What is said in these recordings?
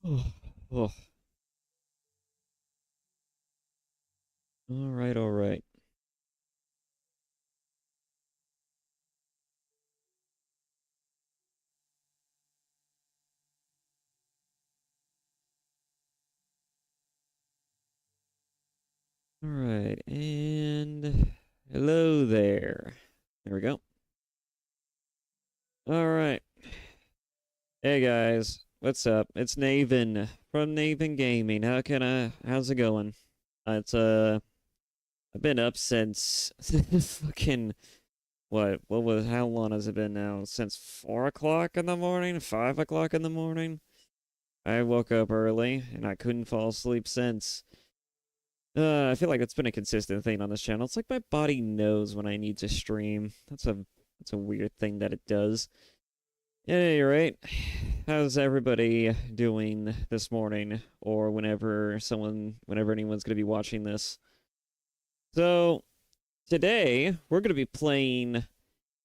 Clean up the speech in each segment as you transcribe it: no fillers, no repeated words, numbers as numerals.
Oh, oh. All right, all right. All right, and hello there. There we go. All right. Hey guys, what's up? It's Naven from Naven Gaming. How's it going? It's I've been up since fucking how long has it been now? Since 4 o'clock in the morning, 5 o'clock in the morning. I woke up early and I couldn't fall asleep since. I feel like it's been a consistent thing on this channel. It's like my body knows when I need to stream. That's a weird thing that it does. At any rate, how's everybody doing this morning or whenever anyone's going to be watching this? So, today we're going to be playing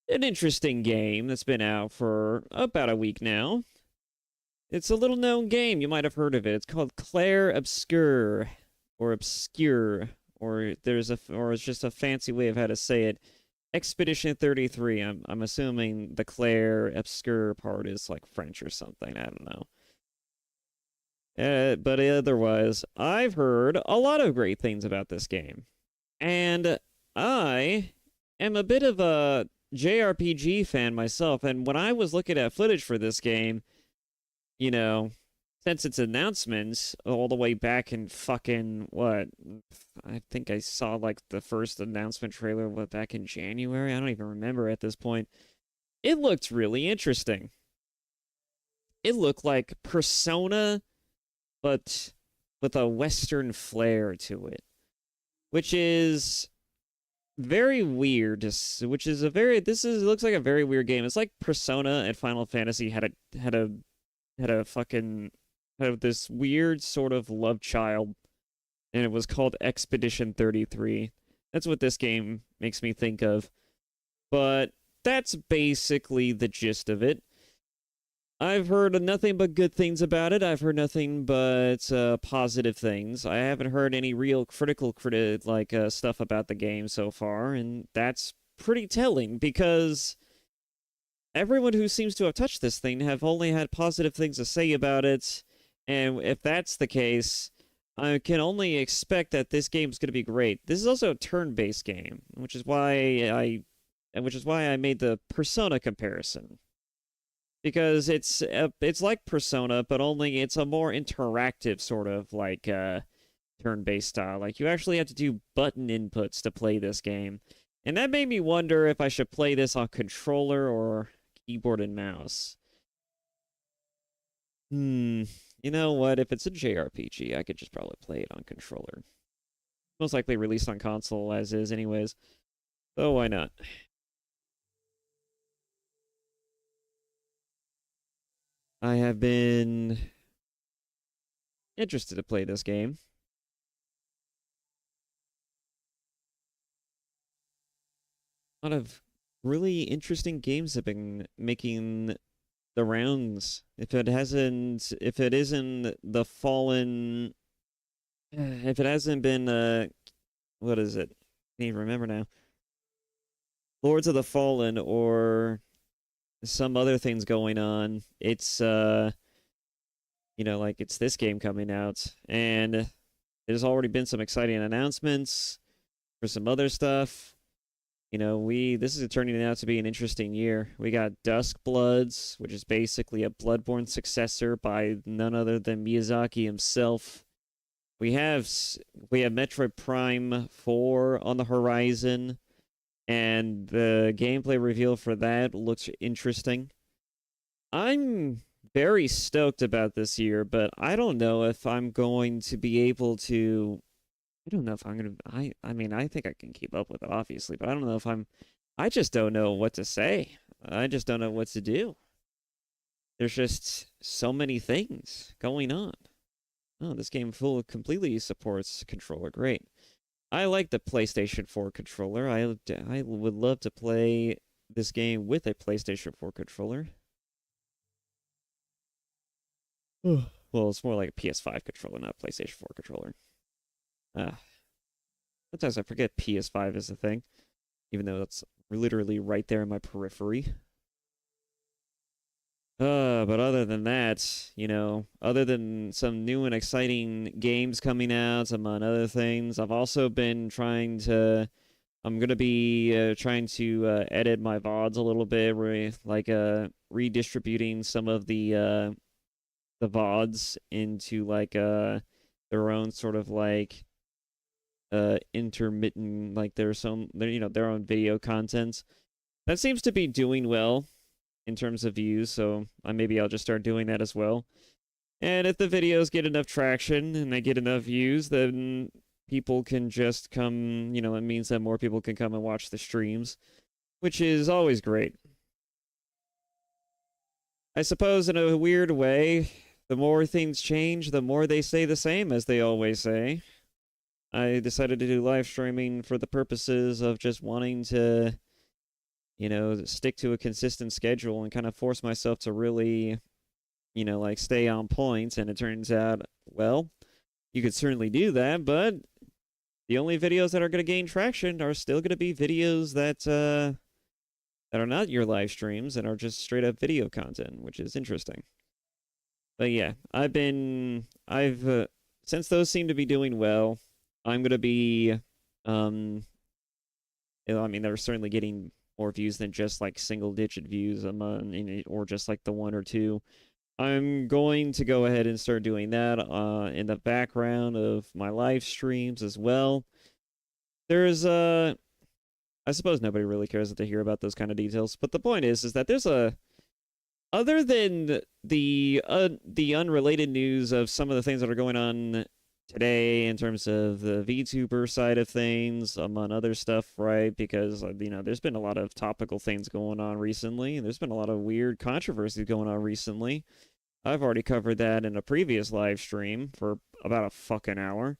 an interesting game that's been out for about a week now. It's a little known game. You might have heard of it. It's called Clair Obscur or Obscure or it's just a fancy way of how to say it. Expedition 33. I'm assuming the Clair Obscur part is like French or something. I don't know. But otherwise, I've heard a lot of great things about this game. And I am a bit of a JRPG fan myself. And when I was looking at footage for this game, you know, since its announcements all the way back in fucking what? I think I saw like the first announcement trailer back in January. I don't even remember at this point. It looked really interesting. It looked like Persona, but with a Western flair to it, which is very weird. Which is a very this is looks like a very weird game. It's like Persona and Final Fantasy had a fucking have this weird sort of love child, and it was called Expedition 33. That's what this game makes me think of. But that's basically the gist of it. I've heard nothing but good things about it. I've heard nothing but positive things. I haven't heard any real stuff about the game so far, and that's pretty telling because everyone who seems to have touched this thing have only had positive things to say about it. And if that's the case, I can only expect that this game is going to be great. This is also a turn-based game, which is why I made the Persona comparison. Because it's like Persona, but only it's a more interactive sort of like turn-based style. Like you actually have to do button inputs to play this game. And that made me wonder if I should play this on controller or keyboard and mouse. You know what? If it's a JRPG, I could just probably play it on controller. Most likely released on console as is anyways. So why not? I have been interested to play this game. A lot of really interesting games have been making the rounds. If it isn't the Fallen, if it hasn't been, what is it? I can't even remember now. Lords of the Fallen or some other things going on. Like it's this game coming out, and there's already been some exciting announcements for some other stuff. This is turning out to be an interesting year. We got Duskbloods, which is basically a Bloodborne successor by none other than Miyazaki himself. We have Metroid Prime 4 on the horizon, and the gameplay reveal for that looks interesting. I'm very stoked about this year, but I don't know if I'm going to be able to. I don't know if I'm gonna. I mean, I think I can keep up with it, obviously, but I don't know if I'm. I just don't know what to say. I just don't know what to do. There's just so many things going on. Oh, this game completely supports controller. Great. I like the PlayStation 4 controller. I would love to play this game with a PlayStation 4 controller. Well, it's more like a PS5 controller, not a PlayStation 4 controller. Uh, Sometimes I forget PS5 is a thing, even though that's literally right there in my periphery. But other than that, other than some new and exciting games coming out, among other things, I've also been I'm gonna be trying to edit my VODs a little bit, redistributing some of the VODs into their own sort of intermittent, like their own video content. That seems to be doing well in terms of views, so maybe I'll just start doing that as well. And if the videos get enough traction and they get enough views, then people can just come, it means that more people can come and watch the streams, which is always great. I suppose in a weird way, the more things change, the more they stay the same, as they always say. I decided to do live streaming for the purposes of just wanting to, stick to a consistent schedule and kind of force myself to really, stay on point. And it turns out, well, you could certainly do that, but the only videos that are going to gain traction are still going to be videos that are not your live streams and are just straight up video content, which is interesting. But yeah, since those seem to be doing well, I'm going to be, they're certainly getting more views than just like single digit views or just like the one or two. I'm going to go ahead and start doing that in the background of my live streams as well. There's I suppose nobody really cares to hear about those kind of details, but the point is that there's other than the unrelated news of some of the things that are going on today in terms of the VTuber side of things, among other stuff, right? Because, there's been a lot of topical things going on recently, and there's been a lot of weird controversies going on recently. I've already covered that in a previous live stream for about a fucking hour.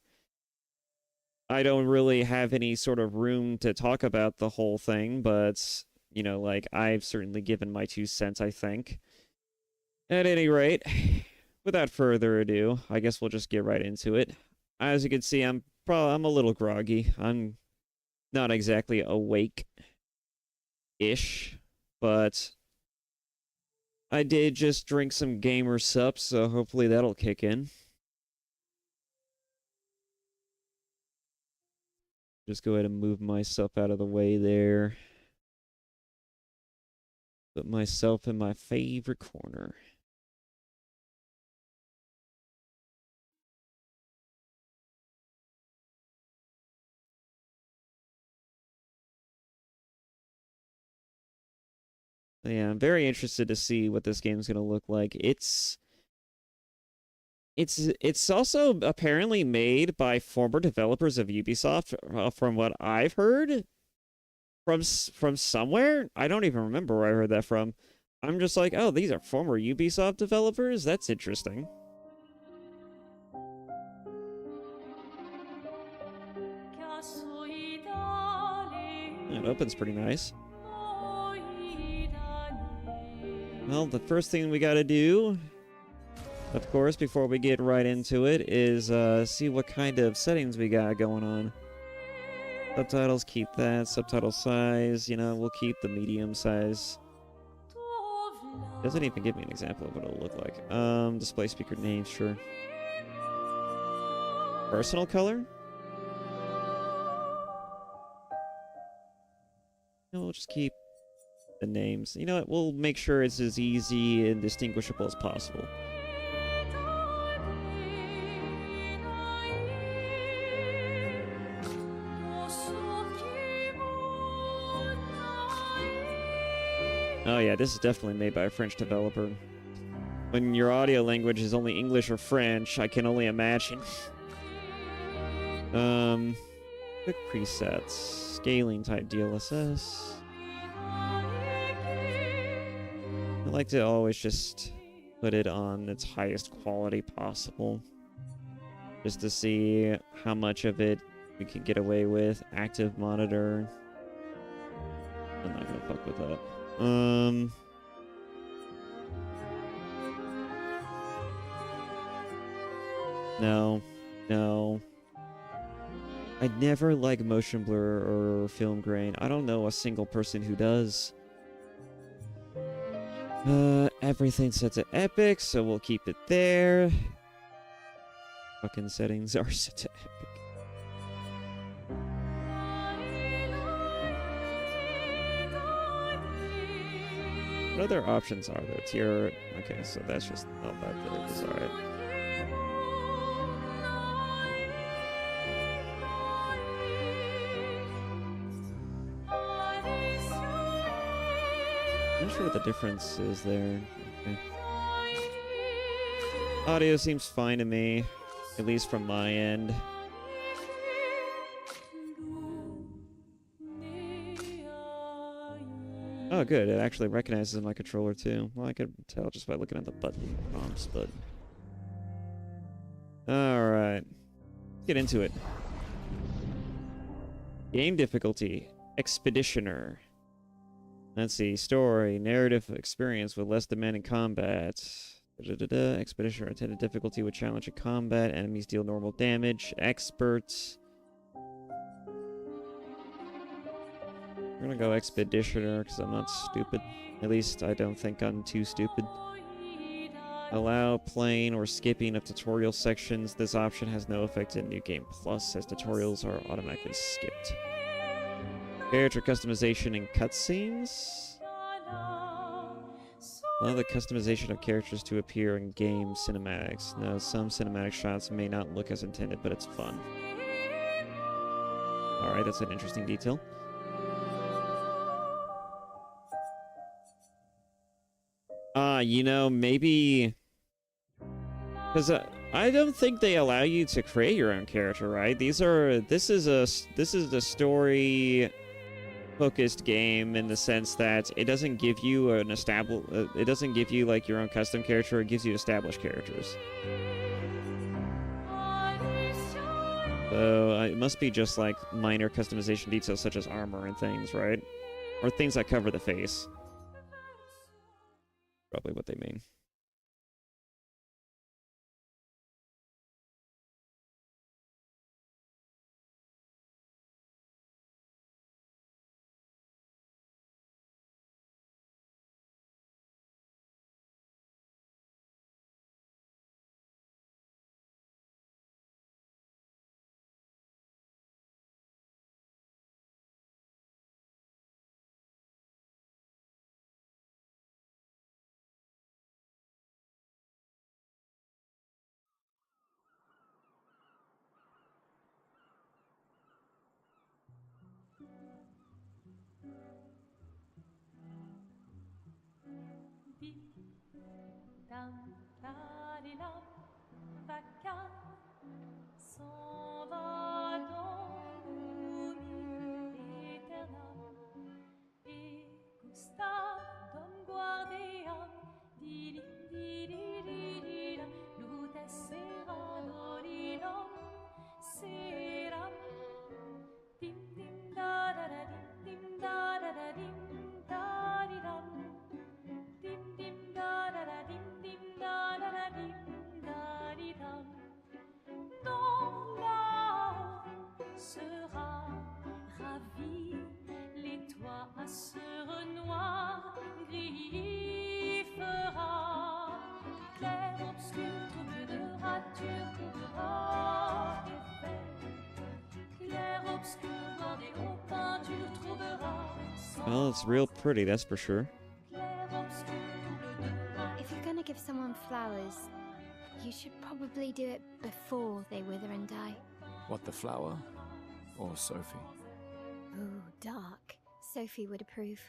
I don't really have any sort of room to talk about the whole thing, but, I've certainly given my 2 cents, I think. At any rate, without further ado, I guess we'll just get right into it. As you can see, I'm a little groggy. I'm not exactly awake-ish, but I did just drink some gamer sup, so hopefully that'll kick in. Just go ahead and move myself out of the way there. Put myself in my favorite corner. Yeah, I'm very interested to see what this game's gonna look like. It's also apparently made by former developers of Ubisoft, from what I've heard. From somewhere? I don't even remember where I heard that from. I'm just like, oh, these are former Ubisoft developers? That's interesting. It opens pretty nice. Well, the first thing we gotta do, of course, before we get right into it, is see what kind of settings we got going on. Subtitles, keep that. Subtitle size, we'll keep the medium size. Doesn't even give me an example of what it'll look like. Display speaker name, sure. Personal color? No, we'll just keep the names. You know what? We'll make sure it's as easy and distinguishable as possible. Oh yeah, this is definitely made by a French developer. When your audio language is only English or French, I can only imagine. Quick presets. Scaling type DLSS. I like to always just put it on its highest quality possible. Just to see how much of it we can get away with. Active monitor. I'm not gonna fuck with that. No. No. I never like motion blur or film grain. I don't know a single person who does. Everything's set to epic, so we'll keep it there. Fucking settings are set to epic. What other options are there? Tier... Okay, so that's just not that big. It's alright. I'm not sure what the difference is there. Okay. Audio seems fine to me, at least from my end. Oh, good. It actually recognizes my controller, too. Well, I could tell just by looking at the button prompts, but... Alright. Let's get into it. Game difficulty. Expeditioner. Let's see. Story. Narrative experience with less demanding combat. Expeditioner. Intended difficulty with challenging combat. Enemies deal normal damage. Experts. We're gonna go Expeditioner because I'm not stupid. At least I don't think I'm too stupid. Allow playing or skipping of tutorial sections. This option has no effect in New Game Plus as tutorials are automatically skipped. Character customization and cutscenes. Allow the customization of characters to appear in game cinematics. No, some cinematic shots may not look as intended, but it's fun. Alright, that's an interesting detail. You know, maybe... Because I don't think they allow you to create your own character, right? This is a story-focused game in the sense that it doesn't give you an it doesn't give you, like, your own custom character, it gives you established characters. So, it must be just, like, minor customization details such as armor and things, right? Or things that cover the face. Probably what they mean. Well, it's real pretty, that's for sure. If you're gonna give someone flowers, you should probably do it before they wither and die. What, the flower? Or Sophie? Ooh, dark. Sophie would approve.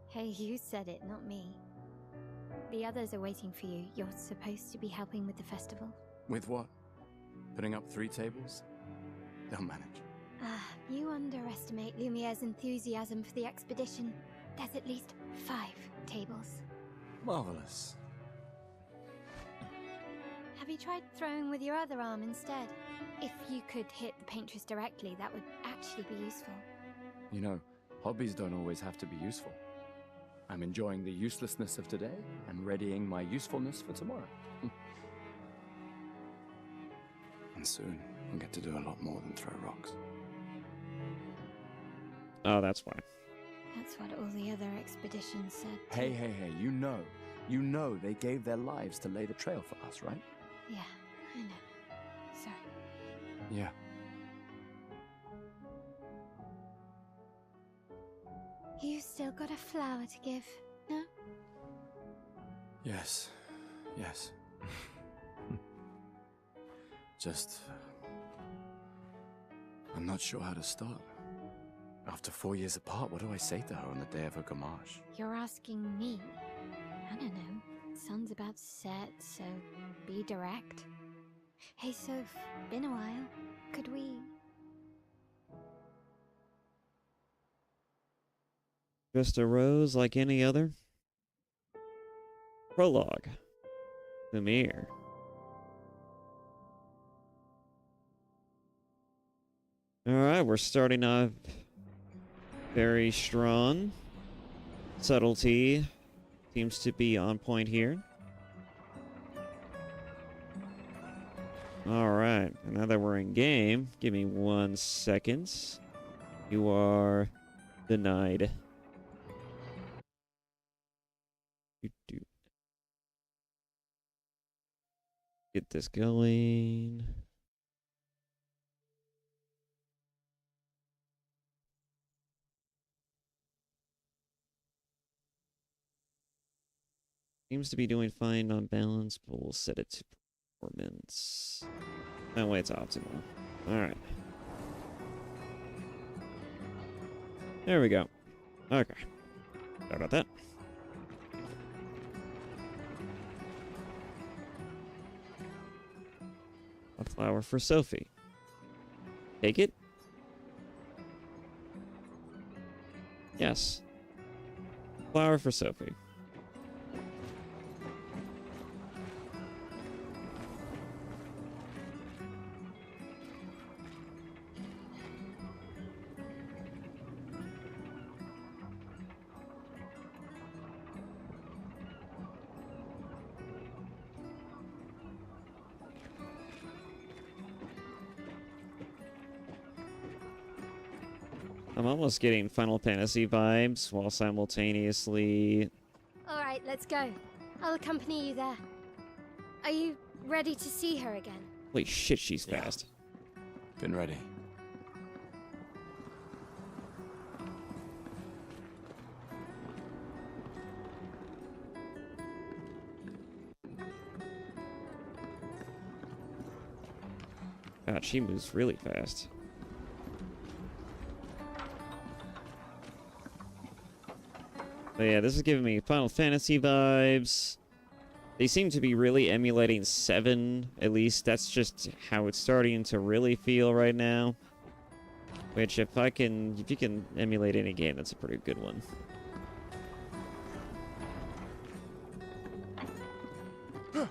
Hey, you said it, not me. The others are waiting for you. You're supposed to be helping with the festival. With what? Putting up 3 tables? They'll manage. You underestimate Lumiere's enthusiasm for the expedition. There's at least 5 tables. Marvelous. Have you tried throwing with your other arm instead? If you could hit the paintress directly, that would actually be useful. You know, hobbies don't always have to be useful. I'm enjoying the uselessness of today and readying my usefulness for tomorrow. And soon, we'll get to do a lot more than throw rocks. Oh, that's why. That's what all the other expeditions said. Hey, you know they gave their lives to lay the trail for us, right? Yeah, I know. Sorry. Yeah. You still got a flower to give, no? Yes. Just... I'm not sure how to start. After 4 years apart, what do I say to her on the day of her gamache? You're asking me? I don't know. Sun's about to set, so be direct. Hey, Soph, been a while. Could we... Just a rose like any other. Prologue. Lumiere. Alright, we're starting off very strong. Subtlety seems to be on point here. Alright, now that we're in game, give me 1 second. You are denied. Get this going. Seems to be doing fine on balance, but we'll set it to performance. That way it's optimal. Alright. There we go. Okay. Sorry about that. A flower for Sophie. Take it? Yes. Flower for Sophie. I'm almost getting Final Fantasy vibes while simultaneously... Alright, let's go. I'll accompany you there. Are you ready to see her again? Holy shit, she's Yeah. fast. Been ready. God, she moves really fast. But yeah, this is giving me Final Fantasy vibes. They seem to be really emulating 7, at least. That's just how it's starting to really feel right now. Which, if you can emulate any game, that's a pretty good one.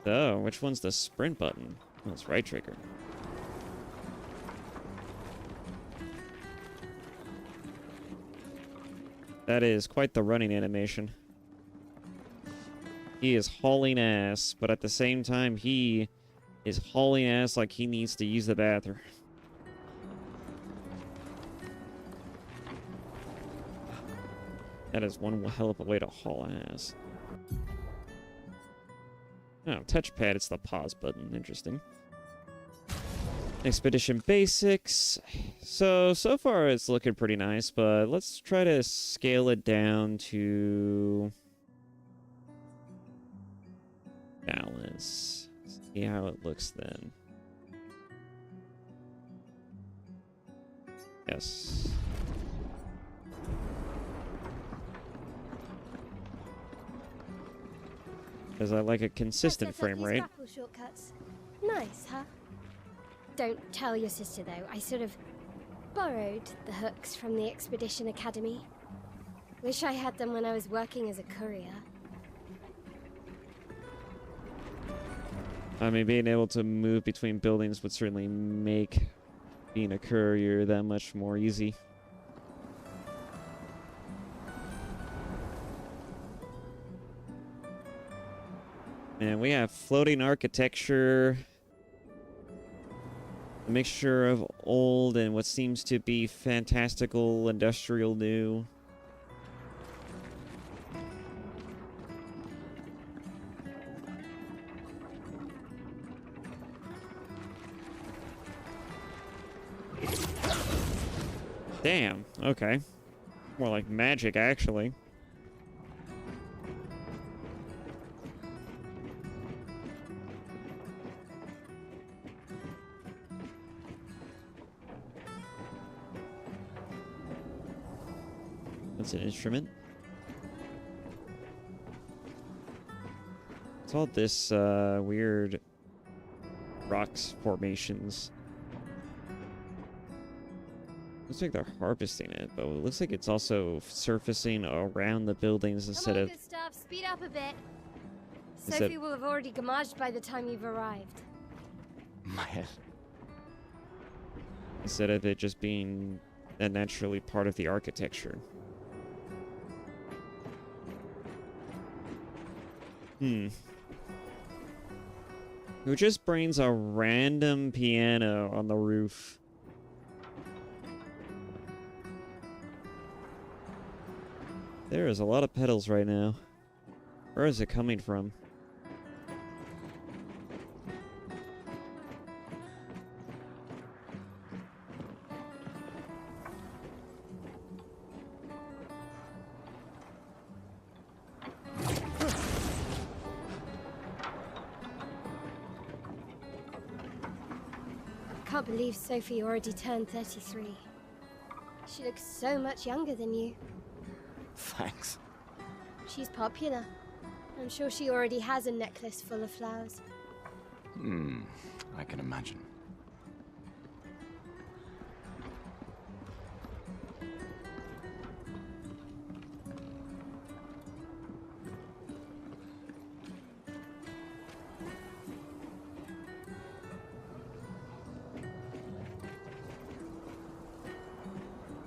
So, which one's the sprint button? Oh, it's right trigger. That is quite the running animation. He is hauling ass, but at the same time, he is hauling ass like he needs to use the bathroom. That is one hell of a way to haul ass. Oh, touchpad, it's the pause button. Interesting. Expedition basics. So far it's looking pretty nice, but let's try to scale it down to balance. See how it looks then. Yes. Because I like a consistent frame rate. Shortcuts. Nice, huh? Don't tell your sister, though. I sort of borrowed the hooks from the Expedition Academy. Wish I had them when I was working as a courier. I mean, being able to move between buildings would certainly make being a courier that much more easy. And we have floating architecture. A mixture of old and what seems to be fantastical industrial new. Damn, okay. More like magic, actually. That's an instrument. It's all this weird rocks formations. Looks like they're harvesting it, but it looks like it's also surfacing around the buildings instead of... Good stuff. Speed up a bit. Instead- Sophie will have already gamaged by the time you've arrived. My head. Instead of it just being naturally part of the architecture. Who just brings a random piano on the roof? There is a lot of pedals right now. Where is it coming from? I can't believe Sophie already turned 33. She looks so much younger than you. Thanks. She's popular. I'm sure she already has a necklace full of flowers. I can imagine.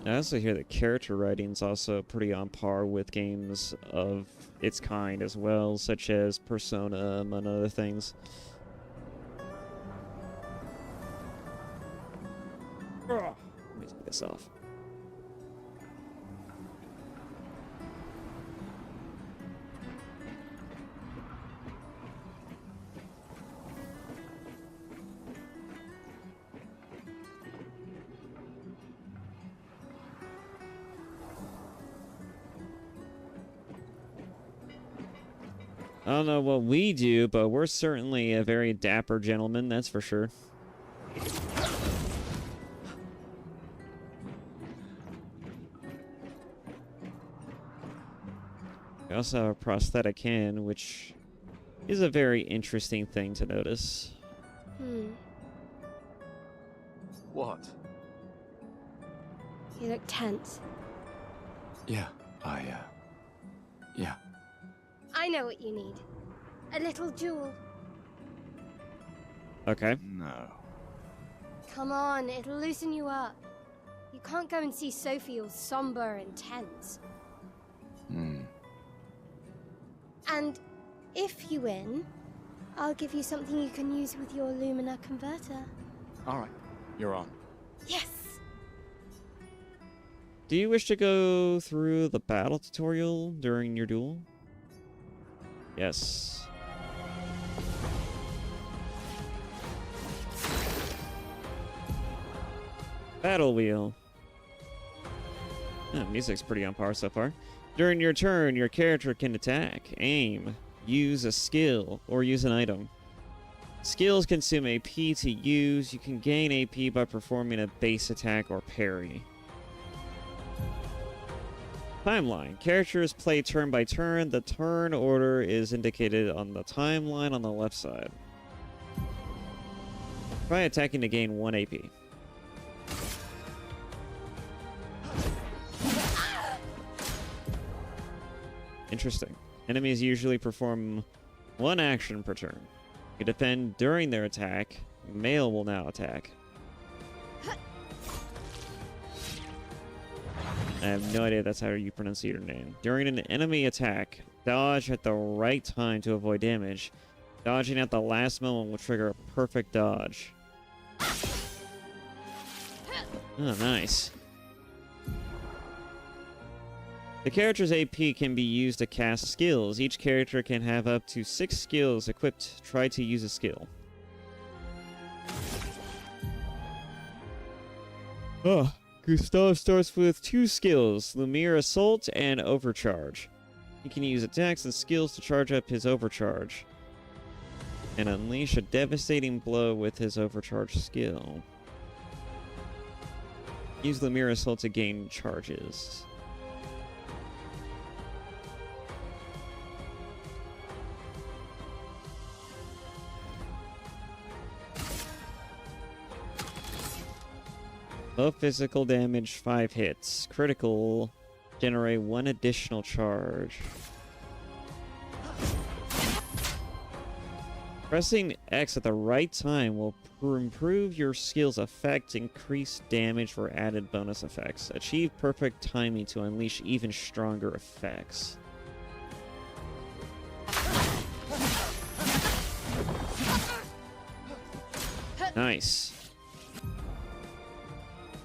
I also hear that character writing's also pretty on par with games of its kind as well, such as Persona, among other things. Let me take this off. I don't know what we do, but we're certainly a very dapper gentleman, that's for sure. We also have a prosthetic hand, which is a very interesting thing to notice. What? You look tense. Yeah, yeah. I know what you need. A little jewel. Okay. No. Come on, it'll loosen you up. You can't go and see Sophie all somber and tense. And if you win, I'll give you something you can use with your Lumina converter. All right, you're on. Yes! Do you wish to go through the battle tutorial during your duel? Yes. Battle wheel. Oh, music's pretty on par so far. During your turn, your character can attack, aim, use a skill, or use an item. Skills consume AP to use. You can gain AP by performing a base attack or parry. Timeline. Characters play turn by turn. The turn order is indicated on the timeline on the left side. Try attacking to gain 1 AP. Interesting. Enemies usually perform 1 action per turn. You defend during their attack. Male will now attack. I have no idea that's how you pronounce your name. During an enemy attack, dodge at the right time to avoid damage. Dodging at the last moment will trigger a perfect dodge. Oh, nice. The character's AP can be used to cast skills. Each character can have up to 6 skills equipped. Try to use a skill. Oh, Gustav starts with 2 skills, Lumiere Assault and Overcharge. He can use attacks and skills to charge up his Overcharge, and unleash a devastating blow with his Overcharge skill. Use Lumiere Assault to gain charges. Low physical damage, 5 hits. Critical, generate 1 additional charge. Pressing X at the right time will improve your skill's effect, increase damage for added bonus effects. Achieve perfect timing to unleash even stronger effects. Nice.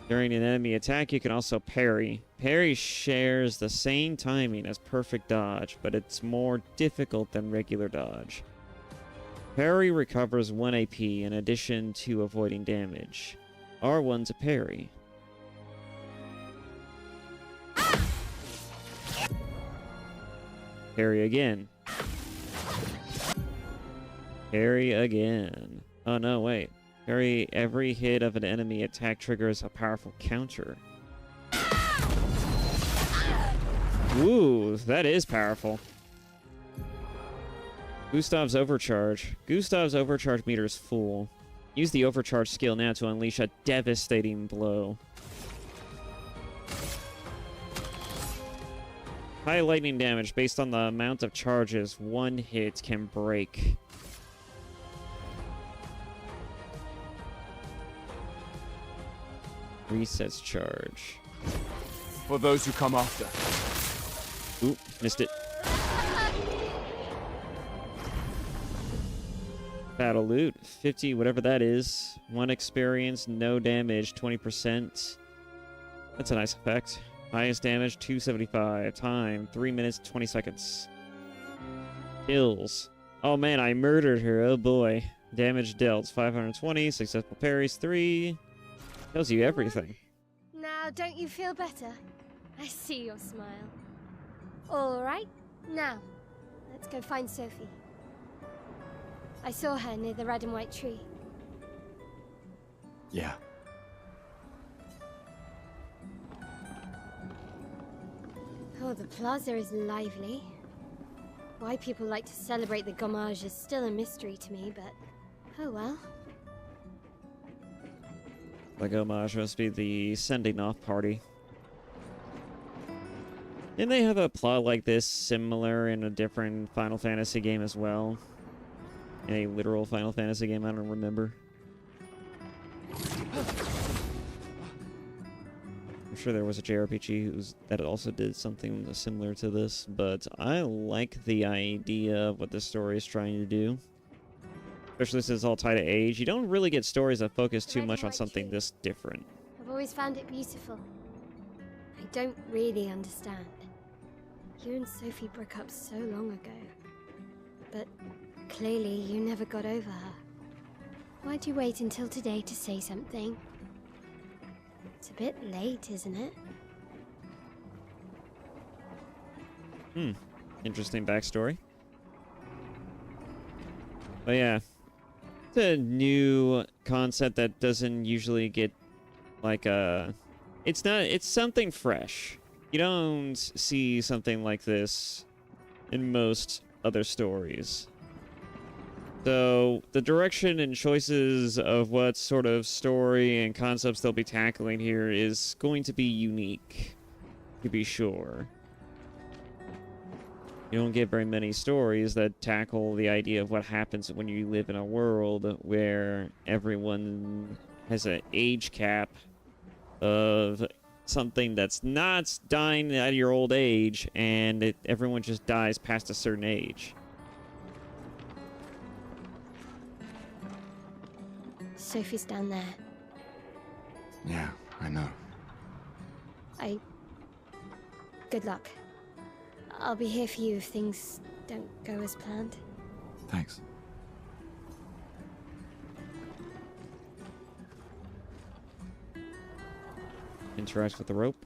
During an enemy attack, you can also parry. Parry shares the same timing as perfect dodge, but it's more difficult than regular dodge. Parry recovers 1 AP in addition to avoiding damage. R1 to parry. Parry again. Parry again. Oh no, wait. Parry every hit of an enemy attack triggers a powerful counter. Ooh, that is powerful. Gustav's Overcharge. Gustav's Overcharge meter is full. Use the Overcharge skill now to unleash a devastating blow. High lightning damage based on the amount of charges 1 hit can break. Resets charge. For those who come after. Oop, missed it. Battle loot, 50, whatever that is. 1 experience, no damage, 20%. That's a nice effect. Highest damage, 275. Time, 3 minutes, 20 seconds. Kills. Oh man, I murdered her, oh boy. Damage dealt, 520. Successful parries, 3. Tells you everything. Now, don't you feel better? I see your smile. All right, now, let's go find Sophie. I saw her near the red and white tree. Yeah. Oh, the plaza is lively. Why people like to celebrate the gommage is still a mystery to me, but oh well. The homage must be the sending off party. Didn't they have a plot like this similar in a different Final Fantasy game as well? In a literal Final Fantasy game, I don't remember. I'm sure there was a JRPG that also did something similar to this, but I like the idea of what the story is trying to do. Especially since it's all tied to age. You don't really get stories that focus too much on something this different. I've always found it beautiful. I don't really understand. You and Sophie broke up so long ago. But clearly you never got over her. Why'd you wait until today to say something? It's a bit late, isn't it? Interesting backstory. But yeah. It's a new concept that doesn't usually get like it's something fresh. You don't see something like this in most other stories. So the direction and choices of what sort of story and concepts they'll be tackling here is going to be unique, to be sure. You don't get very many stories that tackle the idea of what happens when you live in a world where everyone has an age cap of something that's not dying at your old age, and everyone just dies past a certain age. Sophie's down there. Yeah, I know. Good luck. I'll be here for you if things don't go as planned. Thanks. Interact with the rope.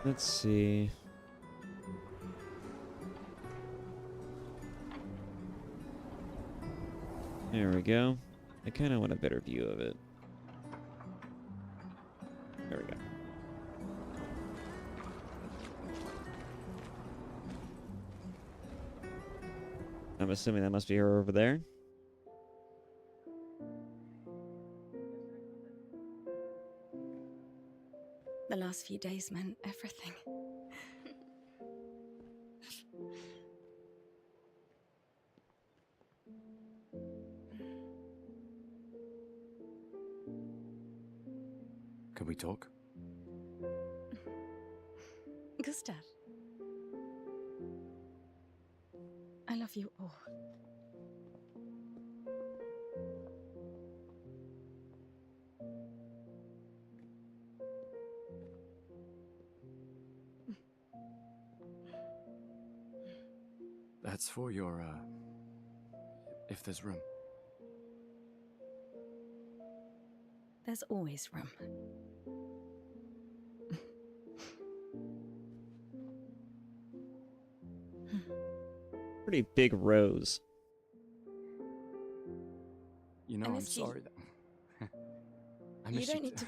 Let's see. There we go. I kind of want a better view of it. There we go. I'm assuming that must be her over there. The last few days meant everything. Can we talk? Gustav. I love you all. That's for your, if there's room. There's always room. Pretty big rose. You know, I I'm missed you. sorry that... I You miss don't you. need to...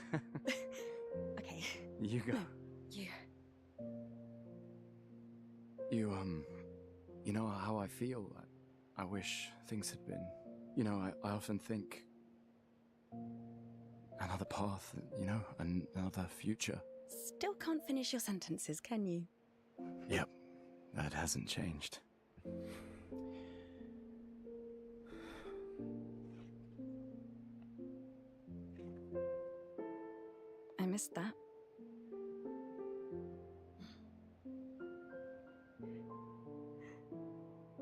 Okay. You go. No, you. You know how I feel? I wish things had been... You know, I often think... Another path, you know, another future. Still can't finish your sentences, can you? Yep, that hasn't changed. I missed that.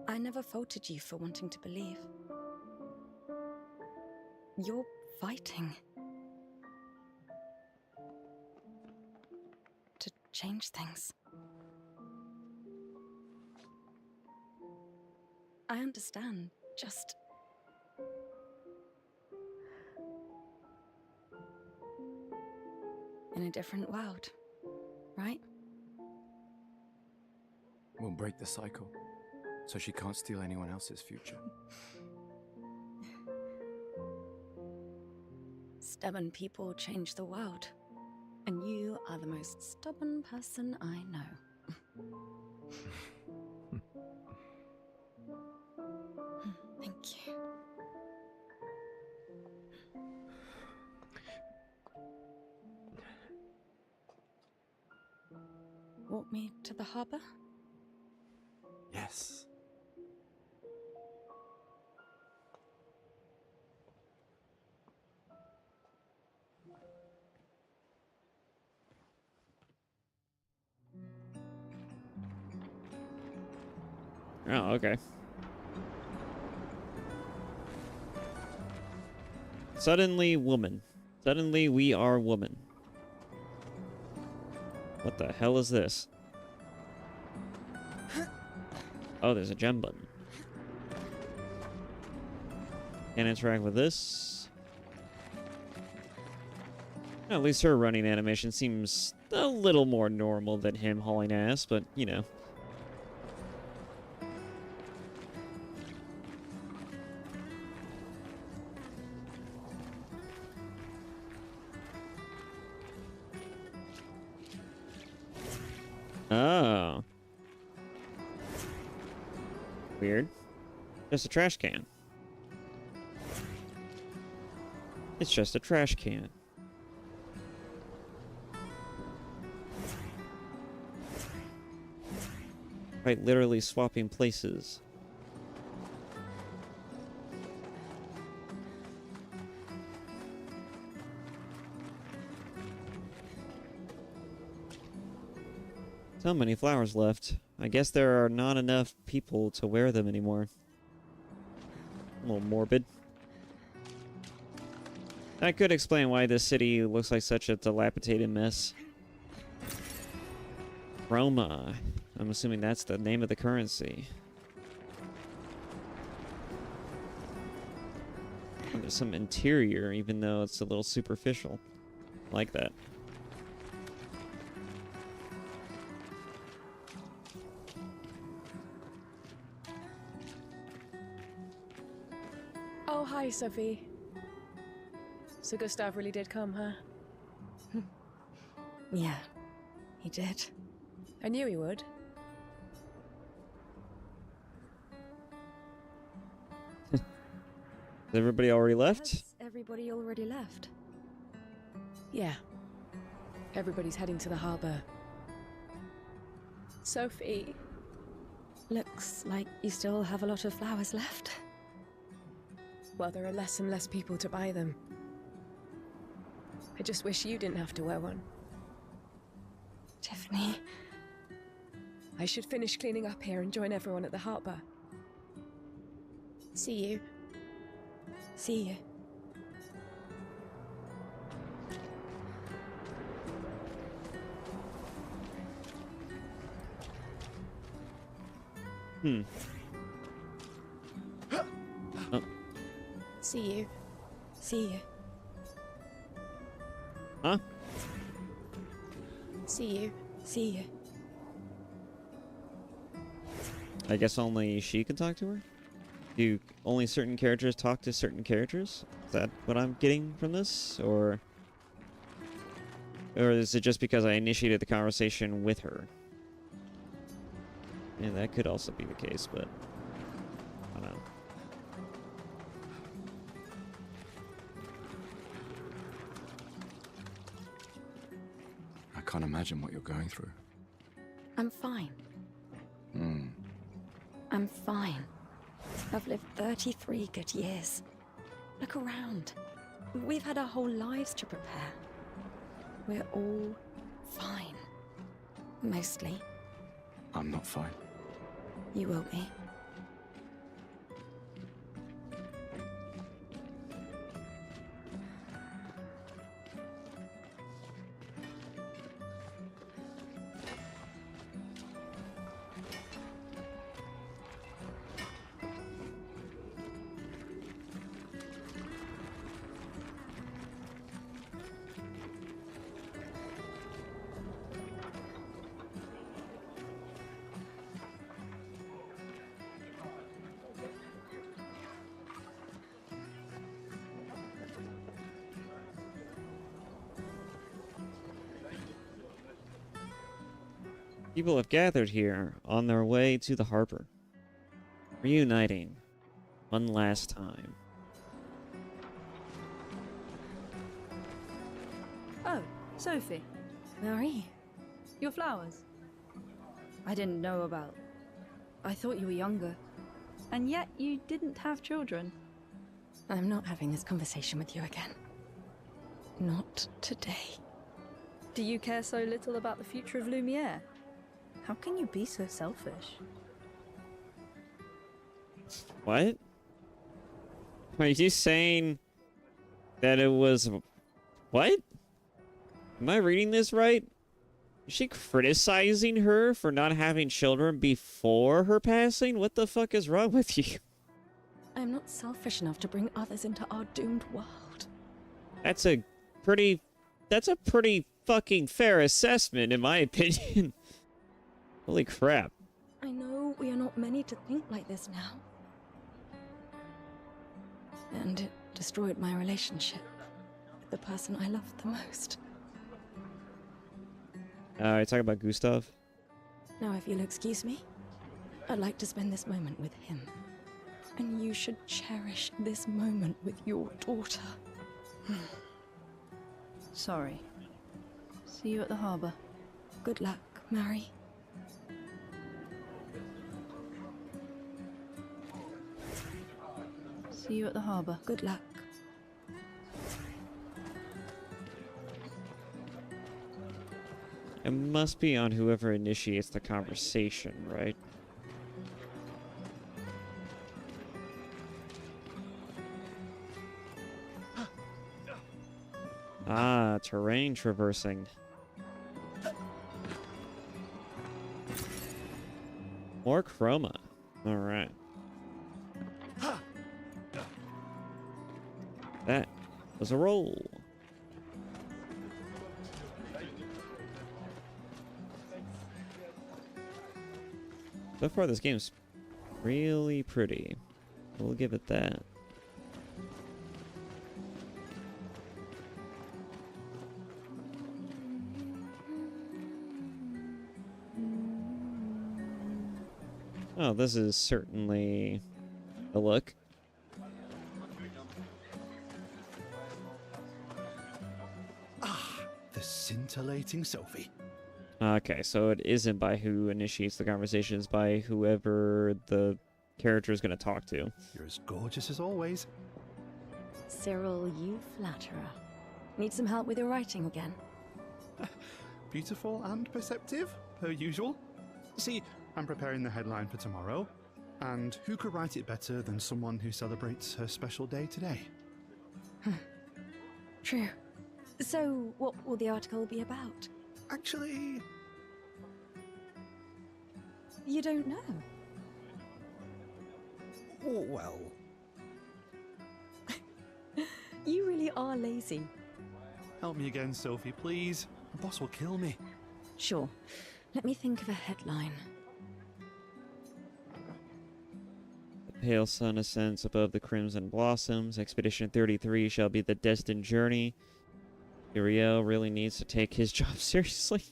I never faulted you for wanting to believe. You're fighting to change things. I understand, just... in a different world, right? We'll break the cycle, so she can't steal anyone else's future. Stubborn people change the world, and you are the most stubborn person I know. Thank you. Walk me to the harbor? Yes. Oh, okay. Suddenly, woman. Suddenly, we are woman. What the hell is this? Oh, there's a gem button. Can't interact with this. At least her running animation seems a little more normal than him hauling ass, but, you know. Oh. Weird. Just a trash can. It's just a trash can. Quite literally swapping places. So many flowers left. I guess there are not enough people to wear them anymore. A little morbid. That could explain why this city looks like such a dilapidated mess. Roma. I'm assuming that's the name of the currency. And there's some interior, even though it's a little superficial. Like that. Oh, hi, Sophie. So Gustav really did come, huh? Yeah, he did. I knew he would. Has everybody already left? Has everybody already left? Yeah. Everybody's heading to the harbor. Sophie. Looks like you still have a lot of flowers left. Well, there are less and less people to buy them. I just wish you didn't have to wear one. Tiffany. I should finish cleaning up here and join everyone at the harbor. See you. See you. Oh. See you. See you. Huh? See you. See you. I guess only she can talk to her? Do only certain characters talk to certain characters? Is that what I'm getting from this? Or is it just because I initiated the conversation with her? And that could also be the case, but I don't know. I can't imagine what you're going through. I'm fine. Hmm. I'm fine. I've lived 33 good years. Look around. We've had our whole lives to prepare. We're all fine. Mostly. I'm not fine. You will be. People have gathered here on their way to the harbor, reuniting one last time. Oh, Sophie, Marie, your flowers. I didn't know about. I thought you were younger. And yet you didn't have children. I'm not having this conversation with you again. Not today. Do you care so little about the future of Lumiere? How can you be so selfish? What? Are you saying that it was... What? Am I reading this right? Is she criticizing her for not having children before her passing? What the fuck is wrong with you? I'm not selfish enough to bring others into our doomed world. That's a pretty fucking fair assessment, in my opinion. Holy crap. I know we are not many to think like this now. And it destroyed my relationship with the person I loved the most. Are you talking about Gustav? Now, if you'll excuse me, I'd like to spend this moment with him. And you should cherish this moment with your daughter. Sorry. See you at the harbor. Good luck, Mary. See you at the harbor. Good luck. It must be on whoever initiates the conversation, right? Ah, terrain traversing. More chroma. Alright. That was a roll. So far, this game's really pretty. We'll give it that. Oh, this is certainly a look. The scintillating Sophie. Okay, so it isn't by who initiates the conversation, it's by whoever the character is going to talk to. You're as gorgeous as always. Cyril, you flatterer. Need some help with your writing again? Beautiful and perceptive, per usual. See, I'm preparing the headline for tomorrow, and who could write it better than someone who celebrates her special day today? True. So, what will the article be about? Actually, You don't know. well, You really are lazy. help me again, Sophie, please. The boss will kill me. Sure. Let me think of a headline. The pale sun ascends above the crimson blossoms. Expedition 33 shall be the destined journey. Uriel really needs to take his job seriously.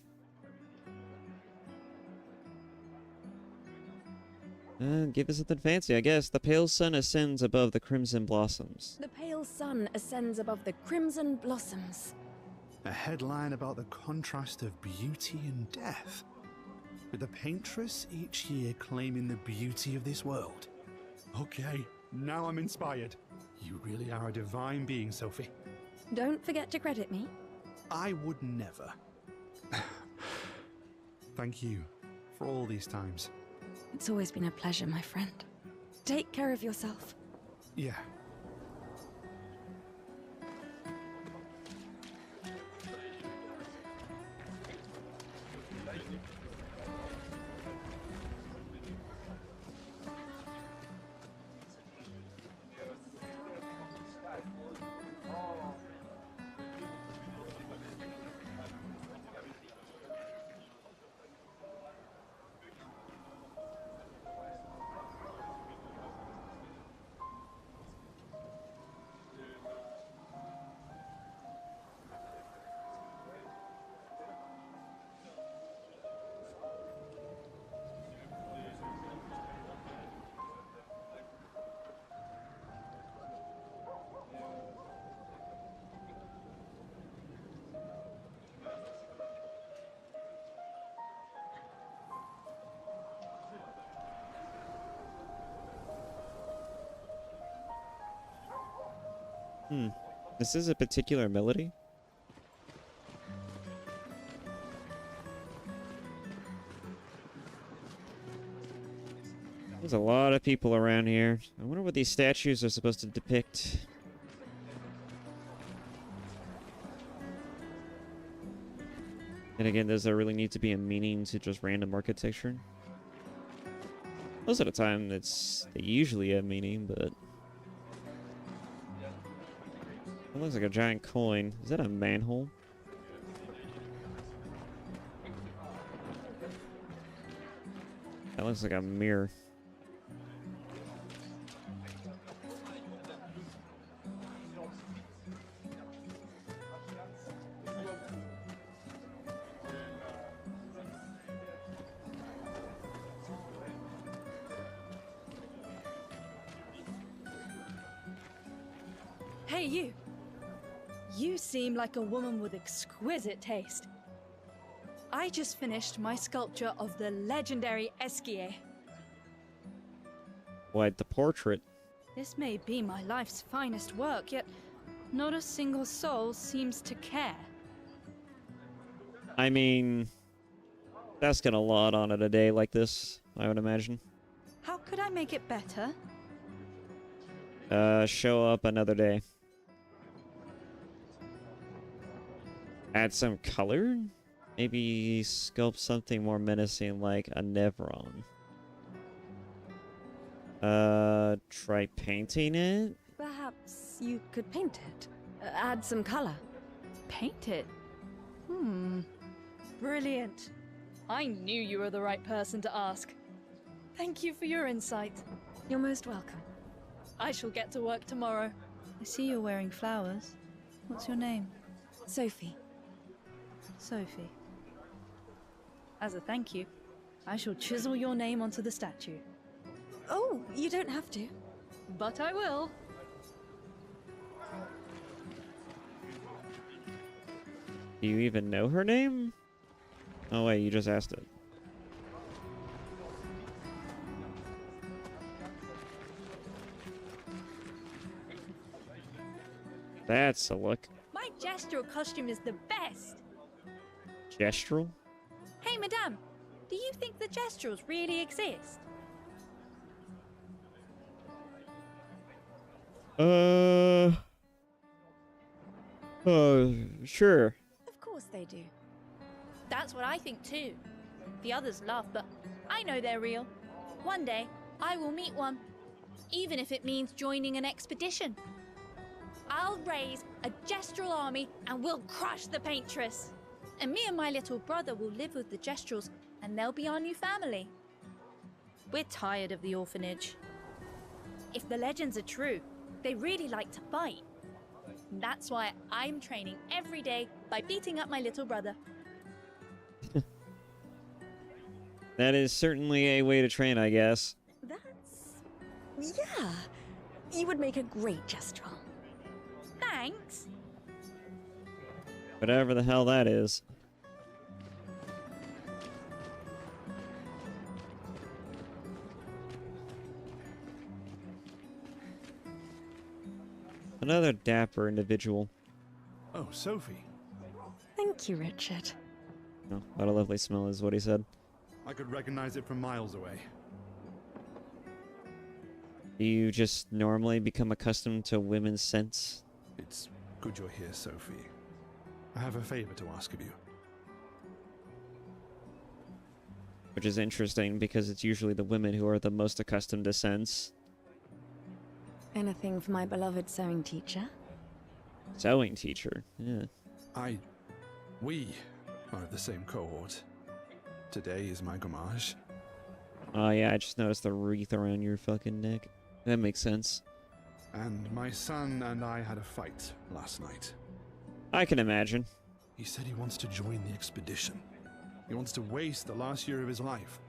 Give us something fancy, I guess. The pale sun ascends above the crimson blossoms. The pale sun ascends above the crimson blossoms. A headline about the contrast of beauty and death, with the paintress each year claiming the beauty of this world. Okay, now I'm inspired. You really are a divine being, Sophie. Don't forget to credit me. I would never. Thank you for all these times. It's always been a pleasure, my friend. Take care of yourself. Yeah. This is a particular melody? There's a lot of people around here. I wonder what these statues are supposed to depict. And again, does there really need to be a meaning to just random architecture? Most of the time, they usually have meaning, but... It looks like a giant coin. Is that a manhole? That looks like a mirror. Hey, you! You seem like a woman with exquisite taste. I just finished my sculpture of the legendary Esquier. What, the portrait? This may be my life's finest work, yet not a single soul seems to care. I mean, asking a lot on it a day like this, I would imagine. How could I make it better? Show up another day. Add some color? Maybe sculpt something more menacing like a Nevron. Try painting it? Perhaps you could paint it. Add some color. Paint it? Brilliant. I knew you were the right person to ask. Thank you for your insight. You're most welcome. I shall get to work tomorrow. I see you're wearing flowers. What's your name? Sophie. Sophie. As a thank you, I shall chisel your name onto the statue. Oh, you don't have to. But I will. Do you even know her name? Oh wait, you just asked it. That's a look. My gestural costume is the best. Gestural? Hey, madame, do you think the gesturals really exist? Sure. Of course they do. That's what I think too. The others laugh, but I know they're real. One day, I will meet one. Even if it means joining an expedition. I'll raise a gestural army and we'll crush the paintress. And me and my little brother will live with the gestrals and they'll be our new family. We're tired of the orphanage. If the legends are true, they really like to fight. And that's why I'm training every day by beating up my little brother. That is certainly a way to train, I guess. That's... yeah. You would make a great gestural. Thanks. Whatever the hell that is. Another dapper individual. Oh, Sophie. Thank you, Richard. Oh, what a lovely smell is what he said. I could recognize it from miles away. Do you just normally become accustomed to women's scents? It's good you're here, Sophie. I have a favor to ask of you. Which is interesting because it's usually the women who are the most accustomed to scents. Anything for my beloved sewing teacher? Sewing teacher, yeah. We are of the same cohort. Today is my gommage. Oh yeah, I just noticed the wreath around your fucking neck. That makes sense. And my son and I had a fight last night. I can imagine. He said he wants to join the expedition. He wants to waste the last year of his life.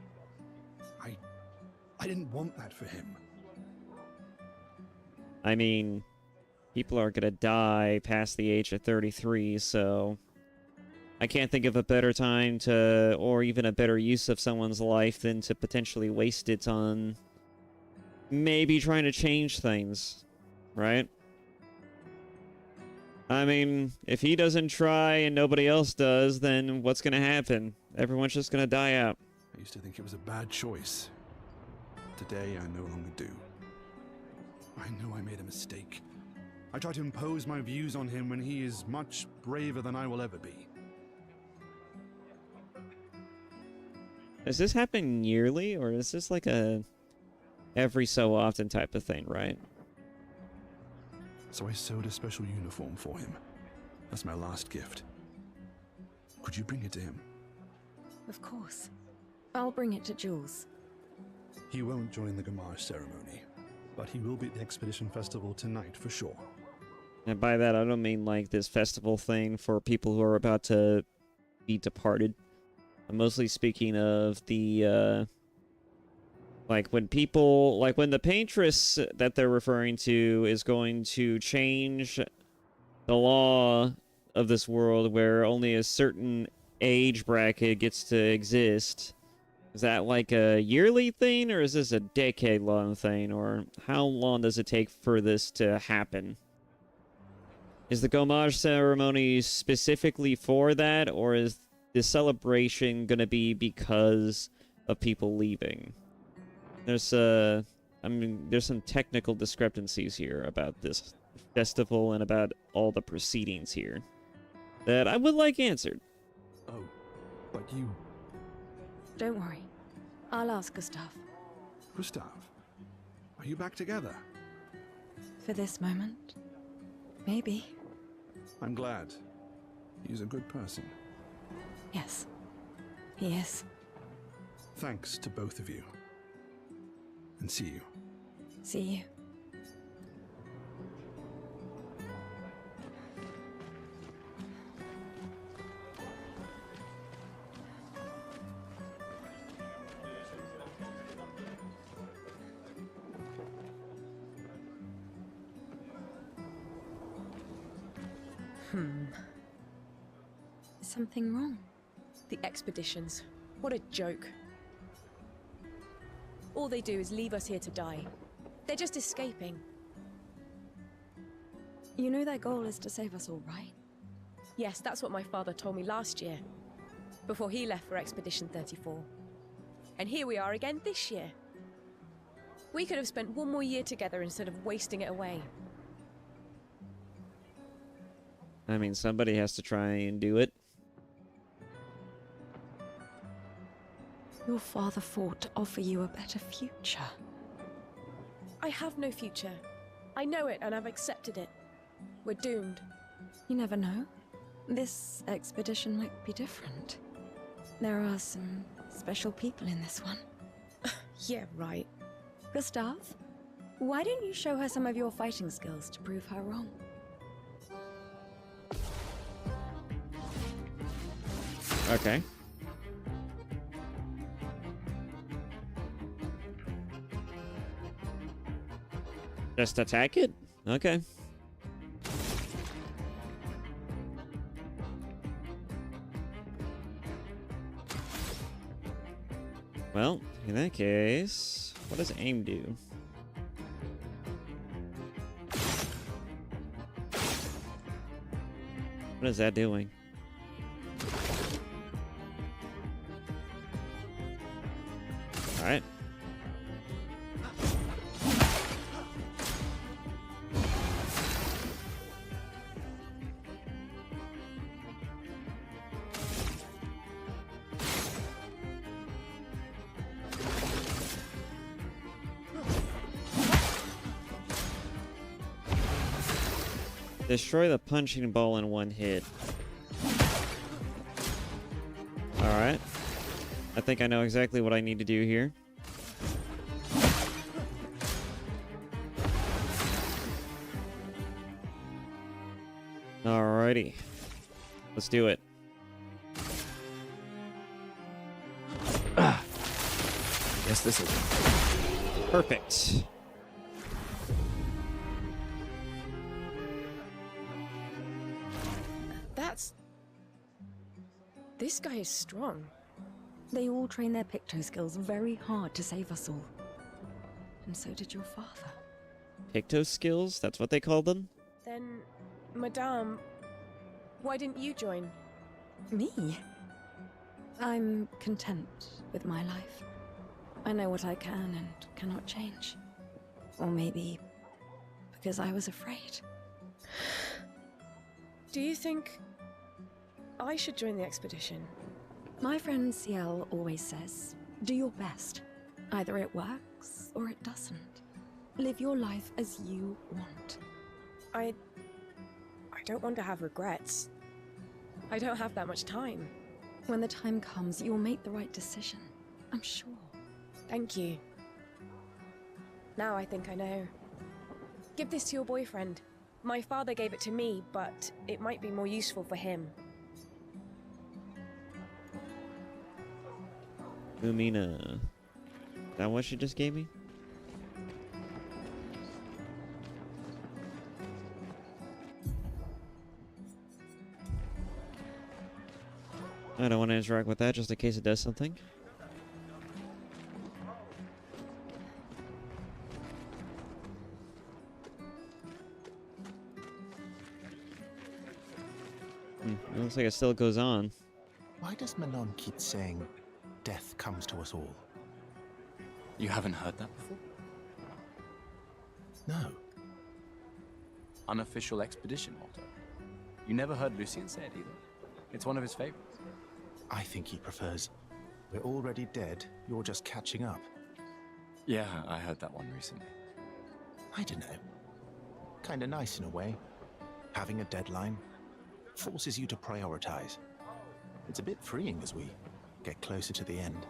I didn't want that for him. I mean, people are gonna die past the age of 33, so I can't think of a better time to, or even a better use of someone's life than to potentially waste it on maybe trying to change things, right? I mean, if he doesn't try and nobody else does, then what's gonna happen? Everyone's just gonna die out. I used to think it was a bad choice. Today, I no longer do. I know I made a mistake. I tried to impose my views on him when he is much braver than I will ever be. Does this happen yearly, or is this like a every so often type of thing, right? So I sewed a special uniform for him. That's my last gift. Could you bring it to him? Of course. I'll bring it to Jules. He won't join the Gamage ceremony, but he will be at the Expedition Festival tonight for sure. And by that, I don't mean like this festival thing for people who are about to be departed. I'm mostly speaking of the, like when the paintress that they're referring to is going to change the law of this world where only a certain age bracket gets to exist. Is that like a yearly thing, or is this a decade-long thing, or how long does it take for this to happen? Is the Gommage ceremony specifically for that, or is this celebration gonna be because of people leaving? There's there's some technical discrepancies here about this festival and about all the proceedings here that I would like answered. Oh, but you... Don't worry. I'll ask Gustav. Gustav, are you back together? For this moment. Maybe. I'm glad. He's a good person. Yes. He is. Thanks to both of you. And see you. See you. Is something wrong? The expeditions. What a joke. All they do is leave us here to die. They're just escaping. You know their goal is to save us all, right? Yes, that's what my father told me last year, before he left for Expedition 34. And here we are again this year. We could have spent one more year together instead of wasting it away. I mean, somebody has to try and do it. Your father fought to offer you a better future. I have no future. I know it, and I've accepted it. We're doomed. You never know. This expedition might be different. There are some special people in this one. Yeah, right. Gustav, why don't you show her some of your fighting skills to prove her wrong? Okay. Just attack it? Okay. Well, in that case, what does aim do? What is that doing? All right. Destroy the punching ball in one hit. Alright. I think I know exactly what I need to do here. Alrighty. Let's do it. Guess this is Perfect. This guy is strong. They all train their picto skills very hard to save us all. And so did your father. Picto skills? That's what they call them? Then, Madame, why didn't you join? Me? I'm content with my life. I know what I can and cannot change. Or maybe because I was afraid. Do you think I should join the expedition? My friend Ciel always says, do your best. Either it works or it doesn't. Live your life as you want. I don't want to have regrets. I don't have that much time. When the time comes, you'll make the right decision. I'm sure. Thank you. Now I think I know. Give this to your boyfriend. My father gave it to me, but it might be more useful for him. Umina. Is that what she just gave me? I don't want to interact with that just in case it does something. It looks like it still goes on. Why Why does Manon keep saying death comes to us all? You haven't heard that before? No. Unofficial expedition motto. You never heard Lucien say it either. It's one of his favorites. I think he prefers, we're already dead, you're just catching up. Yeah, I heard that one recently. I don't know. Kinda nice in a way. Having a deadline forces you to prioritize. It's a bit freeing as we get closer to the end.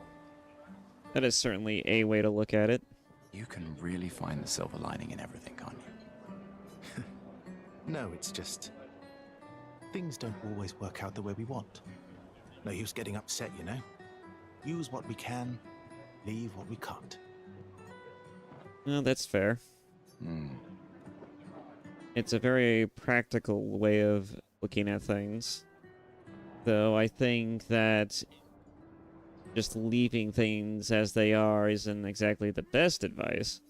That is certainly a way to look at it. You can really find the silver lining in everything, can't you? No, it's just things don't always work out the way we want. No use getting upset, you know? Use what we can, leave what we can't. Well, that's fair. It's a very practical way of looking at things. Though I think that just leaving things as they are isn't exactly the best advice.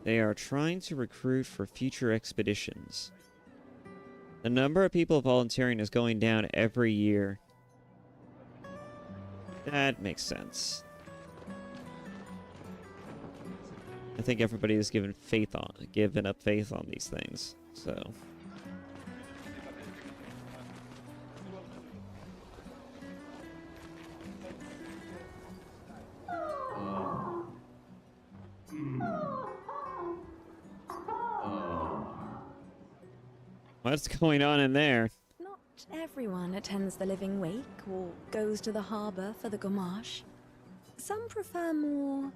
They are trying to recruit for future expeditions. The number of people volunteering is going down every year. That makes sense. I think everybody has given up faith on these things. So what's going on in there? Not everyone attends the Living Wake or goes to the harbour for the gommage. Some prefer more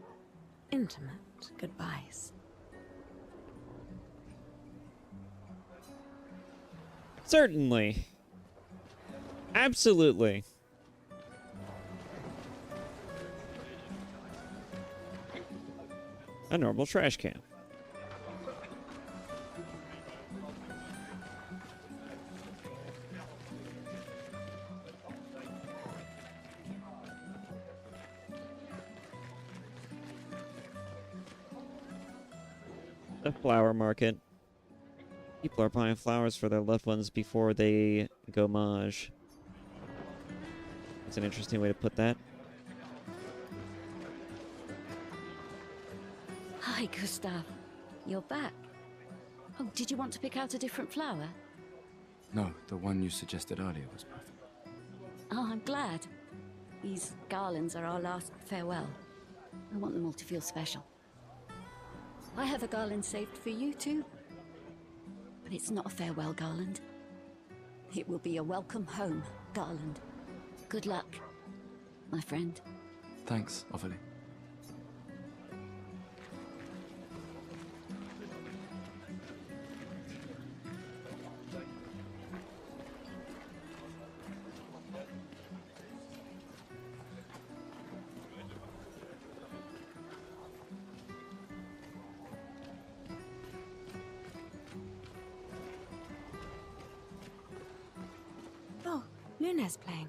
intimate goodbyes. Certainly. Absolutely. A normal trash can. The flower market. People are buying flowers for their loved ones before they gommage. That's an interesting way to put that. Hi, Gustav. You're back. Oh, did you want to pick out a different flower? No, the one you suggested earlier was perfect. Oh, I'm glad. These garlands are our last farewell. I want them all to feel special. I have a garland saved for you too. But it's not a farewell garland. It will be a welcome home garland. Good luck, my friend. Thanks, Ophelia. Oh, Luna's playing.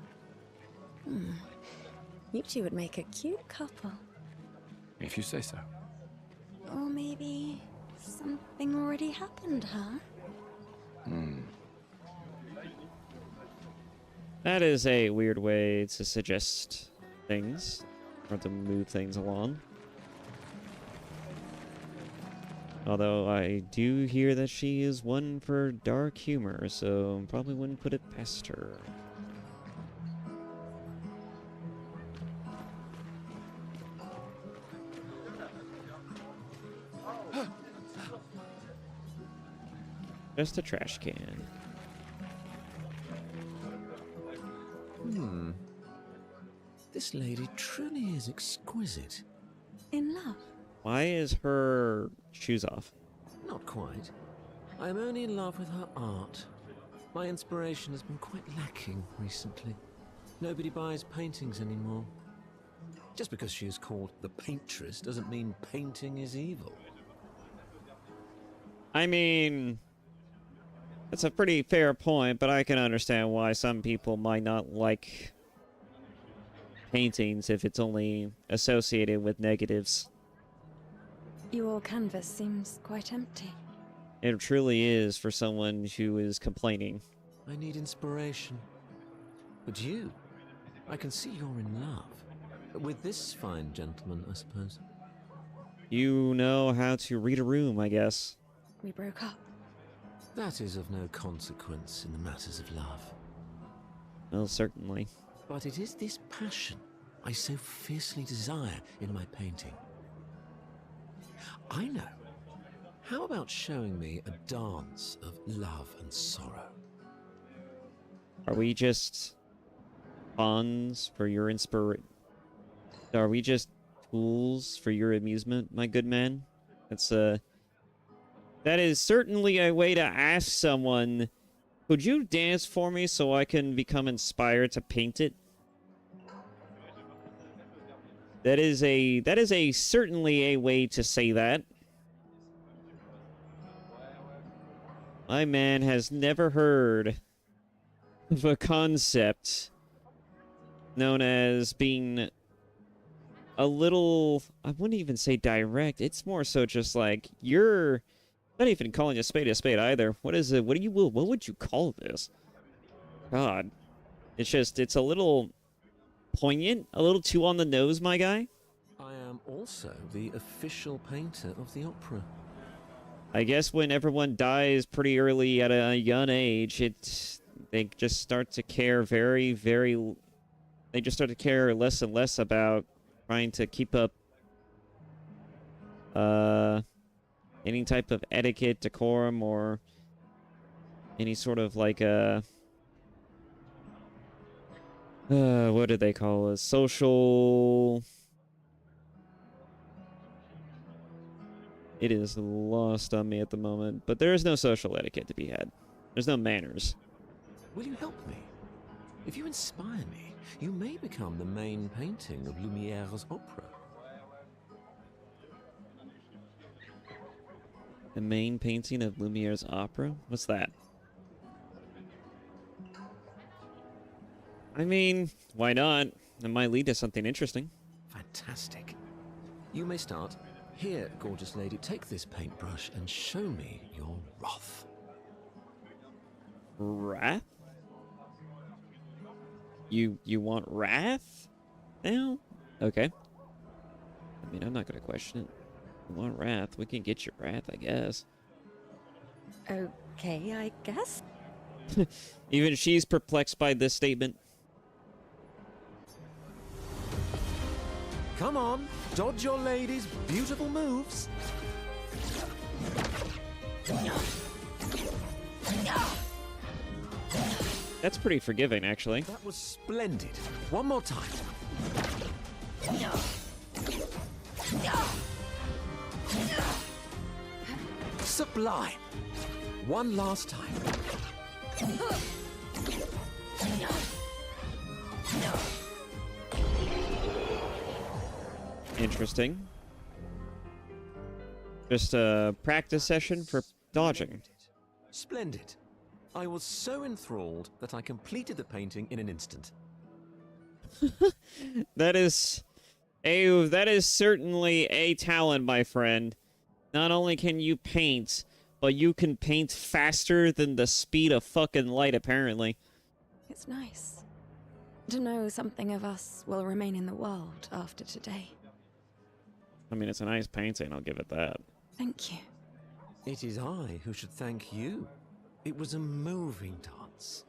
You two would make a cute couple. If you say so. Or maybe something already happened, huh? That is a weird way to suggest things, or to move things along. Although I do hear that she is one for dark humor, so probably wouldn't put it past her. Just a trash can. This lady truly is exquisite. In love? Why is her shoes off? Not quite. I am only in love with her art. My inspiration has been quite lacking recently. Nobody buys paintings anymore. Just because she is called the paintress doesn't mean painting is evil. I mean, that's a pretty fair point, but I can understand why some people might not like paintings if it's only associated with negatives. Your canvas seems quite empty. It truly is for someone who is complaining. I need inspiration. But you, I can see you're in love. With this fine gentleman, I suppose. You know how to read a room, I guess. We broke up. That is of no consequence in the matters of love. Well, certainly. But it is this passion I so fiercely desire in my painting. I know. How about showing me a dance of love and sorrow? Are we just pawns for your Are we just tools for your amusement, my good man? That is certainly a way to ask someone, could you dance for me so I can become inspired to paint it? That is certainly a way to say that. My man has never heard of a concept known as being a little, I wouldn't even say direct. It's more so just like, you're not even calling a spade either. What is it? What would you call this? God. It's a little poignant, a little too on the nose, my guy. I am also the official painter of the opera. I guess when everyone dies pretty early at a young age, they just start to care they just start to care less and less about trying to keep up any type of etiquette, decorum, or any sort of like what do they call it? Social. It is lost on me at the moment, but there is no social etiquette to be had. There's no manners. Will you help me? If you inspire me, you may become the main painting of Lumiere's opera. The main painting of Lumiere's opera? What's that? I mean, why not? It might lead to something interesting. Fantastic. You may start. Here, gorgeous lady, take this paintbrush and show me your wrath. Wrath? You want wrath now? Okay. I mean, I'm not gonna question it. You want wrath? We can get your wrath, I guess. Okay, I guess. Even she's perplexed by this statement. Come on, dodge your lady's beautiful moves. That's pretty forgiving, actually. That was splendid. One more time. Sublime. One last time. Interesting. Just a practice session for dodging. Splendid. I was so enthralled that I completed the painting in an instant. That is certainly a talent, my friend. Not only can you paint, but you can paint faster than the speed of fucking light, apparently. It's nice to know something of us will remain in the world after today. I mean, it's a nice painting, I'll give it that. Thank you. It is I who should thank you. It was a moving dance.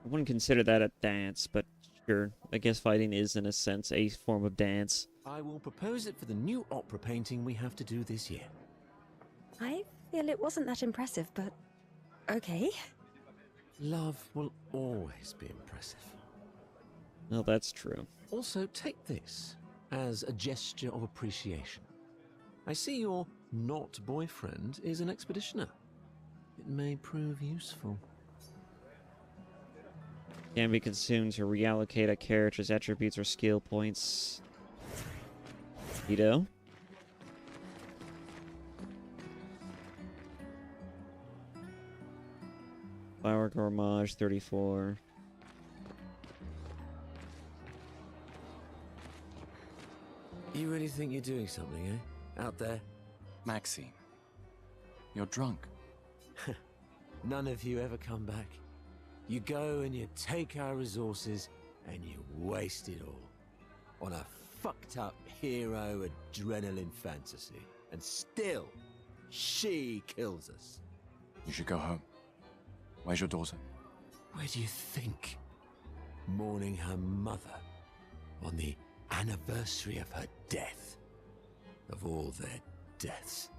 I wouldn't consider that a dance, but sure. I guess fighting is, in a sense, a form of dance. I will propose it for the new opera painting we have to do this year. I feel it wasn't that impressive, but okay. Love will always be impressive. Well, that's true. Also, take this as a gesture of appreciation. I see your not boyfriend is an expeditioner. It may prove useful. Can be consumed to reallocate a character's attributes or skill points. Ito. Flower Gourmage 34. You really think you're doing something, eh? Out there? Maxine, you're drunk. None of you ever come back. You go and you take our resources and you waste it all on a fucked up hero adrenaline fantasy. And still, she kills us. You should go home. Where's your daughter? Where do you think? Mourning her mother on the anniversary of her death. Of all their deaths.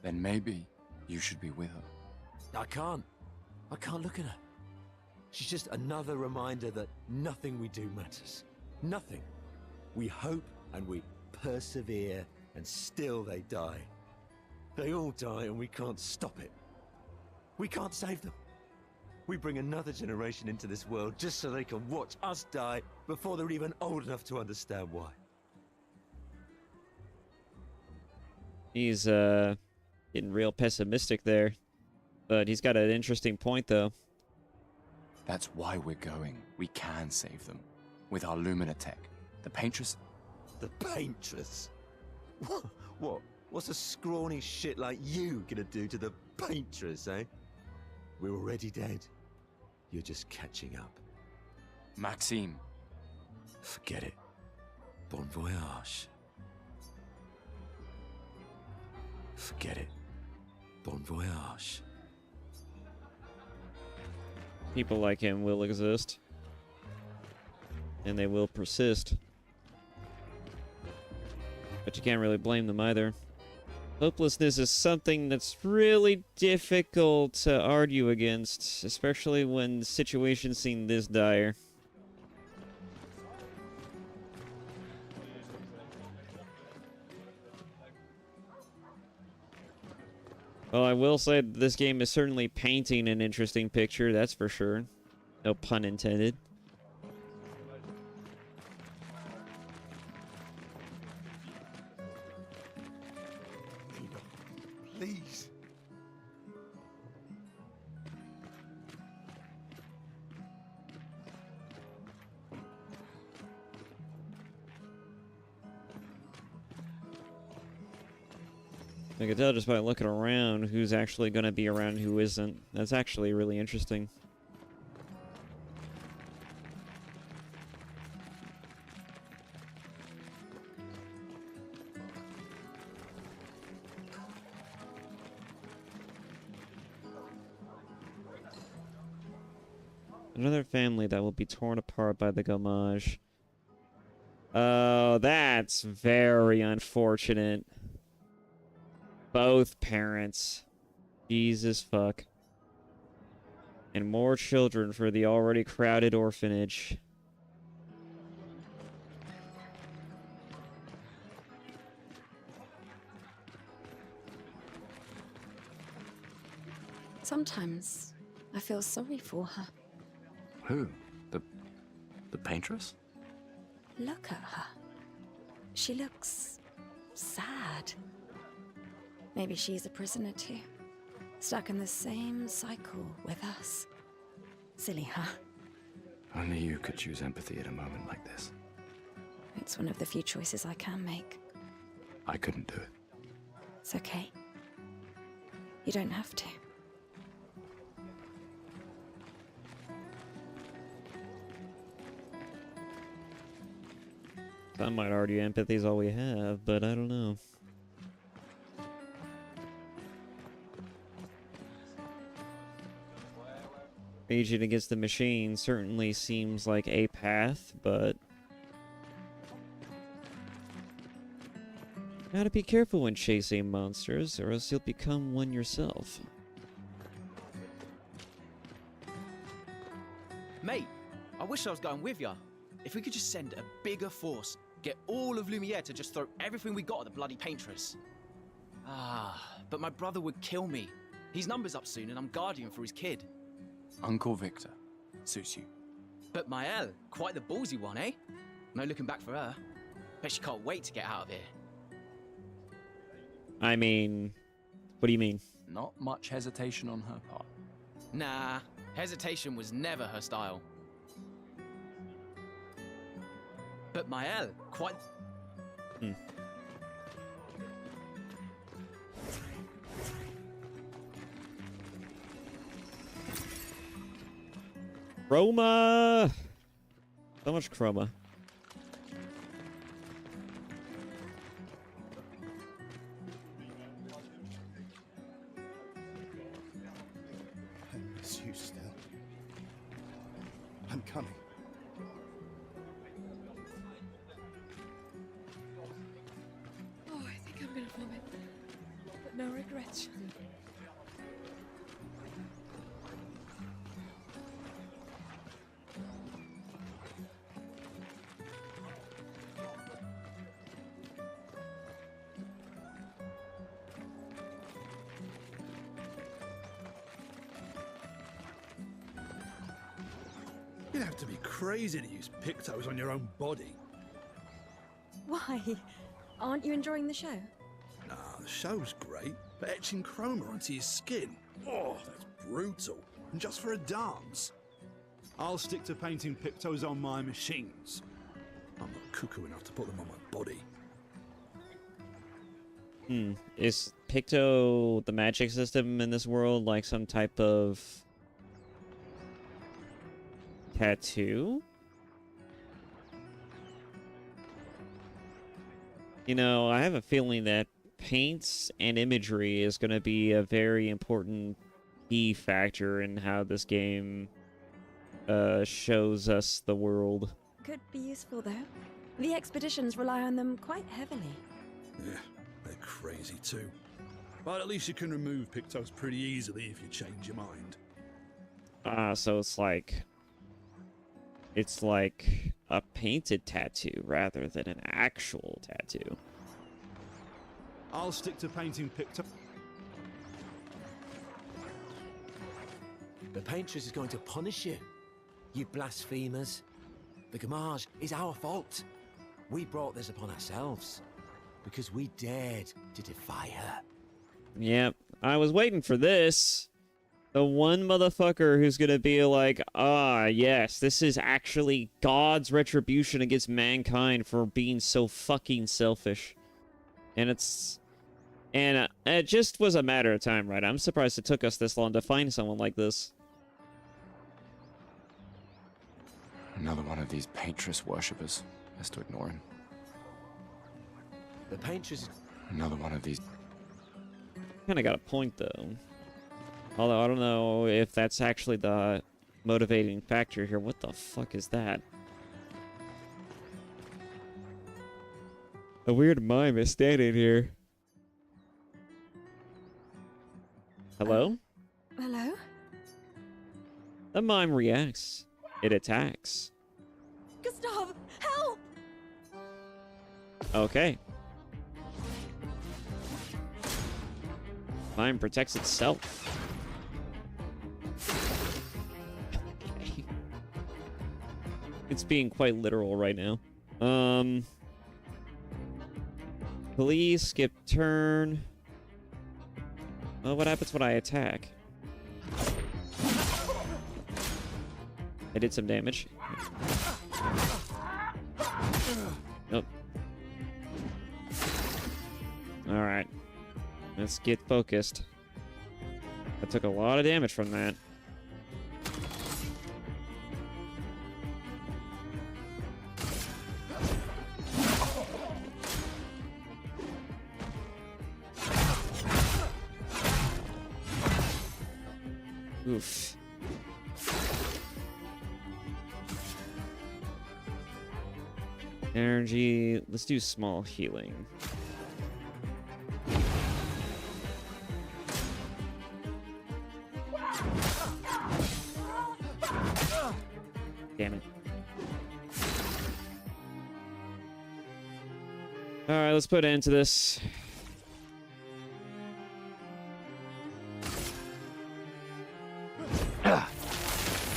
Then maybe you should be with her. I can't look at her. She's just another reminder that nothing we do matters. Nothing. We hope and we persevere, and still they die. They all die and we can't stop it. We can't save them. We bring another generation into this world just so they can watch us die before they're even old enough to understand why. He's getting real pessimistic there. But he's got an interesting point, though. That's why we're going. We can save them. With our Lumina tech. The Paintress... The Paintress? What? What's a scrawny shit like you gonna do to the Paintress, eh? We're already dead. You're just catching up. Maxime. Forget it. Bon voyage. Forget it. Bon voyage. People like him will exist. And they will persist. But you can't really blame them either. Hopelessness is something that's really difficult to argue against, especially when situations seem this dire. Well, I will say that this game is certainly painting an interesting picture, that's for sure. No pun intended. Please. I can tell just by looking around who's actually going to be around and who isn't. That's actually really interesting. Another family that will be torn apart by the Gommage. Oh, that's very unfortunate. Both parents. Jesus fuck. And more children for the already crowded orphanage. Sometimes I feel sorry for her. Who? The Paintress? Look at her. She looks sad. Maybe she's a prisoner too. Stuck in the same cycle with us. Silly, huh? Only you could choose empathy at a moment like this. It's one of the few choices I can make. I couldn't do it. It's okay. You don't have to. Some might argue empathy is all we have, but I don't know. Raging against the machine certainly seems like a path, but gotta be careful when chasing monsters, or else you'll become one yourself. Mate, I wish I was going with ya. If we could just send a bigger force, get all of Lumiere to just throw everything we got at the bloody Paintress. But my brother would kill me. His number's up soon and I'm guardian for his kid. Uncle Victor. Suits you. But Maëlle, quite the ballsy one, eh? No looking back for her. Bet she can't wait to get out of here. I mean, what do you mean? Not much hesitation on her part. Nah, hesitation was never her style. But Maëlle, quite... Chroma! So much chroma. I miss you still. I'm coming. Oh, I think I'm gonna vomit. But no regrets. You'd have to be crazy to use pictos on your own body. Why? Aren't you enjoying the show? Nah, the show's great, but etching chroma onto your skin, oh, that's brutal. And just for a dance. I'll stick to painting pictos on my machines. I'm not cuckoo enough to put them on my body. Is Picto the magic system in this world like some type of tattoo? You know, I have a feeling that paints and imagery is going to be a very important key factor in how this game shows us the world. Could be useful, though. The expeditions rely on them quite heavily. Yeah, they're crazy too. But at least you can remove pictos pretty easily if you change your mind. So it's like a painted tattoo rather than an actual tattoo. I'll stick to painting pictos. The Paintress is going to punish you, you blasphemers. The Gamage is our fault. We brought this upon ourselves because we dared to defy her. Yep, I was waiting for this. The one motherfucker who's gonna be like, ah, yes, this is actually God's retribution against mankind for being so fucking selfish. And it just was a matter of time, right? I'm surprised it took us this long to find someone like this. Another one of these Paintress worshippers. Best to ignore him. The Paintress... Another one of these... Kinda got a point, though. Although, I don't know if that's actually the motivating factor here. What the fuck is that? A weird mime is standing here. Hello? Hello? The mime reacts. It attacks. Gustav, help! Okay. Mime protects itself. Okay. It's being quite literal right now. Please skip turn. Oh, what happens when I attack? I did some damage. Nope. Alright. Let's get focused. I took a lot of damage from that. Oof. Energy. Let's do small healing. Damn it. Alright, let's put an end to this. I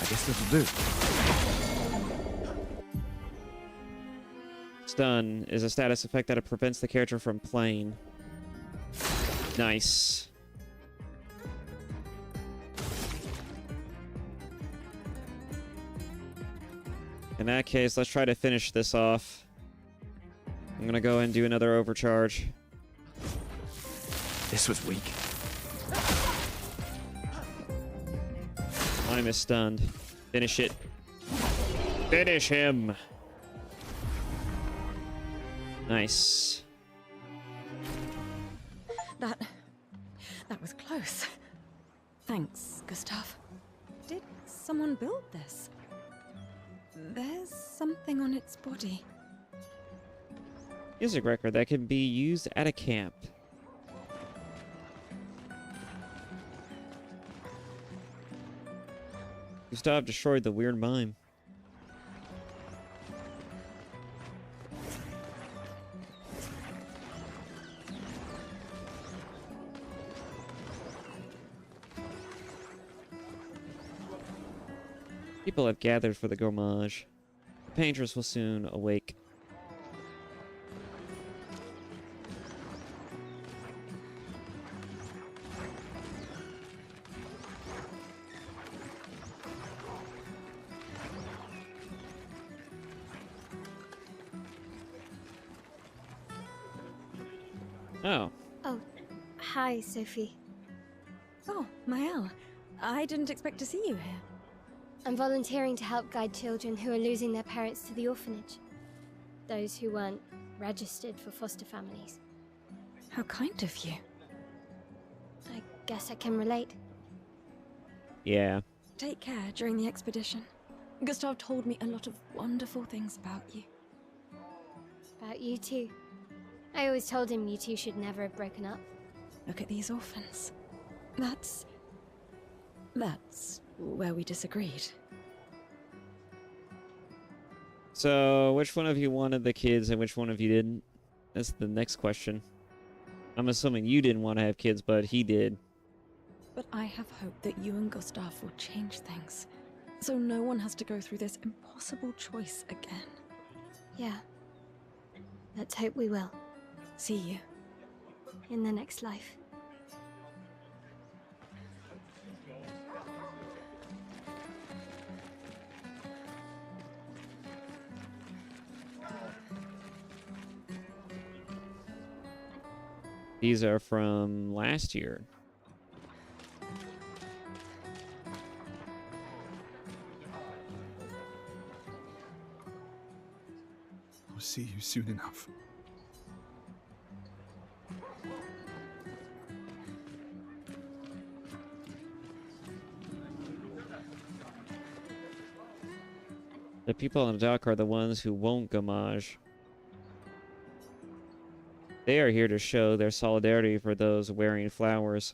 guess this'll do. Stun is a status effect that prevents the character from playing. Nice. In that case, let's try to finish this off. I'm gonna go ahead and do another overcharge. This was weak. Mime is stunned. Finish it. Finish him. Nice. That was close. Thanks, Gustav. Did someone build this? There's something on its body. Music record that can be used at a camp. Gustav destroyed the weird mime. People have gathered for the gourmage. The paintress will soon awake. Oh. Oh, hi, Sophie. Oh, Mael. I didn't expect to see you here. I'm volunteering to help guide children who are losing their parents to the orphanage. Those who weren't registered for foster families. How kind of you. I guess I can relate. Yeah. Take care during the expedition. Gustav told me a lot of wonderful things about you. About you too. I always told him you two should never have broken up. Look at these orphans. That's where we disagreed. So, which one of you wanted the kids and which one of you didn't? That's the next question. I'm assuming you didn't want to have kids, but he did. But I have hope that you and Gustav will change things, so no one has to go through this impossible choice again. Yeah. Let's hope we will. See you. In the next life. These are from last year. I'll see you soon enough. The people on the dock are the ones who won't gamage. They are here to show their solidarity for those wearing flowers.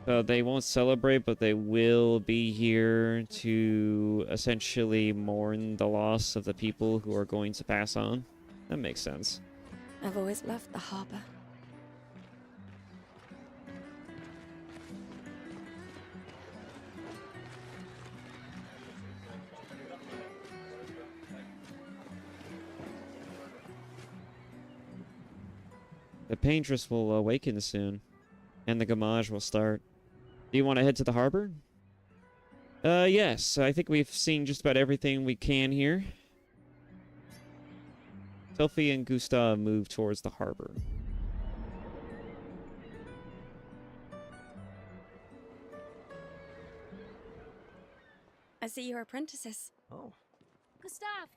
So they won't celebrate, but they will be here to essentially mourn the loss of the people who are going to pass on. That makes sense. I've always loved the harbor. The paintress will awaken soon, and the gamage will start. Do you want to head to the harbor? Yes. I think we've seen just about everything we can here. Sophie and Gustav move towards the harbor. I see you're apprentices. Oh. Gustav!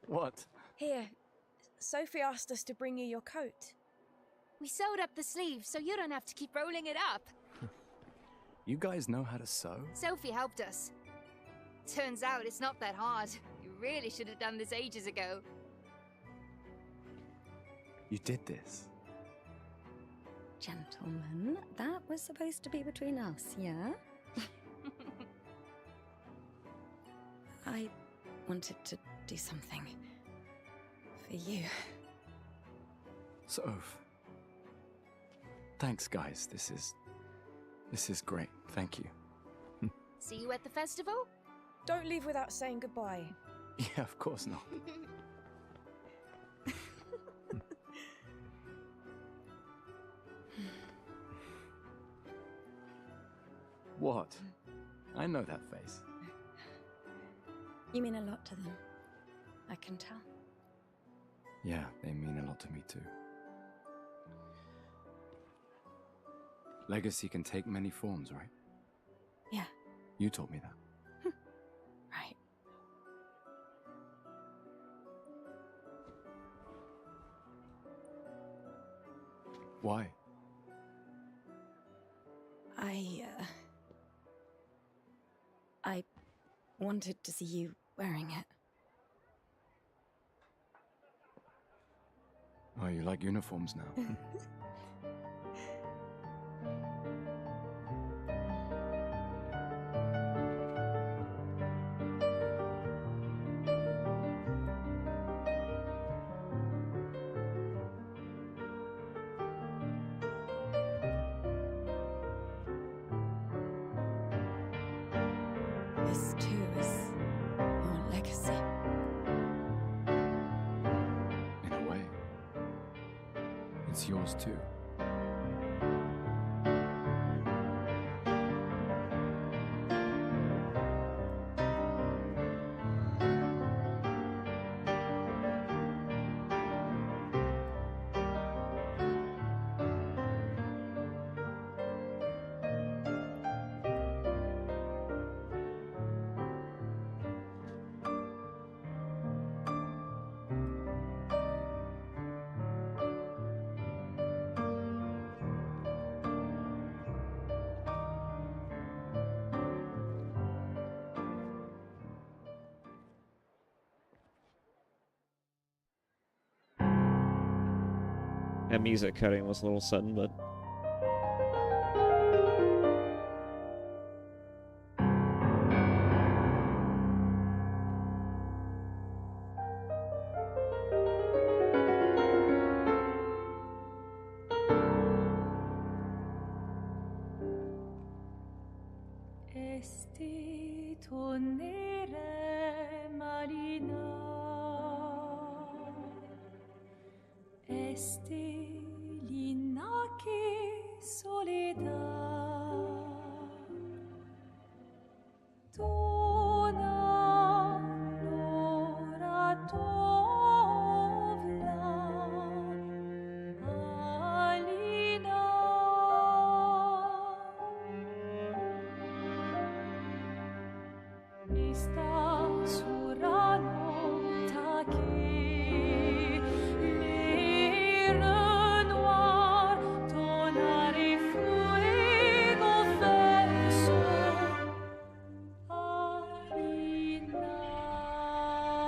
What? Here, Sophie asked us to bring you your coat. We sewed up the sleeves so you don't have to keep rolling it up. You guys know how to sew? Sophie helped us. Turns out it's not that hard. You really should have done this ages ago. You did this? Gentlemen, that was supposed to be between us, yeah? I wanted to do something for you. Soph. Thanks, guys. This is great. Thank you. See you at the festival? Don't leave without saying goodbye. Yeah, of course not. What? I know that face. You mean a lot to them. I can tell. Yeah, they mean a lot to me too. Legacy can take many forms, right? Yeah, You told me that. right. Why? I wanted to see you wearing it. Oh, you like uniforms now? This too is your legacy. In a way. It's yours too. That music cutting was a little sudden, but... Esti tornere marina, esti l'inaki soledad, dona l'ora tovla, alina. Sta surano taki le noir tonari fuego verso alina ai.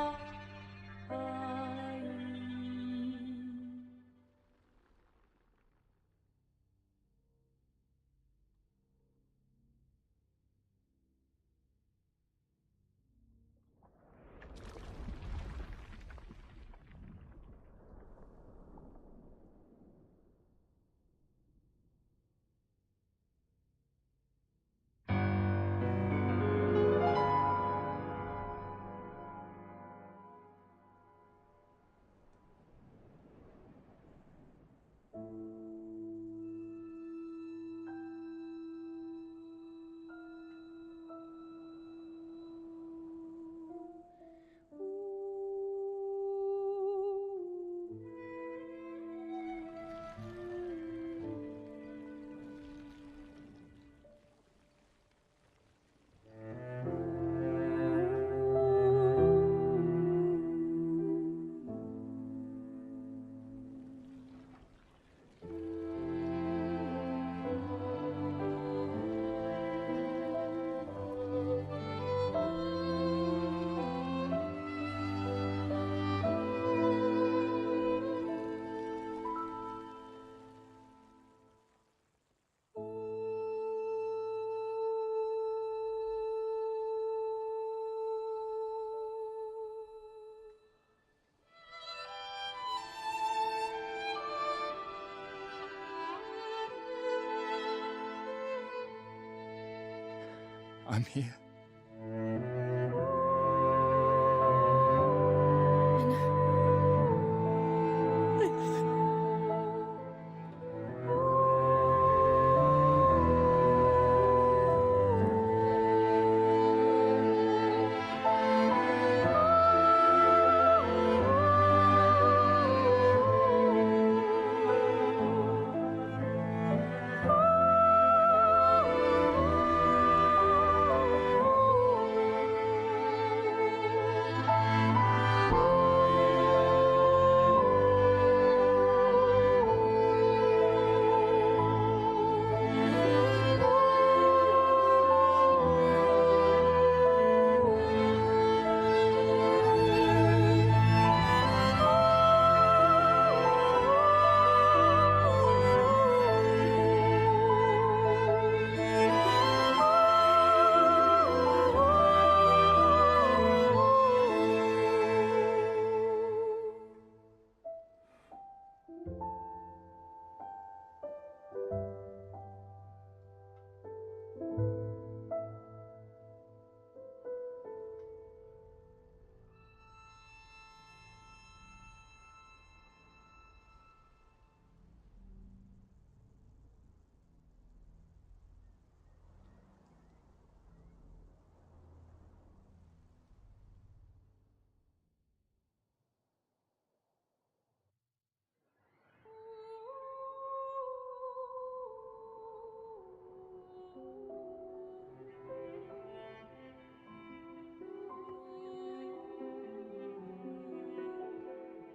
I'm here.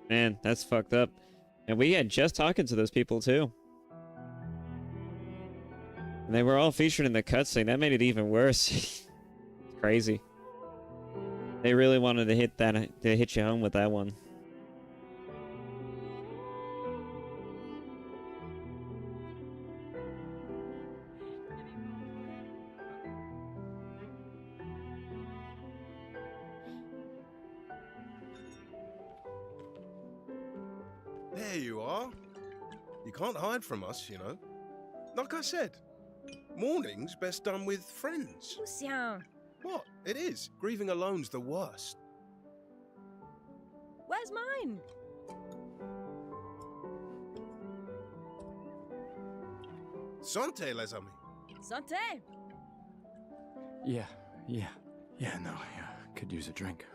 Man, that's fucked up. And we had just talking to those people too. And they were all featured in the cutscene. That made it even worse. It's crazy. They really wanted to hit you home with that one. There you are. You can't hide from us, you know. Like I said, mourning's best done with friends. Lucian, What? It is. Grieving alone's the worst. where's mine? Santé, les amis. Santé! Yeah, no, I could use a drink.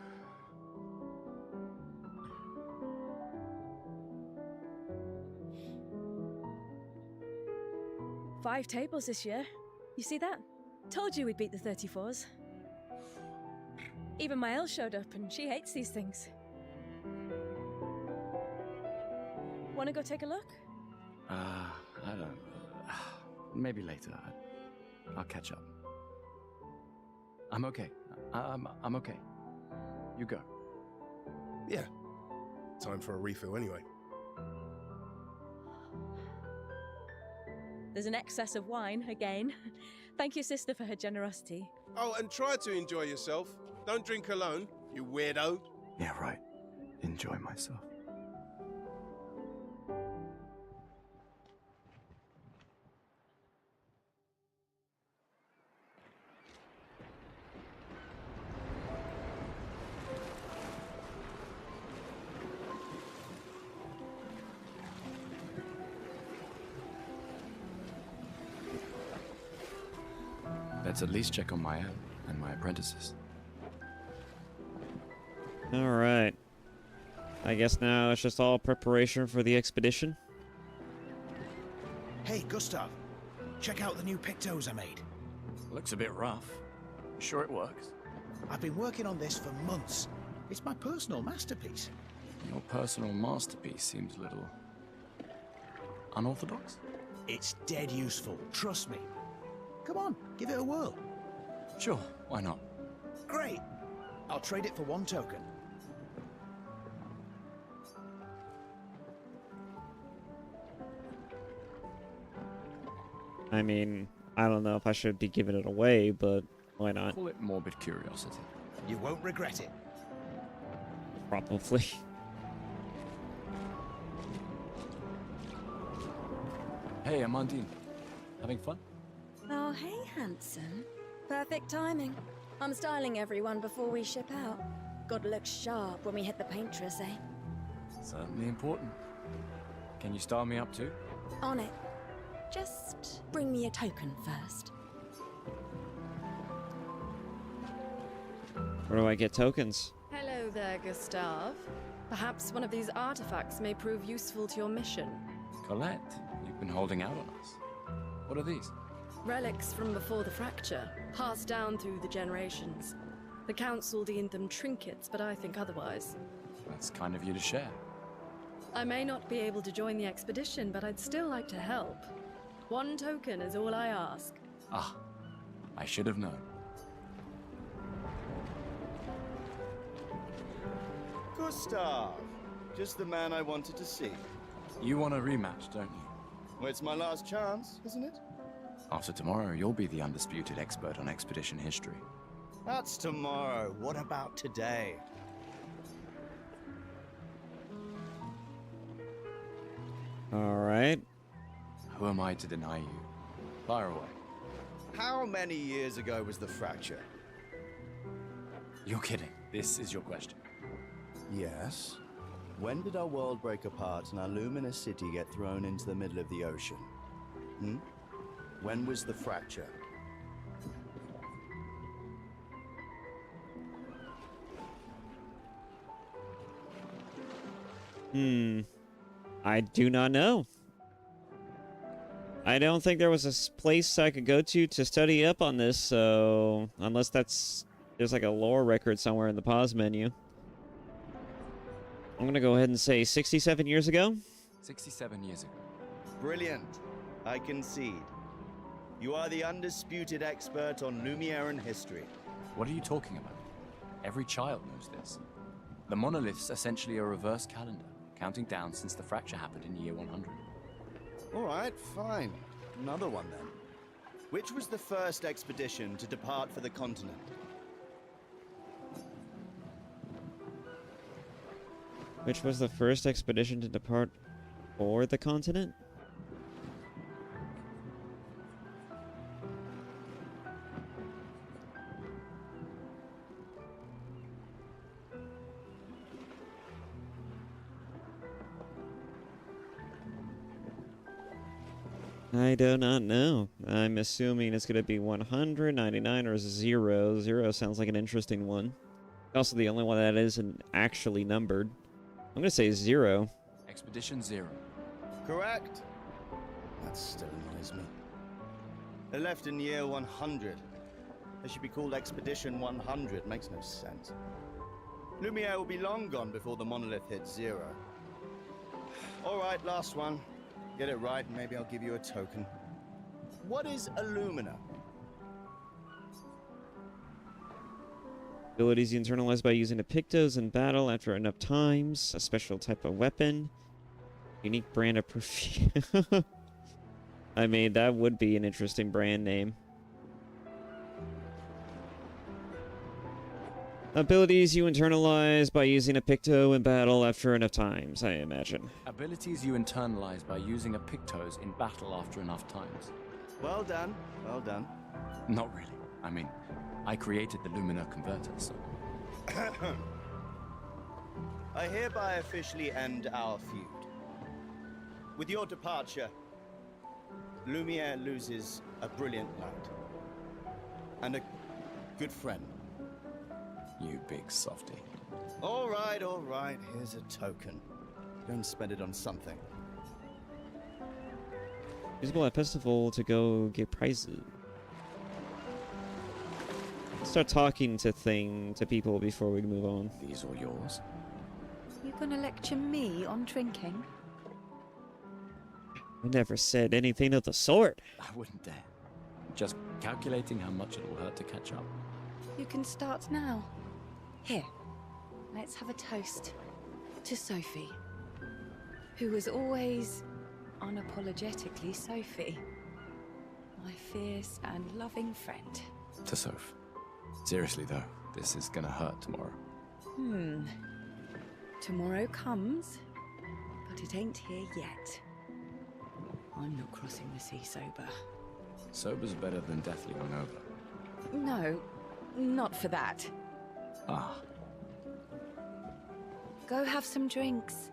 Five tables this year. You see that? Told you we'd beat the 34s. Even my Elle showed up and she hates these things. Wanna go take a look? I don't... maybe later. I'll catch up. I'm okay. I'm okay. You go. Yeah. Time for a refill anyway. There's an excess of wine, again. Thank your sister for her generosity. Oh, and try to enjoy yourself. Don't drink alone, you weirdo. Yeah, right. Enjoy myself. Let's at least check on my app and my apprentices. All right. I guess now it's just all preparation for the expedition. Hey, Gustav. Check out the new pictos I made. Looks a bit rough. Sure it works? I've been working on this for months. It's my personal masterpiece. Your personal masterpiece seems a little... unorthodox? It's dead useful, trust me. Come on, give it a whirl. Sure, why not? Great. I'll trade it for one token. I mean, I don't know if I should be giving it away, but why not? Call it morbid curiosity. You won't regret it. Probably. Hey, Amandine. Having fun? Oh, hey, handsome. Perfect timing. I'm styling everyone before we ship out. Gotta look sharp when we hit the paintress, eh? Certainly important. Can you style me up too? On it. Just bring me a token first. Where do I get tokens? Hello there, Gustav. Perhaps one of these artifacts may prove useful to your mission. Colette, you've been holding out on us. What are these? Relics from before the fracture, passed down through the generations. The council deemed them trinkets, but I think otherwise. That's kind of you to share. I may not be able to join the expedition, but I'd still like to help. One token is all I ask. Ah, I should have known. Gustav! Just the man I wanted to see. You want a rematch, don't you? Well, it's my last chance, isn't it? After tomorrow, you'll be the undisputed expert on expedition history. That's tomorrow. What about today? All right. Who am I to deny you? Fire away. How many years ago was the fracture? You're kidding. This is your question. Yes. When did our world break apart and our luminous city get thrown into the middle of the ocean? Hmm? When was the fracture? I do not know. I don't think there was a place I could go to study up on this, so unless there's like a lore record somewhere in the pause menu. I'm gonna go ahead and say 67 years ago. 67 years ago. Brilliant. I concede. You are the undisputed expert on Lumiere history. What are you talking about? Every child knows this. The monolith's essentially a reverse calendar, counting down since the fracture happened in year 100. All right, fine. Another one then. Which was the first expedition to depart for the continent? Which was the first expedition to depart for the continent? I do not know. I'm assuming it's going to be 199 or 0. 0 sounds like an interesting one. Also the only one that isn't actually numbered. I'm going to say 0. Expedition 0. Correct. That still annoys me. They left in year 100. They should be called Expedition 100. Makes no sense. Lumiere will be long gone before the monolith hits 0. All right, last one. Get it right, and maybe I'll give you a token. What is Illumina? Abilities you internalize by using a Pictos in battle after enough times. A special type of weapon. Unique brand of perfume. I mean, that would be an interesting brand name. Abilities you internalize by using a Picto in battle after enough times, I imagine. Abilities you internalize by using a Pictos in battle after enough times. Well done, well done. Not really. I mean, I created the Lumina converter, so... I hereby officially end our feud. With your departure, Lumiere loses a brilliant knight. And a good friend. You big softy. All right, here's a token. Go and spend it on something. Usable at festival to go get prizes. Start talking to people before we move on. These are yours. You gonna lecture me on drinking? I never said anything of the sort. I wouldn't dare. Just calculating how much it will hurt to catch up. You can start now. Here, let's have a toast to Sophie, who was always unapologetically Sophie, my fierce and loving friend. To Soph. Seriously though, this is gonna hurt tomorrow. Tomorrow comes, but it ain't here yet. I'm not crossing the sea sober. Sober's better than deathly hungover. No, not for that. Ah. Go have some drinks.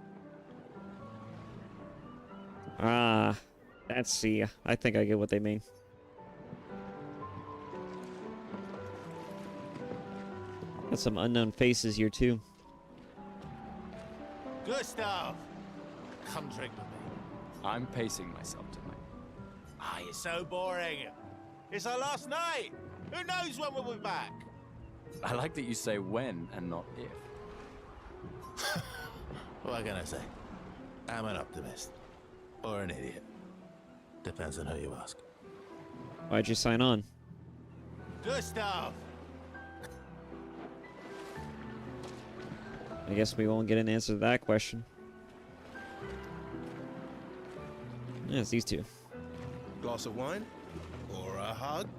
Ah, that's see. I think I get what they mean. Got some unknown faces here too. Gustav, come drink with me. I'm pacing myself tonight. Ah, you're so boring. It's our last night. Who knows when we'll be back? I like that you say when and not if. What can I say? I'm an optimist. Or an idiot. Depends on who you ask. Why'd you sign on? Gustav! I guess we won't get an answer to that question. Yeah, it's these two. Glass of wine? Or a hug?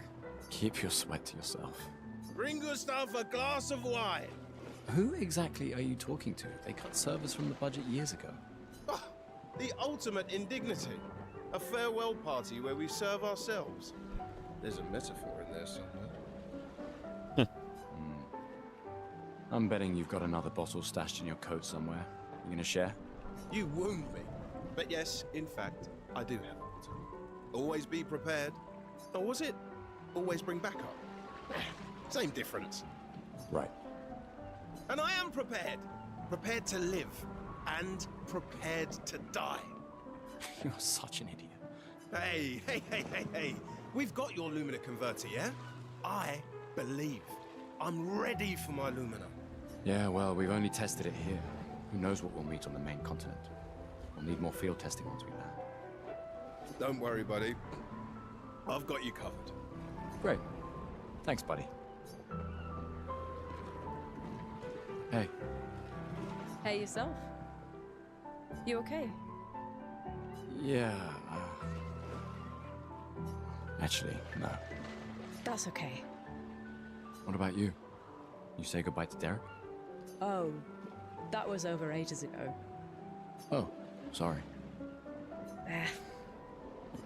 Keep your sweat to yourself. Bring Gustav a glass of wine! Who exactly are you talking to? They cut servers from the budget years ago. Ah, the ultimate indignity. A farewell party where we serve ourselves. There's a metaphor in there somewhere. I'm betting you've got another bottle stashed in your coat somewhere. You gonna share? You wound me. But yes, in fact, I do have a bottle. Always be prepared. Or was it always bring backup? Same difference. Right. And I am prepared. Prepared to live. And prepared to die. You're such an idiot. Hey. We've got your Lumina converter, yeah? I believe. I'm ready for my Lumina. Yeah, well, we've only tested it here. Who knows what we'll meet on the main continent? We'll need more field testing once we land. Don't worry, buddy. I've got you covered. Great. Thanks, buddy. Hey. Hey, yourself. You okay? Yeah, actually, no. That's okay. What about you? You say goodbye to Derek? Oh, that was over ages ago. Oh, sorry. Eh,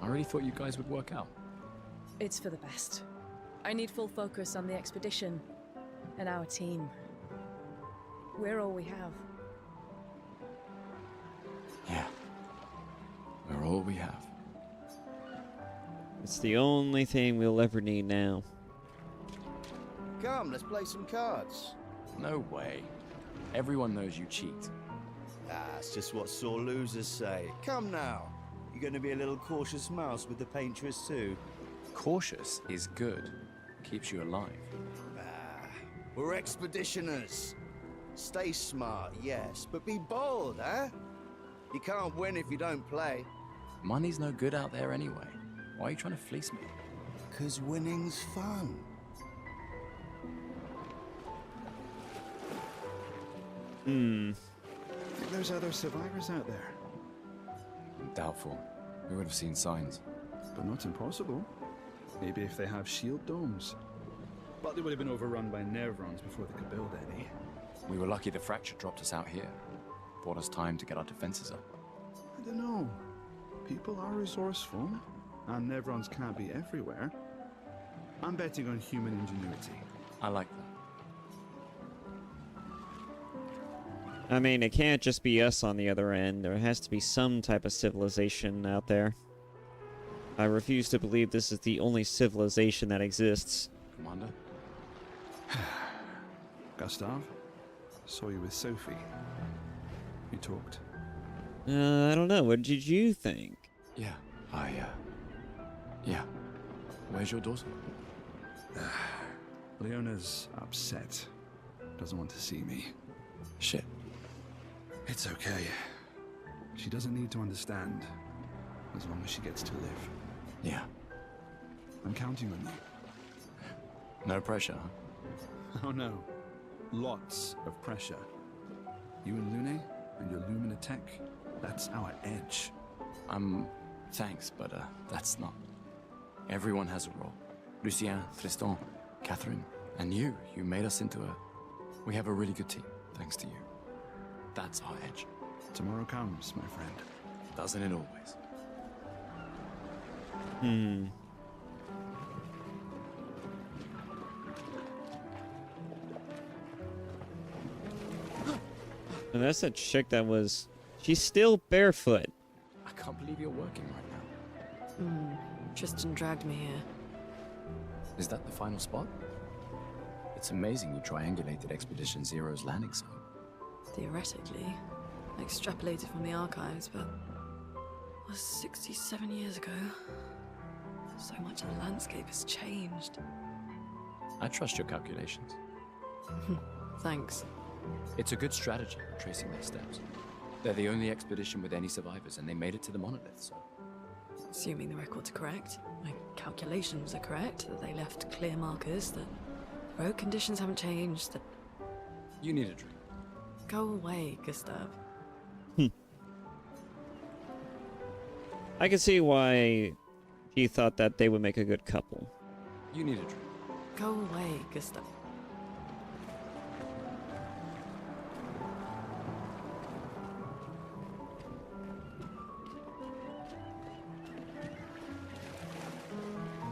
I really thought you guys would work out. it's for the best. I need full focus on the expedition and our team. We're all we have. Yeah. We're all we have. It's the only thing we'll ever need now. Come, let's play some cards. No way. Everyone knows you cheat. That's just what sore losers say. Come now. You're going to be a little cautious mouse with the paintress too. Cautious is good. Keeps you alive. We're expeditioners. Stay smart, yes, but be bold, eh? You can't win if you don't play. Money's no good out there anyway. Why are you trying to fleece me? 'Cause winning's fun. Think there's other survivors out there? Doubtful. We would have seen signs. But not impossible. Maybe if they have shield domes. But they would have been overrun by Nevrons before they could build any. We were lucky the fracture dropped us out here. Bought us time to get our defenses up. I don't know. People are resourceful, and Nevrons can't be everywhere. I'm betting on human ingenuity. I like that. I mean, it can't just be us on the other end. There has to be some type of civilization out there. I refuse to believe this is the only civilization that exists. Commander? Gustav, saw you with Sophie. You talked. I don't know. What did you think? Yeah, yeah. Where's your daughter? Leona's upset. Doesn't want to see me. Shit. It's okay. She doesn't need to understand, as long as she gets to live. Yeah. I'm counting on you. No pressure, huh? Oh no. Lots of pressure. You and Lune and your Lumina tech, that's our edge. Thanks, but that's not. Everyone has a role. Lucien, Tristan, Catherine, and you. You made us into a... We have a really good team, thanks to you. That's our edge. Tomorrow comes, my friend. Doesn't it always? And that's that chick that was... She's still barefoot. I can't believe you're working right now. Tristan dragged me here. Is that the final spot? It's amazing you triangulated Expedition Zero's landing zone. Theoretically, I extrapolated from the archives, but it was 67 years ago. So much of the landscape has changed. I trust your calculations. Thanks. It's a good strategy, tracing their steps. They're the only expedition with any survivors, and they made it to the monolith, so... Assuming the records are correct, my calculations are correct, that they left clear markers, that the road conditions haven't changed, that... You need a drink. Go away, Gustav. I can see why he thought that they would make a good couple. You need a drink. Go away, Gustav.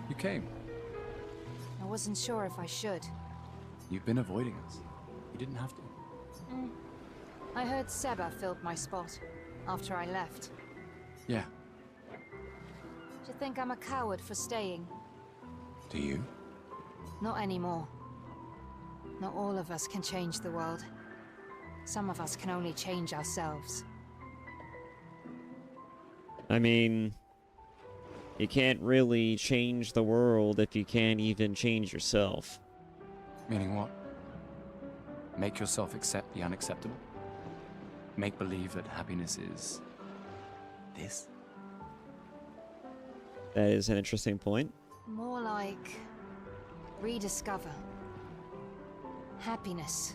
You came. I wasn't sure if I should. You've been avoiding us. You didn't have to. I heard Seba filled my spot after I left. Yeah. Do you think I'm a coward for staying? Do you? Not anymore. Not all of us can change the world. Some of us can only change ourselves. I mean... You can't really change the world if you can't even change yourself. Meaning what? Make yourself accept the unacceptable? Make believe that happiness is this? That is an interesting point. More like rediscover happiness.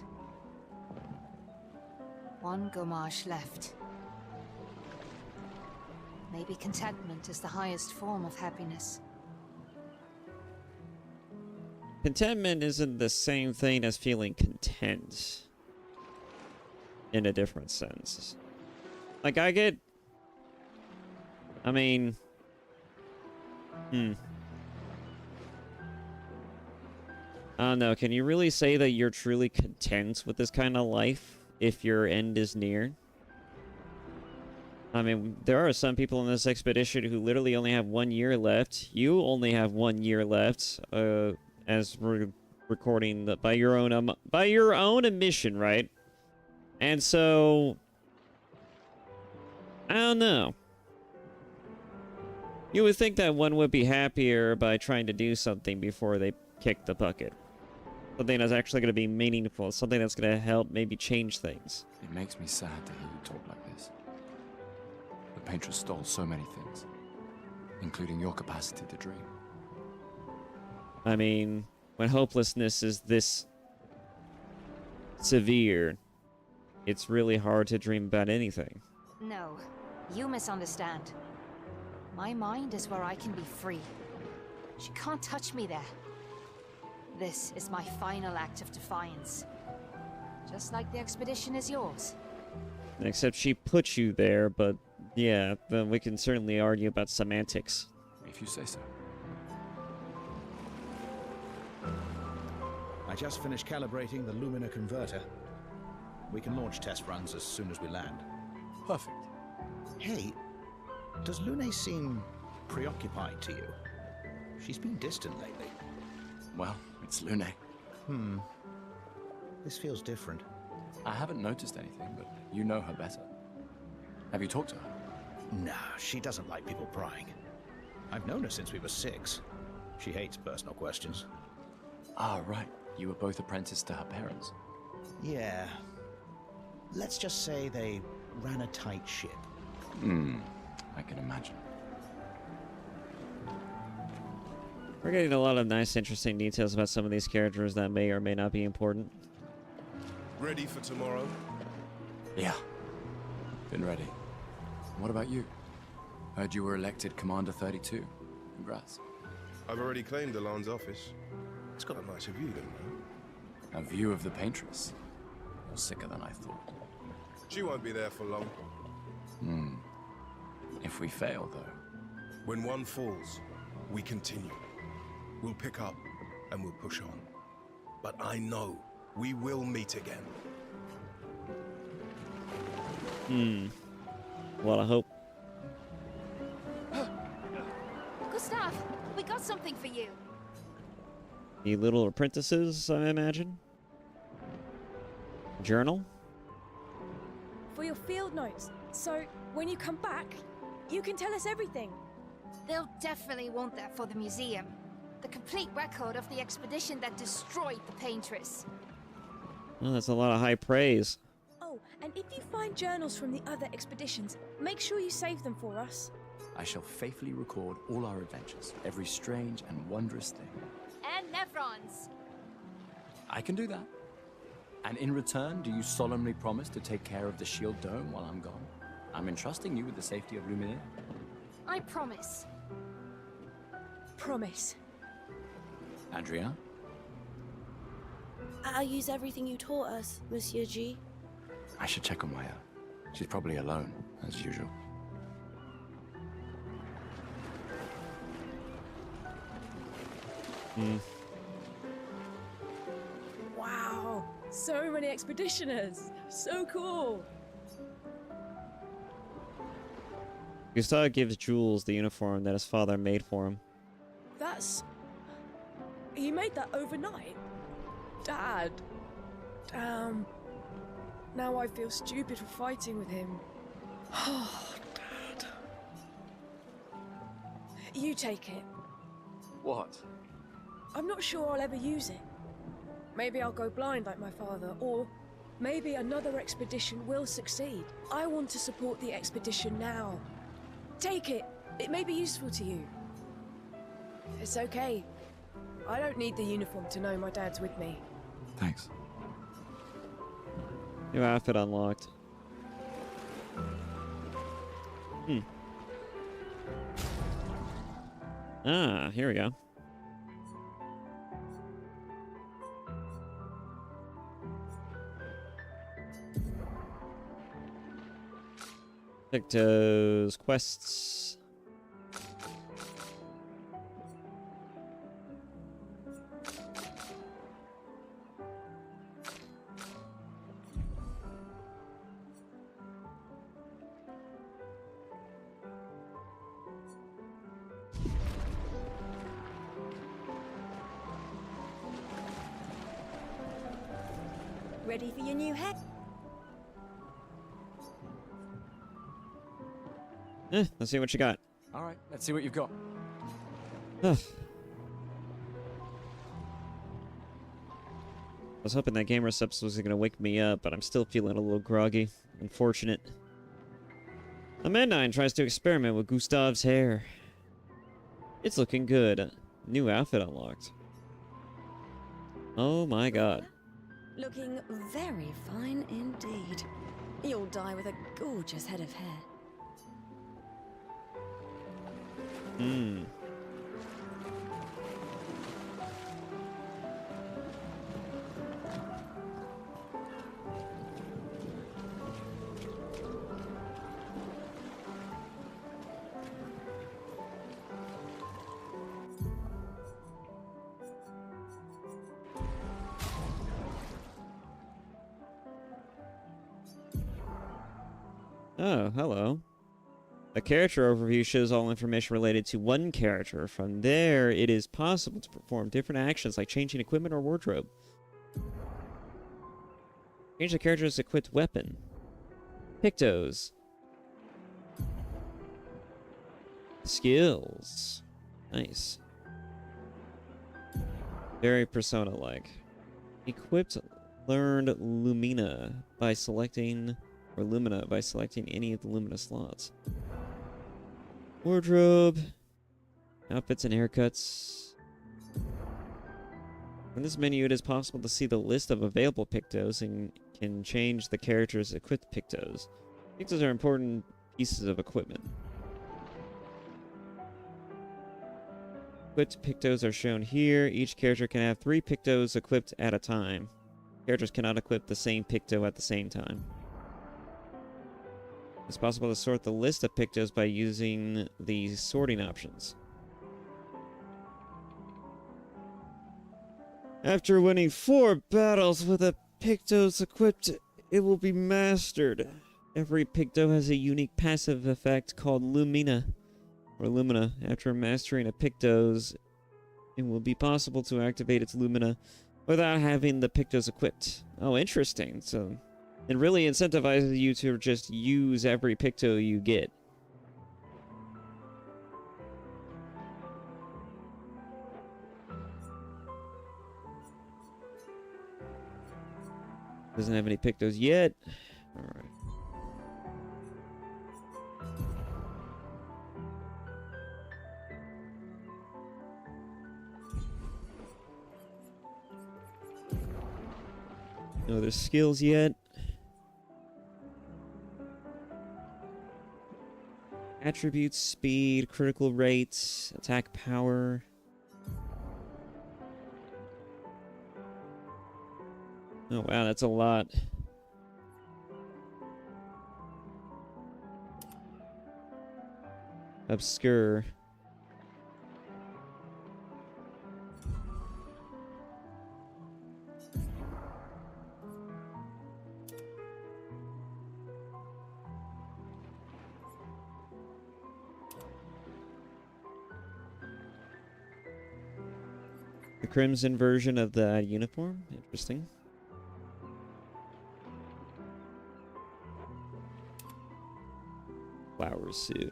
One gomage left. Maybe contentment is the highest form of happiness. Contentment isn't the same thing as feeling content. In a different sense. Like, I mean... I don't know, can you really say that you're truly content with this kind of life if your end is near? I mean, there are some people in this expedition who literally only have 1 year left. You only have 1 year left, as we're recording by your own admission, right? And so, I don't know. You would think that one would be happier by trying to do something before they kick the bucket. Something that's actually going to be meaningful. Something that's going to help maybe change things. It makes me sad to hear you talk like this. The Paintress stole so many things, including your capacity to dream. I mean, when hopelessness is this severe, it's really hard to dream about anything. No, you misunderstand. My mind is where I can be free. She can't touch me there. This is my final act of defiance. Just like the expedition is yours. Except she put you there, but yeah, then we can certainly argue about semantics. If you say so. I just finished calibrating the Lumina converter. We can launch test runs as soon as we land. Perfect. Hey, does Lune seem preoccupied to you? She's been distant lately. Well, it's Lune. This feels different. I haven't noticed anything, but you know her better. Have you talked to her? Nah, she doesn't like people prying. I've known her since we were 6. She hates personal questions. Ah, right. You were both apprenticed to her parents. Yeah. Let's just say they ran a tight ship. I can imagine. We're getting a lot of nice, interesting details about some of these characters that may or may not be important. Ready for tomorrow? Yeah. Been ready. What about you? Heard you were elected Commander 32. Congrats. I've already claimed Alon's office. It's got a nicer view, don't it? A view of the Paintress. You're sicker than I thought. She won't be there for long. If we fail, though. When one falls, we continue. We'll pick up and we'll push on. But I know we will meet again. Well, I hope. Gustav, we got something for you. The little apprentices, I imagine. Journal? For your field notes. So, when you come back, you can tell us everything. They'll definitely want that for the museum. The complete record of the expedition that destroyed the Paintress. Oh, that's a lot of high praise. Oh, and if you find journals from the other expeditions, make sure you save them for us. I shall faithfully record all our adventures, every strange and wondrous thing. And Nevrons. I can do that. And in return, do you solemnly promise to take care of the shield dome while I'm gone? I'm entrusting you with the safety of Lumiere. I promise. Promise. Adrien? I'll use everything you taught us, Monsieur G. I should check on Maya. She's probably alone, as usual. Wow, so many expeditioners. So cool. Gustav gives Jules the uniform that his father made for him. That's... He made that overnight? Dad. Damn. Now I feel stupid for fighting with him. Oh, Dad. You take it. What? I'm not sure I'll ever use it. Maybe I'll go blind like my father, or Maybe another expedition will succeed. I want to support the expedition now. Take it. It may be useful to you. It's okay. I don't need the uniform to know my dad's with me. Thanks. New outfit unlocked. Ah, here we go. Pictos quests. Ready for your new hair? Let's see what you got. All right, let's see what you've got. I was hoping that gamer subs was going to wake me up, but I'm still feeling a little groggy. Unfortunate. Amandine tries to experiment with Gustav's hair. It's looking good. New outfit unlocked. Oh my god. Looking very fine indeed. You'll die with a gorgeous head of hair. Hmm. Oh, hello. A character overview shows all information related to one character. From there, it is possible to perform different actions like changing equipment or wardrobe. Change the character's equipped weapon. Pictos. Skills. Nice. Very Persona-like. Equipped learned Lumina by selecting... or Lumina by selecting any of the Lumina slots. Wardrobe. Outfits and haircuts. In this menu, it is possible to see the list of available Pictos and can change the character's equipped Pictos. Pictos are important pieces of equipment. Equipped Pictos are shown here. Each character can have 3 Pictos equipped at a time. Characters cannot equip the same Picto at the same time. It's possible to sort the list of Pictos by using the sorting options. After winning 4 battles with a Pictos equipped, it will be mastered. Every Picto has a unique passive effect called Lumina, or Lumina. After mastering a Pictos, it will be possible to activate its Lumina without having the Pictos equipped. Oh, interesting. So it really incentivizes you to just use every Picto you get. Doesn't have any Pictos yet. Alright. No other skills yet. Attributes, speed, critical rates, attack power. Oh wow, that's a lot. Obscur. The crimson version of the uniform? Interesting. Flower suit.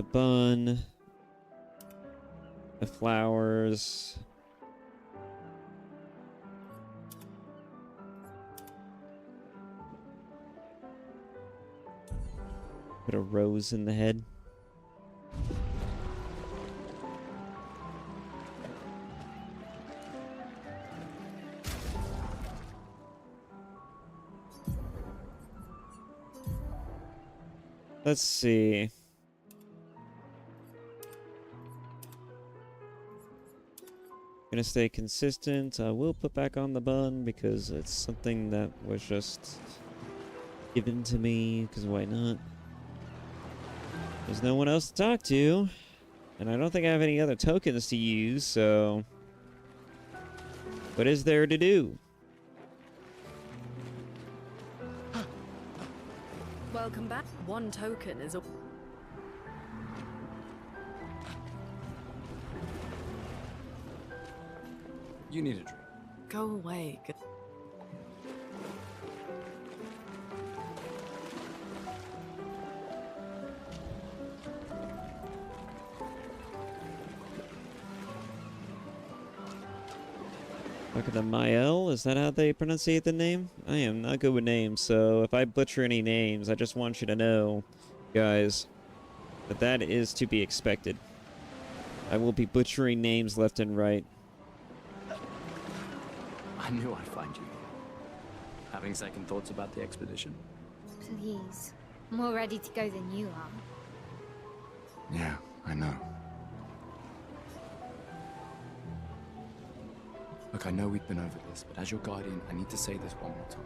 The bun. The flowers. Put a rose in the head. Let's see. Gonna stay consistent. I will put back on the bun because it's something that was just given to me, because why not? There's no one else to talk to, and I don't think I have any other tokens to use, so what is there to do? Welcome back. One token is a... You need a drink. Go away. Look at the Mael, is that how they pronunciate the name? I am not good with names, so if I butcher any names, I just want you to know, guys, that that is to be expected. I will be butchering names left and right. I knew I'd find you here. Having second thoughts about the expedition? Please. More ready to go than you are. Yeah, I know. Look, I know we've been over this, but as your guardian, I need to say this one more time.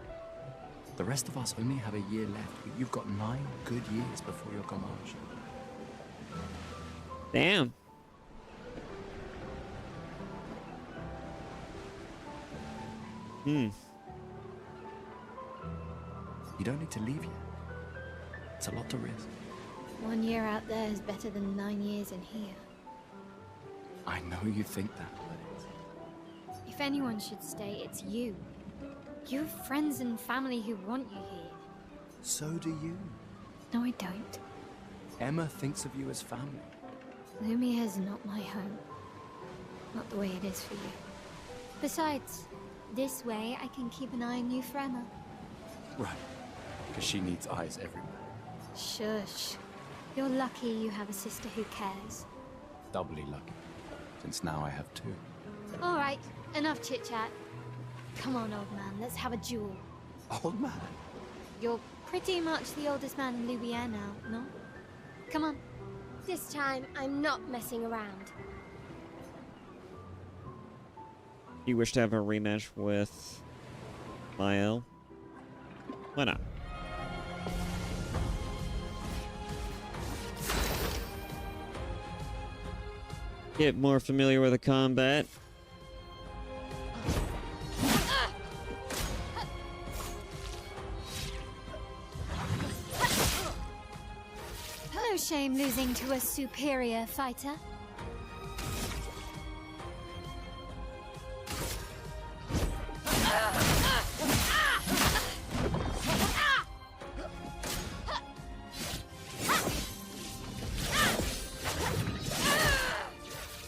The rest of us only have a year left, but you've got 9 good years before your Gamage. Damn. You don't need to leave yet. It's a lot to risk. 1 year out there is better than 9 years in here. I know you think that, but If anyone should stay, it's you. You have friends and family who want you here. so do you. No, I don't. Emma thinks of you as family. Lumiere's not my home. Not the way it is for you. Besides, this way I can keep an eye on you for Emma. Right. Because she needs eyes everywhere. Shush. You're lucky you have a sister who cares. Doubly lucky, since now I have 2. All right, enough chit-chat. Come on, old man, let's have a duel. Old man? You're pretty much the oldest man in Lumiere now, no? Come on. This time, I'm not messing around. You wish to have a rematch with Mael? Why not? Get more familiar with the combat. No shame losing to a superior fighter.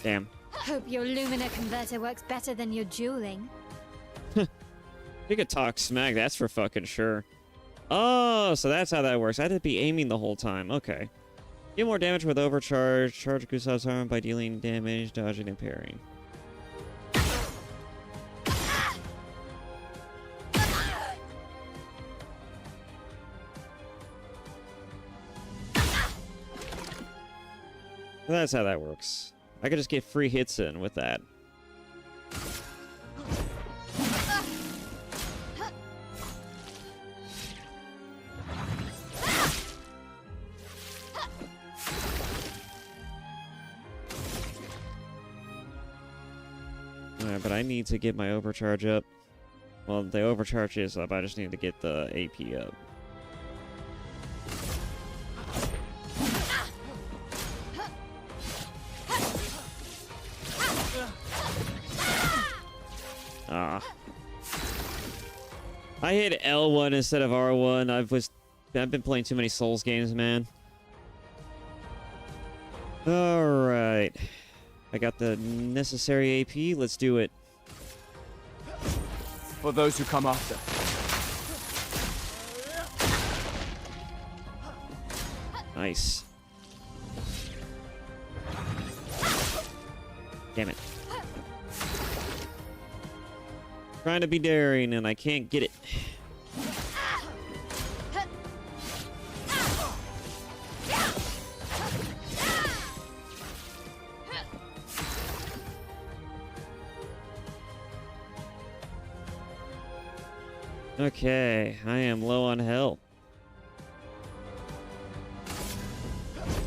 Damn. Hope your Lumina converter works better than your dueling. You could talk smack, that's for fucking sure. Oh, so that's how that works. I had to be aiming the whole time. Okay. Get more damage with overcharge. Charge Gustav's arm by dealing damage, dodging, and parrying. That's how that works. I could just get free hits in with that. Alright, but I need to get my overcharge up. Well, the overcharge is up. I just need to get the AP up. Ah. I hit L1 instead of R1. I've been playing too many Souls games, man. Alright. I got the necessary AP. Let's do it. For those who come after. Nice. Damn it. Trying to be daring and I can't get it. Okay, I am low on health.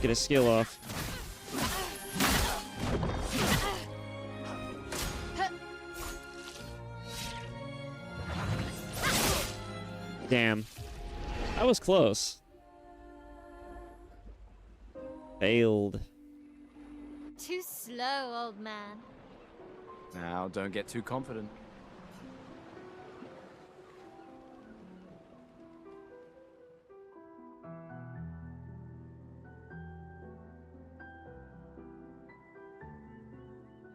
Get a skill off. Damn. That was close. Failed. Too slow, old man. Now, don't get too confident.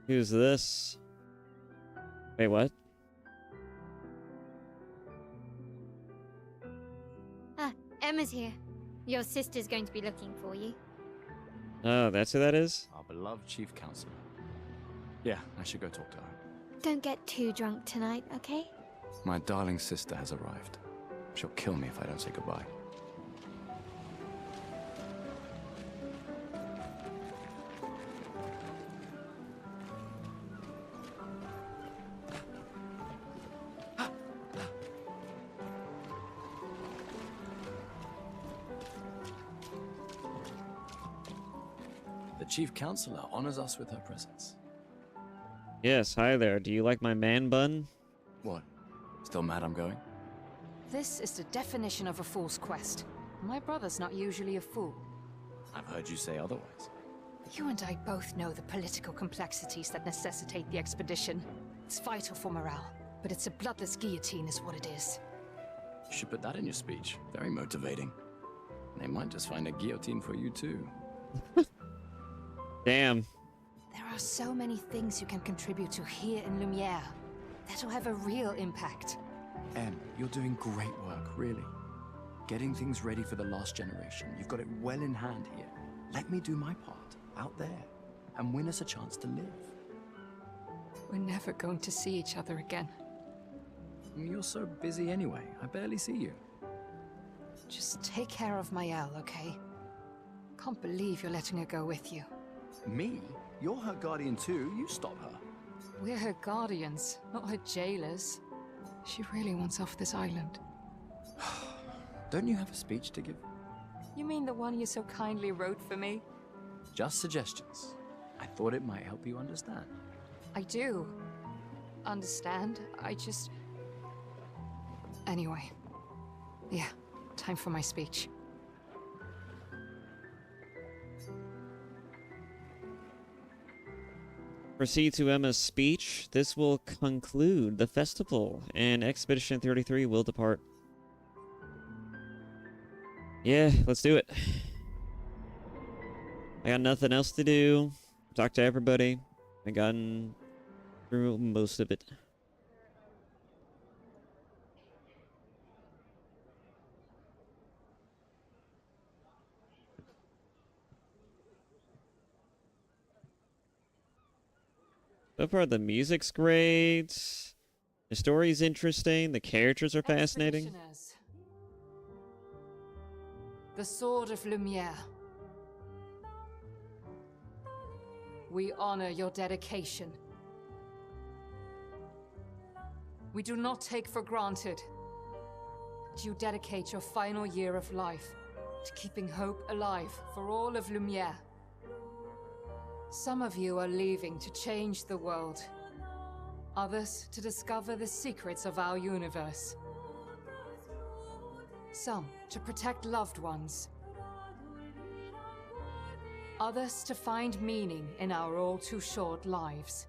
Who's this? Wait, what? Ah, Emma's here. Your sister's going to be looking for you. Oh, that's who that is? Our beloved chief counselor. Yeah, I should go talk to her. Don't get too drunk tonight, okay? My darling sister has arrived. She'll kill me if I don't say goodbye. The chief counselor honors us with her presence. Yes, hi there. Do you like my man bun? What? Still mad I'm going? This is the definition of a fool's quest. My brother's not usually a fool. I've heard you say otherwise. You and I both know the political complexities that necessitate the expedition. It's vital for morale, but it's a bloodless guillotine is what it is. You should put that in your speech. Very motivating. They might just find a guillotine for you too. Damn. There are so many things you can contribute to here in Lumiere that'll have a real impact. Em, you're doing great work, really. Getting things ready for the last generation. You've got it well in hand here. Let me do my part, out there, and win us a chance to live. We're never going to see each other again. You're so busy anyway. I barely see you. Just take care of Mayel, okay? Can't believe you're letting her go with you. Me? You're her guardian too. You stop her. We're her guardians, not her jailers. She really wants off this island. Don't you have a speech to give? You mean the one you so kindly wrote for me? Just suggestions. I thought it might help you understand. I do. Understand? I just... Anyway. Yeah, time for my speech. Proceed to Emma's speech. This will conclude the festival, and Expedition 33 will depart. Yeah, let's do it. I got nothing else to do. Talk to everybody. I gotten through most of it. So far, the music's great. The story's interesting. The characters are fascinating. The Sword of Lumiere. We honor your dedication. We do not take for granted that you dedicate your final year of life to keeping hope alive for all of Lumiere. Some of you are leaving to change the world. Others to discover the secrets of our universe. Some to protect loved ones. Others to find meaning in our all too short lives.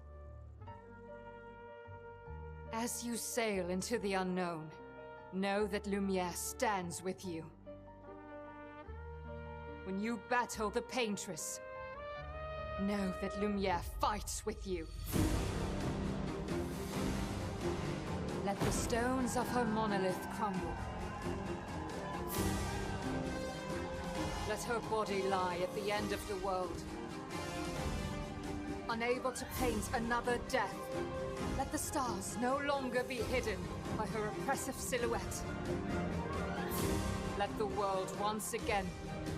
As you sail into the unknown, know that Lumiere stands with you. When you battle the Paintress, Know that Lumiere fights with you. Let the stones of her monolith crumble. Let her body lie at the end of the world. Unable to paint another death, let the stars no longer be hidden by her oppressive silhouette. Let the world once again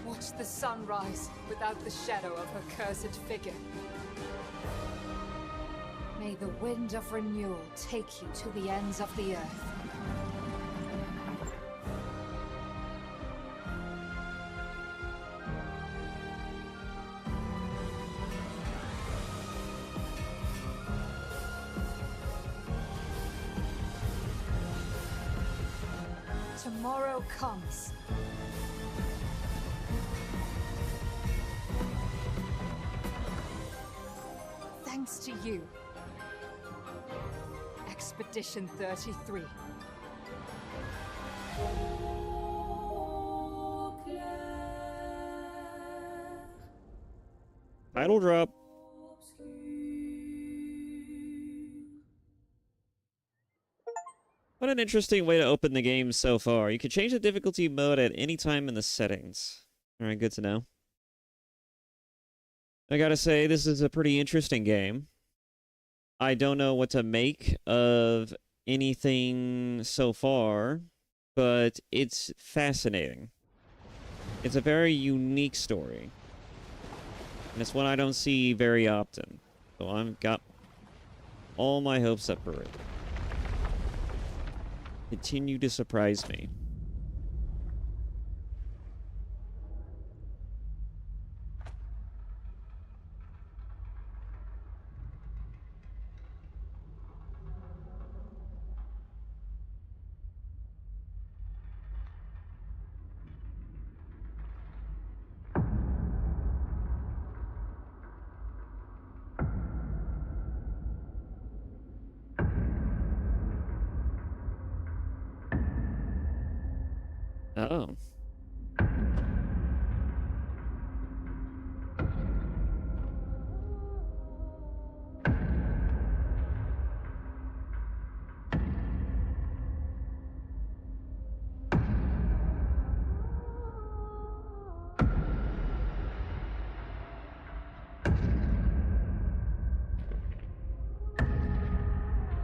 watch the sun rise without the shadow of her cursed figure. May the wind of renewal take you to the ends of the earth. Tomorrow comes. Thanks to you. Expedition 33. Title drop. What an interesting way to open the game so far. You can change the difficulty mode at any time in the settings. Alright, good to know. I gotta say, this is a pretty interesting game. I don't know what to make of anything so far, but it's fascinating. It's a very unique story. And it's one I don't see very often. So I've got all my hopes up for it. Continue to surprise me. Oh.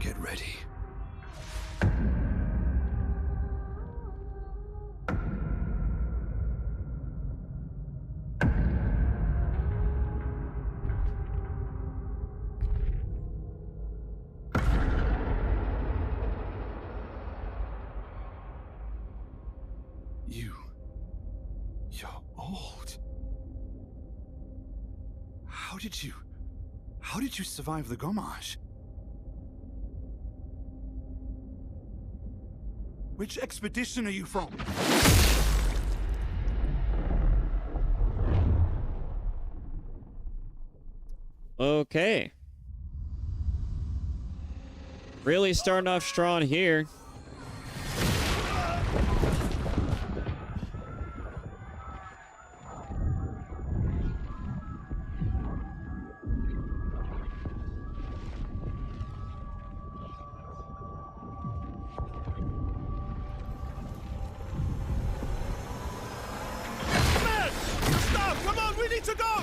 Get ready. You're old. How did you survive the Gommage? Which expedition are you from? Okay. Really starting off strong here. Stop! Come on, we need to go!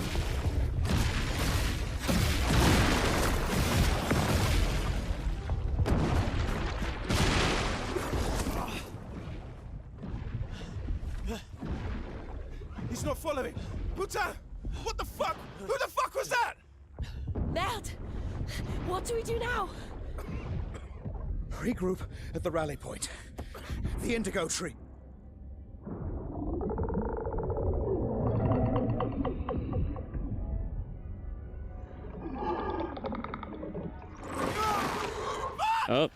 He's not following. Putain! What the fuck? Who the fuck was that? Merde! What do we do now? Regroup at the rally point. The Indigo Tree. Oh.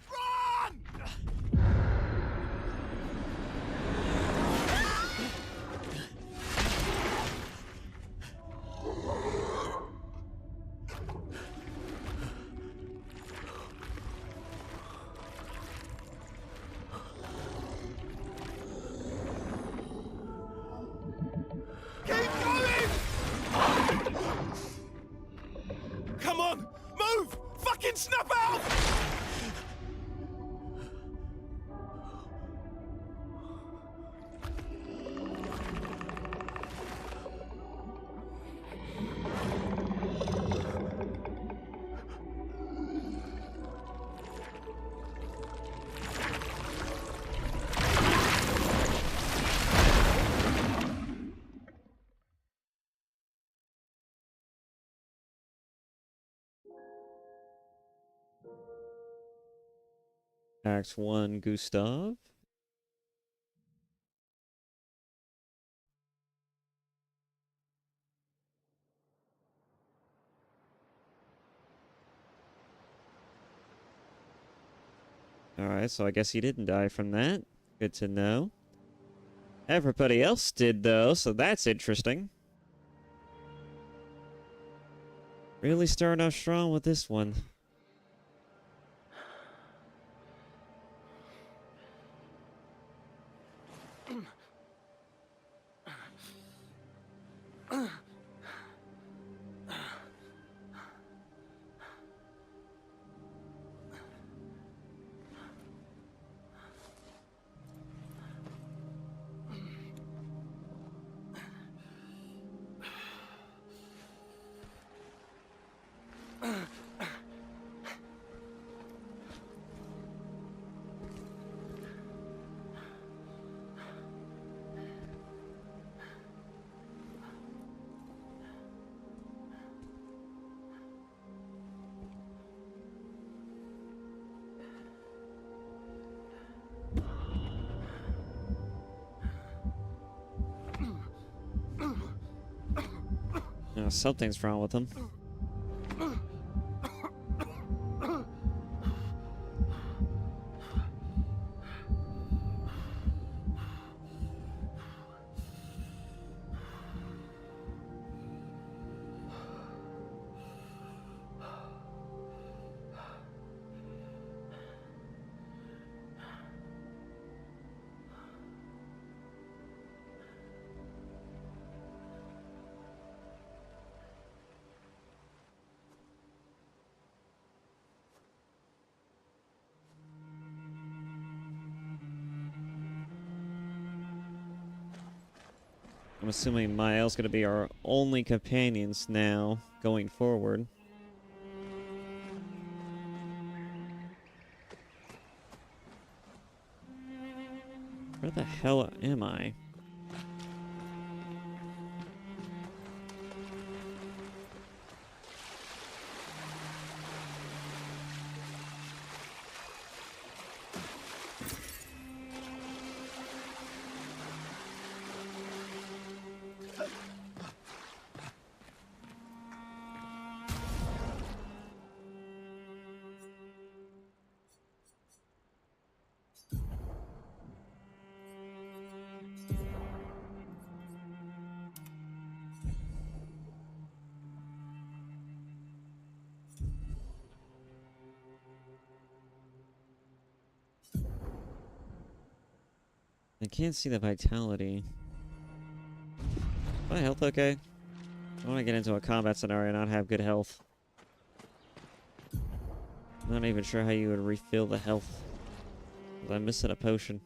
Act 1, Gustav. Alright, so I guess he didn't die from that. Good to know. Everybody else did, though, so that's interesting. Really starting off strong with this one. No, something's wrong with him. I'm assuming Miles gonna be our only companions now, going forward. Where the hell am I? I can't see the vitality. Is my health okay? I want to get into a combat scenario and not have good health. I'm not even sure how you would refill the health. I'm missing a potion.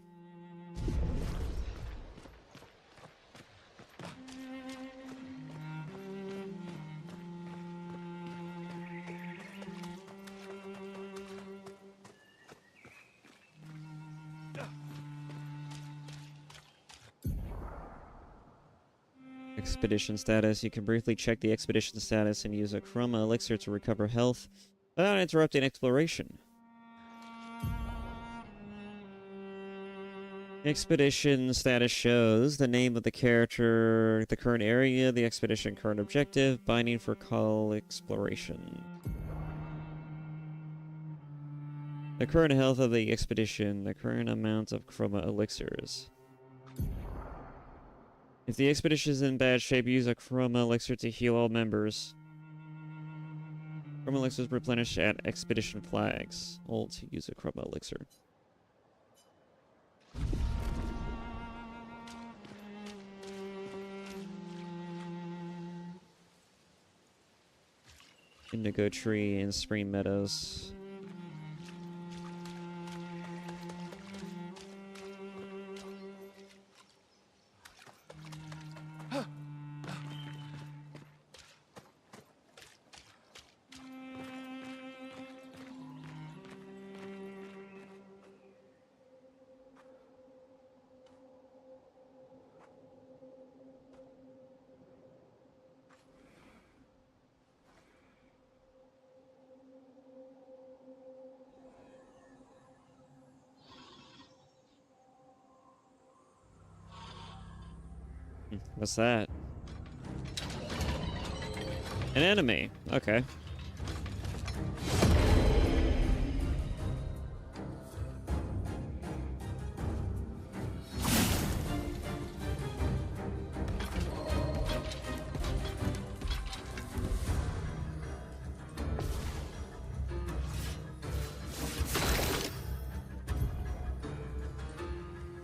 Expedition status. You can briefly check the expedition status and use a chroma elixir to recover health without interrupting exploration. Expedition status shows the name of the character, the current area, the expedition current objective, binding for call exploration. The current health of the expedition, the current amount of chroma elixirs. If the expedition is in bad shape, use a chroma elixir to heal all members. Chroma elixirs replenish at expedition flags. Ult, use a chroma elixir. Indigo tree and spring meadows. What's that? An enemy. Okay.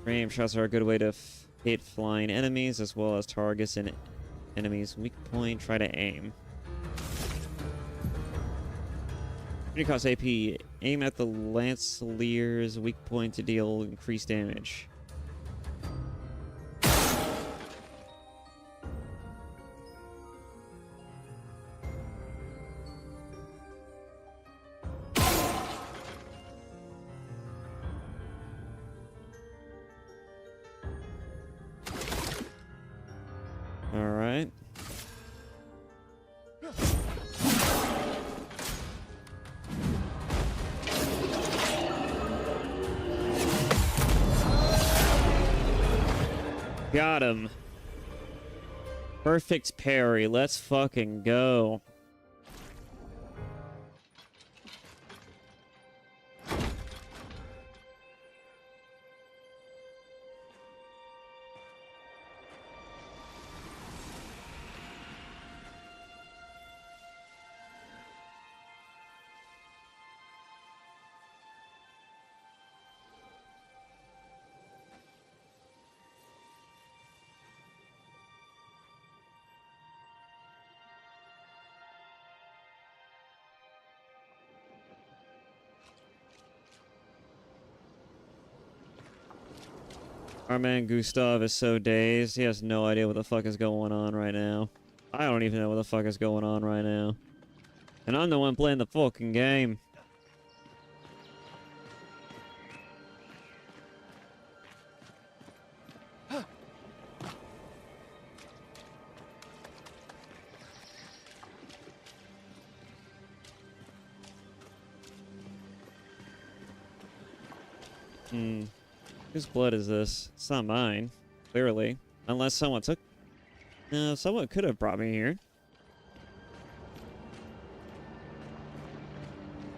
Aim shots are a good way to hit flying enemies as well as targets and enemies' weak point. Try to aim. Unit cost AP. Aim at the Lancelier's weak point to deal increased damage. Alright. Got him. Perfect parry. Let's fucking go. Our man Gustav is so dazed. He has no idea what the fuck is going on right now. I don't even know what the fuck is going on right now. And I'm the one playing the fucking game. Whose blood is this? It's not mine, clearly. Unless someone took... No, someone could have brought me here.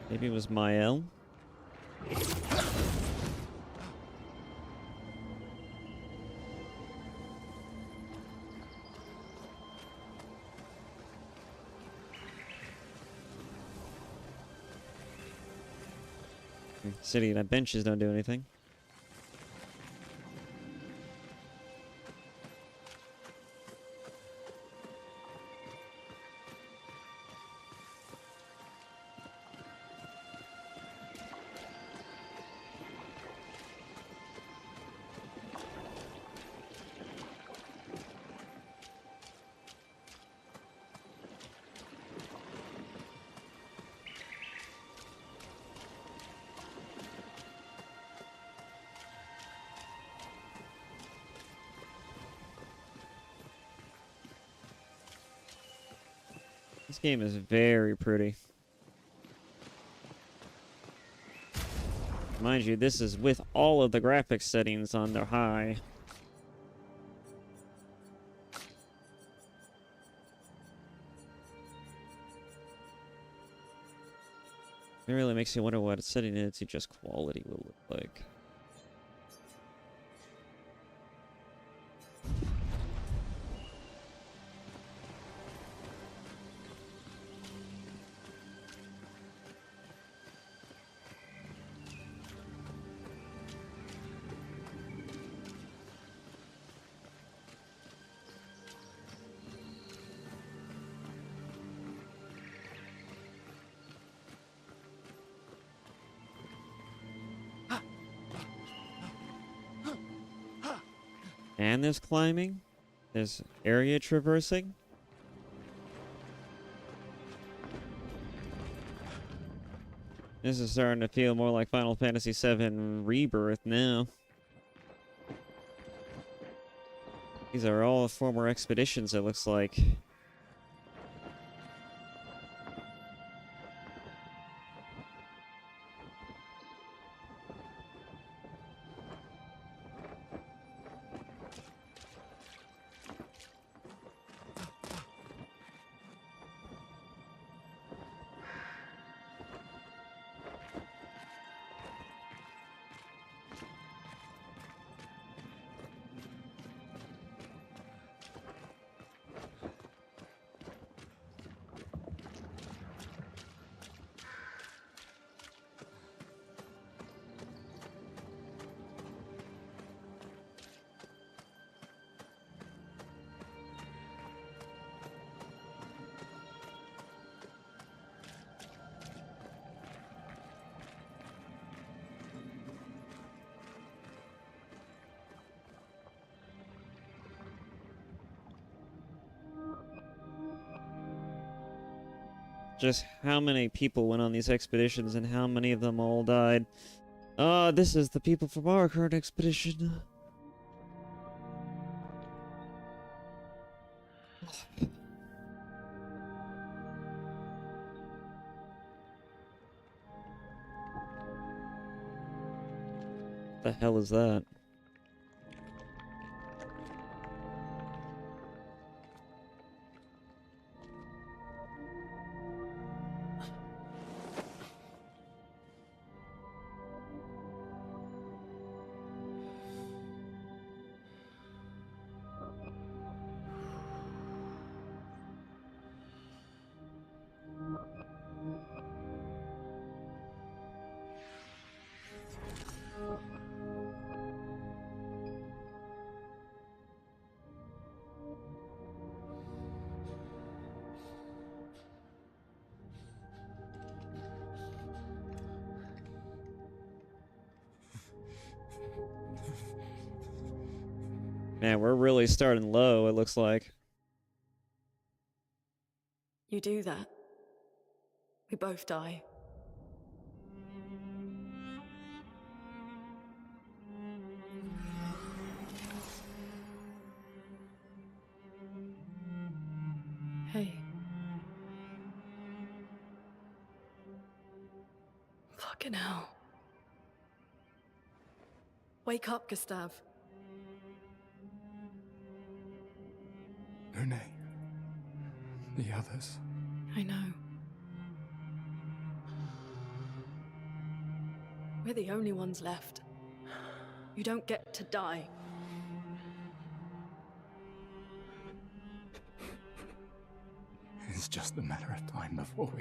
Maybe it was Mael. Sitting on benches don't do anything. This game is very pretty. Mind you, this is with all of the graphics settings on their high. It really makes you wonder what setting it to just quality will look like. And there's climbing. There's area traversing. This is starting to feel more like Final Fantasy VII Rebirth now. These are all former expeditions, it looks like. just how many people went on these expeditions and how many of them all died. This is the people from our current expedition. The hell is that? Man, we're really starting low, it looks like. You do that, we both die. Hey. Fucking hell. Wake up, Gustav. Lune. The others. I know. We're the only ones left. You don't get to die. It's just a matter of time before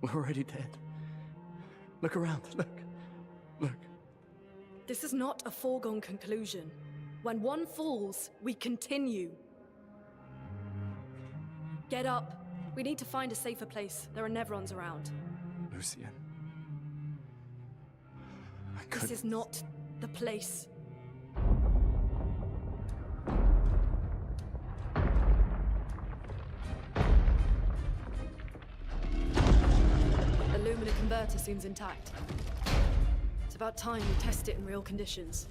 we're already dead. Look around, look. This is not a foregone conclusion. When one falls, we continue. Get up. We need to find a safer place. There are Nevrons around. Lucien. This is not the place. The Lumina converter seems intact. It's about time we test it in real conditions.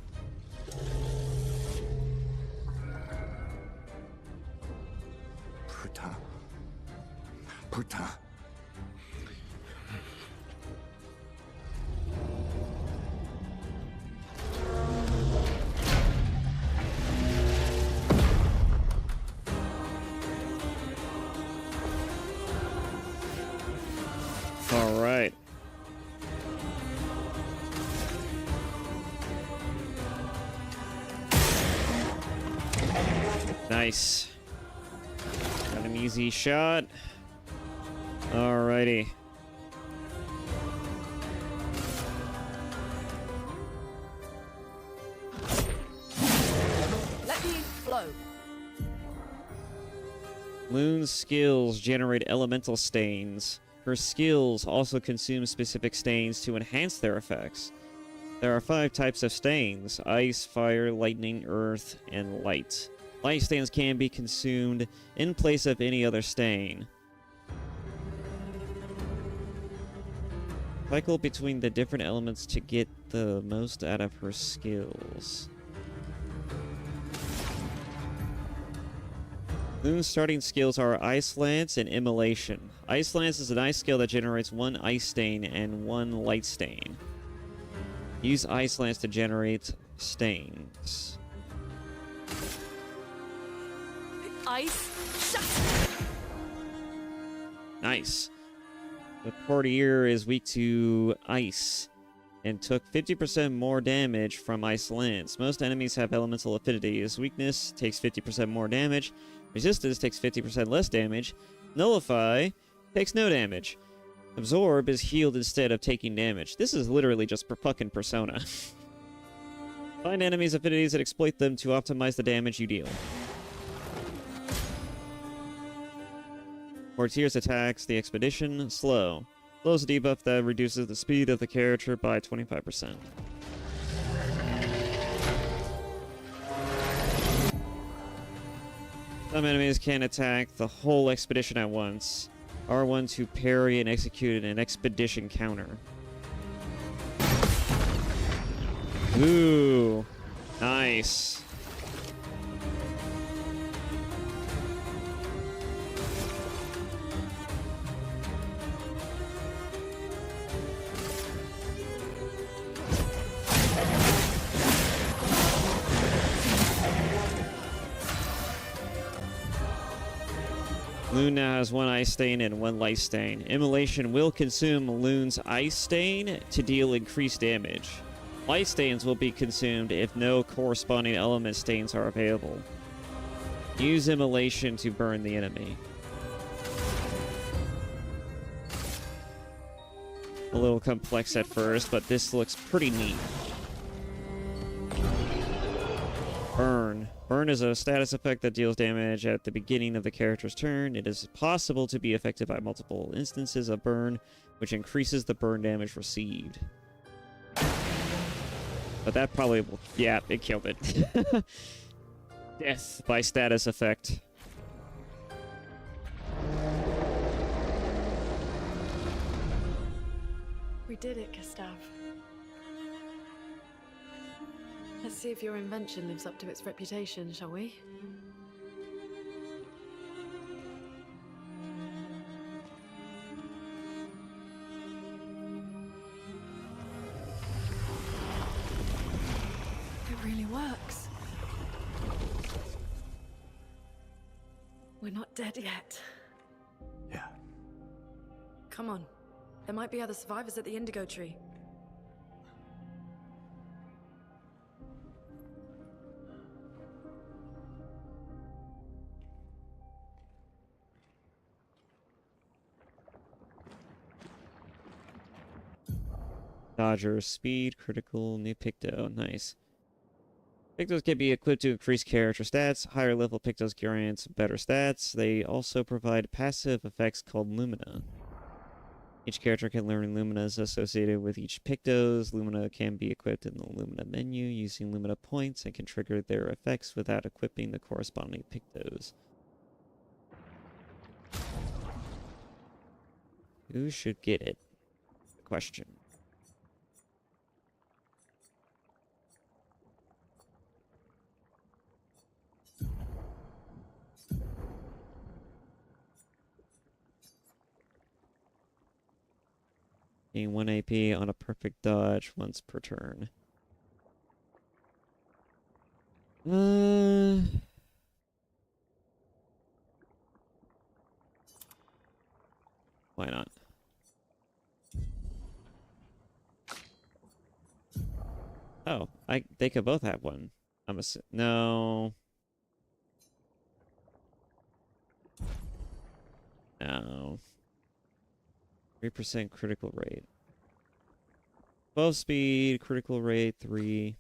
Putain. All right. Nice. Got an easy shot. Alrighty. Let me flow. Lune's skills generate elemental stains. Her skills also consume specific stains to enhance their effects. There are 5 types of stains: ice, fire, lightning, earth, and light. Light stains can be consumed in place of any other stain. Cycle between the different elements to get the most out of her skills. Lune's starting skills are Ice Lance and Immolation. Ice Lance is an ice skill that generates 1 ice stain and 1 light stain. Use Ice Lance to generate stains. Ice. Shut. Nice. The Courtier is weak to ice and took 50% more damage from Ice Lance. Most enemies have elemental affinity. His weakness takes 50% more damage. Resistance takes 50% less damage. Nullify takes no damage. Absorb is healed instead of taking damage. This is literally just for fucking Persona. Find enemies' affinities and exploit them to optimize the damage you deal. Courtier's attacks the expedition slow. Slow is a debuff that reduces the speed of the character by 25%. Some enemies can attack the whole expedition at once. R1 to parry and execute an expedition counter. Ooh, nice. Loon now has 1 ice stain and 1 light stain. Immolation will consume Loon's ice stain to deal increased damage. Light stains will be consumed if no corresponding element stains are available. Use Immolation to burn the enemy. A little complex at first, but this looks pretty neat. Burn. Burn is a status effect that deals damage at the beginning of the character's turn. It is possible to be affected by multiple instances of burn, which increases the burn damage received. But that probably will... Yeah, it killed it. Death by status effect. We did it, Gustav. Let's see if your invention lives up to its reputation, shall we? It really works. We're not dead yet. Yeah. Come on. There might be other survivors at the Indigo Tree. Dodger, speed, critical, new Picto. Nice. Pictos can be equipped to increase character stats. Higher level Pictos grant better stats. They also provide passive effects called Lumina. Each character can learn Luminas associated with each Pictos. Lumina can be equipped in the Lumina menu using Lumina points and can trigger their effects without equipping the corresponding Pictos. Who should get it? That's the question. Gain 1 AP on a perfect dodge once per turn. Why not? Oh, they could both have one. No. No. 3% critical rate. 12 speed, critical rate 3.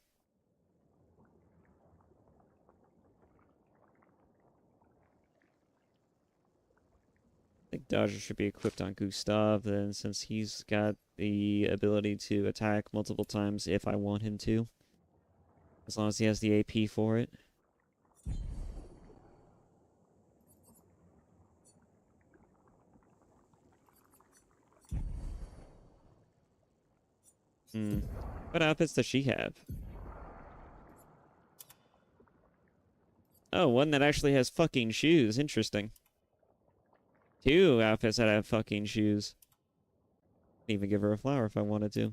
I think Dodger should be equipped on Gustav then, since he's got the ability to attack multiple times if I want him to. As long as he has the AP for it. What outfits does she have? Oh, one that actually has fucking shoes. Interesting. 2 outfits that have fucking shoes. I'd even give her a flower if I wanted to.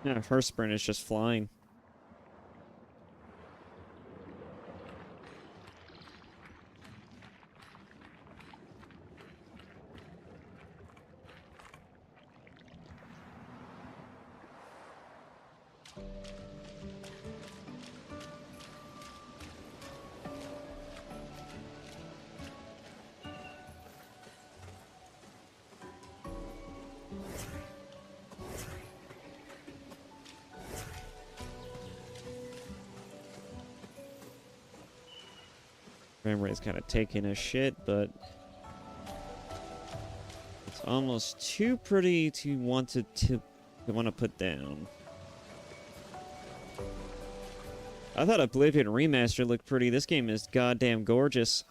Yeah, her sprint is just flying. frame rate's kind of taking a shit, but it's almost too pretty to want to put down. I thought Oblivion Remastered looked pretty. This game is goddamn gorgeous.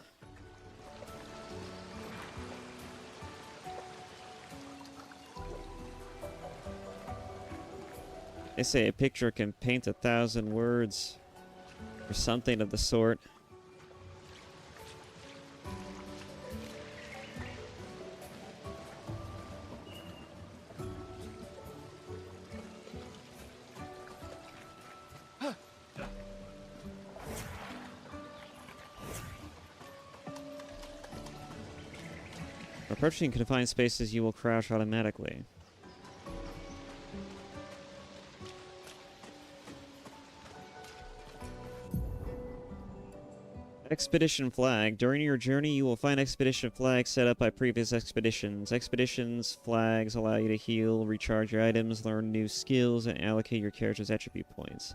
They say a picture can paint 1,000 words, or something of the sort. Approaching confined spaces, you will crouch automatically. Expedition flag. During your journey, you will find expedition flags set up by previous expeditions. Expeditions flags allow you to heal, recharge your items, learn new skills, and allocate your character's attribute points.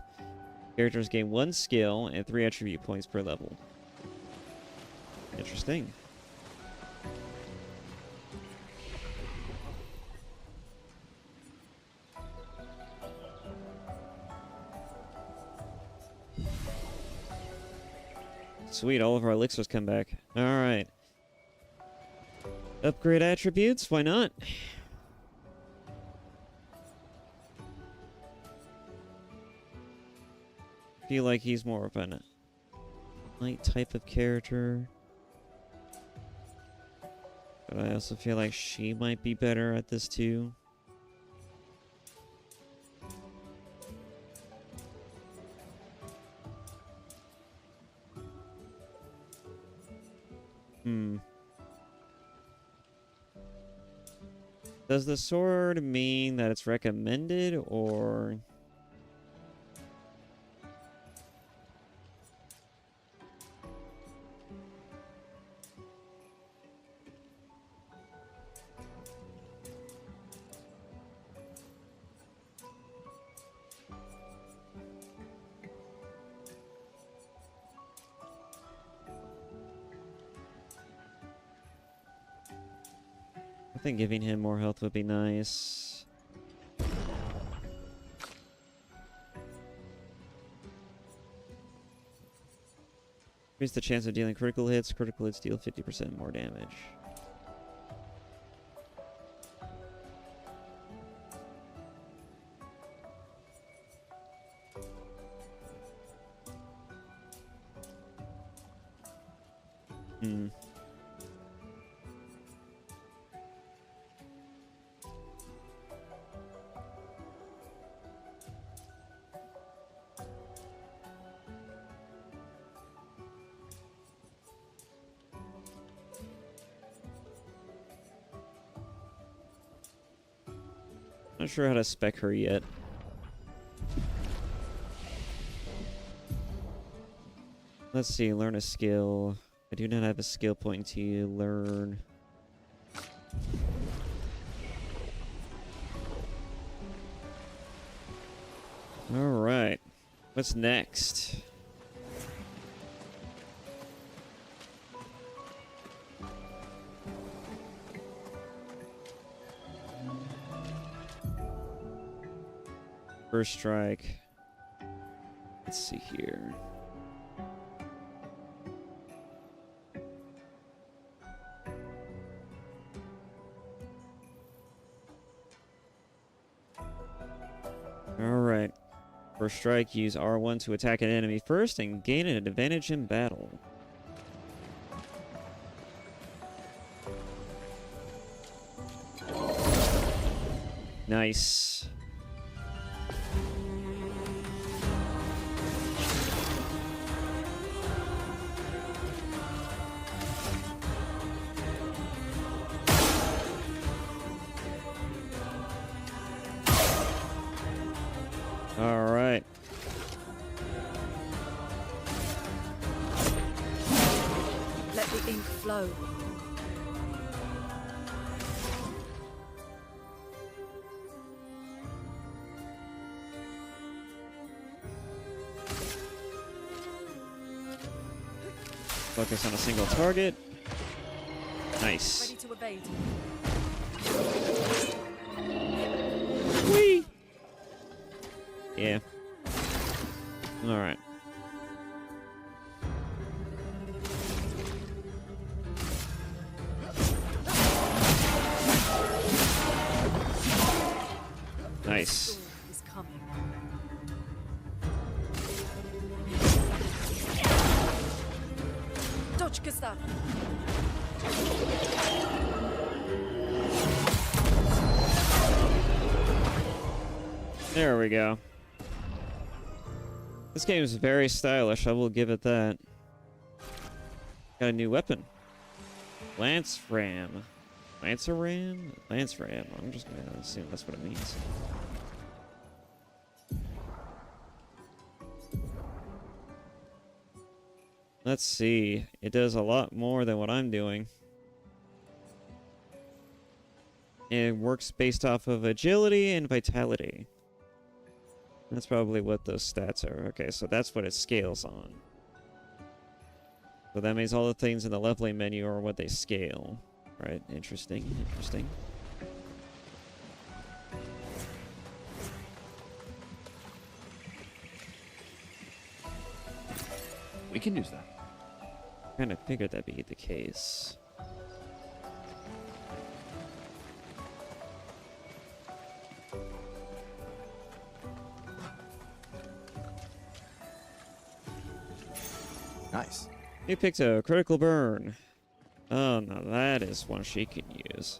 Characters gain 1 skill and 3 attribute points per level. Interesting. Sweet, all of our elixirs come back. Alright. Upgrade attributes? Why not? Feel like he's more of a light type of character. But I also feel like she might be better at this too. Does the sword mean that it's recommended, or... I think giving him more health would be nice. Increase the chance of dealing critical hits. Critical hits deal 50% more damage. Not sure how to spec her yet. Let's see, learn a skill. I do not have a skill point to learn. Alright. What's next? First strike. Let's see here. Alright. First strike, use R1 to attack an enemy first and gain an advantage in battle. Nice. All right. Let the ink flow. Focus on a single target. Nice. Ready to evade. Whee! Yeah. Alright. Nice. Is coming. Dodge, Gustav. There we go. This game is very stylish, I will give it that. Got a new weapon. Lance Ram. Lancer Ram? Lance Ram. I'm just gonna assume that's what it means. Let's see. It does a lot more than what I'm doing. It works based off of agility and vitality. That's probably what those stats are. Okay, so that's what it scales on. So that means all the things in the leveling menu are what they scale. Right, interesting, interesting. We can use that. Kind of figured that'd be the case. Nice. You picked a critical burn. Oh, now that is one she can use.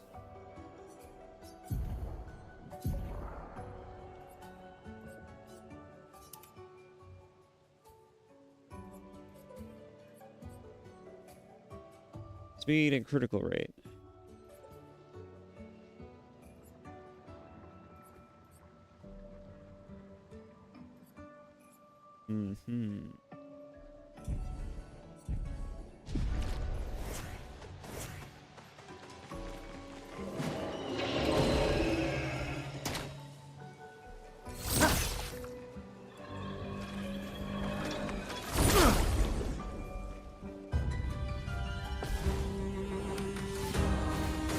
Speed and critical rate. Mm-hmm.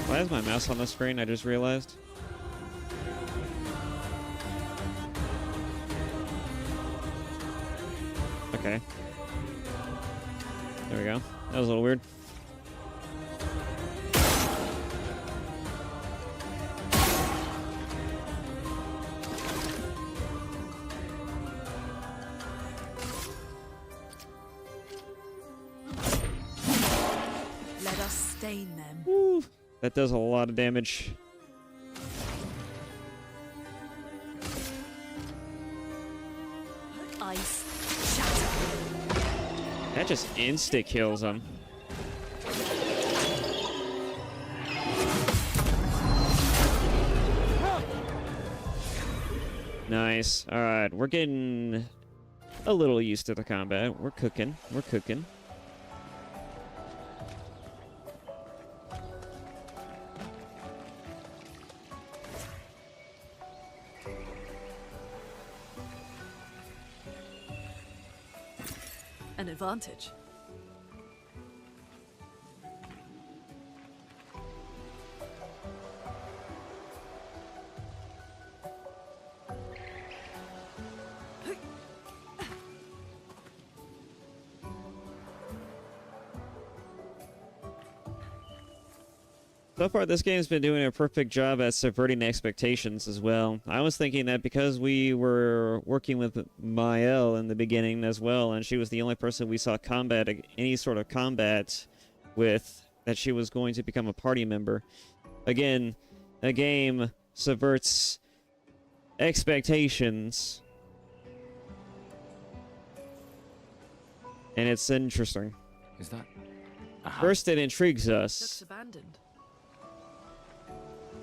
Why is my mouse on the screen? I just realized. Okay. There we go. That was a little weird. Let us stain them. Woo. That does a lot of damage. Ice shatter. That just insta kills him. Nice. All right, we're getting a little used to the combat. We're cooking. We're cooking. An advantage. So far, this game's been doing a perfect job at subverting expectations as well. I was thinking that because we were working with Mael in the beginning as well, and she was the only person we saw combat, any sort of combat with, that she was going to become a party member. Again, a game subverts expectations. And it's interesting. Is that? First, it intrigues Looks us. abandoned.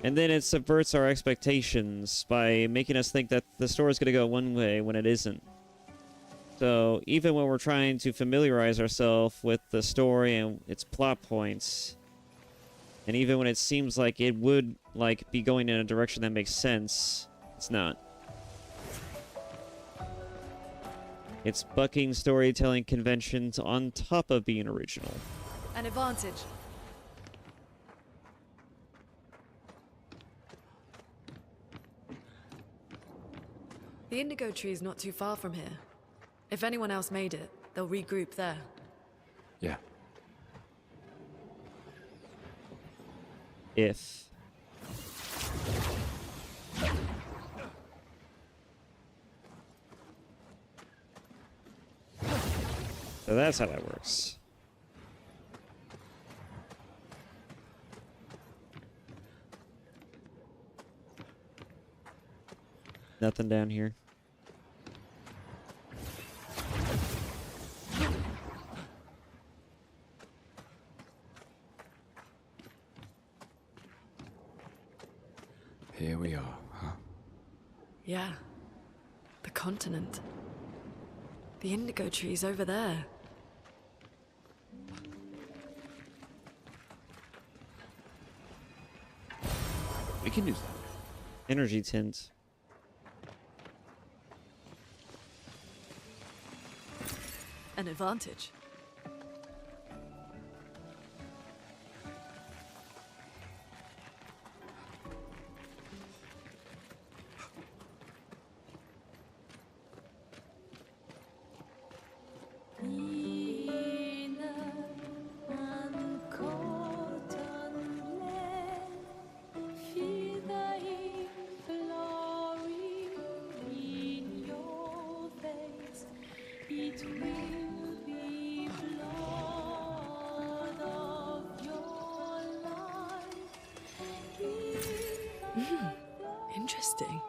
And then it subverts our expectations by making us think that the story is going to go one way when it isn't. So even when we're trying to familiarize ourselves with the story and its plot points, and even when it seems like it would be going in a direction that makes sense, it's not. It's bucking storytelling conventions on top of being original. An advantage. The indigo tree is not too far from here. If anyone else made it, they'll regroup there. Yeah. If. So that's how that works. Nothing down here. Here we are, huh? Yeah. The continent. The indigo tree's over there. We can use that. Energy tint. An advantage. Interesting.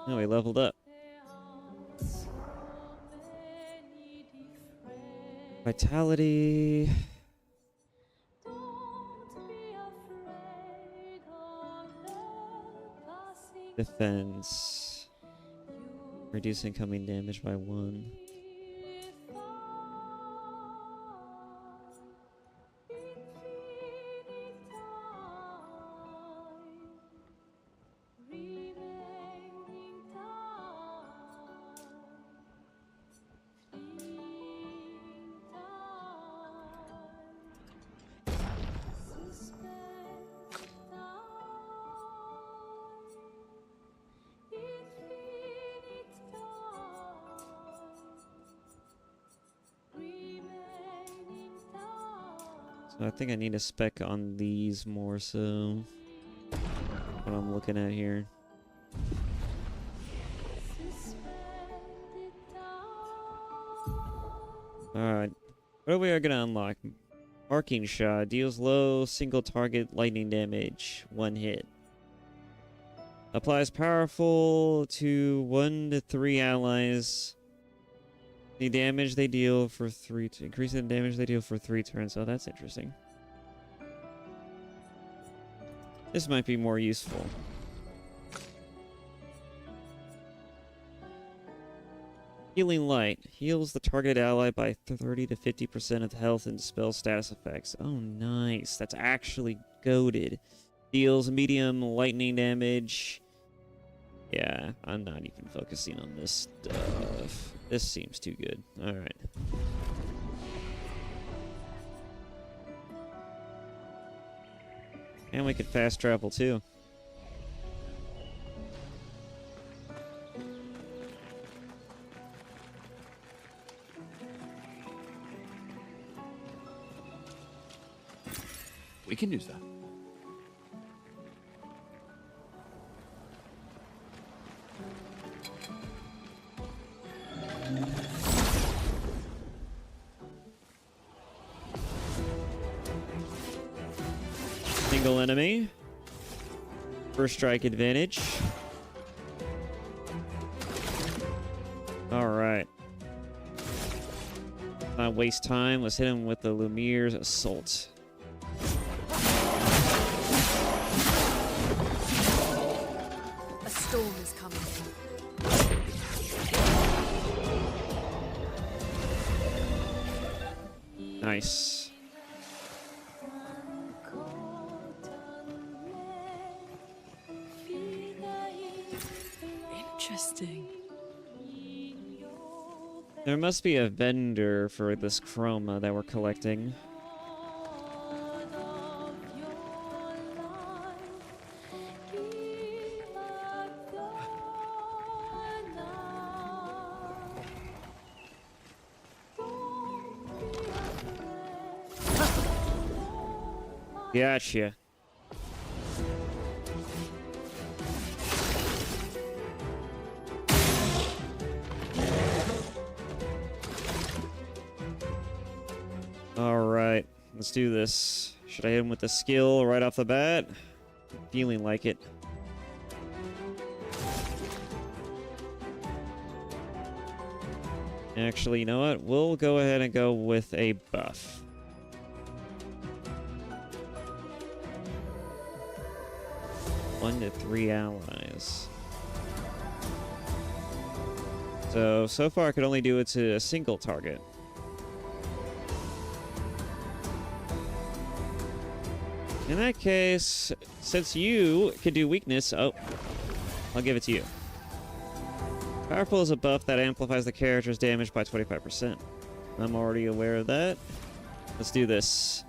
Oh, we leveled up. Vitality. Defense. Reduce incoming damage by 1. So I think I need a spec on these more so. What I'm looking at here. Alright. What are we gonna unlock? Arcing shot. Deals low single target lightning damage. 1 hit. Applies powerful to 1 to 3 allies. The damage they deal for 3 to increase the damage they deal for 3 turns. Oh, that's interesting. This might be more useful. Healing Light. Heals the targeted ally by 30 to 50% of health and dispels status effects. Oh, nice. That's actually goated. Deals medium lightning damage. Yeah, I'm not even focusing on this stuff. This seems too good. Alright. And we could fast travel too. We can use that. Single enemy. First strike advantage. Alright. Not waste time. Let's hit him with the Lumiere's Assault. A storm is coming. Nice. There must be a vendor for this chroma that we're collecting. Gotcha. Alright, let's do this. Should I hit him with the skill right off the bat? Feeling like it. Actually, you know what? We'll go ahead and go with a buff. One to 3 allies. So far I could only do it to a single target. In that case, since you can do weakness, oh, I'll give it to you. Powerful is a buff that amplifies the character's damage by 25%. I'm already aware of that. Let's do this.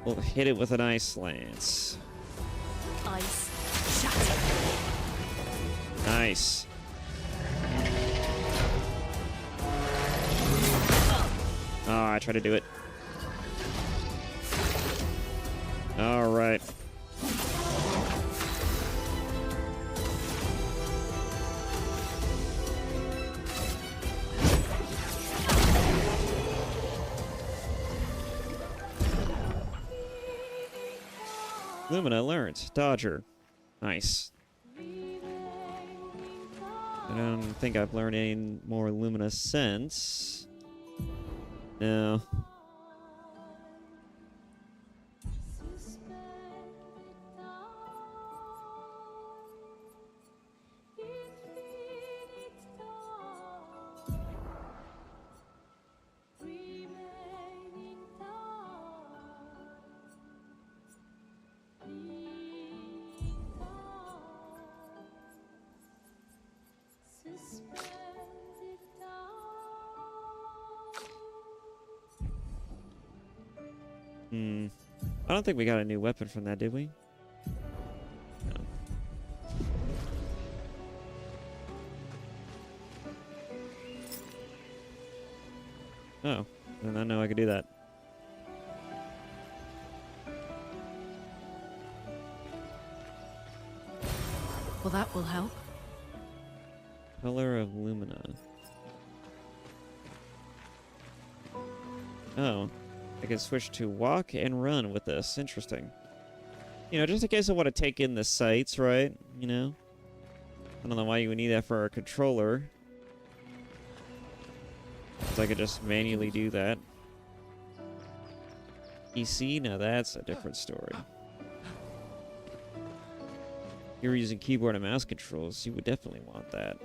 We'll hit it with an ice lance. Ice shatter. Nice. Oh, I tried to do it. All right. Lumina learned. Dodger. Nice. I don't think I've learned any more Lumina since. No. I don't think we got a new weapon from that, did we? No. Oh, then I know I could do that. Well, that will help. Color of Lumina. Oh. I can switch to walk and run with this. Interesting. You know, just in case I want to take in the sights, right? You know? I don't know why you would need that for a controller. So I could just manually do that. PC? Now that's a different story. If you're using keyboard and mouse controls, you would definitely want that.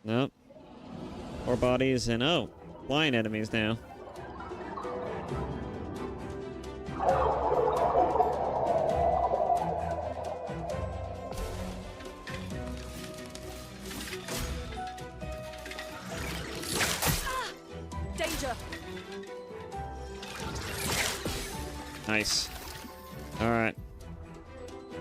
Nope. More bodies and oh, flying enemies now. Danger. Nice. All right.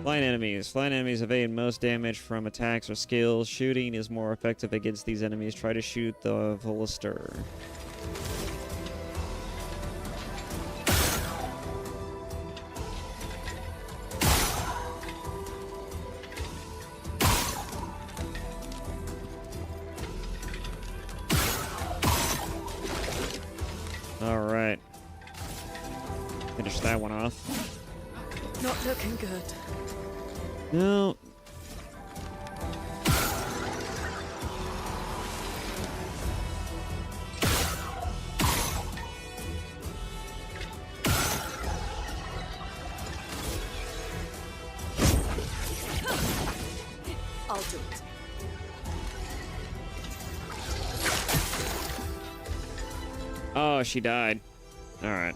Flying enemies. Flying enemies evade most damage from attacks or skills. Shooting is more effective against these enemies. Try to shoot the Veluster. All right. Finish that one off. Not looking good. No. I'll do it. Oh, she died. Alright.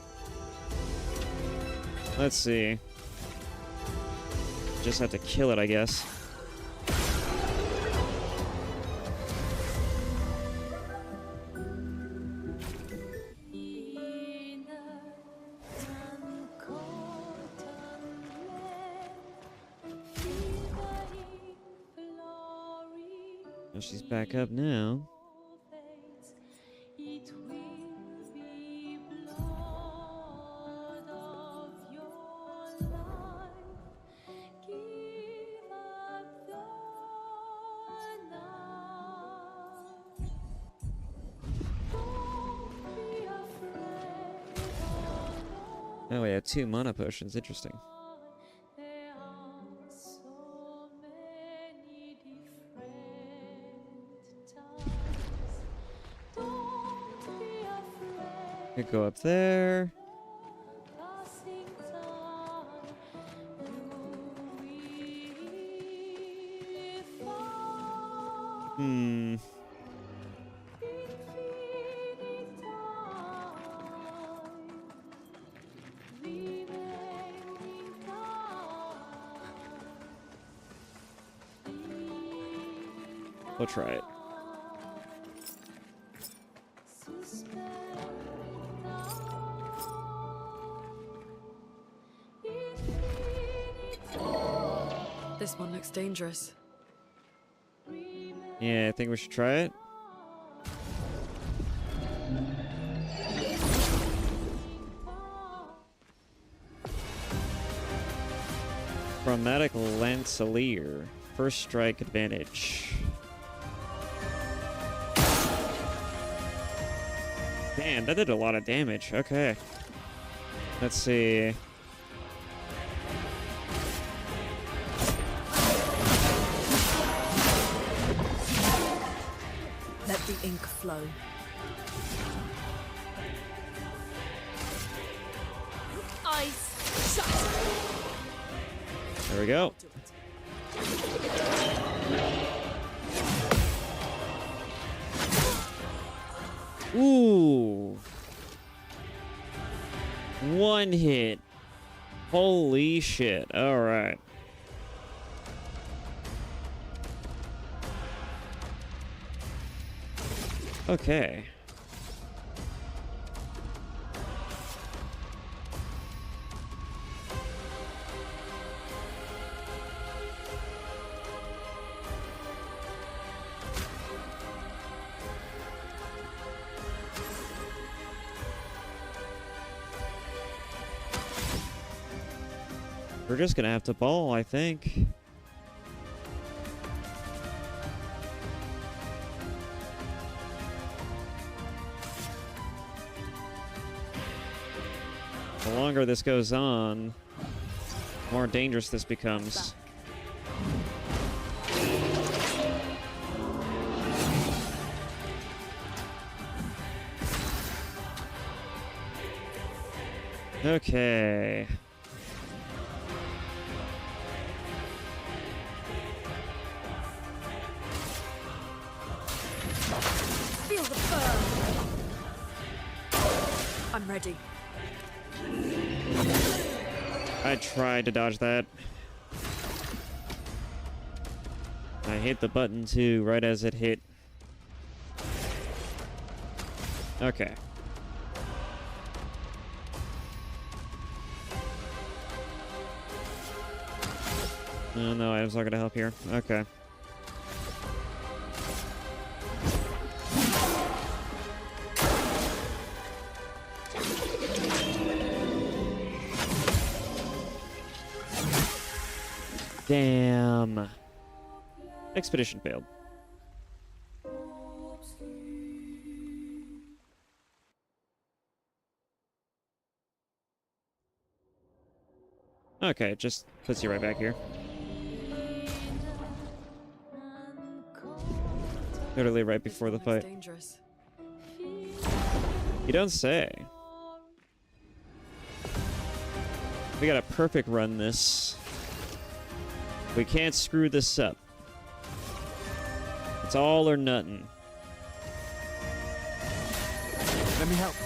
Let's see. Just have to kill it, I guess. Oh, she's back up now. Oh, we have 2 mana potions. Interesting. Could go up there. Hmm. We'll try it. This one looks dangerous. Yeah, I think we should try it. Chromatic Lancelier. First strike advantage. Damn, that did a lot of damage. Okay. Let's see. Let the ink flow. Eyes shut. There we go. Ooh. 1 hit. Holy shit. All right. Okay. We're just gonna have to ball, I think. The longer this goes on, the more dangerous this becomes. Okay. Feel the burn. I'm ready. I tried to dodge that. I hit the button too, right as it hit. Okay. Oh, no, items not gonna help here. Okay. Damn. Expedition failed. Okay, just puts you right back here. Literally right before the fight. Dangerous. You don't say. We got a perfect run this. We can't screw this up. It's all or nothing. Let me help.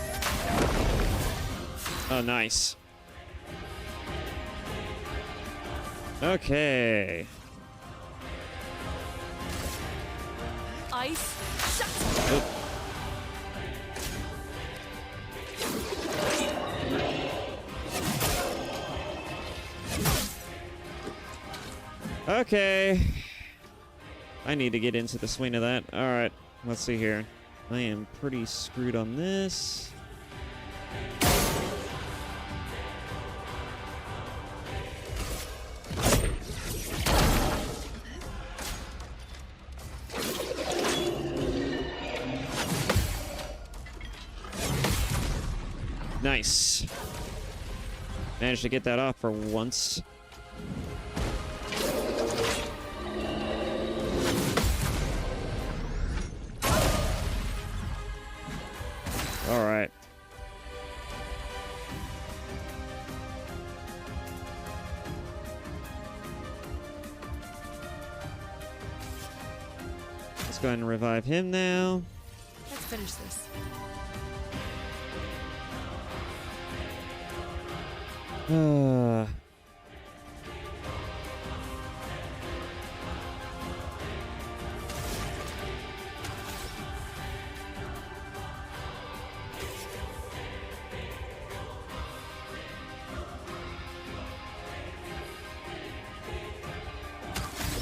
Oh, nice. Okay. Ice. Shut. Oh. Okay. I need to get into the swing of that. Alright, let's see here. I am pretty screwed on this. Nice. Managed to get that off for once. All right. Let's go ahead and revive him now. Let's finish this. I'm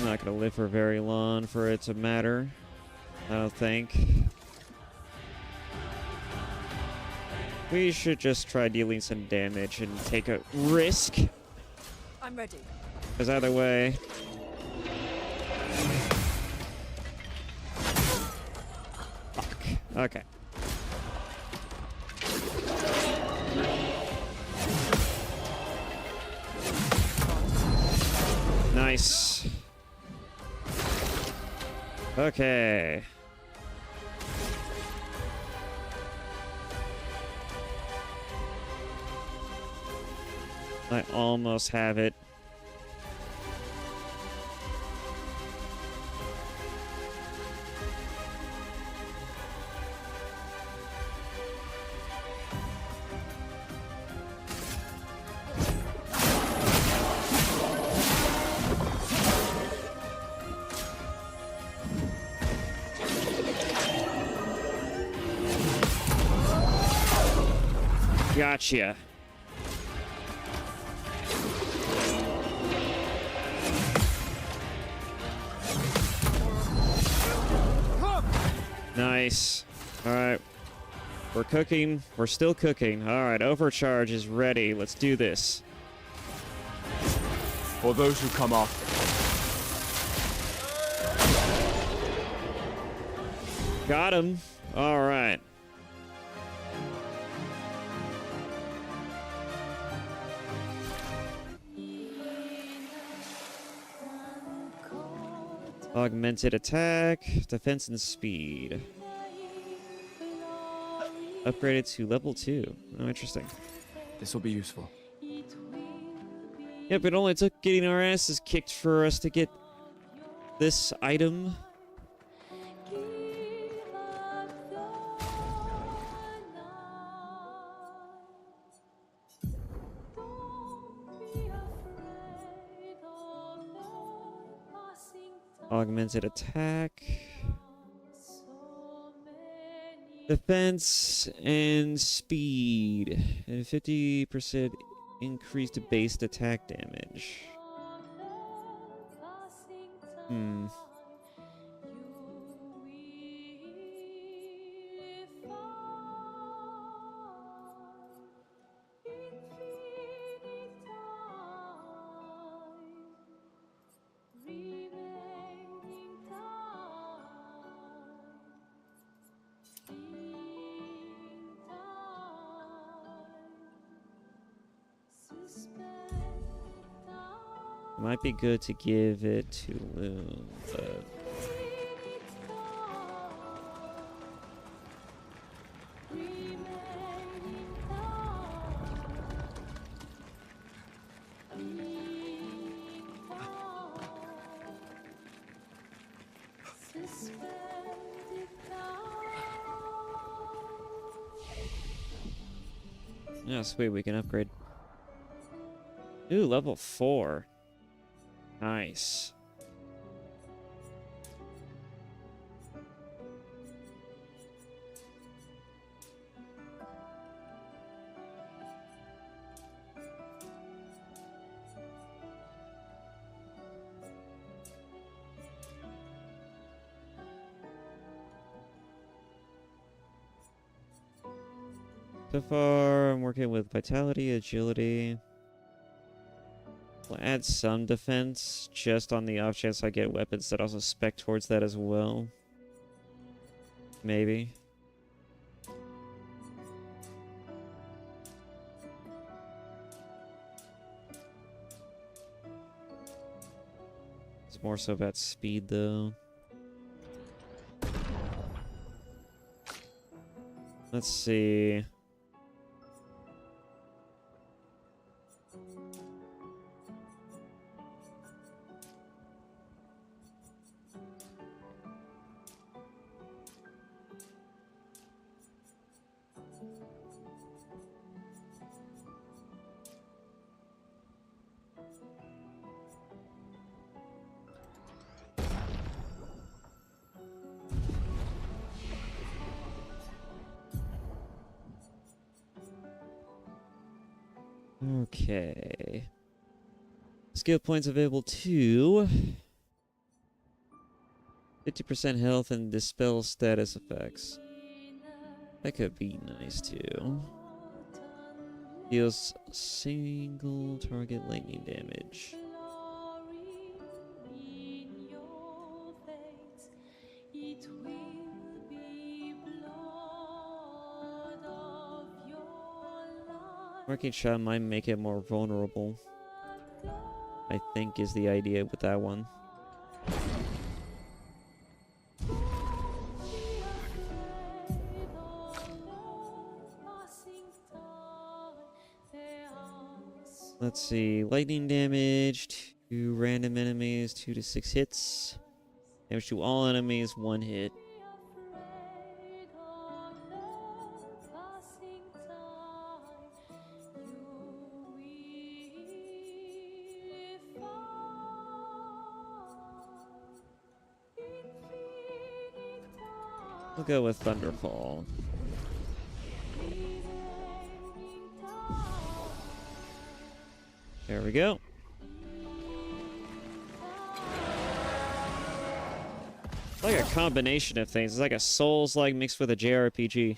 not gonna live for very long for it to matter, I don't think. We should just try dealing some damage and take a risk. I'm ready. Because either way... Fuck. Okay. Nice. Okay. I almost have it. Gotcha. Nice. All right. We're cooking. We're still cooking. All right. Overcharge is ready. Let's do this. For those who come after. Got him. All right. Augmented attack, defense, and speed. Upgraded to level 2. Oh, interesting. This will be useful. Yep, it only took getting our asses kicked for us to get this item. Augmented attack, defense, and speed, and 50% increased base attack damage. Might be good to give it to Loom, but... Yeah, sweet, we can upgrade. Ooh, level 4. Nice. So far, I'm working with vitality, agility. We'll add some defense, just on the off chance I get weapons that also spec towards that as well. Maybe. It's more so about speed, though. Let's see. Okay. Skill points available to 50% health and dispel status effects. That could be nice too. Deals single target lightning damage. Marking shot might make it more vulnerable, I think, is the idea with that one. Let's see, lightning damage to random enemies, 2 to 6 hits. Damage to all enemies, 1 hit. We'll go with Thunderfall. There we go. Like a combination of things. It's like a Souls-like mixed with a JRPG.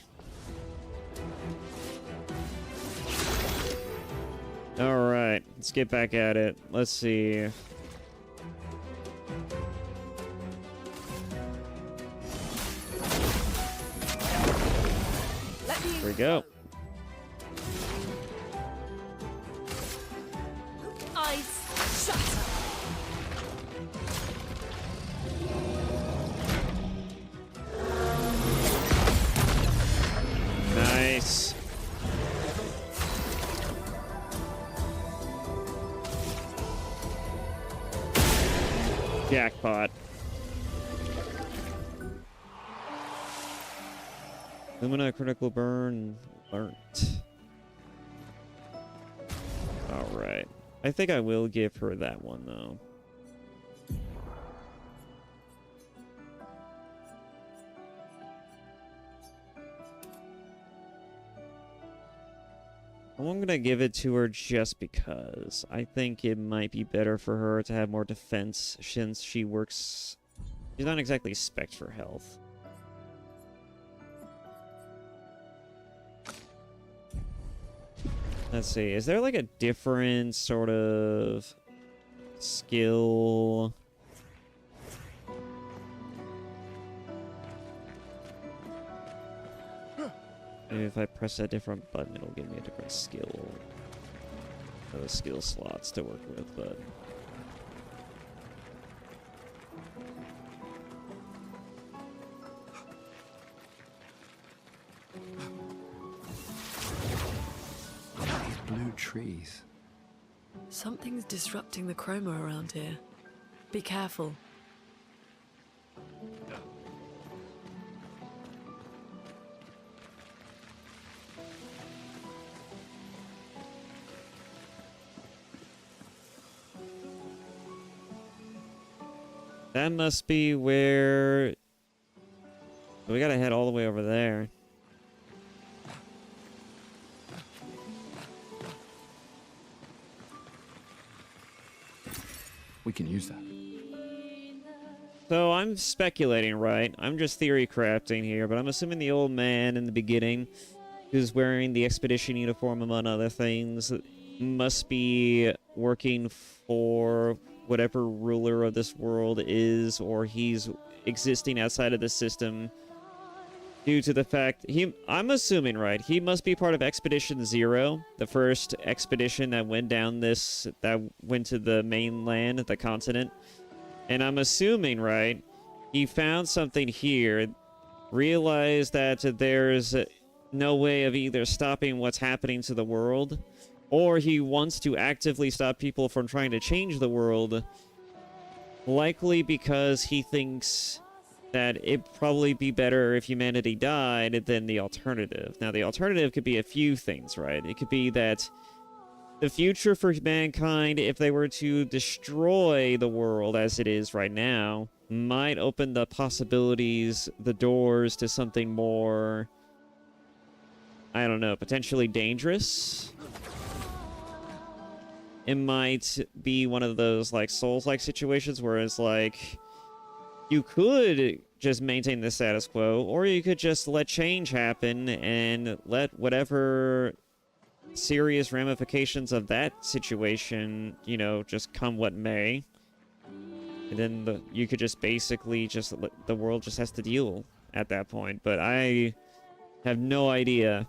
Alright, let's get back at it. Let's see. Here we go. Eyes shatter. Nice. Jackpot. Lumina critical burn learnt. Alright. I think I will give her that one, though. I'm gonna give it to her just because. I think it might be better for her to have more defense since she works... She's not exactly spec'd for health. Let's see, is there like a different sort of skill? Maybe if I press a different button, it'll give me a different skill. Those skill slots to work with, but... These blue trees. Something's disrupting the chroma around here. Be careful. That must be where... We gotta head all the way over there. We can use that. So I'm speculating, right? I'm just theory crafting here, but I'm assuming the old man in the beginning, who's wearing the expedition uniform among other things, must be working for whatever ruler of this world is, or he's existing outside of the system due to the fact I'm assuming, right, he must be part of Expedition Zero, the first expedition that went down that went to the mainland, the continent. And I'm assuming, right, he found something here, realized that there's no way of either stopping what's happening to the world, or he wants to actively stop people from trying to change the world, likely because he thinks that it'd probably be better if humanity died than the alternative. Now, the alternative could be a few things, right? It could be that the future for mankind, if they were to destroy the world as it is right now, might open the possibilities, the doors to something more, I don't know, potentially dangerous. It might be one of those, like, Souls-like situations where it's like, you could just maintain the status quo, or you could just let change happen and let whatever serious ramifications of that situation, you know, just come what may. And then you could just basically just let the world just has to deal at that point. But I have no idea.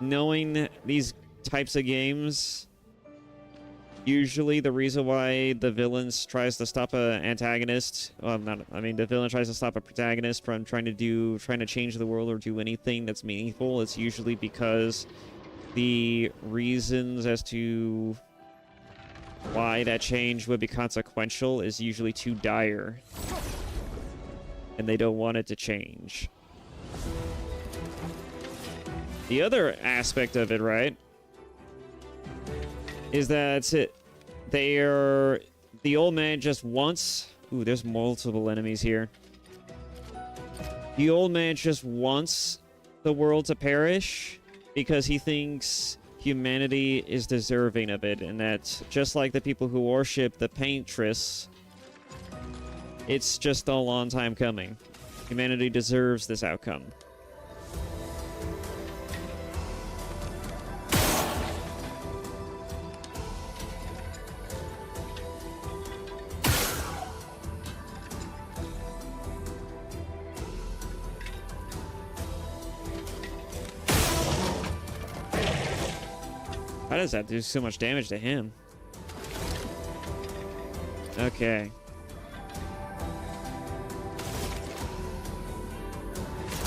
Knowing these types of games, usually the reason why the villain tries to stop an antagonist, the villain tries to stop a protagonist from trying to change the world or do anything that's meaningful, it's usually because the reasons as to why that change would be consequential is usually too dire, and they don't want it to change. The other aspect of it, right, is that the old man just wants... Ooh, there's multiple enemies here. The old man just wants the world to perish because he thinks humanity is deserving of it, and that just like the people who worship the paintress, it's just a long time coming. Humanity deserves this outcome. How does that do so much damage to him? Okay.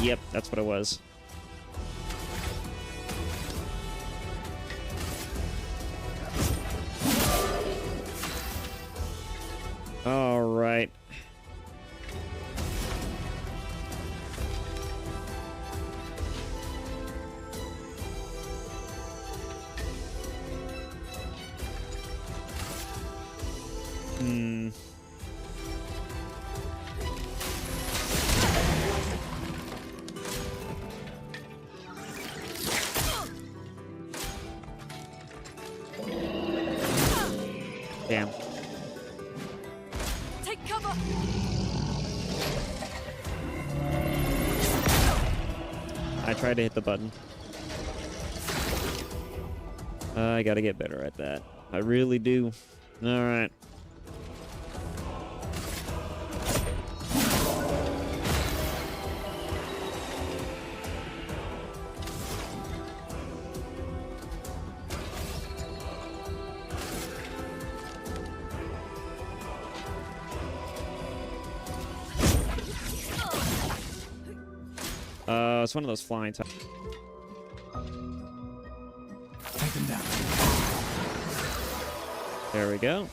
Yep, that's what it was. All right. Damn. Take cover. I tried to hit the button. I gotta get better at that. I really do. All right. It's one of those flying types. Take them down. There we go.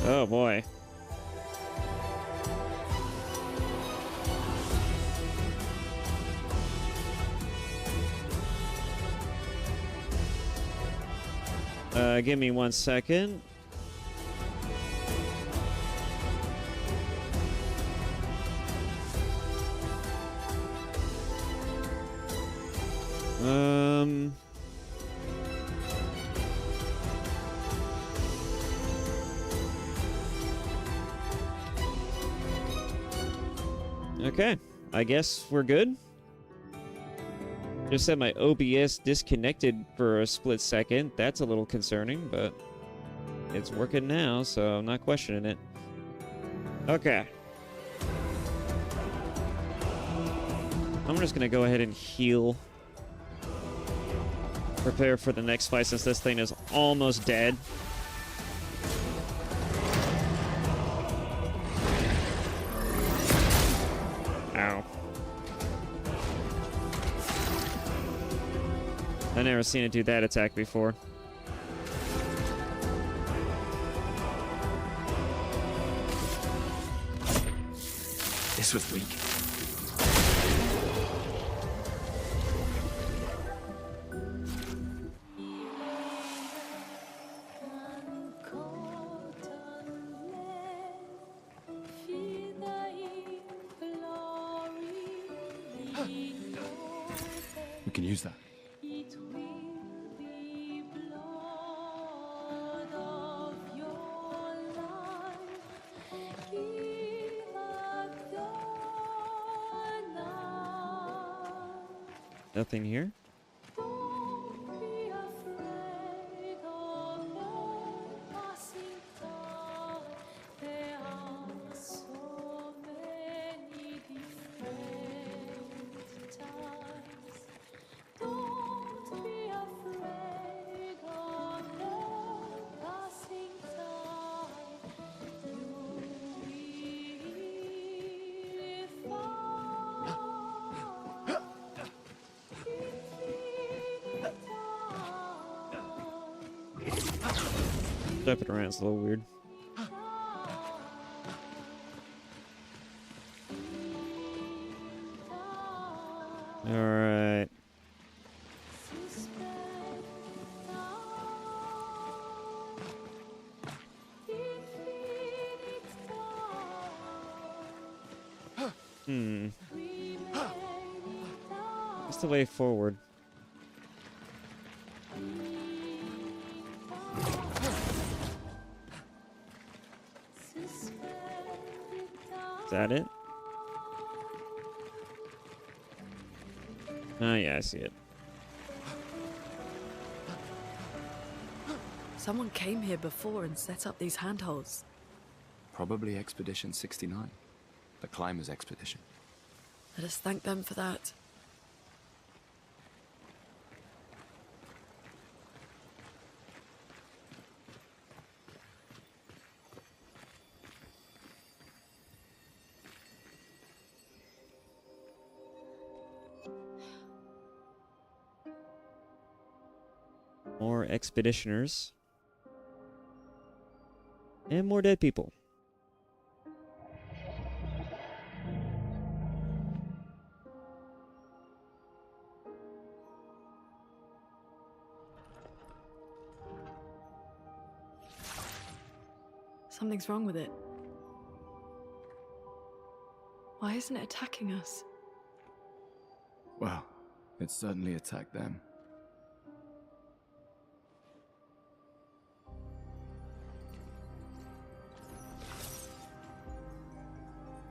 Oh boy. Give me 1 second. Okay, I guess we're good. Just said my OBS disconnected for a split second. That's a little concerning, but it's working now, so I'm not questioning it. Okay. I'm just gonna go ahead and heal. Prepare for the next fight since this thing is almost dead. Ow. I've never seen it do that attack before. This was weak. We can use that. Nothing here? Jumping around is a little weird. Alright. What's the way forward? Is that it? Oh yeah, I see it. Someone came here before and set up these handholds. Probably Expedition 69. The Climbers Expedition. Let us thank them for that. More expeditioners. And more dead people. Something's wrong with it. Why isn't it attacking us? Well, it certainly attacked them.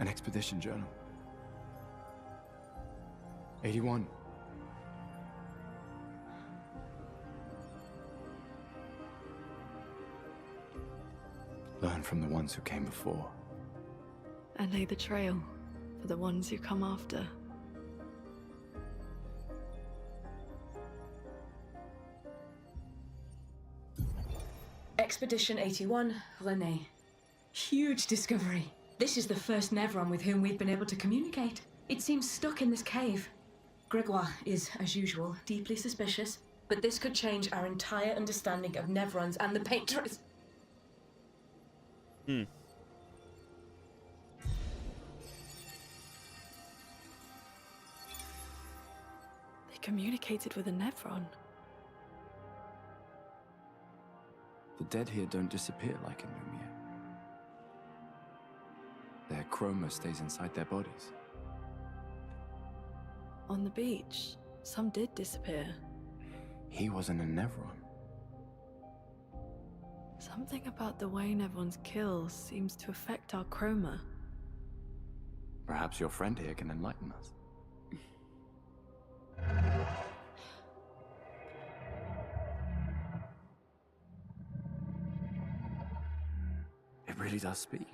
An expedition journal. 81. Learn from the ones who came before. And lay the trail for the ones who come after. Expedition 81, René. Huge discovery. This is the first Nevron with whom we've been able to communicate. It seems stuck in this cave. Gregoire is, as usual, deeply suspicious, but this could change our entire understanding of Nevrons and the Painters. Hmm. They communicated with a Nevron. The dead here don't disappear like in Lumiere. Their chroma stays inside their bodies. On the beach, some did disappear. He wasn't a Nevron. Something about the way Nevrons kill seems to affect our chroma. Perhaps your friend here can enlighten us. It really does speak.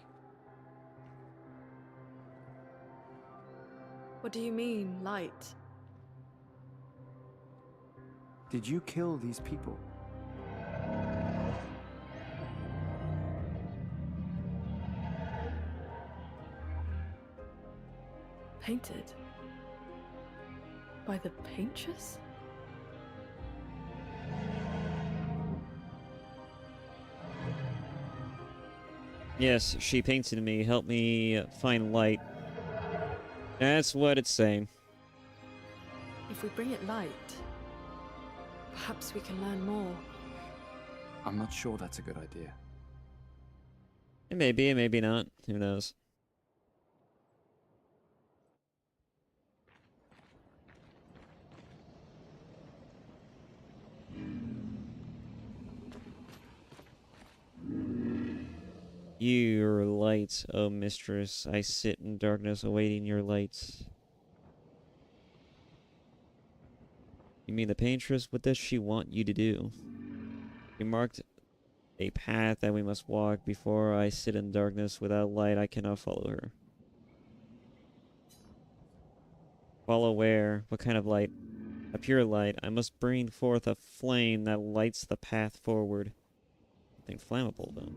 What do you mean, light? Did you kill these people? Painted? By the paintress? Yes, she painted me. Help me find light. That's what it's saying. If we bring it light, perhaps we can learn more. I'm not sure that's a good idea. It may be, it may be not. Who knows? Your light, oh mistress, I sit in darkness awaiting your light. You mean the paintress? What does she want you to do? You marked a path that we must walk. Before I sit in darkness without light, I cannot follow her. Follow where? What kind of light? A pure light. I must bring forth a flame that lights the path forward. Something flammable, though.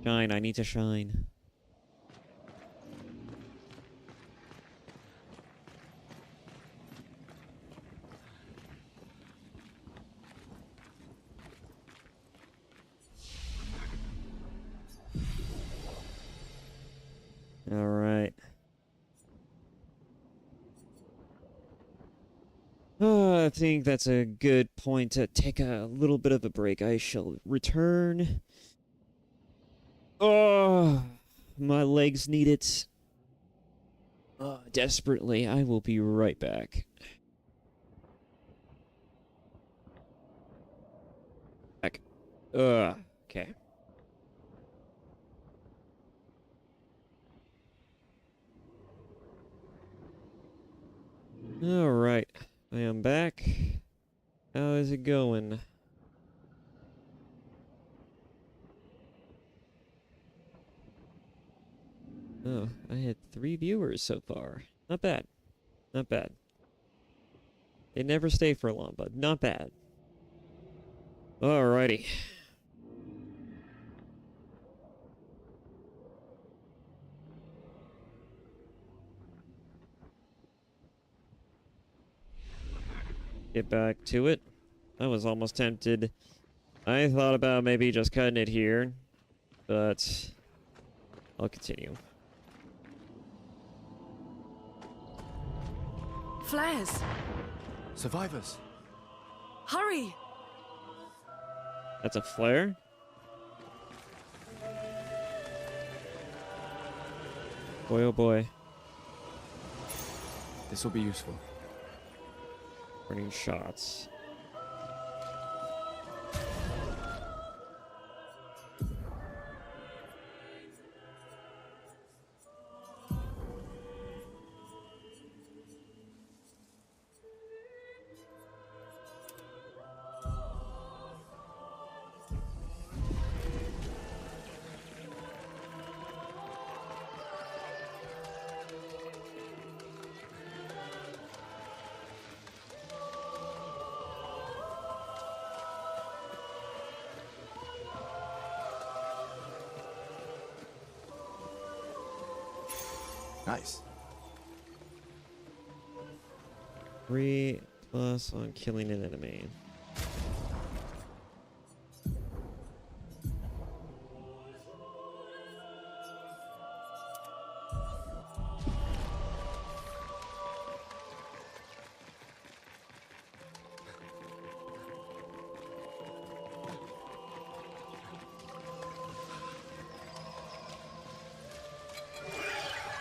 Shine, I need to shine. All right. I think that's a good point to take a little bit of a break. I shall return. Oh, my legs need it. Desperately. I will be right back. Back. Okay. All right. I am back. How is it going? Oh, I had 3 viewers so far. Not bad. Not bad. They never stay for long, but not bad. Alrighty. Get back to it. I was almost tempted. I thought about maybe just cutting it here, but I'll continue. Flares! Survivors! Hurry! That's a flare? Boy, oh boy. This will be useful. Burning shots. Nice. 3+ on killing an enemy.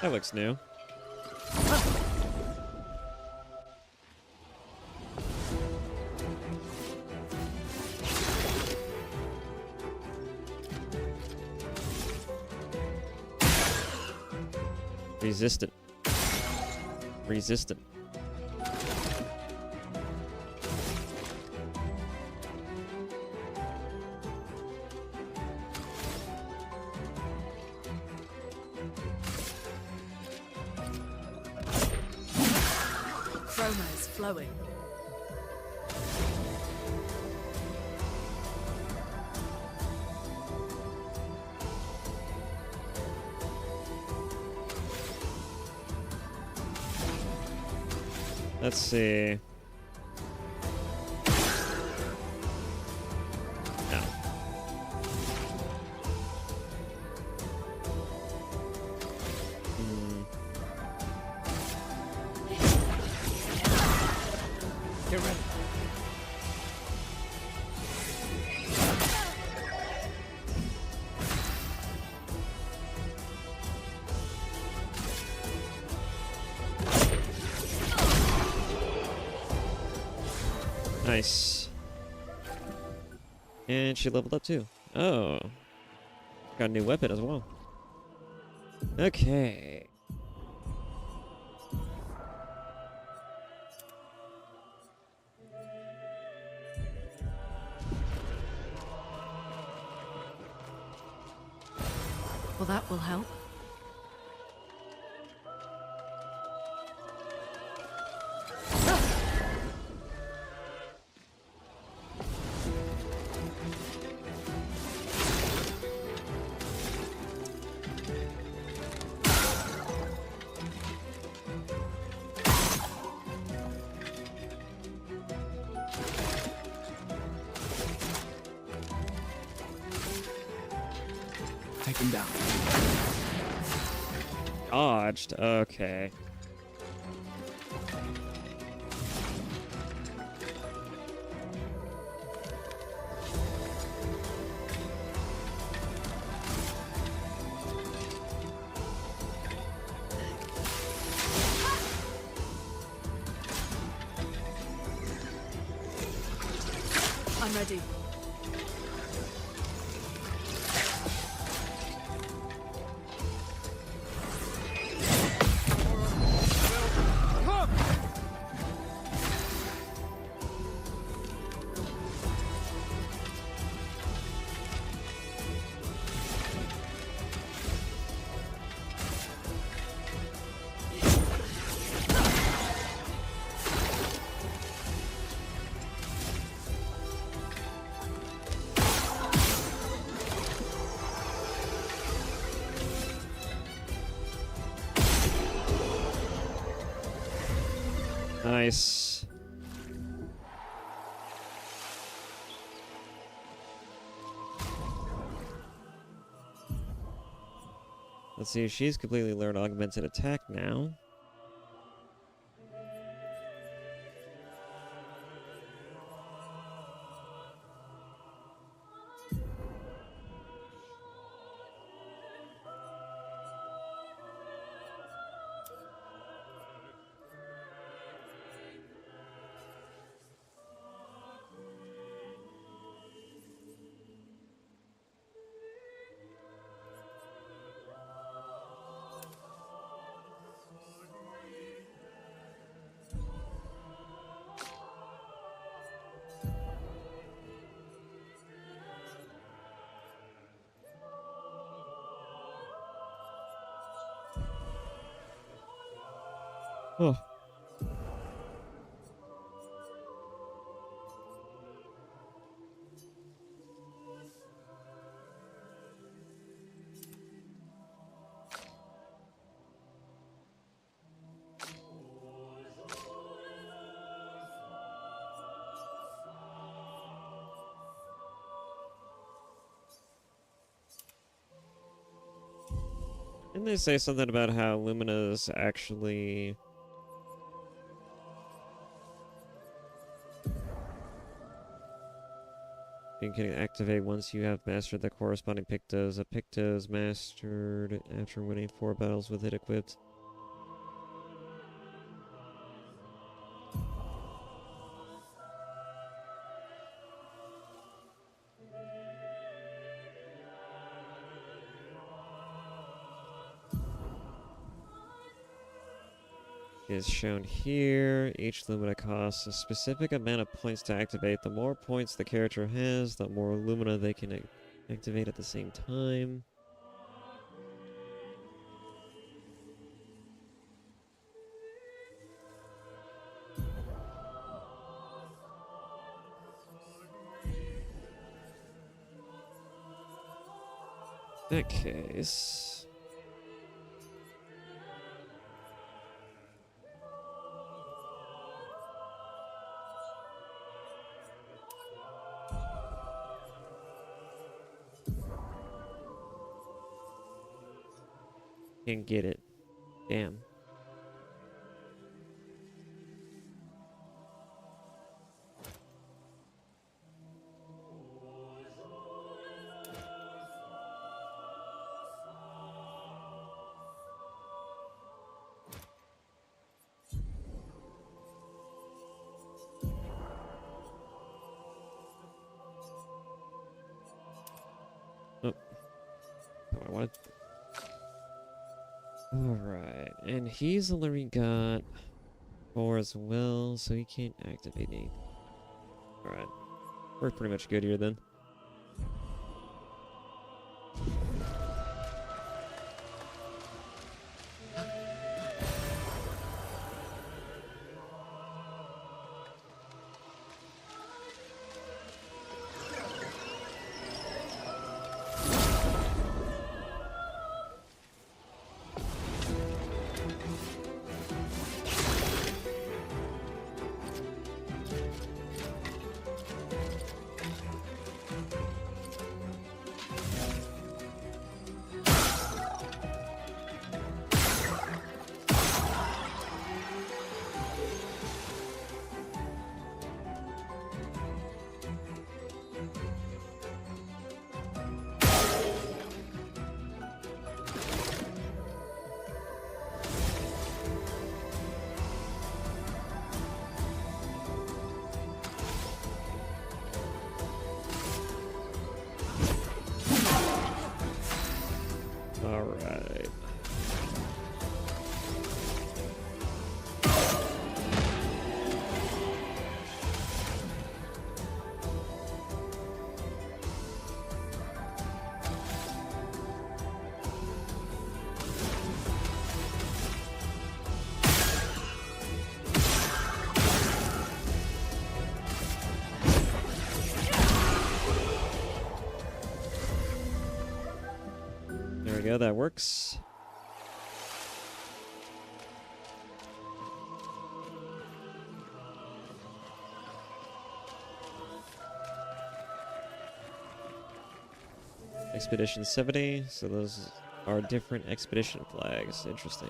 That looks new. Resistant. Resistant. Chroma is flowing. Let's see. No. Get ready. Nice. And she leveled up too. Oh. Got a new weapon as well. Okay. Well, that will help. Take him down. Dodged. Okay. I'm ready. Nice. Let's see, she's completely learned augmented attack now. Oh. Didn't they say something about how Lumina's actually... You can activate once you have mastered the corresponding Pictos. A Picto is mastered after winning 4 battles with it equipped. Is shown here. Each Lumina costs a specific amount of points to activate. The more points the character has, the more Lumina they can activate at the same time. In that case... Can't get it. Damn. Oh. Oh, I wanted... Alright, and he's already got 4 as well, so he can't activate anything. Alright. We're pretty much good here then. Alright. There we go, that works. Expedition 70, so those are different expedition flags. Interesting.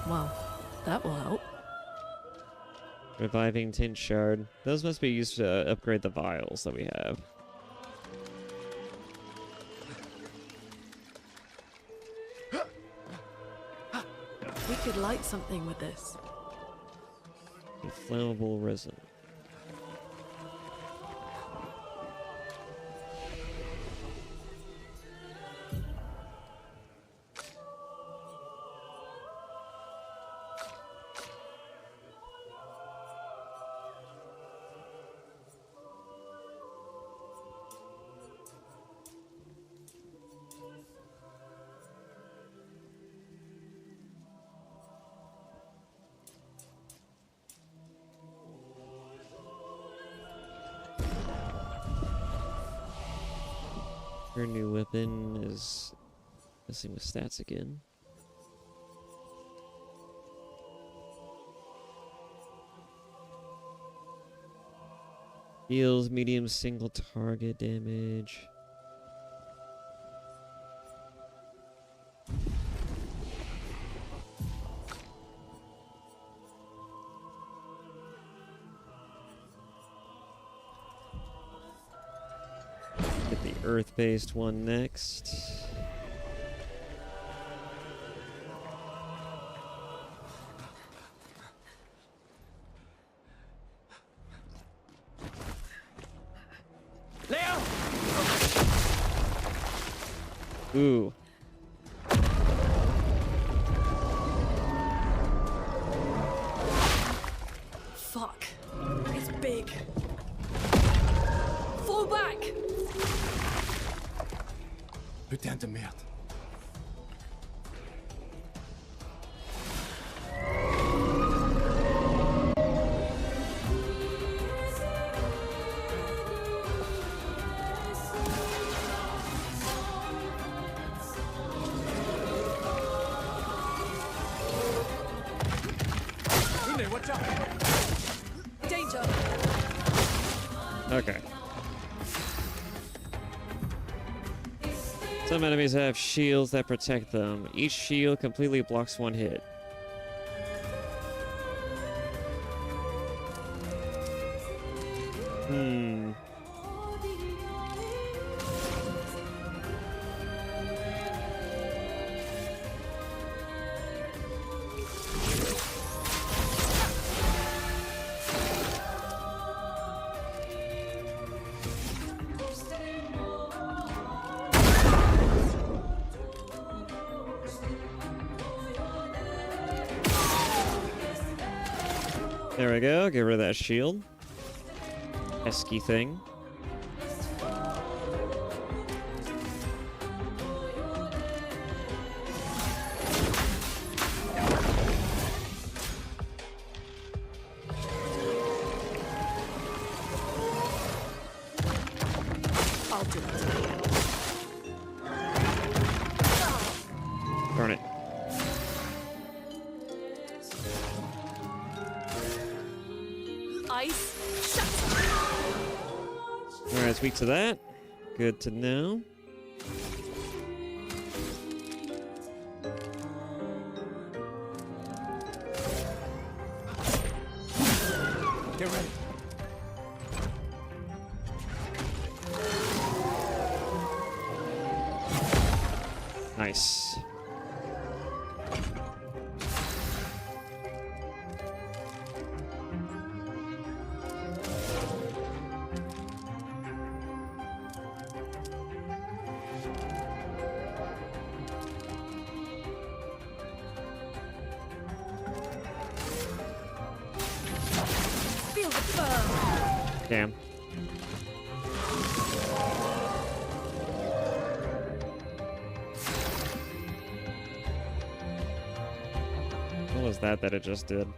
Well, that will help. Reviving Tint Shard. Those must be used to upgrade the vials that we have. We could light something with this. Inflammable resin. Her new weapon is messing with stats again. Deals medium single target damage. Earth-based one next. Leo! Ooh. Fuck. It's big. Fall back! Putain de merde. Watch out! Danger! Okay. Some enemies have shields that protect them. Each shield completely blocks one hit. There we go. Get rid of that shield. Pesky thing. I'll do it. Darn it. Ice. Shut. Alright, it's weak to that. Good to know. Get ready. Nice. Feel the burn. Damn. What was that it just did?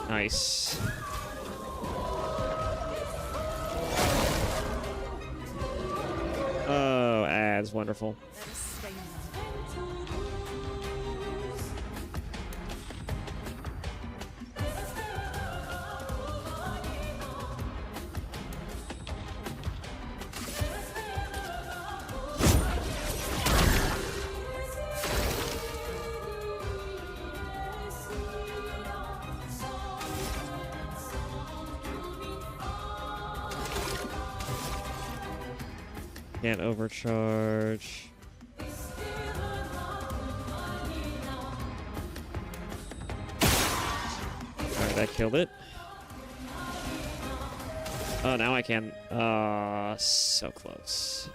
Nice. Oh, ads, wonderful. Can't overcharge. Alright, that killed it. Oh, now I can. So close.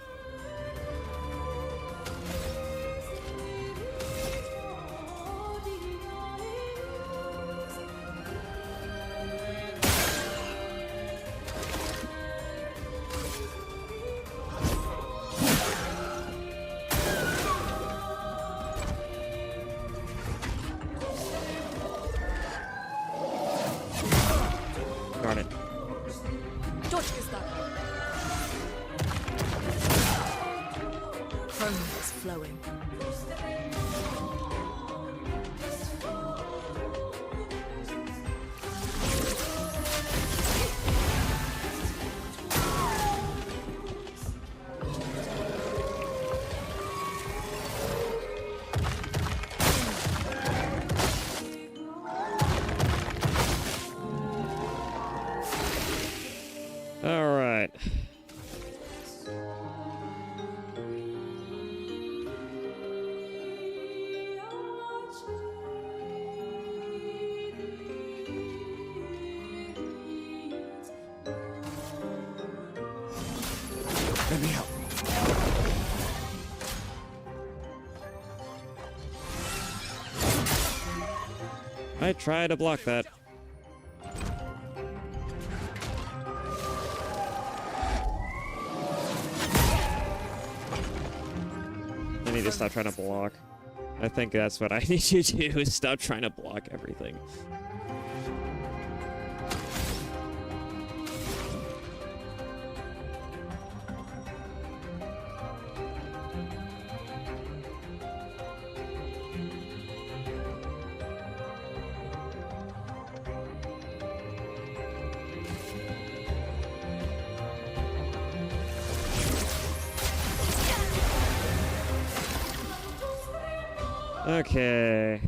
Got it. Chrome is flowing. me help. I try to block that. I need to stop trying to block. I think that's what I need to do, is stop trying to block everything. Okay.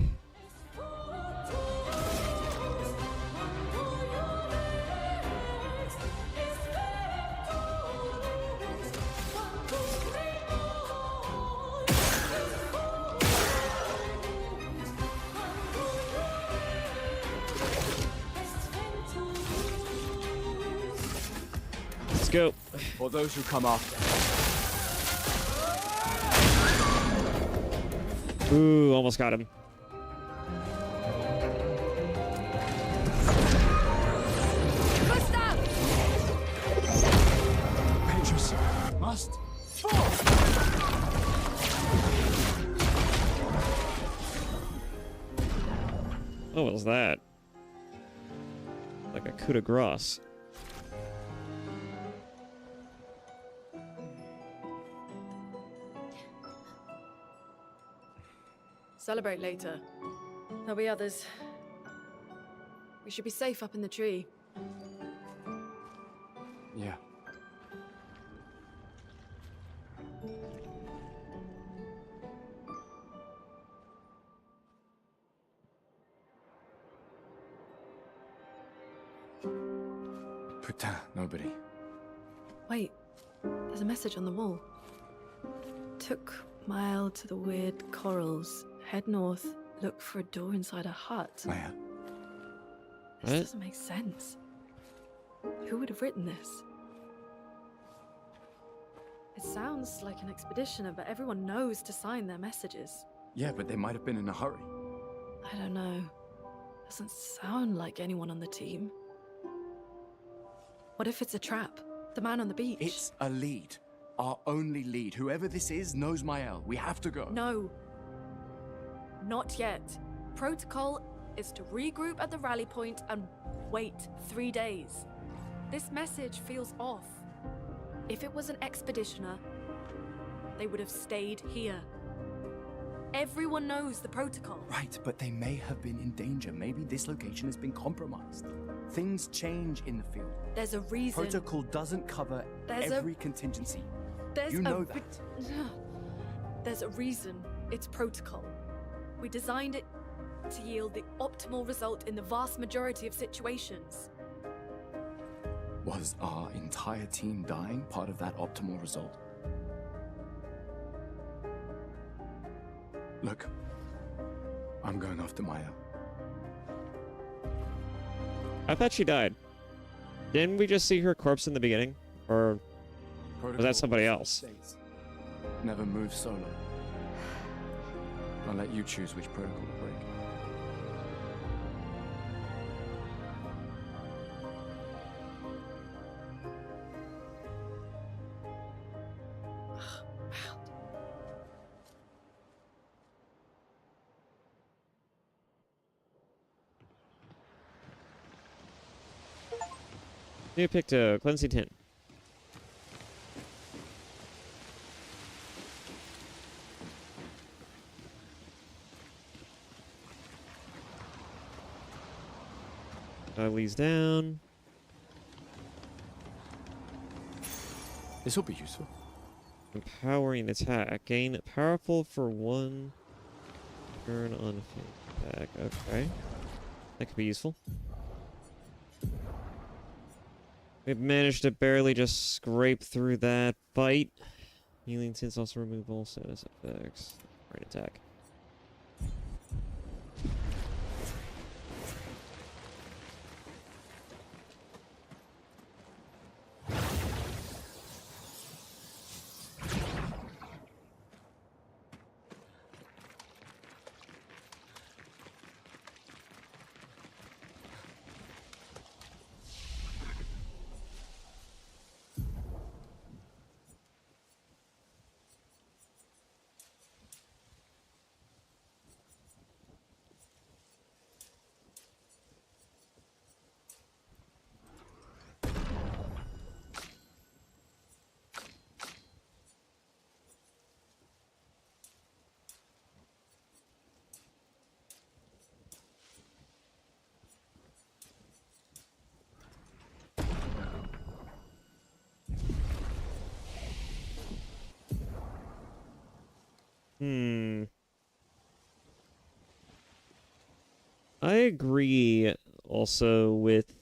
Let's go. For those who come after. Ooh, almost got him. Petrus must fall. What was that? Like a coup de grace. Celebrate later. There'll be others. We should be safe up in the tree. Yeah. Putain, nobody. Wait, there's a message on the wall. Took mile to the weird corals. Head north, look for a door inside a hut. Claire. This doesn't make sense. Who would have written this? It sounds like an expeditioner, but everyone knows to sign their messages. Yeah, but they might have been in a hurry. I don't know. Doesn't sound like anyone on the team. What if it's a trap? The man on the beach? It's a lead. Our only lead. Whoever this is knows Mael. We have to go. No. Not yet. Protocol is to regroup at the rally point and wait 3 days. This message feels off. If it was an expeditioner, they would have stayed here. Everyone knows the protocol. Right, but they may have been in danger. Maybe this location has been compromised. Things change in the field. There's a reason. Protocol doesn't cover every contingency. You know that. There's a reason it's protocol. We designed it to yield the optimal result in the vast majority of situations. Was our entire team dying part of that optimal result? Look, I'm going after Maya. I thought she died. Didn't we just see her corpse in the beginning? Or was that somebody else? Never move solo. I'll let you choose which protocol to break. New pick to cleansing tin. Lee's down. This will be useful. Empowering attack. Gain powerful for 1 turn on attack. Okay. That could be useful. We've managed to barely just scrape through that fight. Healing tints also remove all status effects. Right attack. I agree also with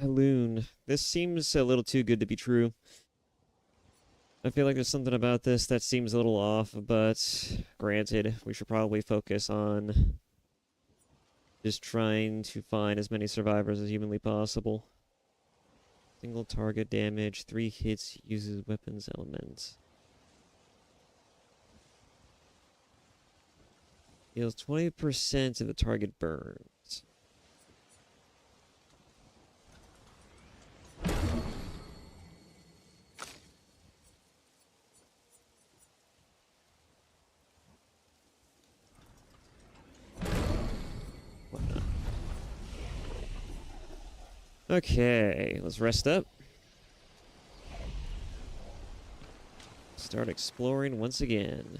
Loon. This seems a little too good to be true. I feel like there's something about this that seems a little off, but granted, we should probably focus on just trying to find as many survivors as humanly possible. Single target damage, 3 hits, uses weapons elements. Deals 20% of the target burns. Whatnot. Okay, let's rest up. Start exploring once again.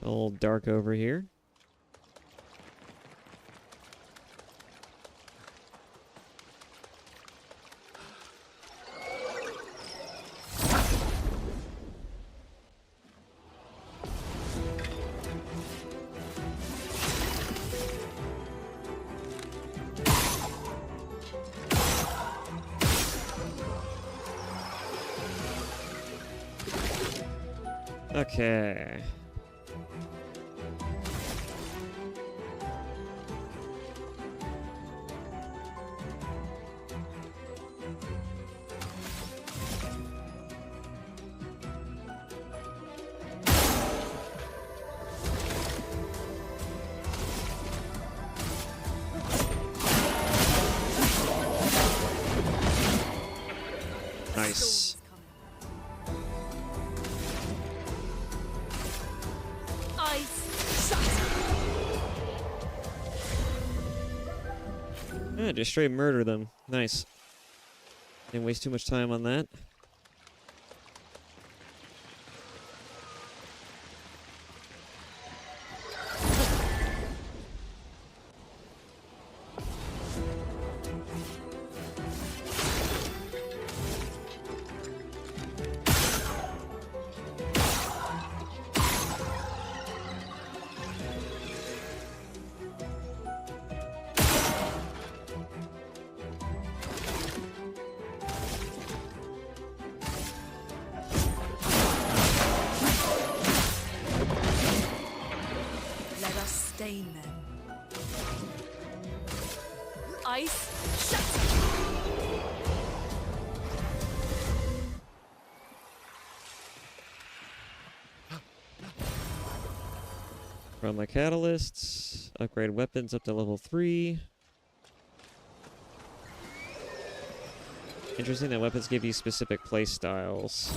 All dark over here. Okay. Nice. Yeah, just straight murder them. Nice. Didn't waste too much time on that. Let us stain them. Ice, shatter! From my catalysts, upgrade weapons up to level 3. Interesting that weapons give you specific play styles.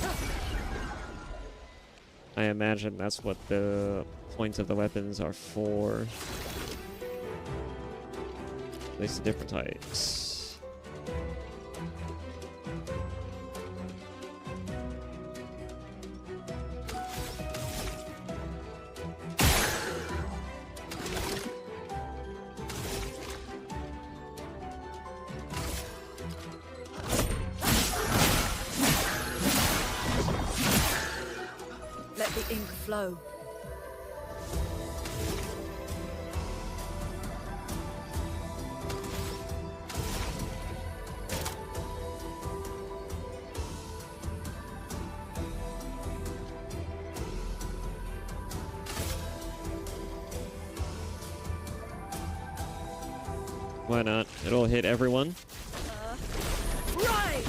I imagine that's what the points of the weapons are for. At least the different types. Let the ink flow. Why not? It'll hit everyone. Right!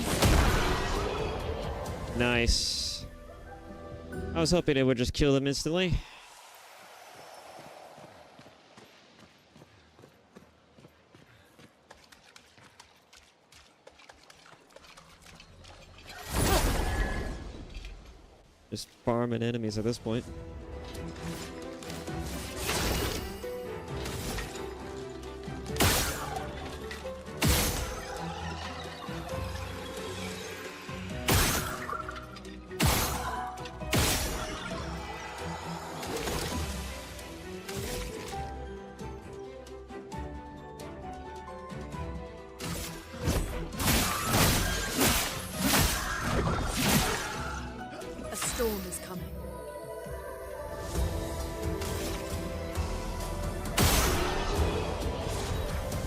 Nice. I was hoping it would just kill them instantly. Just farming enemies at this point.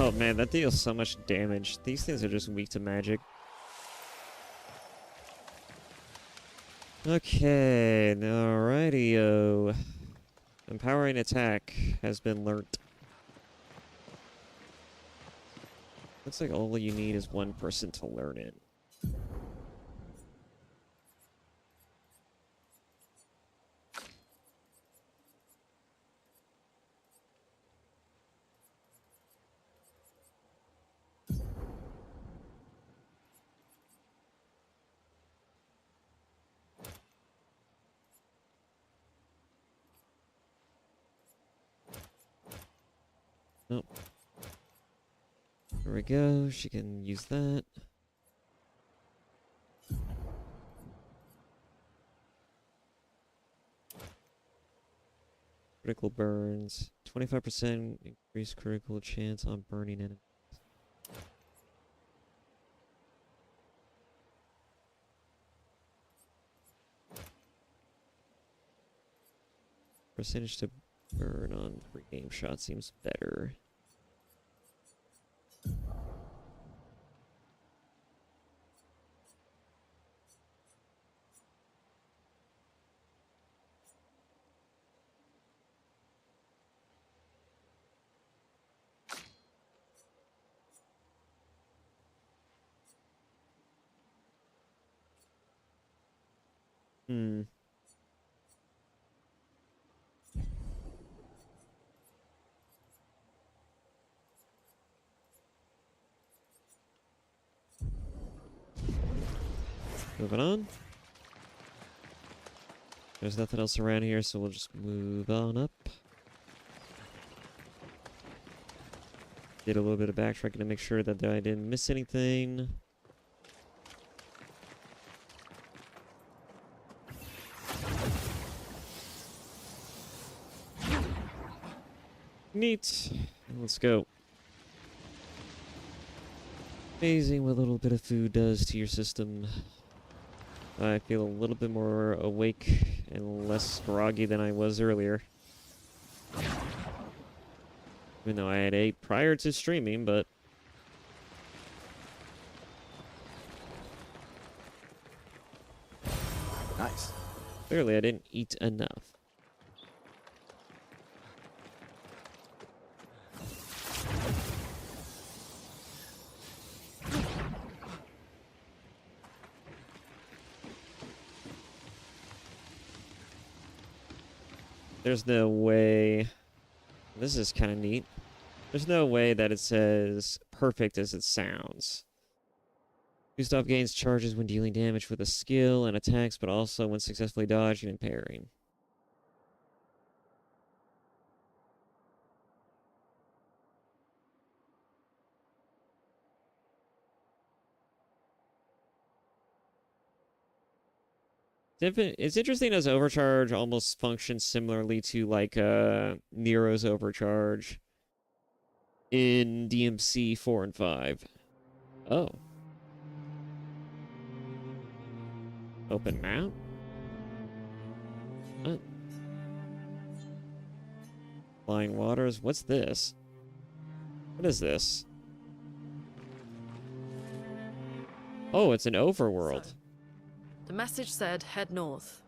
Oh man, that deals so much damage. These things are just weak to magic. Okay, alrighty-o. Empowering attack has been learnt. Looks like all you need is one person to learn it. Nope. There we go. She can use that. Critical burns. 25% increased critical chance on burning enemies. Percentage to burn on pre-game shot seems better. Hmm. Moving on. There's nothing else around here, so we'll just move on up. Did a little bit of backtracking to make sure that I didn't miss anything. Neat. Let's go. Amazing what a little bit of food does to your system. I feel a little bit more awake and less groggy than I was earlier. Even though I had ate prior to streaming, but... Nice. Clearly I didn't eat enough. There's no way... This is kind of neat. There's no way that it says perfect as it sounds. Gustav gains charges when dealing damage with a skill and attacks, but also when successfully dodging and parrying. It's interesting as overcharge almost functions similarly to like Nero's overcharge in DMC 4 and 5. Oh. Open map? What? Flying waters? What's this? What is this? Oh, it's an overworld. The message said head north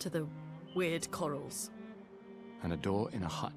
to the weird corals. And a door in a hut.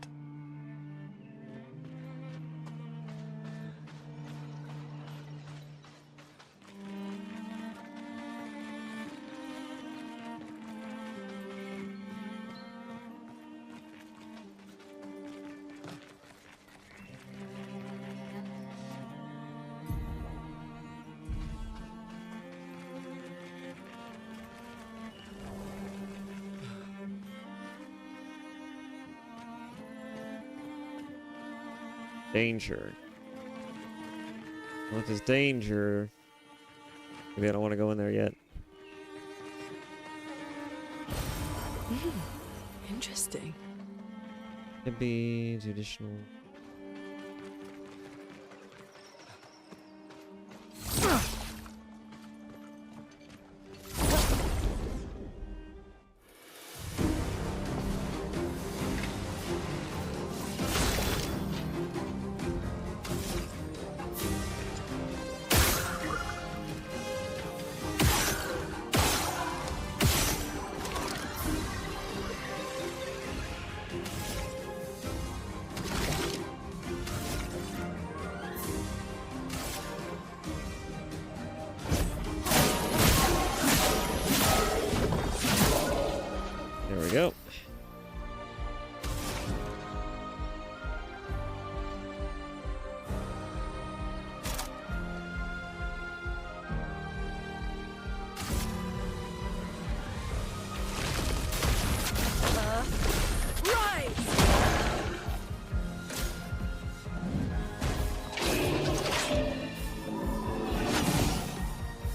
Danger. Well, if there's danger, maybe I don't want to go in there yet. Interesting. Could be traditional.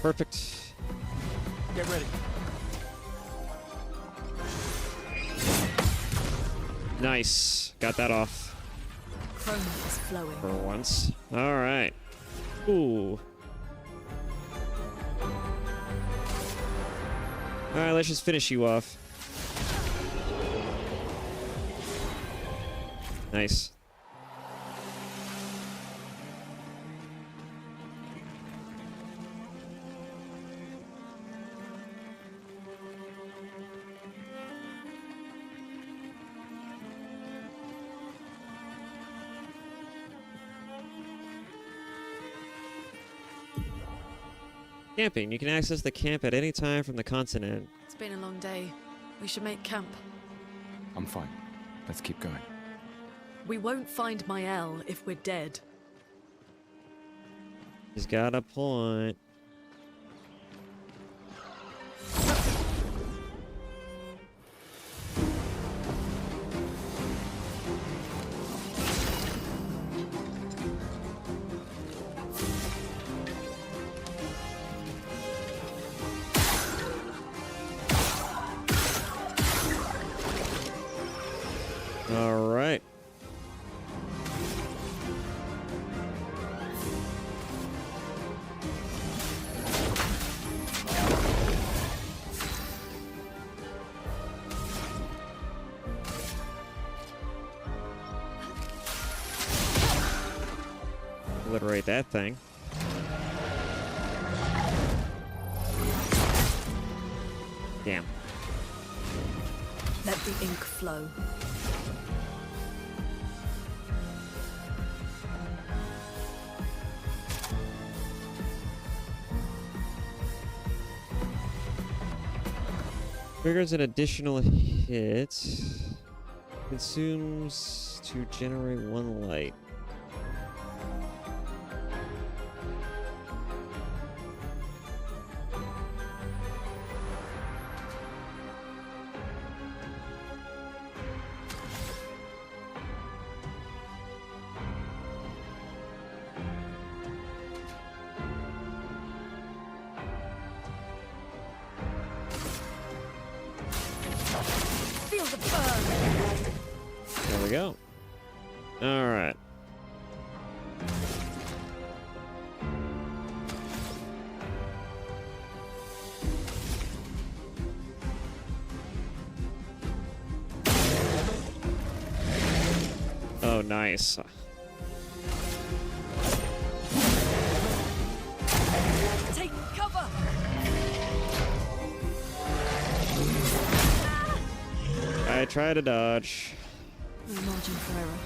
Perfect. Get ready. Nice. Got that off. Chrome is flowing. For once. Alright. Ooh. Alright, let's just finish you off. Nice. Camping. You can access the camp at any time from the continent. It's been a long day. We should make camp. I'm fine. Let's keep going. We won't find Mael if we're dead. He's got a point. All right. Obliterate that thing. Damn. Let the ink flow. Triggers an additional hit. Consumes to generate 1 light. Feel the burn. There we go. All right. Oh, nice. Take cover. I try to dodge. No margin for error.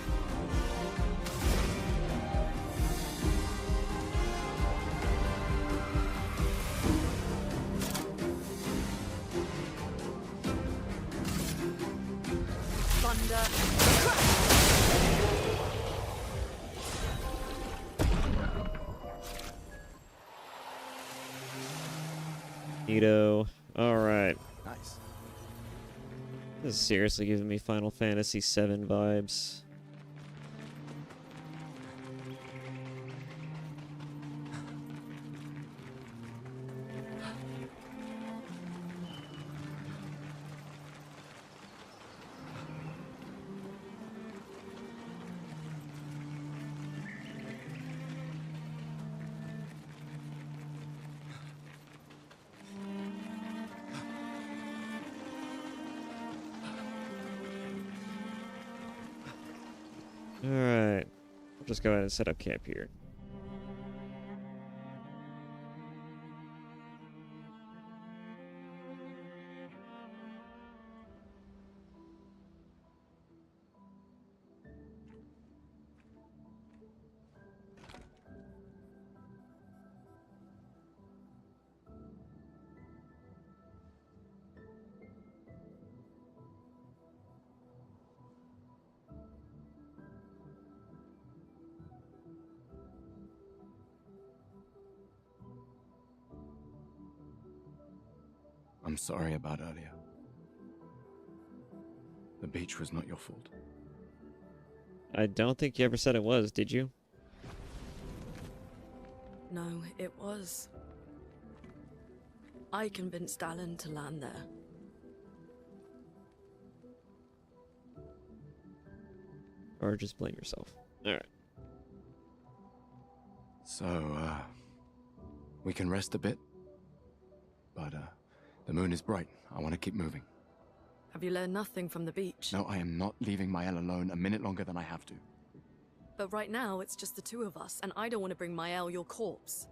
Thunder. Neato. All right. Nice. This is seriously giving me Final Fantasy VII vibes. Alright. I'll just go ahead and set up camp here. I'm sorry about earlier. The beach was not your fault. I don't think you ever said it was, did you? No, it was. I convinced Alan to land there. Or just blame yourself. Alright. So, we can rest a bit. But, the moon is bright. I want to keep moving. Have you learned nothing from the beach? No, I am not leaving Mael alone a minute longer than I have to. But right now, it's just the two of us, and I don't want to bring Mael your corpse.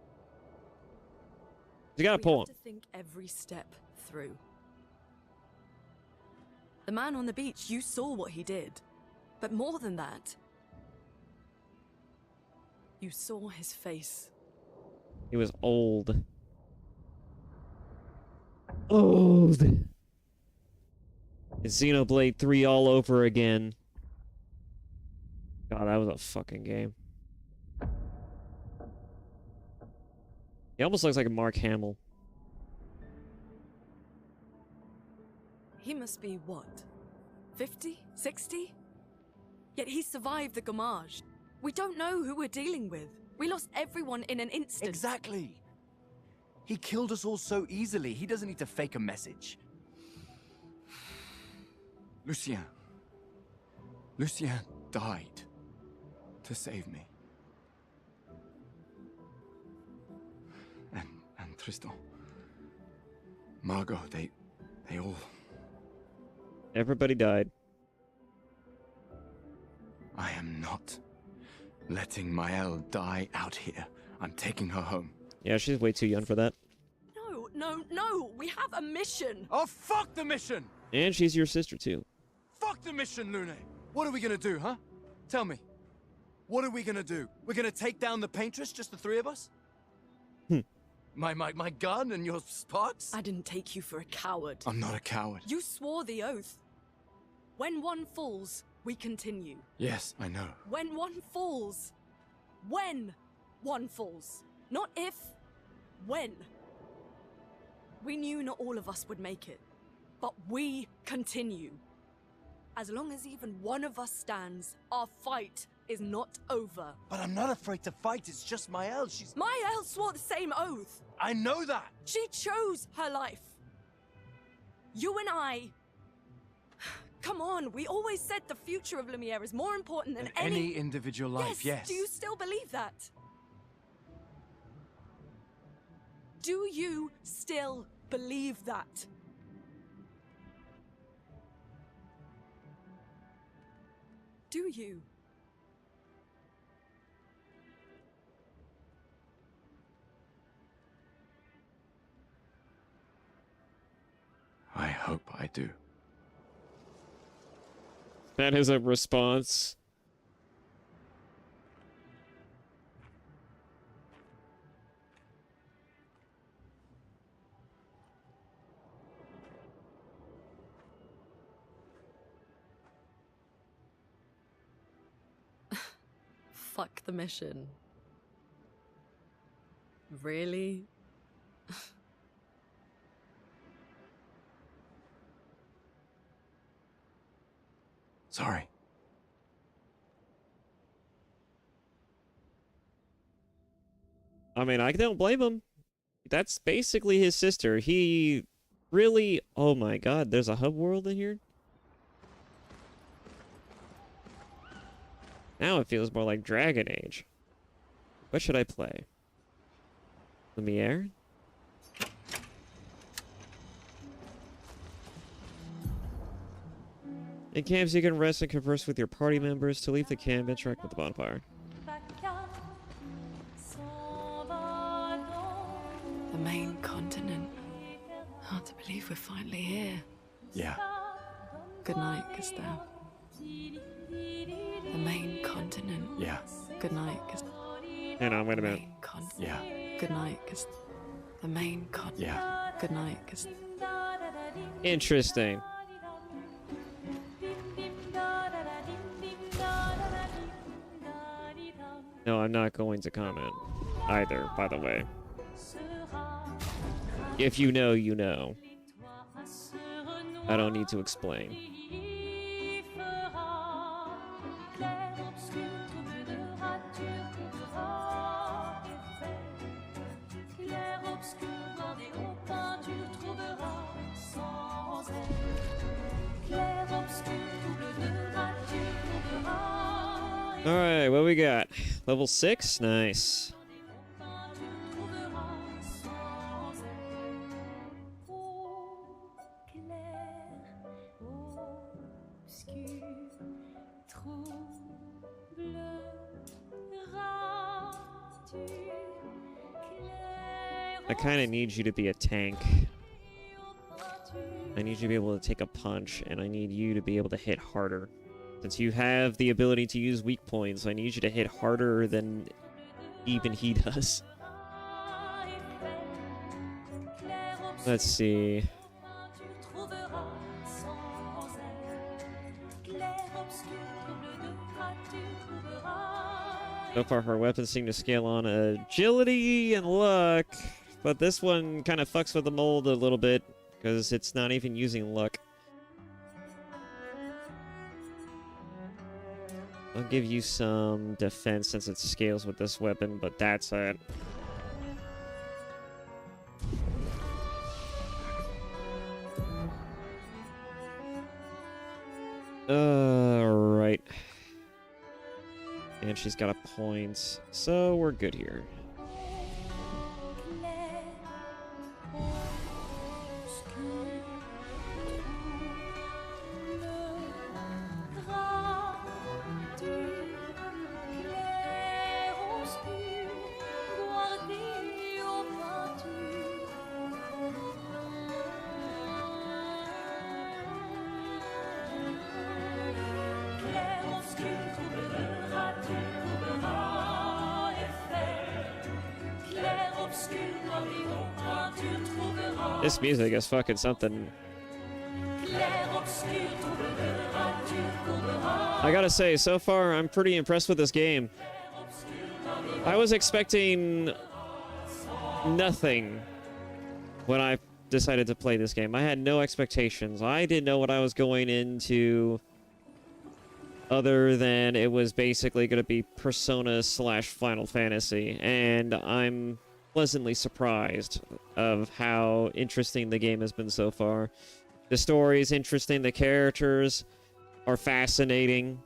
You gotta pull him. We have to think every step through. The man on the beach, you saw what he did. But more than that, you saw his face. He was old. Old. It's Xenoblade 3 all over again. God, that was a fucking game. He almost looks like a Mark Hamill. He must be what? 50? 60? Yet he survived the Gamage. We don't know who we're dealing with. We lost everyone in an instant. Exactly. He killed us all so easily. He doesn't need to fake a message. Lucien. Lucien died to save me. And Tristan. Margot, they all... Everybody died. I am not letting Mael die out here. I'm taking her home. Yeah, she's way too young for that. No, no, no! We have a mission! Oh, fuck the mission! And she's your sister, too. Fuck the mission, Lune! What are we gonna do, huh? Tell me. What are we gonna do? We're gonna take down the Paintress, just the three of us? My gun and your sparks? I didn't take you for a coward. I'm not a coward. You swore the oath. When one falls, we continue. Yes, I know. When one falls. When one falls. Not if, when. We knew not all of us would make it, but we continue. As long as even one of us stands, our fight is not over. But I'm not afraid to fight, it's just Mael, she's... Mael swore the same oath! I know that! She chose her life. You and I... Come on, we always said the future of Lumiere is more important than any individual life, yes. Do you still believe that? Do you still believe that? Do you? I hope I do. That is a response. Fuck the mission. Really? Sorry. I mean, I don't blame him. That's basically his sister. He really... Oh my god, there's a hub world in here? Now it feels more like Dragon Age. What should I play? Lumiere? In camps, you can rest and converse with your party members. To leave the camp, interact with the bonfire. The main continent. Hard to believe we're finally here. Yeah. Good night, Gustav. The main continent. Yeah. Good night, Gustav. Hang on, wait a minute. Yeah. Good night, Gustav. The main continent. Yeah. Good night, Gustav. Interesting. No, I'm not going to comment either, by the way. If you know, you know. I don't need to explain. Clair obscur bordé aux peintures Alright, what we got? Level 6? Nice. I kind of need you to be a tank. I need you to be able to take a punch, and I need you to be able to hit harder. Since you have the ability to use weak points, I need you to hit harder than even he does. Let's see. So far, her weapons seem to scale on agility and luck, but this one kind of fucks with the mold a little bit, because it's not even using luck. I'll give you some defense since it scales with this weapon, but that's it. Right. And she's got a point, so we're good here. This music is fucking something. I gotta say, so far, I'm pretty impressed with this game. I was expecting nothing when I decided to play this game. I had no expectations. I didn't know what I was going into other than it was basically going to be Persona / Final Fantasy, and I'm pleasantly surprised of how interesting the game has been so far. The story is interesting, the characters are fascinating.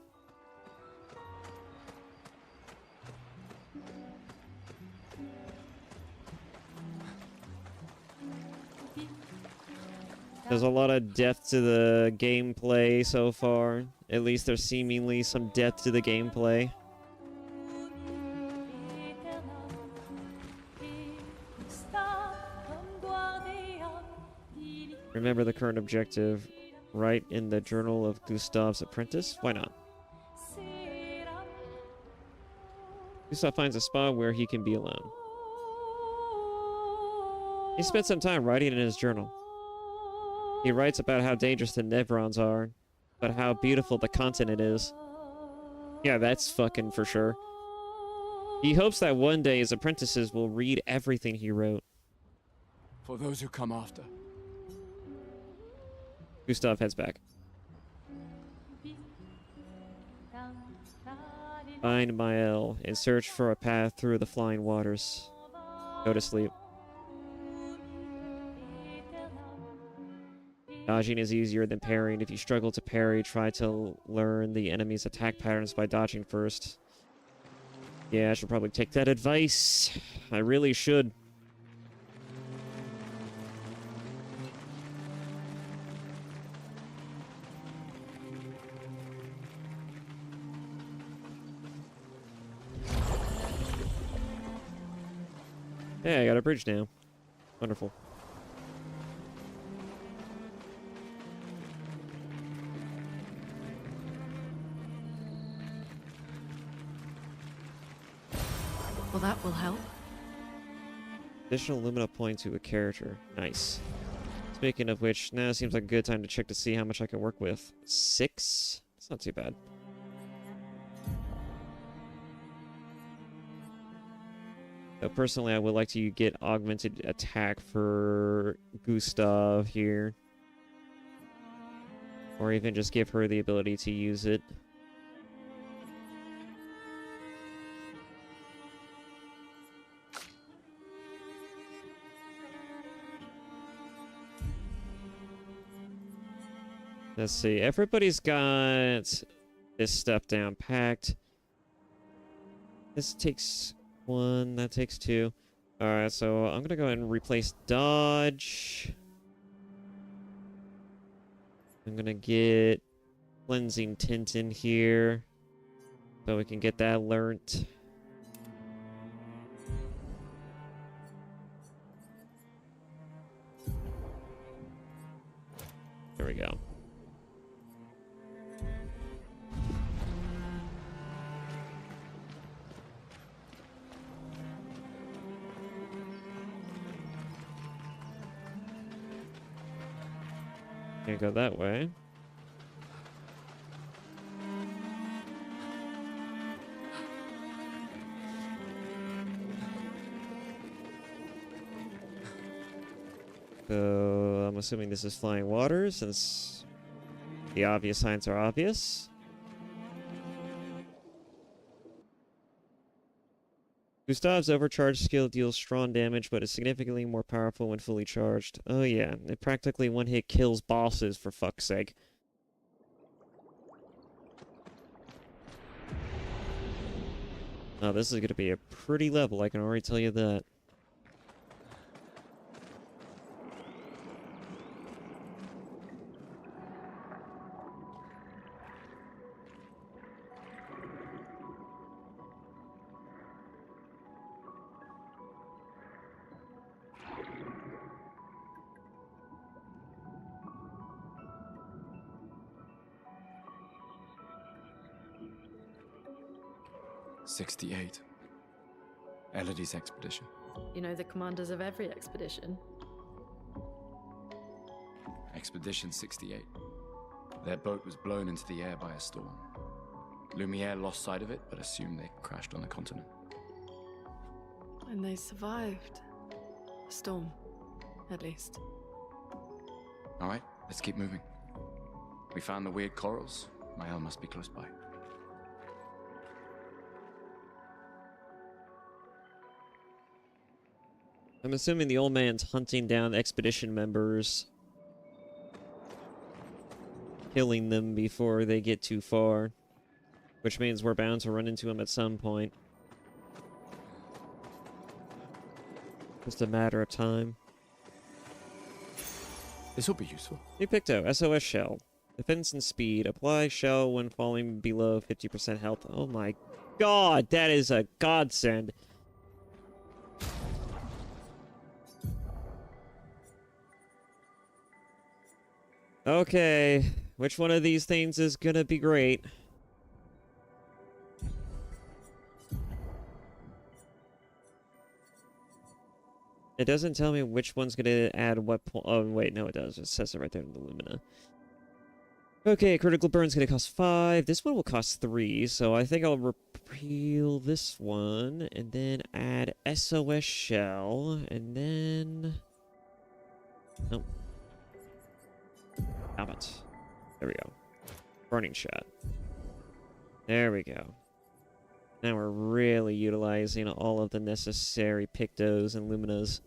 There's a lot of depth to the gameplay so far. At least there's seemingly some depth to the gameplay. Remember the current objective. Write in the journal of Gustav's apprentice? Why not? Gustav finds a spot where he can be alone. He spent some time writing in his journal. He writes about how dangerous the Nevrons are, but how beautiful the continent is. Yeah, that's fucking for sure. He hopes that one day his apprentices will read everything he wrote. For those who come after. Gustav heads back. Find Mael and search for a path through the flying waters. Go to sleep. Dodging is easier than parrying. If you struggle to parry, try to learn the enemy's attack patterns by dodging first. Yeah, I should probably take that advice. I really should. Hey, I got a bridge now. Wonderful. Well, that will help. Additional Lumina point to a character. Nice. Speaking of which, now seems like a good time to check to see how much I can work with. 6? It's not too bad. So personally, I would like to get augmented attack for Gustav here. Or even just give her the ability to use it. Let's see. Everybody's got this stuff down packed. This takes 1, that takes 2. Alright, so I'm gonna go ahead and replace dodge. I'm gonna get cleansing tint in here so we can get that learnt. There we go. Can't go that way. So I'm assuming this is flying water since the obvious signs are obvious. Gustav's overcharged skill deals strong damage, but is significantly more powerful when fully charged. Oh yeah, it practically one-hit kills bosses, for fuck's sake. Oh, this is going to be a pretty level, I can already tell you that. '68. Elodie's expedition. You know the commanders of every expedition. Expedition 68. Their boat was blown into the air by a storm. Lumiere lost sight of it, but assumed they crashed on the continent. And they survived. A storm, at least. All right, let's keep moving. We found the weird corals. Mael must be close by. I'm assuming the old man's hunting down expedition members, killing them before they get too far, which means we're bound to run into him at some point. Just a matter of time. This will be useful. New Picto, SOS Shell. Defense and speed. Apply shell when falling below 50% health. Oh my god, that is a godsend. Okay, which one of these things is gonna be great? It doesn't tell me which one's gonna add what point. Oh, wait, no, it does. It says it right there in the Lumina. Okay, critical burn's gonna cost 5. This one will cost 3, so I think I'll repeal this one, and then add SOS Shell, and then... Nope. Damn it. There we go. Burning Shot. There we go. Now we're really utilizing all of the necessary Pictos and Luminas.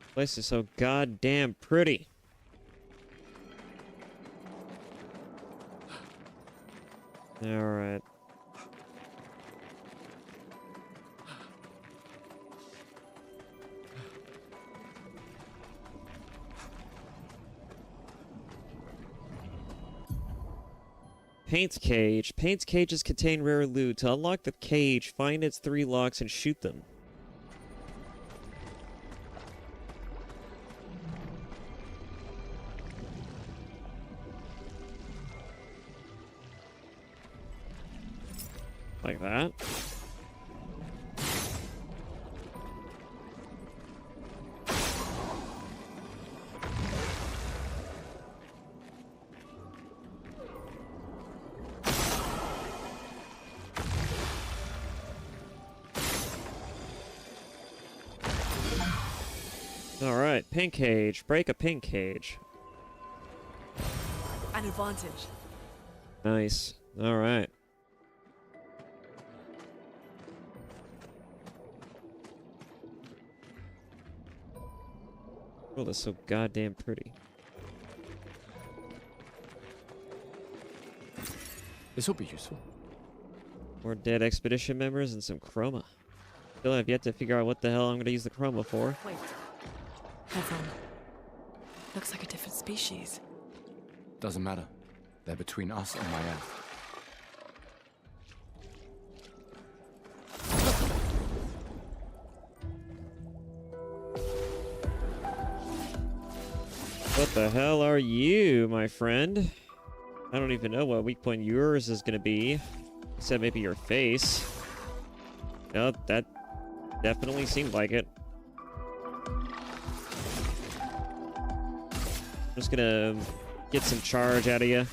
This place is so goddamn pretty. Alright. Paint cage. Paint cages contain rare loot. To unlock the cage, find its 3 locks and shoot them. Like that. Alright, pink cage. Break a pink cage. An advantage. Nice. Alright. Oh, that's so goddamn pretty. This will be useful. More dead expedition members and some chroma. Still have yet to figure out what the hell I'm gonna use the chroma for. Wait. Headphone. Looks like a different species. Doesn't matter. They're between us and my end. What the hell are you, my friend? I don't even know what weak point yours is gonna be. Except maybe your face. No, that definitely seemed like it. I'm just gonna get some charge out of you.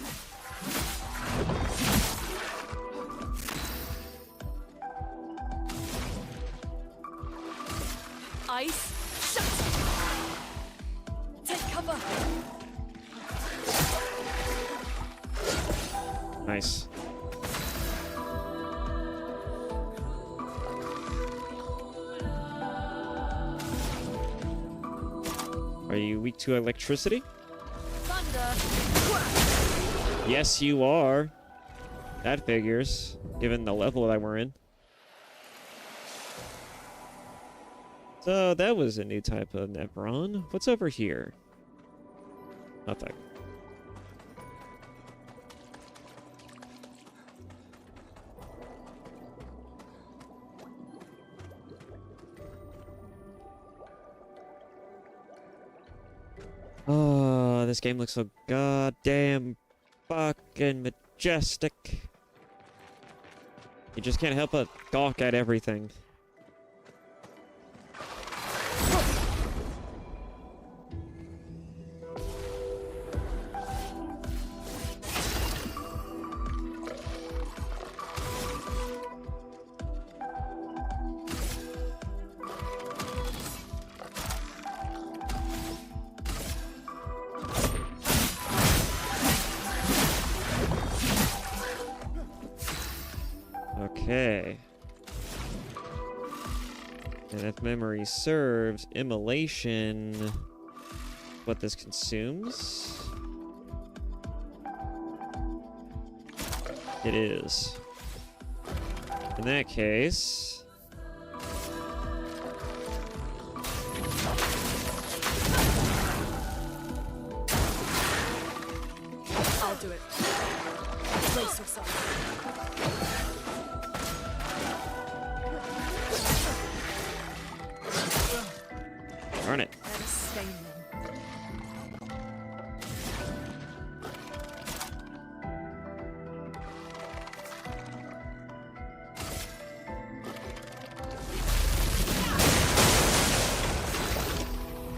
Ice, shut! Take cover! Nice. Are you weak to electricity? Thunder! Yes, you are. That figures, given the level that we're in. So that was a new type of Nebron. What's over here? Nothing. Oh, this game looks so goddamn fucking majestic. You just can't help but gawk at everything. Okay. And if memory serves, immolation, what this consumes? It is. In that case... I'll do it. Brace yourself. Darn it. Let us stain them.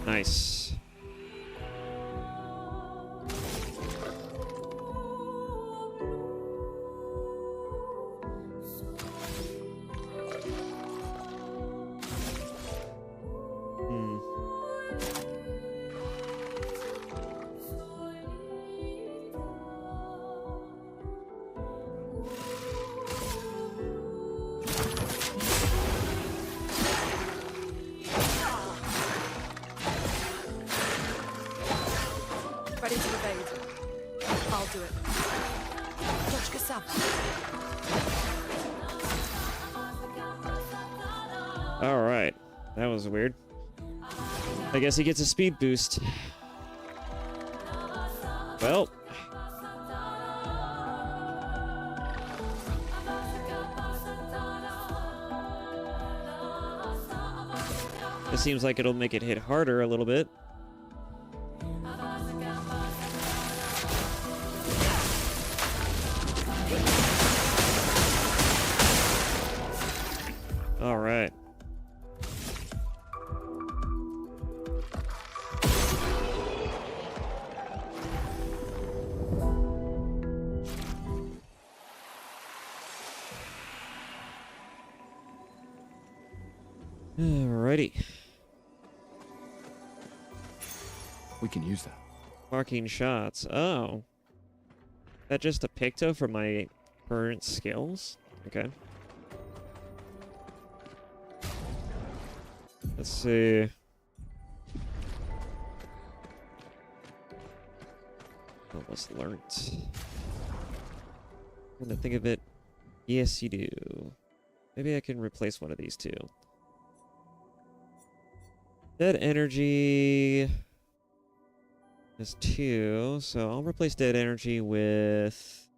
Nice. Ready to evade. I'll do it. Troszkę sam. Alright. That was weird. I guess he gets a speed boost. Well. It seems like it'll make it hit harder a little bit. All right. Alrighty. We can use that. Marking shots. Oh. That just a picto for my current skills? Okay. Let's see. Almost learnt. When I think of it, yes, you do. Maybe I can replace one of these two. Dead energy is 2, so I'll replace dead energy with...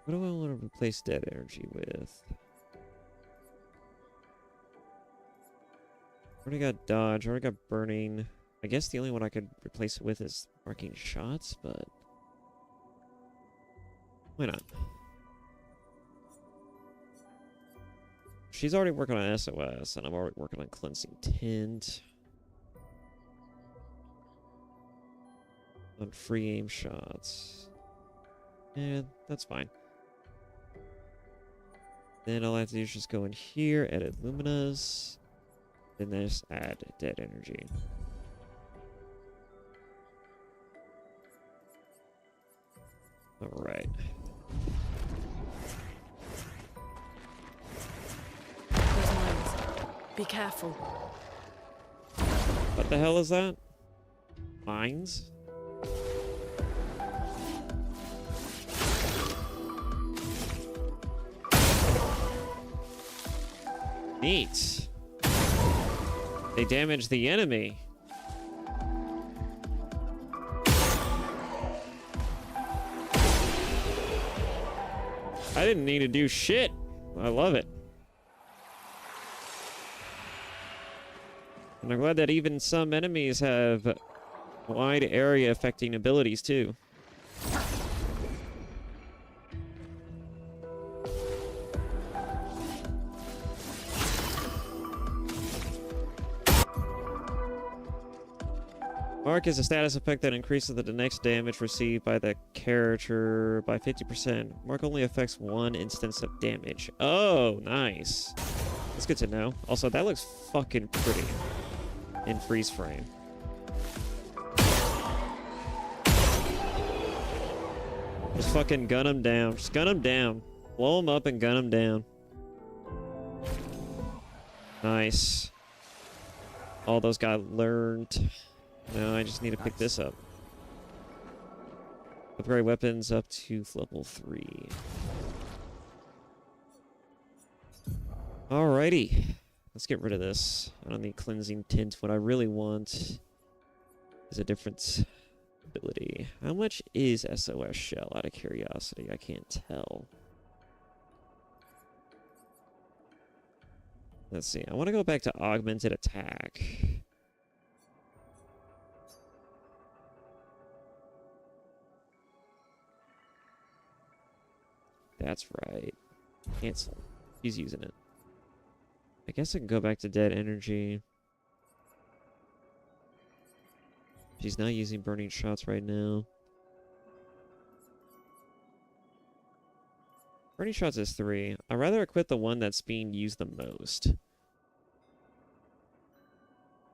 What do I want to replace dead energy with? Already got dodge, already got burning. I guess the only one I could replace it with is marking shots, but... why not? She's already working on SOS, and I'm already working on cleansing tint. On free aim shots. Yeah, that's fine. Then all I have to do is just go in here, edit luminas, then just add dead energy. Alright. Those mines. Be careful. What the hell is that? Mines? Neat. They damage the enemy. I didn't need to do shit. I love it. And I'm glad that even some enemies have wide area affecting abilities too. Mark is a status effect that increases the next damage received by the character by 50%. Mark only affects one instance of damage. Oh, nice. That's good to know. Also, that looks fucking pretty in freeze frame. Just fucking gun him down. Just gun him down. Blow him up and gun him down. Nice. All those got learned. Now I just need to pick this up. Upgrade weapons up to level 3. Alrighty. Let's get rid of this. I don't need cleansing tint. What I really want is a different ability. How much is SOS Shell out of curiosity? I can't tell. Let's see. I want to go back to augmented attack. That's right. Cancel. He's using it. I guess I can go back to dead energy. She's not using burning shots right now. Burning shots is 3. I'd rather equip the one that's being used the most.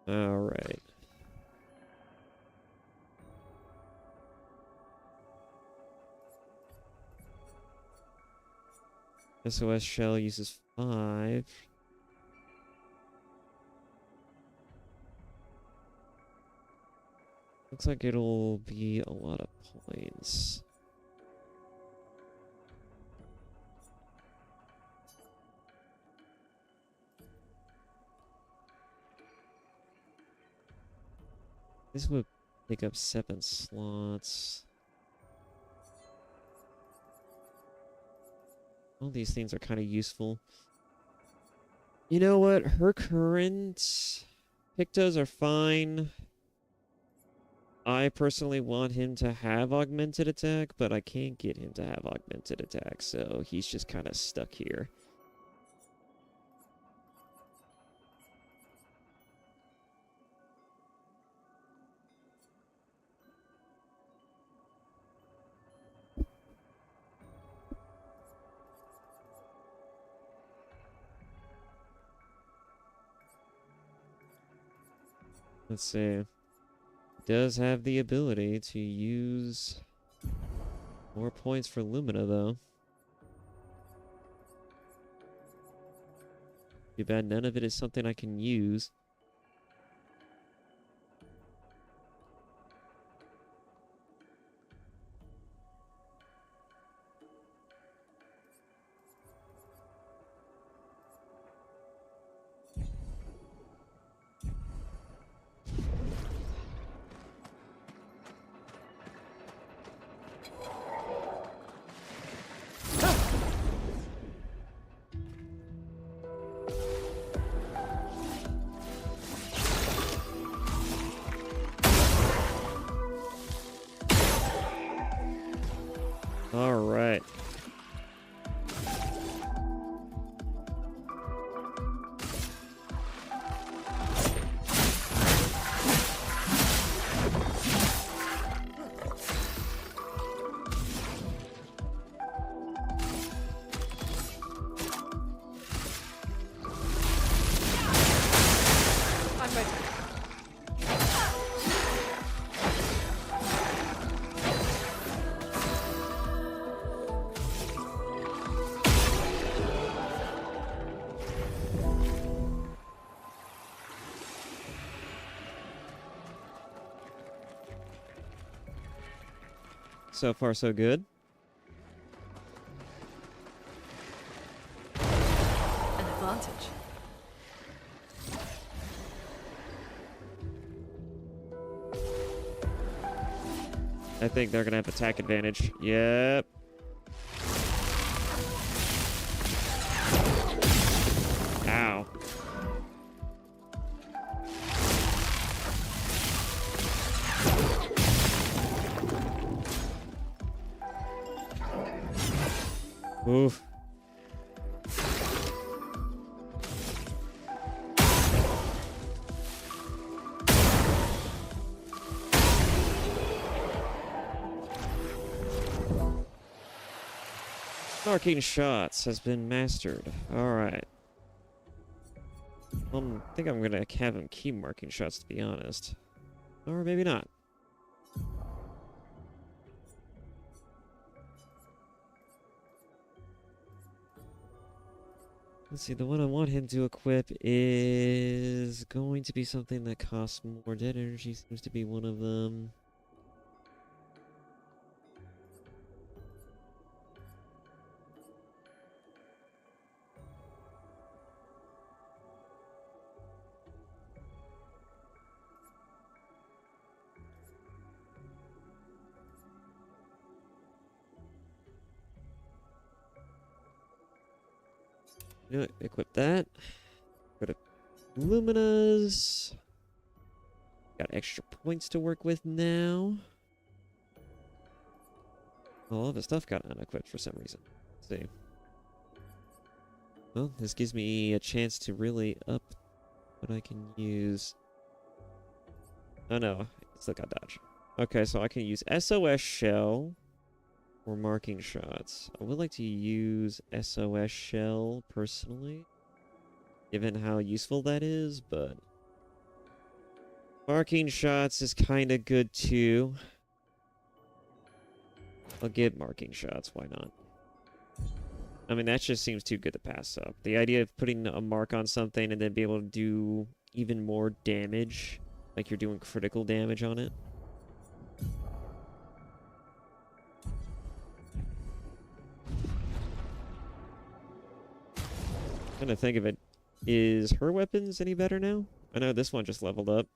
Alright. SOS Shell uses 5. Looks like it'll be a lot of points. This would take up 7 slots. All these things are kind of useful. You know what? Her current Pictos are fine. I personally want him to have augmented attack, but I can't get him to have augmented attack, so he's just kind of stuck here. Let's see. Does have the ability to use more points for Lumina, though. Too bad none of it is something I can use. All right. I'm ready. So far, so good. An advantage. I think they're gonna have attack advantage. Yep. Ow. Oof. Marking shots has been mastered. Alright. I think I'm gonna have him keep marking shots, to be honest. Or maybe not. Let's see, the one I want him to equip is going to be something that costs more. Dead energy seems to be one of them. You know what? Equip that. Go to Luminas. Got extra points to work with now. All of his stuff got unequipped for some reason. Let's see. Well, this gives me a chance to really up what I can use. Oh no, still got dodge. Okay, so I can use SOS shell or marking shots. I would like to use SOS shell personally, given how useful that is, but marking shots is kind of good too. I'll get marking shots, why not? I mean, that just seems too good to pass up. The idea of putting a mark on something and then be able to do even more damage, like you're doing critical damage on it. I'm trying to think of it. Is her weapons any better now? I know this one just leveled up.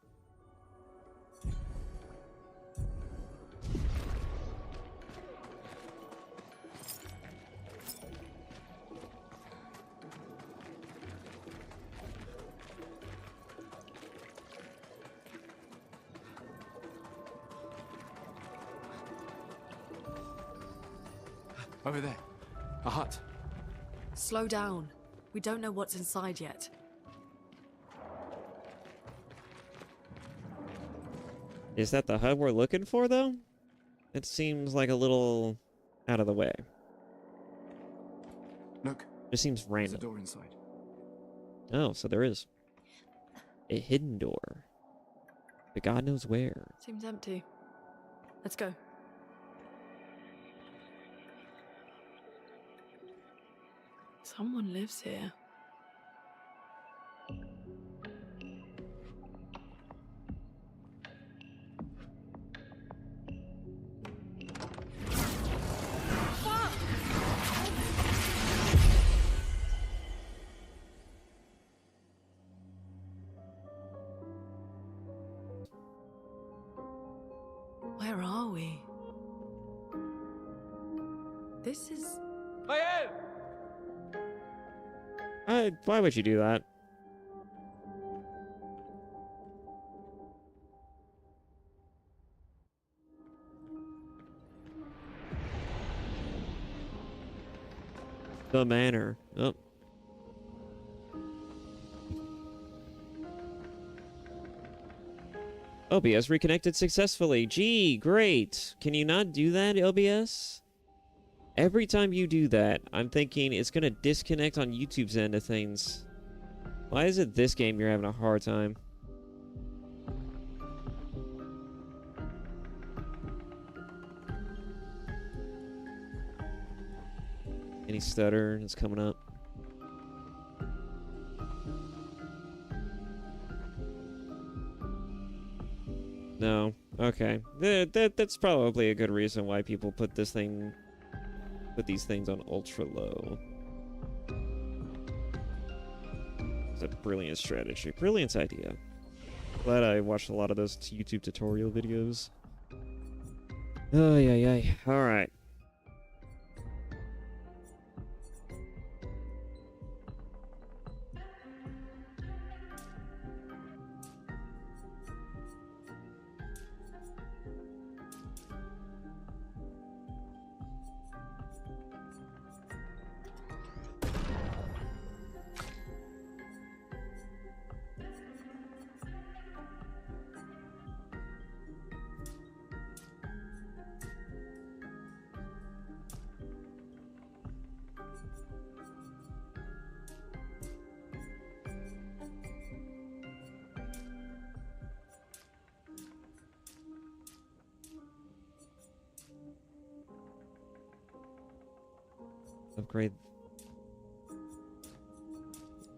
Over there. A hut. Slow down. We don't know what's inside yet. Is that the hut we're looking for, though? It seems like a little out of the way. Look. It seems There's random. a door inside. Oh, so there is a hidden door. But God knows where. Seems empty. Let's go. Someone lives here. Where are we? This is... Why would you do that? The manor. Oh. OBS reconnected successfully. Gee, great. Can you not do that, OBS? Every time you do that, I'm thinking it's gonna disconnect on YouTube's end of things. Why is it this game you're having a hard time? Any stutter is coming up. No. Okay. That's probably a good reason why people put these things on ultra low. It's a brilliant strategy. Brilliant idea. Glad I watched a lot of those YouTube tutorial videos. Oh, yeah. Alright. Upgrade.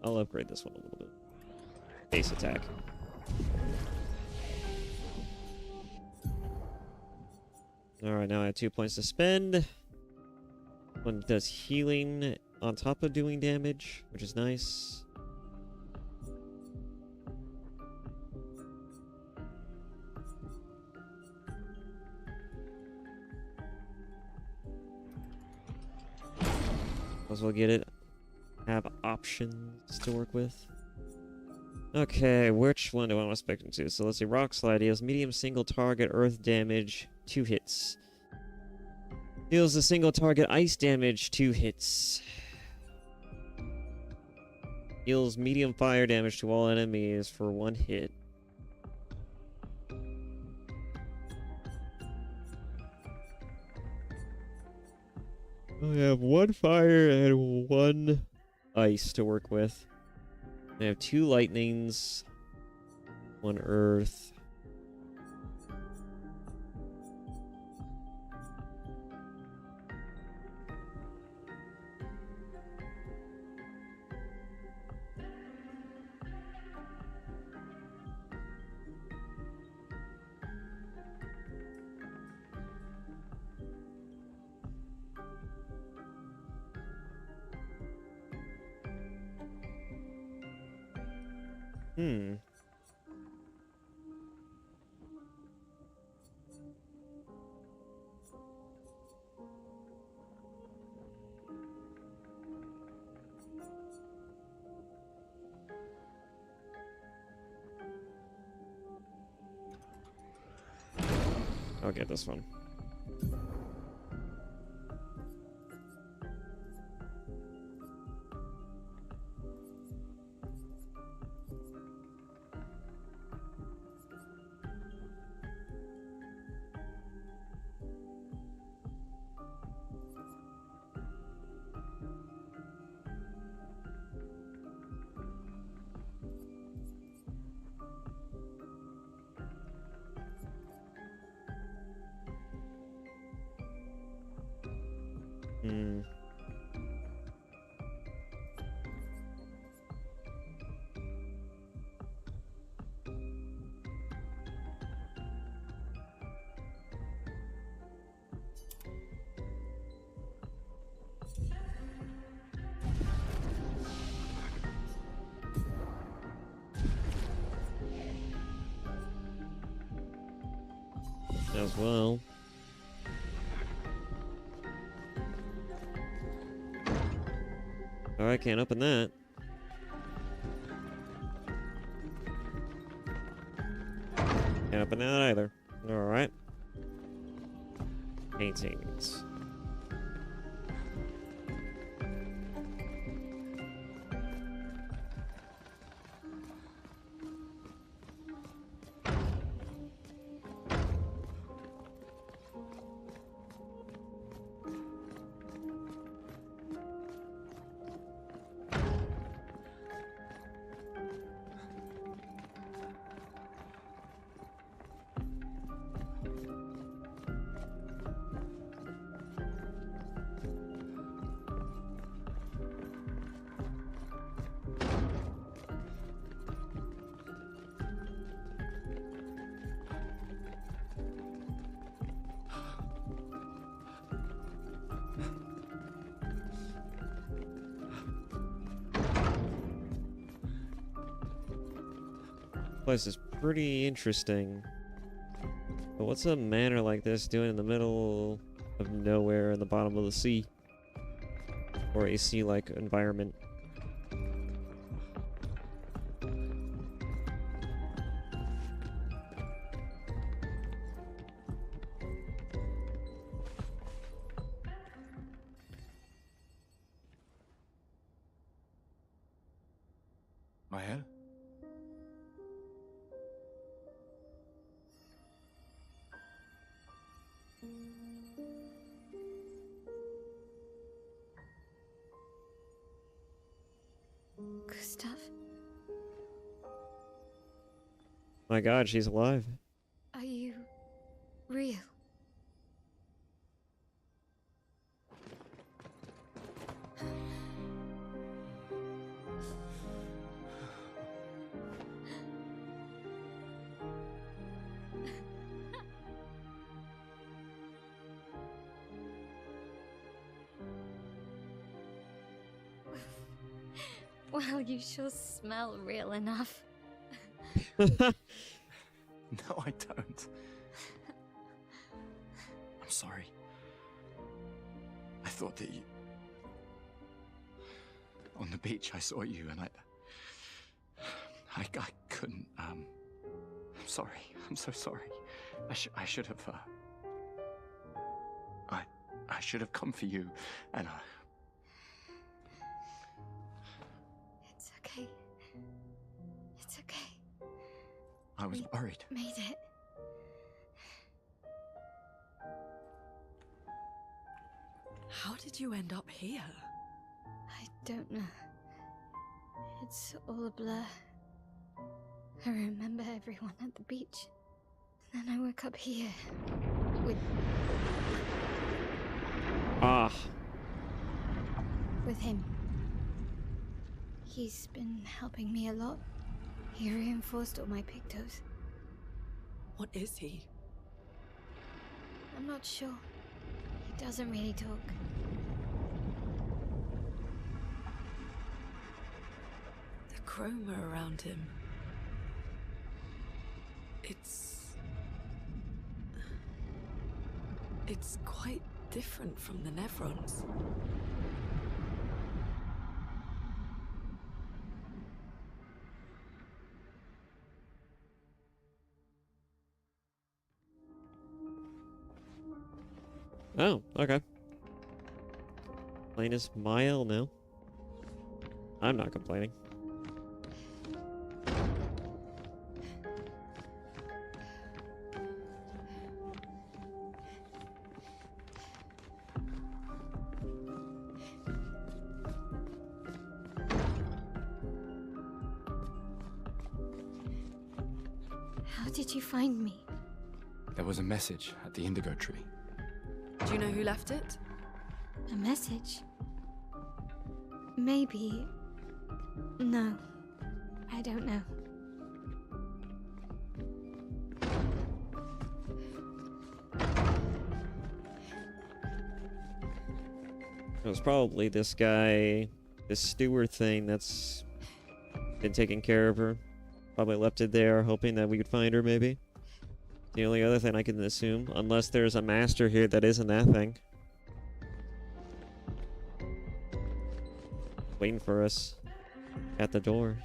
I'll upgrade this one a little bit. Base attack. Alright, now I have 2 points to spend. One does healing on top of doing damage, which is nice. As well get it. Have options to work with. Okay, which one do I want to spec into? So let's see. Rock Slide deals medium single target earth damage, 2 hits. Deals a single target ice damage, 2 hits. Deals medium fire damage to all enemies for 1 hit. I have 1 fire and 1 ice to work with. I have 2 lightnings, 1 earth. I'll get this one. Hmm. As well. Oh, I can't open that. Can't open that either. Alright. Paintings. Place is pretty interesting. But what's a manor like this doing in the middle of nowhere in the bottom of the sea? Or a sea-like environment? Mael? Gustav? My god, she's alive. Are you real? Well, you sure smell real enough. No, I don't. I'm sorry. I thought that you... On the beach, I saw you and I couldn't, I'm sorry. I'm so sorry. I should have, I should have come for you, and It's okay. It's okay. I was worried. Made it. How did you end up here? I don't know. It's all a blur. I remember everyone at the beach. Then I woke up here. With him. He's been helping me a lot. He reinforced all my pictos. What is he? I'm not sure. He doesn't really talk. The chroma around him. It's quite different from the Nevrons. Oh, okay. Plain as Mael now. I'm not complaining. How did you find me? There was a message at the indigo tree. Do you know who left it? A message? Maybe. No. I don't know. It was probably this guy, this steward thing that's been taking care of her. Probably left it there, hoping that we could find her, maybe. The only other thing I can assume, unless there's a master here that isn't that thing. Waiting for us at the door.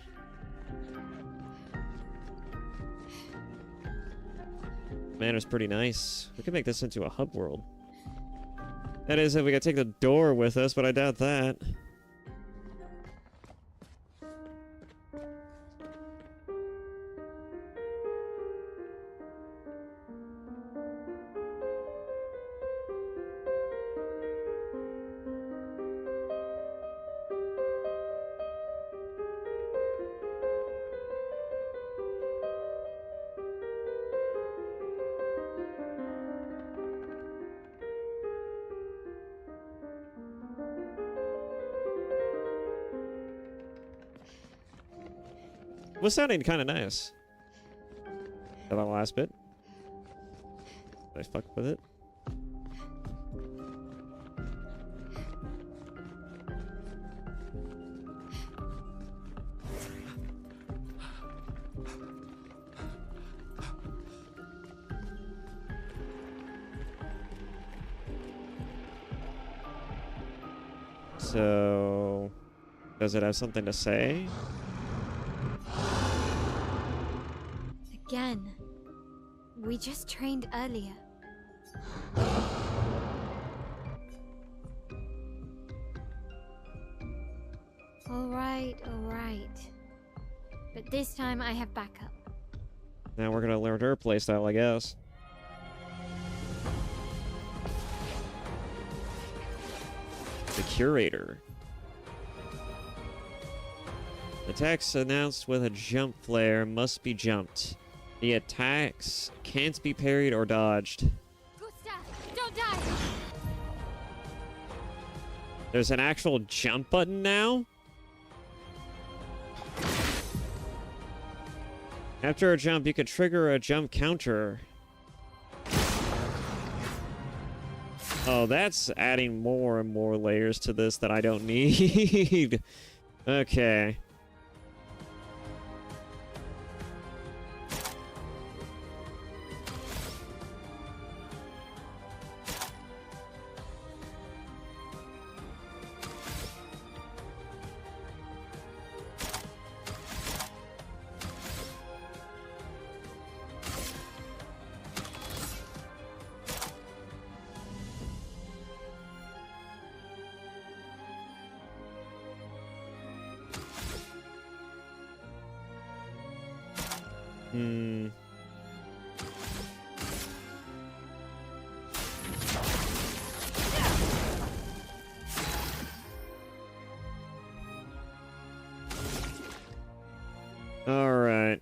Manor's pretty nice. We could make this into a hub world. That is, if we could take the door with us, but I doubt that. Was sounding kind of nice. That last bit. Did I fuck with it? So, does it have something to say? Again. We just trained earlier. Alright. But this time I have backup. Now we're gonna learn her playstyle, I guess. The Curator. Attacks announced with a jump flare must be jumped. The attacks can't be parried or dodged. Gustav, don't die! There's an actual jump button now? After a jump, you can trigger a jump counter. Oh, that's adding more and more layers to this that I don't need. Okay. All right.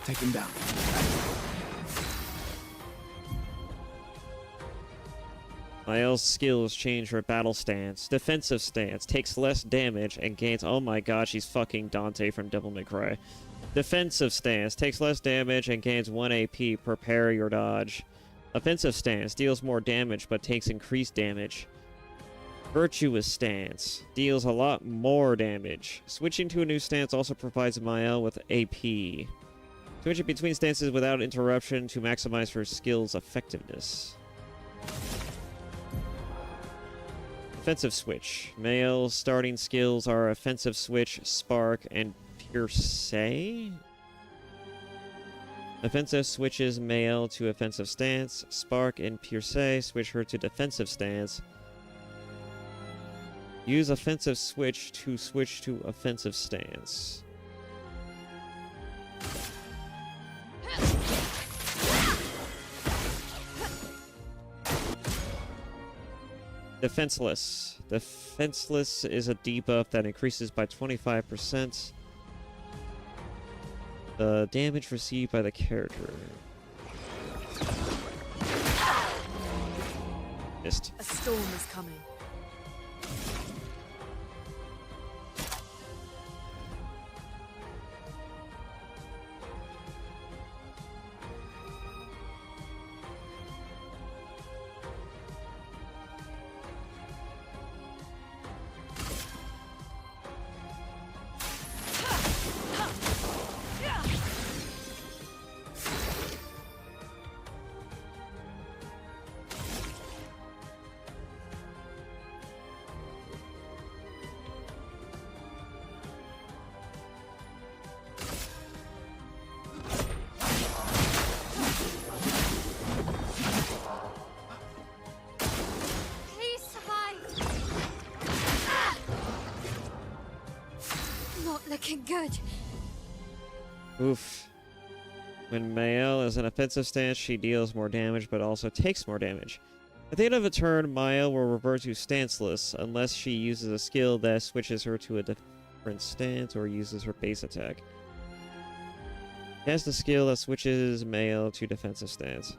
Take him down. Lyle's skills change her battle stance. Defensive stance takes less damage and gains. Oh my god, she's fucking Dante from Devil May Cry. Defensive stance takes less damage and gains 1 AP per parry or dodge. Offensive stance deals more damage but takes increased damage. Virtuous stance deals a lot more damage. Switching to a new stance also provides Mael with AP. Switching between stances without interruption to maximize her skill's effectiveness. Offensive switch. Mael's starting skills are offensive switch, spark, and pierce. Offensive switches Mael to offensive stance. Spark and pierce switch her to defensive stance. Use offensive switch to offensive stance. Defenseless. Defenseless is a debuff that increases by 25% the damage received by the character. Missed. A storm is coming. Please survive. Not looking good. Oof. When Mael is in offensive stance, she deals more damage, but also takes more damage. At the end of a turn, Mael will revert to stanceless, unless she uses a skill that switches her to a different stance or uses her base attack. Cast a skill that switches Mael to defensive stance.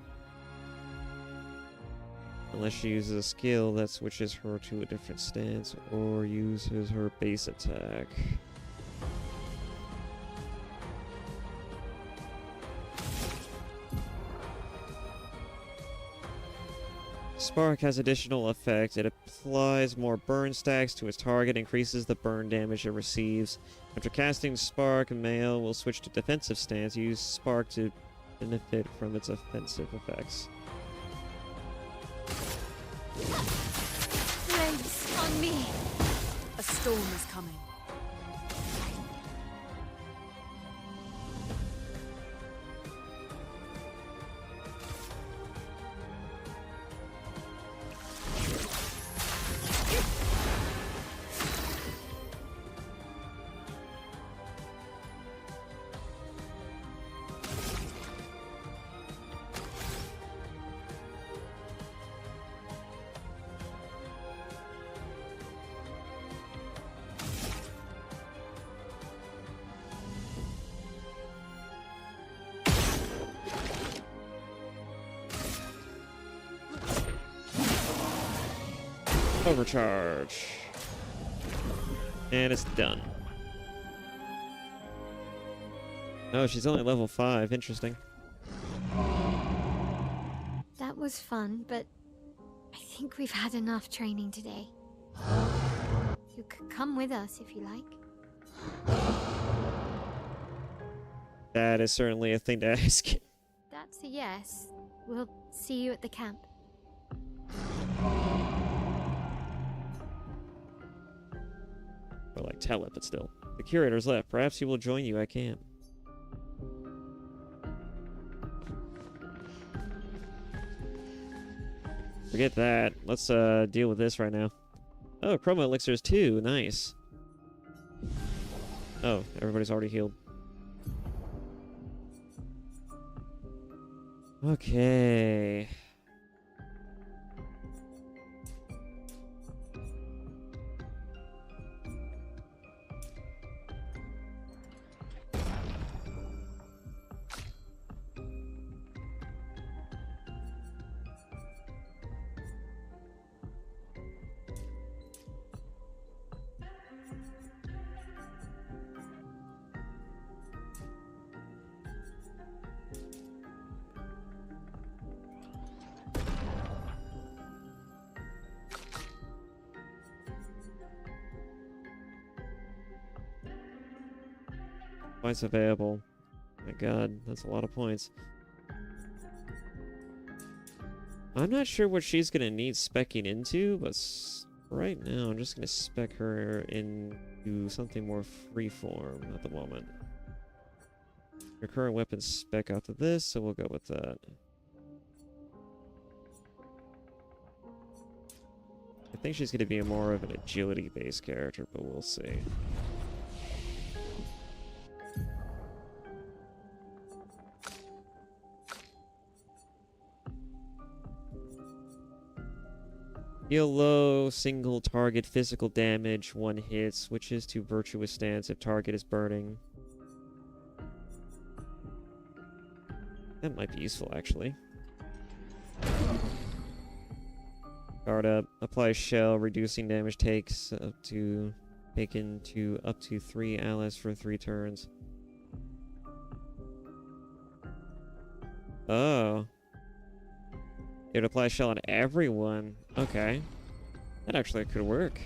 Unless she uses a skill that switches her to a different stance or uses her base attack. Spark has additional effect. It applies more burn stacks to its target, increases the burn damage it receives. After casting Spark, Mael will switch to defensive stance. Use Spark to benefit from its offensive effects. Flames on me. A storm is coming. Overcharge. And it's done. Oh, she's only level 5. Interesting. That was fun, but I think we've had enough training today. You could come with us if you like. That is certainly a thing to ask. That's a yes. We'll see you at the camp. Or like tell it, but still. The curator's left. Perhaps he will join you at camp. Forget that. Let's deal with this right now. Oh, chroma elixirs too. Nice. Oh, everybody's already healed. Okay. Points available. My god, that's a lot of points. I'm not sure what she's gonna need speccing into, but right now I'm just gonna spec her into something more freeform at the moment. Her current weapons spec after this, so we'll go with that. I think she's gonna be more of an agility-based character, but we'll see. Deal low single target physical damage, 1 hit, switches to virtuous stance if target is burning. That might be useful, actually. Guard up. Apply shell, reducing damage taken to up to 3 allies for 3 turns. Oh. It would apply shell on everyone. Okay. That actually could work.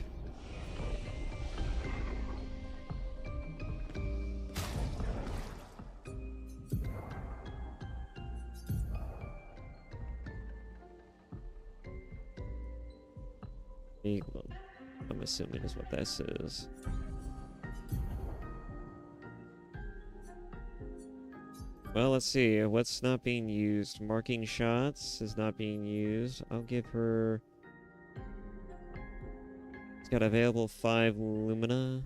Well, I'm assuming is what this is. Well, let's see. What's not being used? Marking shots is not being used. I'll give her... It's got available 5 Lumina.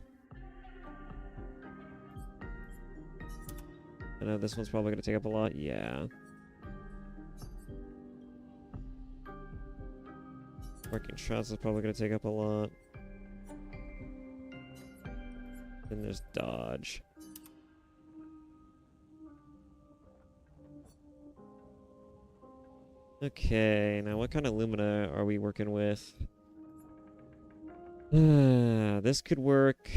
I know this one's probably going to take up a lot. Yeah. Marking shots is probably going to take up a lot. Then there's dodge. Okay, now what kind of Lumina are we working with? This could work.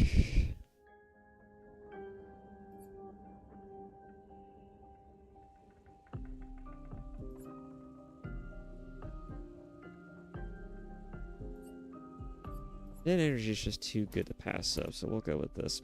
That energy is just too good to pass up, so we'll go with this.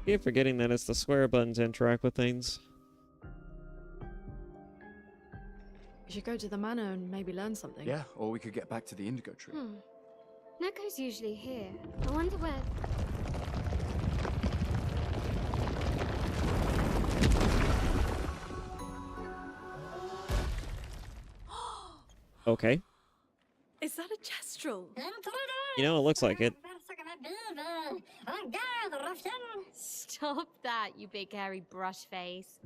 Keep forgetting that it's the square button to interact with things. We should go to the manor and maybe learn something. Yeah, or we could get back to the Indigo Tree. Neko's usually here. I wonder where... Okay. Is that a Jestrel? You know, it looks like it. Stop that, you big hairy brush face.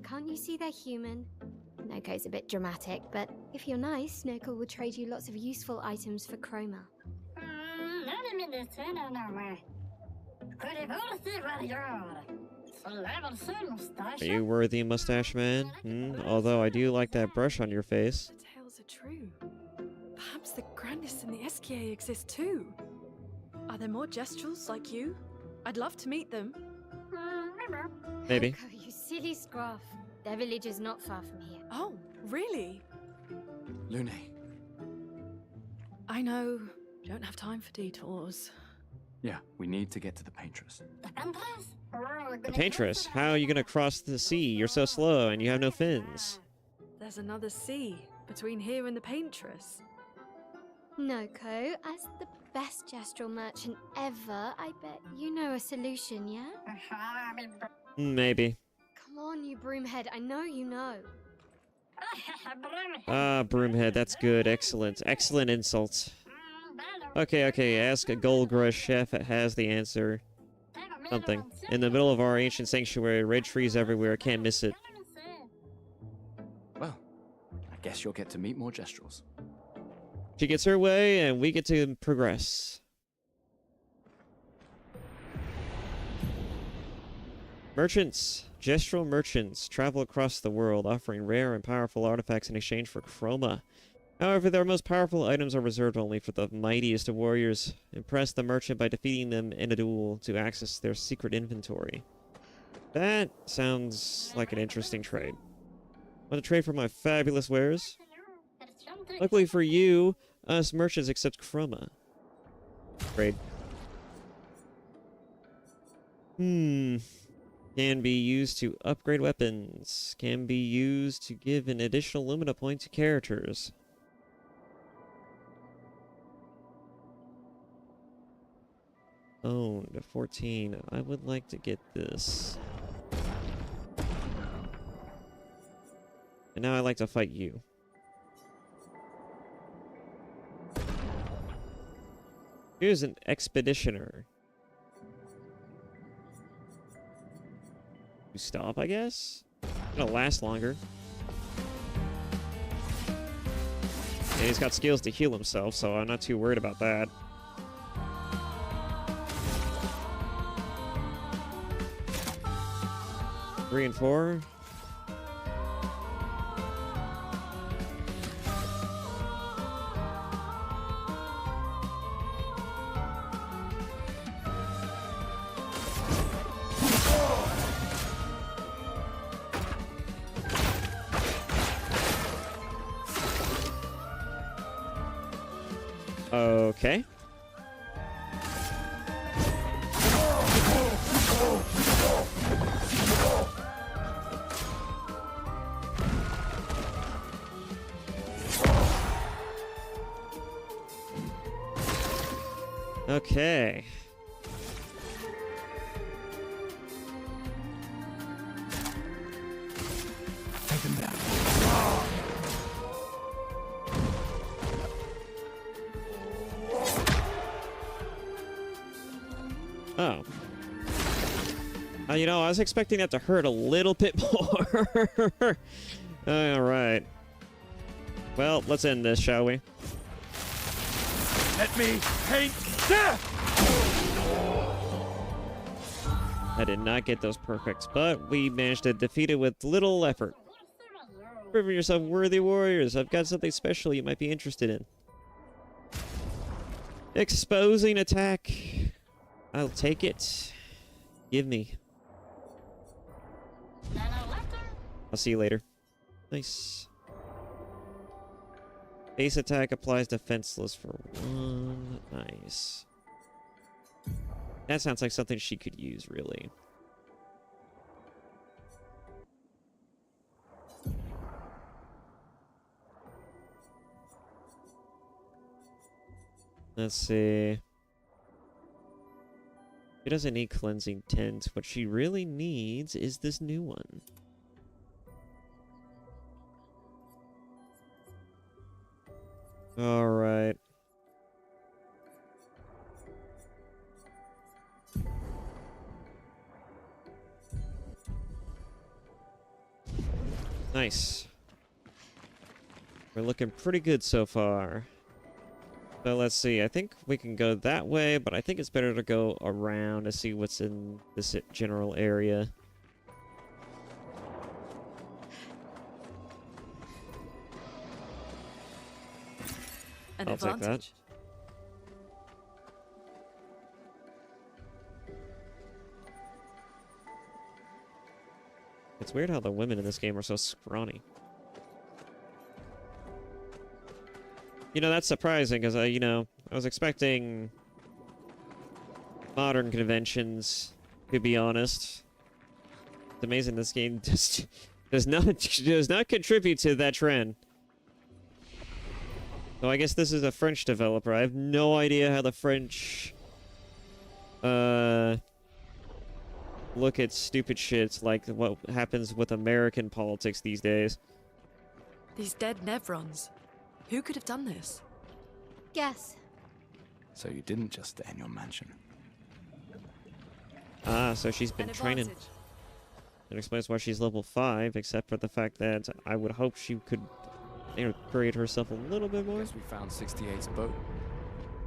Can't you see they're human? Neko's a bit dramatic, but if you're nice, Neko will trade you lots of useful items for chroma. Are you worthy, mustache man? Although I do like that brush on your face. The tales are true. Perhaps the grandest in the SKA exist too. Are there more Jestrels like you? I'd love to meet them. Maybe. Neko, you silly scruff. Their village is not far from here. Oh, really? Lune. I know. Don't have time for detours. Yeah, we need to get to the Paintress. The Paintress? How are you gonna cross the sea? You're so slow and you have no fins. There's another sea between here and the Paintress. Noko, as the best Jestrel merchant ever, I bet you know a solution, yeah? Maybe. Come on, you broomhead, I know you know. Ah, broomhead, that's good. Excellent. Excellent insults. Okay, ask a Goldgrush chef has the answer. Something. In the middle of our ancient sanctuary, red trees everywhere, can't miss it. Well, I guess you'll get to meet more Jestrels. She gets her way, and we get to progress. Merchants. Gestural merchants travel across the world, offering rare and powerful artifacts in exchange for chroma. However, their most powerful items are reserved only for the mightiest of warriors. Impress the merchant by defeating them in a duel to access their secret inventory. That sounds like an interesting trade. Want to trade for my fabulous wares? Luckily for you, us merchants accept chroma. Trade. Can be used to upgrade weapons. Can be used to give an additional Lumina point to characters. Owned. 14. I would like to get this. And now I'd like to fight you. Here's an expeditioner. You stop, I guess? It'll last longer. And he's got skills to heal himself, so I'm not too worried about that. Three and 4. Okay. Okay. Take them down. Oh. You know, I was expecting that to hurt a little bit more. All right. Well, let's end this, shall we? Let me paint death! I did not get those perfects, but we managed to defeat it with little effort. Proving yourself worthy warriors. I've got something special you might be interested in. Exposing attack. I'll take it. Give me. I'll see you later. Nice. Base attack applies defenseless for 1. Nice. That sounds like something she could use, really. Let's see. She doesn't need cleansing tint. What she really needs is this new one. All right. Nice. We're looking pretty good so far. So let's see. I think we can go that way, but I think it's better to go around to see what's in this general area. An I'll take that. advantage. It's weird how the women in this game are so scrawny. You know, that's surprising, because, I was expecting modern conventions, to be honest. It's amazing this game just does not contribute to that trend. So I guess this is a French developer. I have no idea how the French look at stupid shit like what happens with American politics these days. These dead Nevrons. Who could have done this? Guess. So you didn't just stay in your mansion. Ah, so she's been An training. advantage. It explains why she's level 5, except for the fact that I would hope she could upgrade herself a little bit more. Guess we found 68's boat.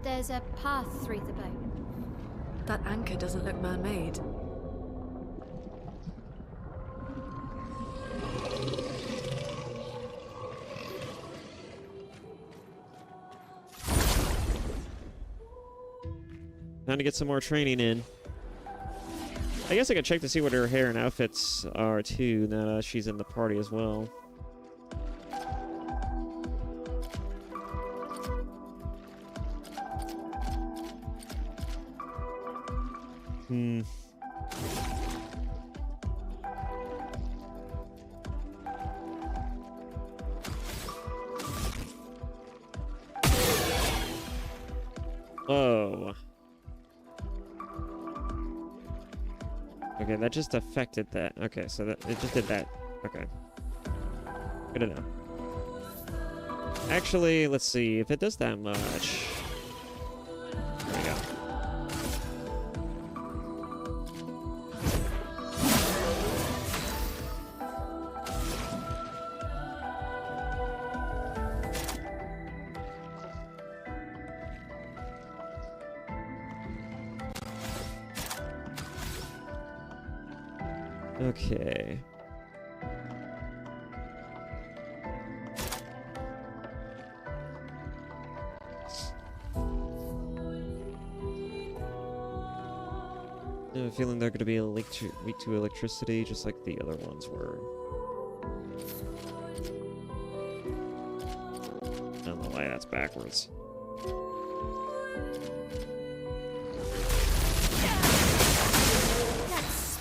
There's a path through the boat. That anchor doesn't look man-made. Time to get some more training in. I guess I could check to see what her hair and outfits are too, now that she's in the party as well. Whoa. Okay, that just affected that. Okay, so that it just did that. Okay. Good to know. Actually, let's see if it does that much. There we go. Okay. I have a feeling they're going to be weak to electricity, just like the other ones were. I don't know why that's backwards.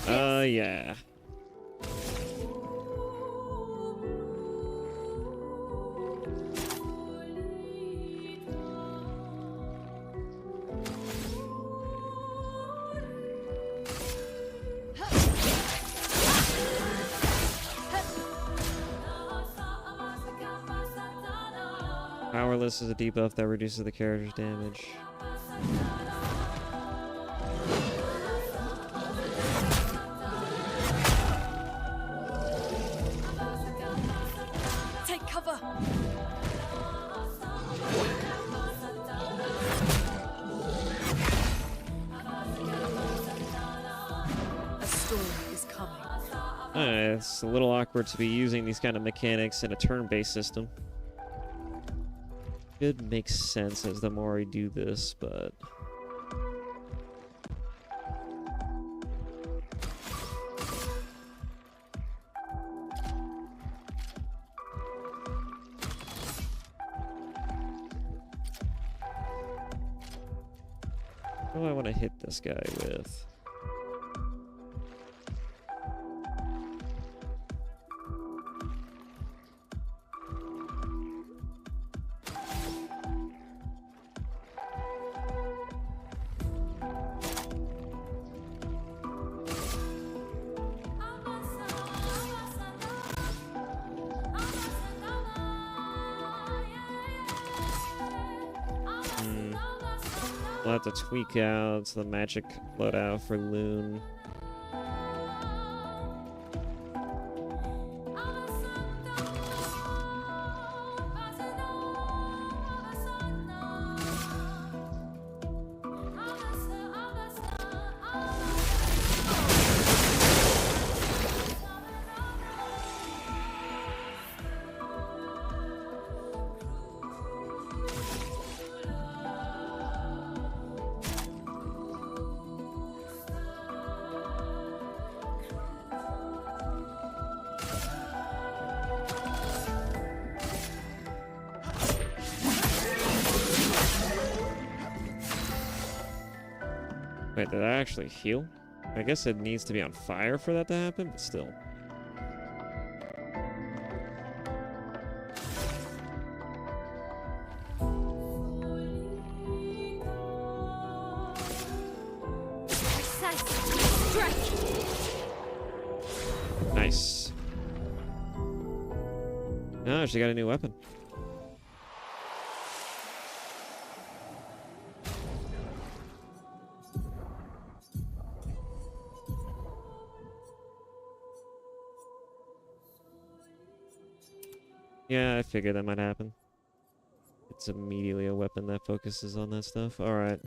Yeah. Powerless is a debuff that reduces the character's damage. Take cover. A storm is coming. It's a little awkward to be using these kind of mechanics in a turn-based system. It makes sense as the more I do this, but... what do I want to hit this guy with? We'll have to tweak out the magic loadout for Loon. Wait, did that actually heal? I guess it needs to be on fire for that to happen, but still. Nice. Oh, she got a new weapon. Yeah, I figured that might happen. It's immediately a weapon that focuses on that stuff. Alright.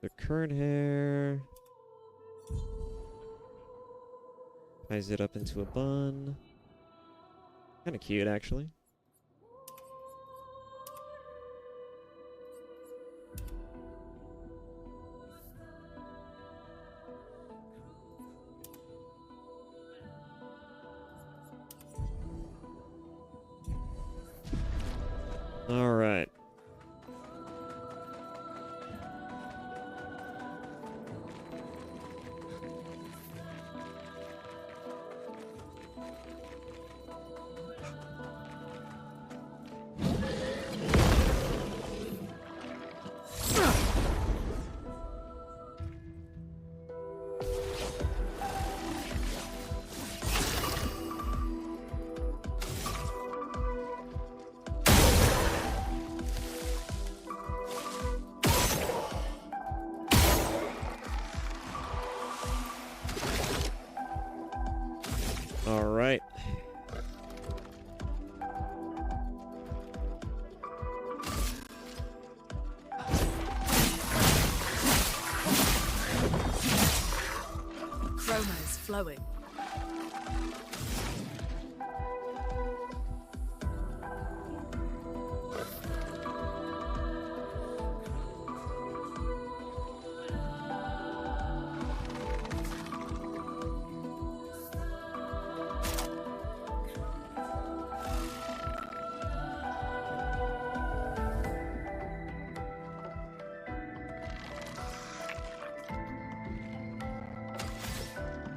The current hair. Ties it up into a bun. Kind of cute, actually. All right. All right. aroma is flowing.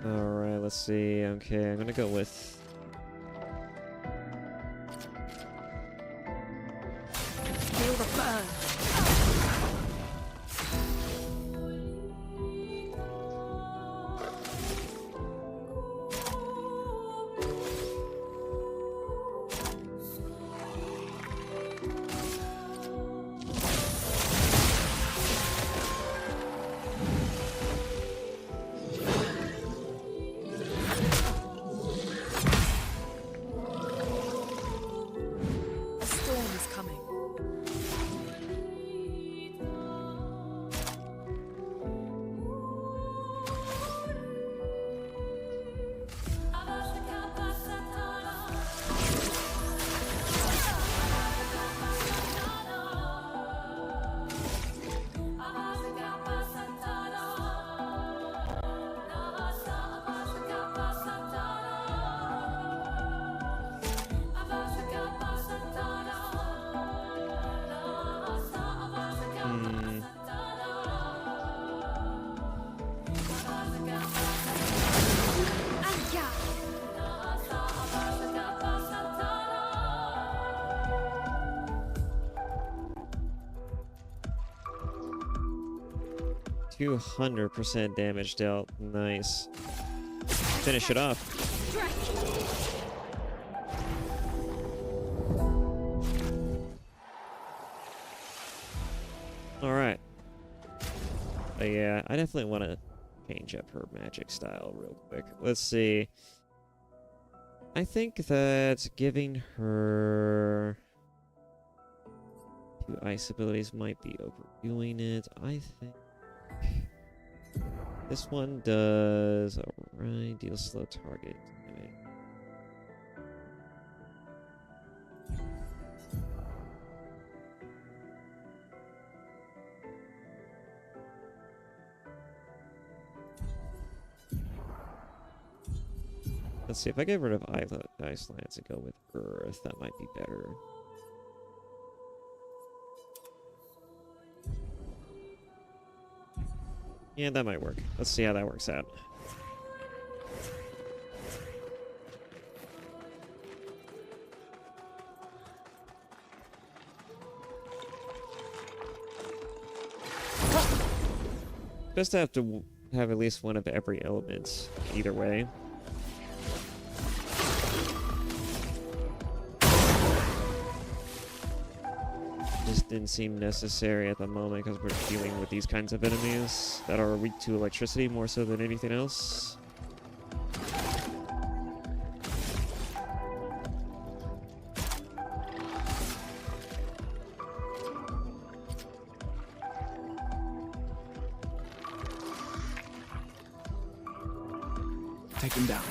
Alright, let's see. Okay, I'm gonna go with... Feel the burn. A storm is coming. %200 damage dealt. Nice. Finish it off. Alright. But yeah, I definitely want to change up her magic style real quick. Let's see. I think that giving her 2 ice abilities might be overdoing it. I think this one does alright, deal slow target. Let's see, if I get rid of Ice Lance and go with Earth, that might be better. Yeah, that might work. Let's see how that works out. Just have to have at least one of every element, either way. Just didn't seem necessary at the moment because we're dealing with these kinds of enemies that are weak to electricity more so than anything else. Take him down.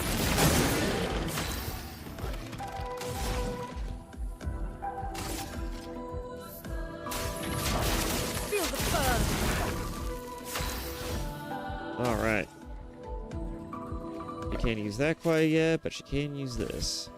Feel the burn. Alright. She can't use that quite yet, but she can use this.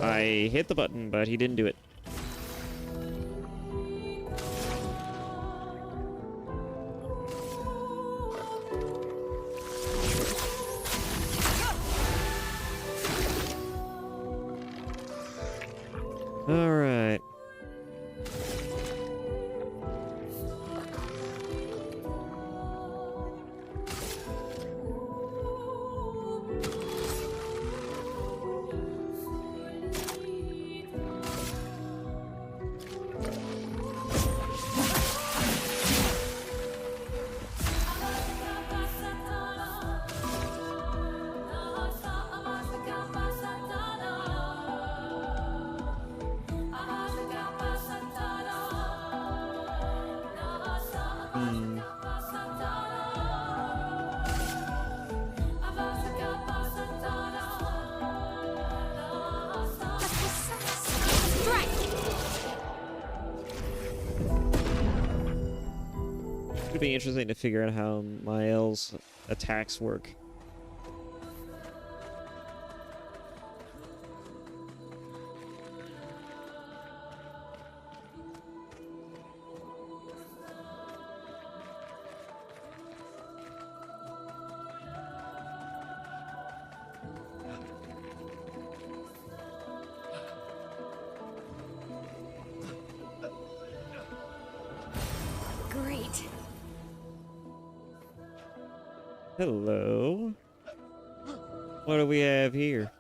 I hit the button, but he didn't do it. All right. Hmm. It'd be interesting to figure out how Mael's attacks work. Great. Hello. What do we have here?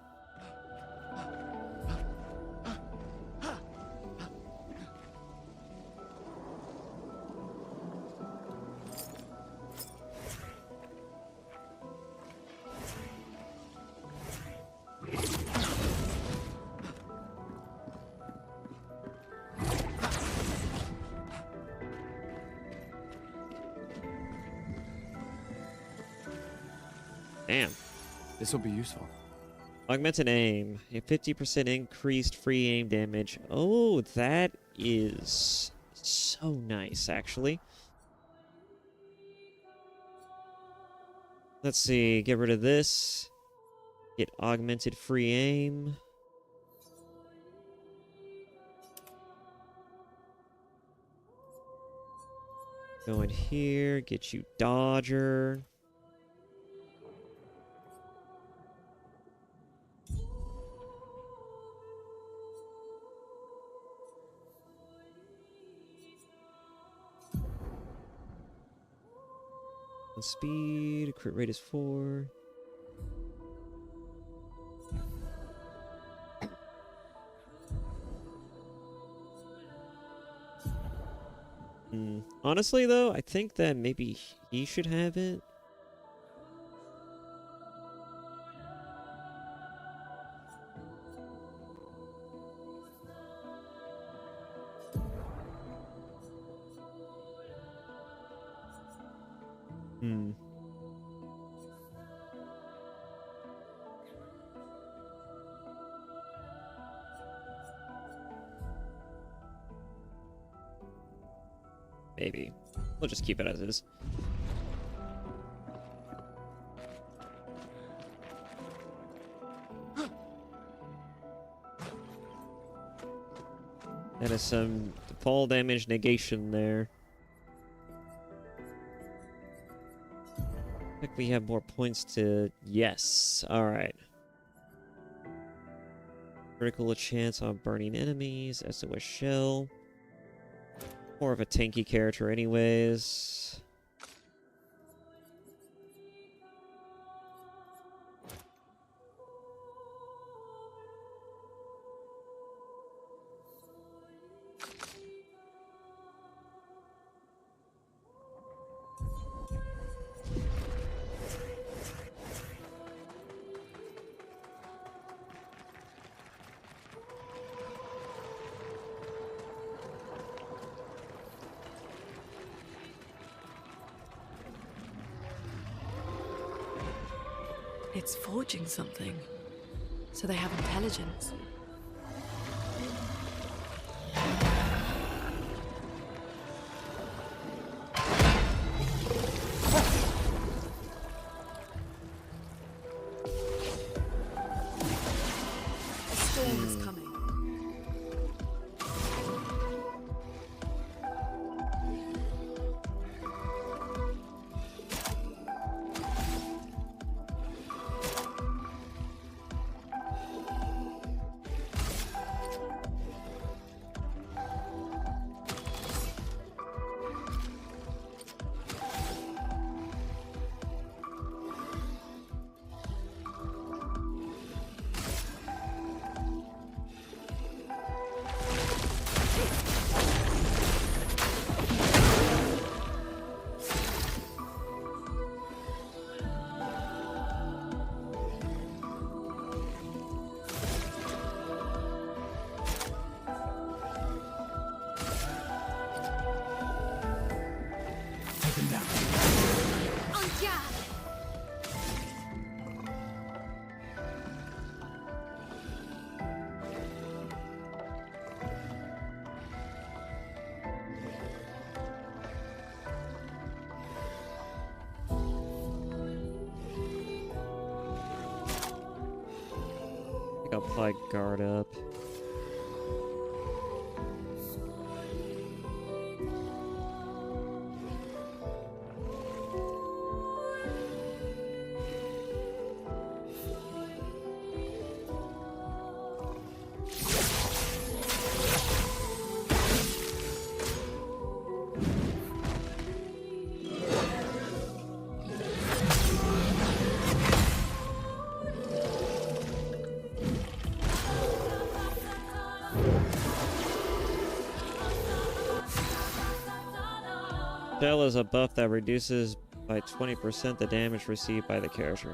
Damn. This will be useful. Augmented aim. A 50% increased free aim damage. Oh, that is so nice, actually. Let's see. Get rid of this. Get augmented free aim. Go in here. Get you Dodger. Speed, crit rate is 4. Honestly, though, I think that maybe he should have it. Maybe. We'll just keep it as is. That is some fall damage negation there. I think we have more points to... Yes. Alright. Critical chance on burning enemies. SOS shell. More of a tanky character anyways. It's forging something. So they have intelligence. A storm is coming. apply guard up. Shell is a buff that reduces by 20% the damage received by the character.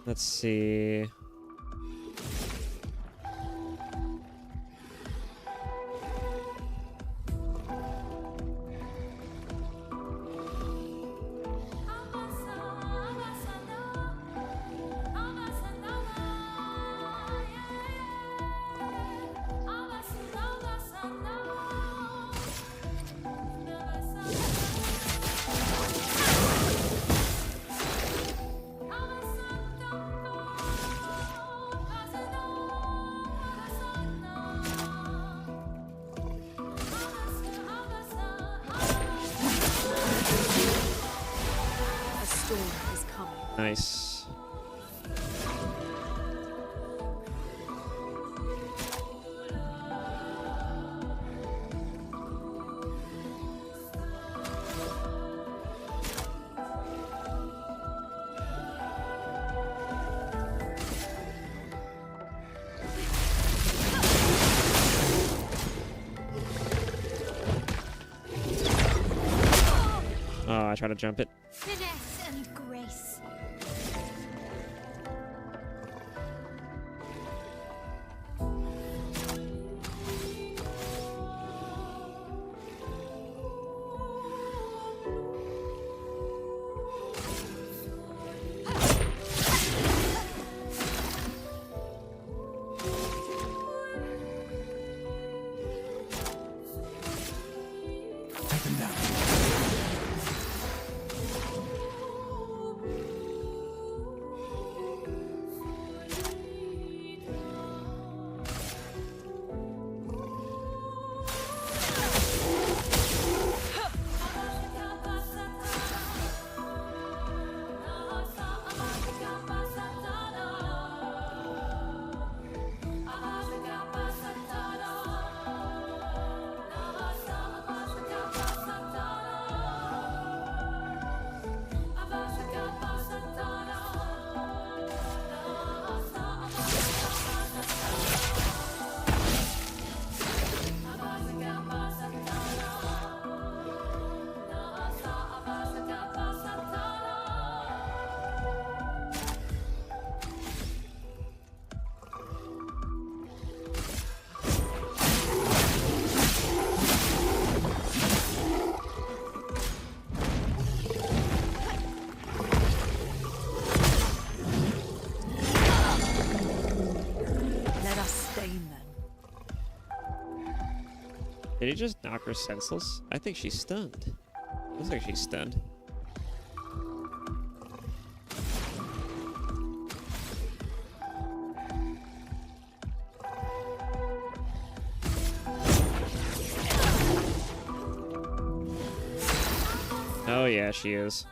Let's see. Nice. Oh, I try to jump it. Finesse and grace. Did he just knock her senseless? I think she's stunned. Looks like she's stunned. Oh yeah, she is.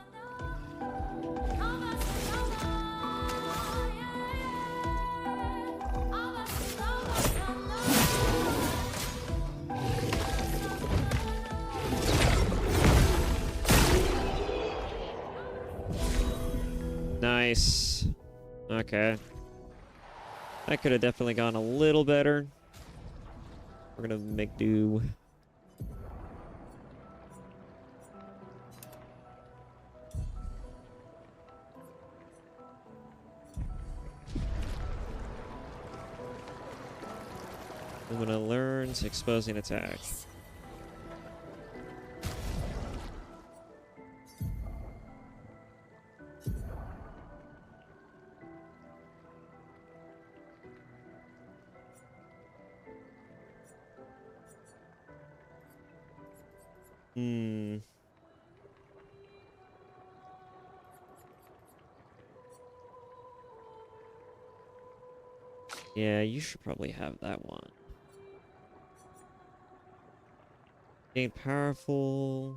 Okay. That could have definitely gone a little better. We're gonna make do. I'm gonna learn to exposing attack. Hmm. Yeah, you should probably have that one. Gain powerful.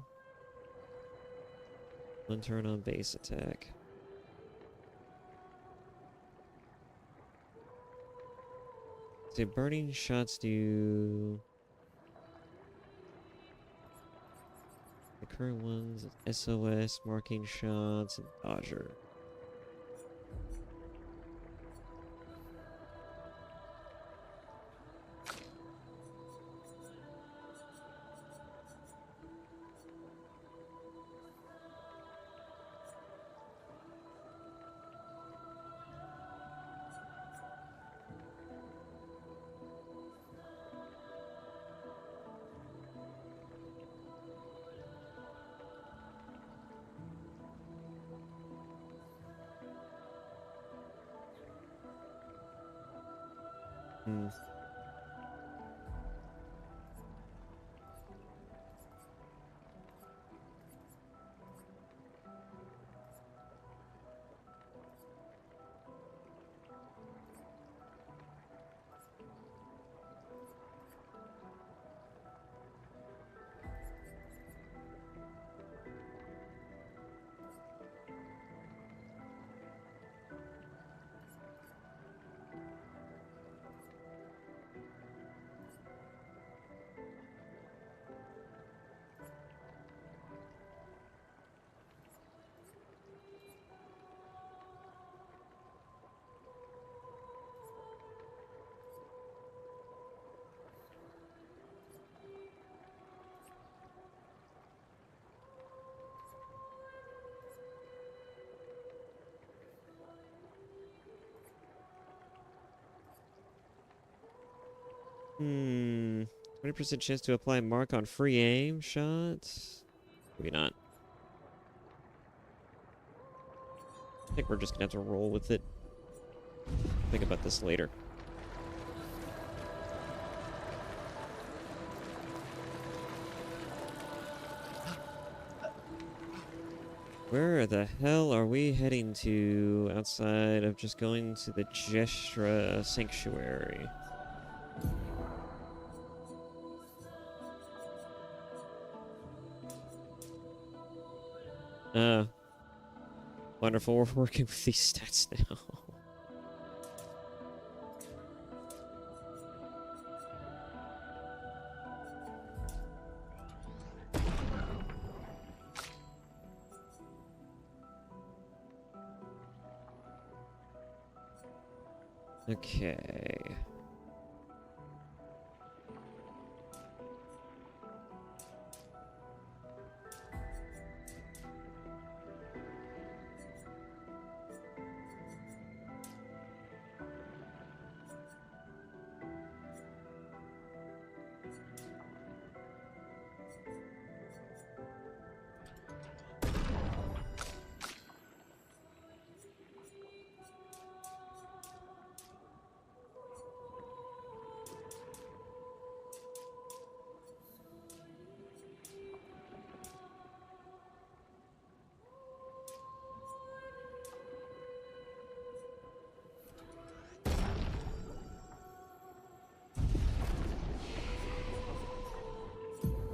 One turn on base attack. So burning shots do. The current ones: SOS, marking shots, and dodger. Hmm. Hmm. 20% chance to apply mark on free aim shots? Maybe not. I think we're just gonna have to roll with it. Think about this later. Where the hell are we heading to outside of just going to the Gestra Sanctuary? Wonderful, we're working with these stats now. Okay.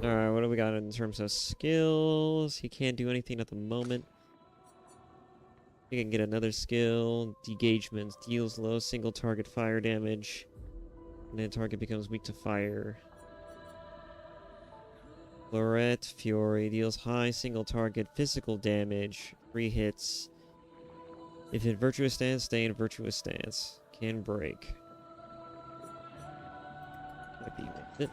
Alright, what do we got in terms of skills? He can't do anything at the moment. He can get another skill. Degagement deals low single target fire damage. And then target becomes weak to fire. Lorette Fury deals high single target physical damage. 3 hits. If in virtuous stance, stay in virtuous stance. Can break. Might be worth it.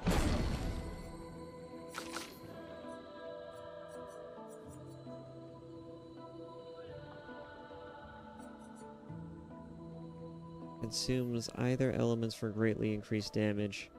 Consumes either elements for greatly increased damage.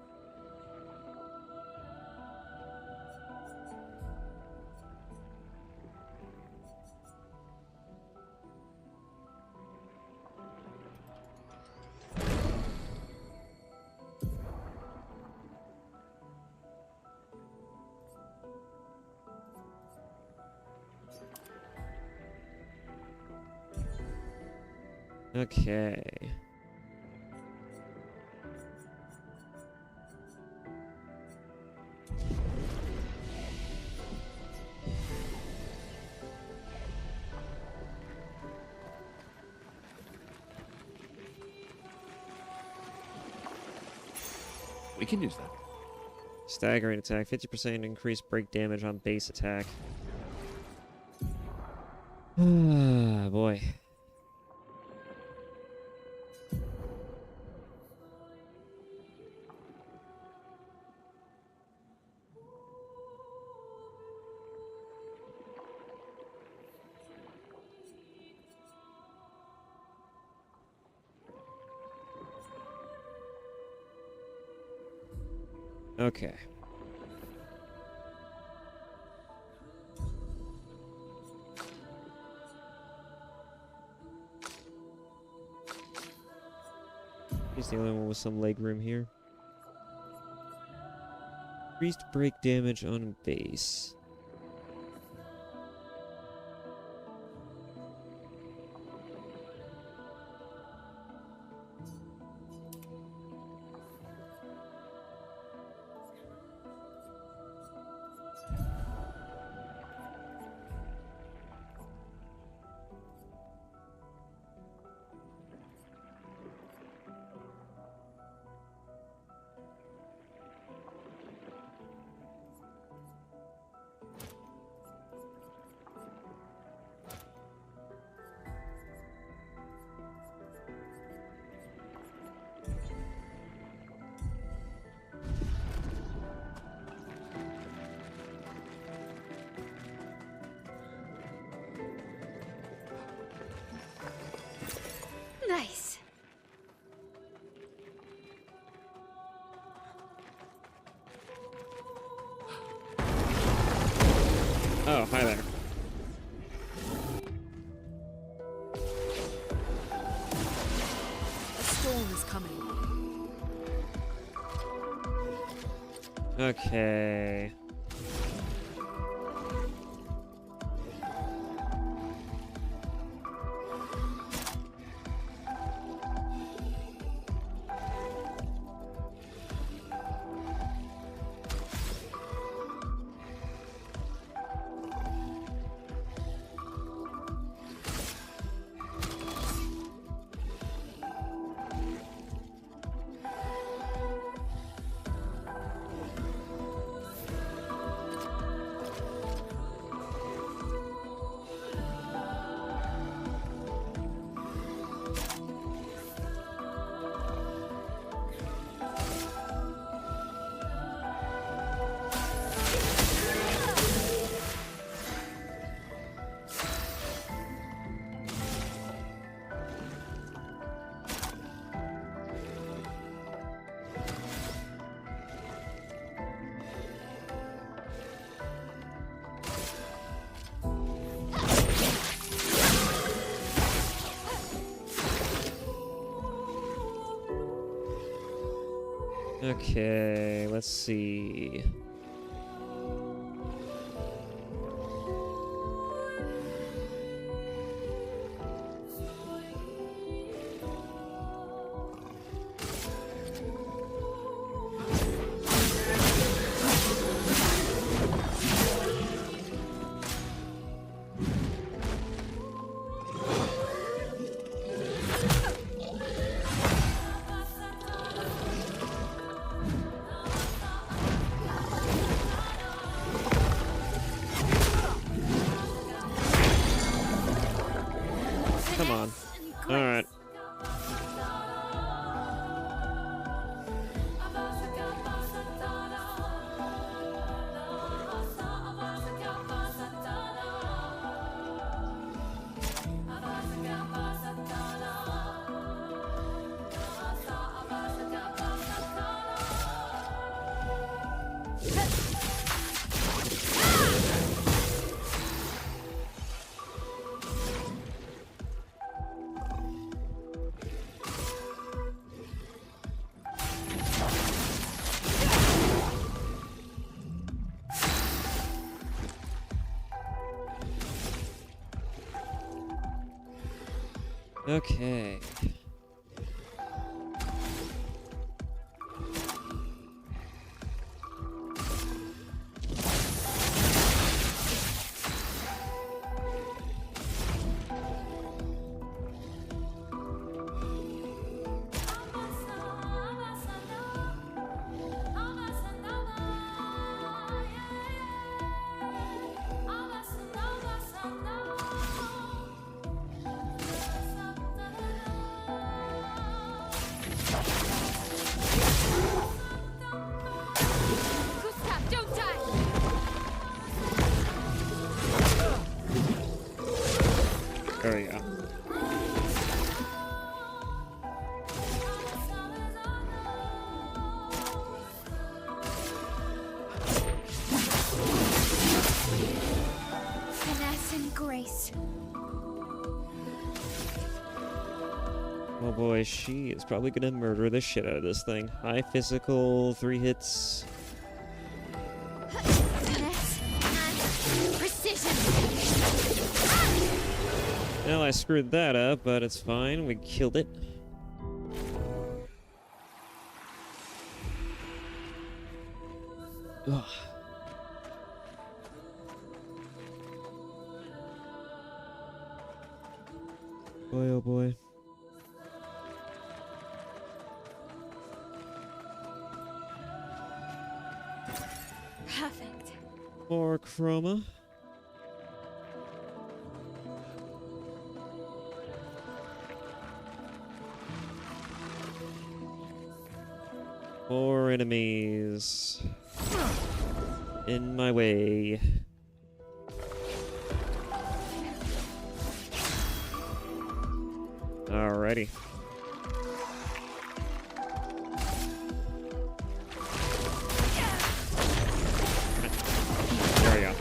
Okay. We can use that. Staggering attack, 50% increased break damage on base attack. Ah, boy. Okay. He's the only one with some leg room here. Increased break damage on base. Nice. Oh, hi there. A storm is coming. Okay. Okay, let's see. Come on. Okay. Gustav, don't die! There we go. Finesse and grace. Oh boy, she is probably gonna murder the shit out of this thing. High physical, 3 hits. Finesse and precision. Well, I screwed that up, but it's fine. We killed it. Ugh. Boy, oh boy. Perfect. More chroma. More enemies in my way. Alrighty. There we go.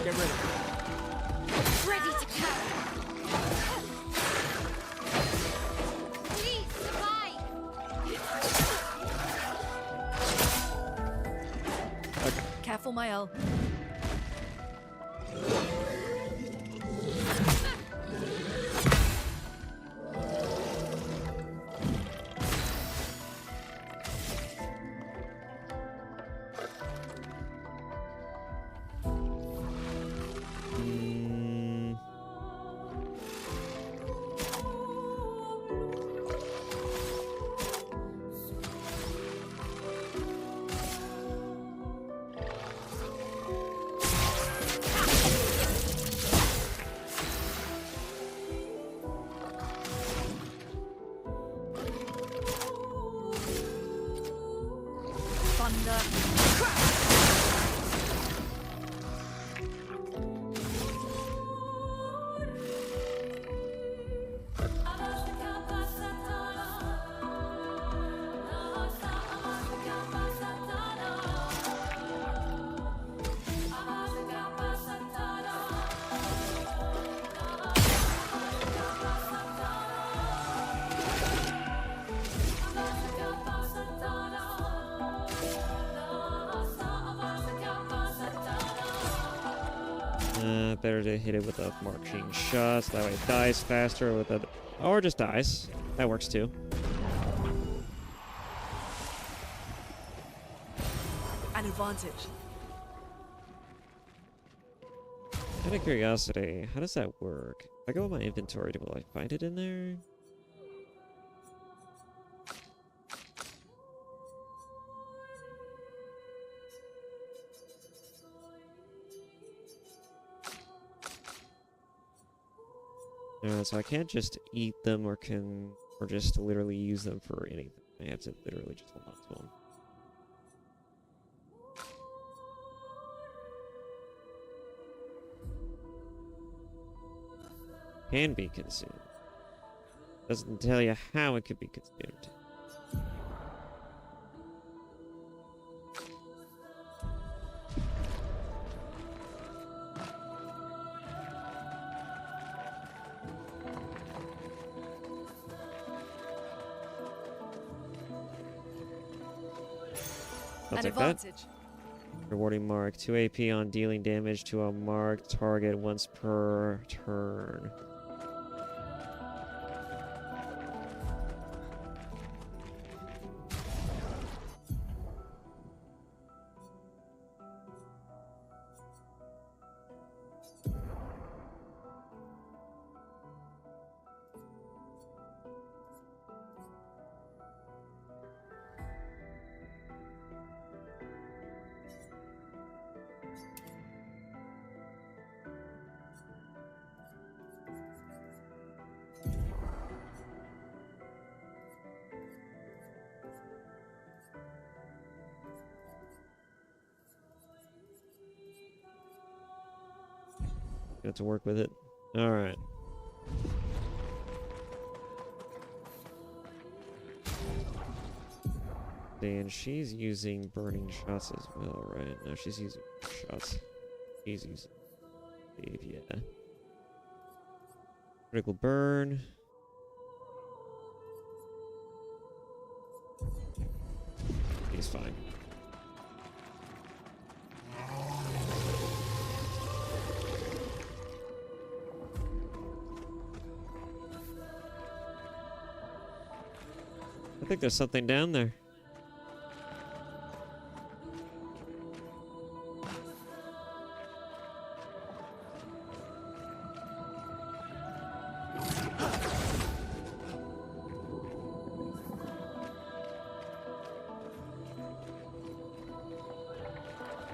Get rid of it. Ready to carry. Please survive. Careful, Mael. Better to hit it with a marching shot, so that way it dies faster with a... Or just dies. That works too. An advantage. Out of curiosity, how does that work? If I go in my inventory, will I find it in there? So I can't just eat them or just literally use them for anything. I have to literally just hold on to them. Can be consumed. Doesn't tell you how it could be consumed. I'll take that. Rewarding mark. 2 AP on dealing damage to a marked target once per turn. Got to work with it. All right. And she's using burning shots as well, right? No, she's using shots. She's using save, yeah. Critical burn. He's fine. I think there's something down there.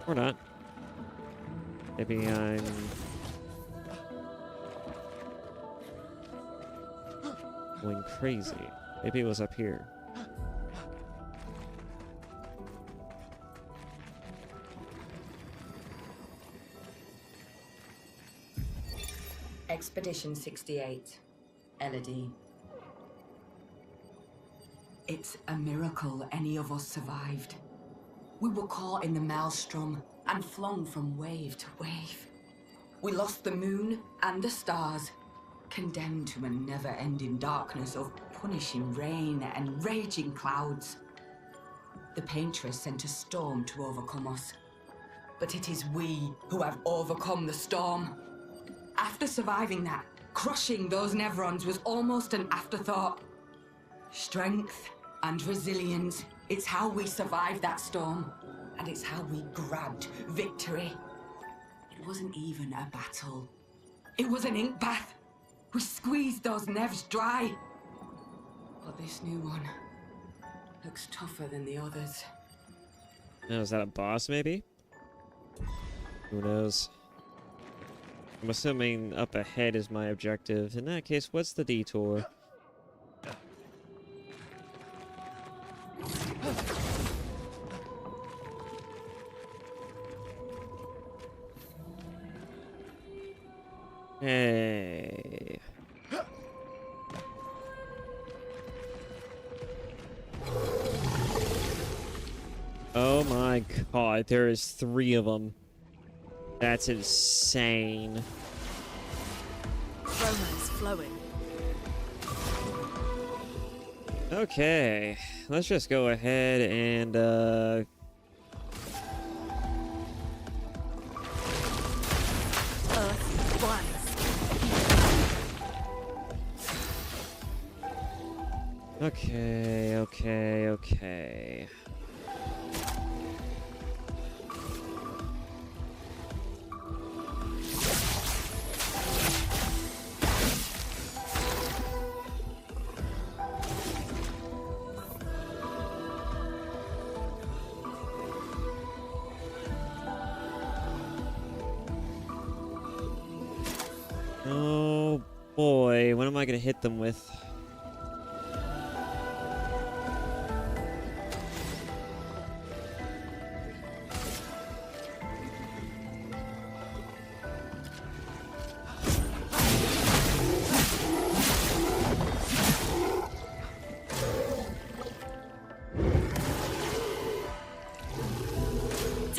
Or not. Maybe I'm... going crazy. Maybe it was up here. Expedition 68, Elodie. It's a miracle any of us survived. We were caught in the maelstrom and flung from wave to wave. We lost the moon and the stars, condemned to a never-ending darkness of punishing rain and raging clouds. The Paintress sent a storm to overcome us, but it is we who have overcome the storm. After surviving that, crushing those Nevrons was almost an afterthought. Strength and resilience, it's how we survived that storm, and it's how we grabbed victory. It wasn't even a battle. It was an ink bath. We squeezed those Nevs dry. But this new one looks tougher than the others. Oh, is that a boss, maybe? Who knows? I'm assuming up ahead is my objective. In that case, what's the detour? Hey. Oh my god, there is 3 of them. That's insane. Romance flowing. Okay, let's just go ahead and Earth rise. Okay. Oh boy, what am I gonna hit them with?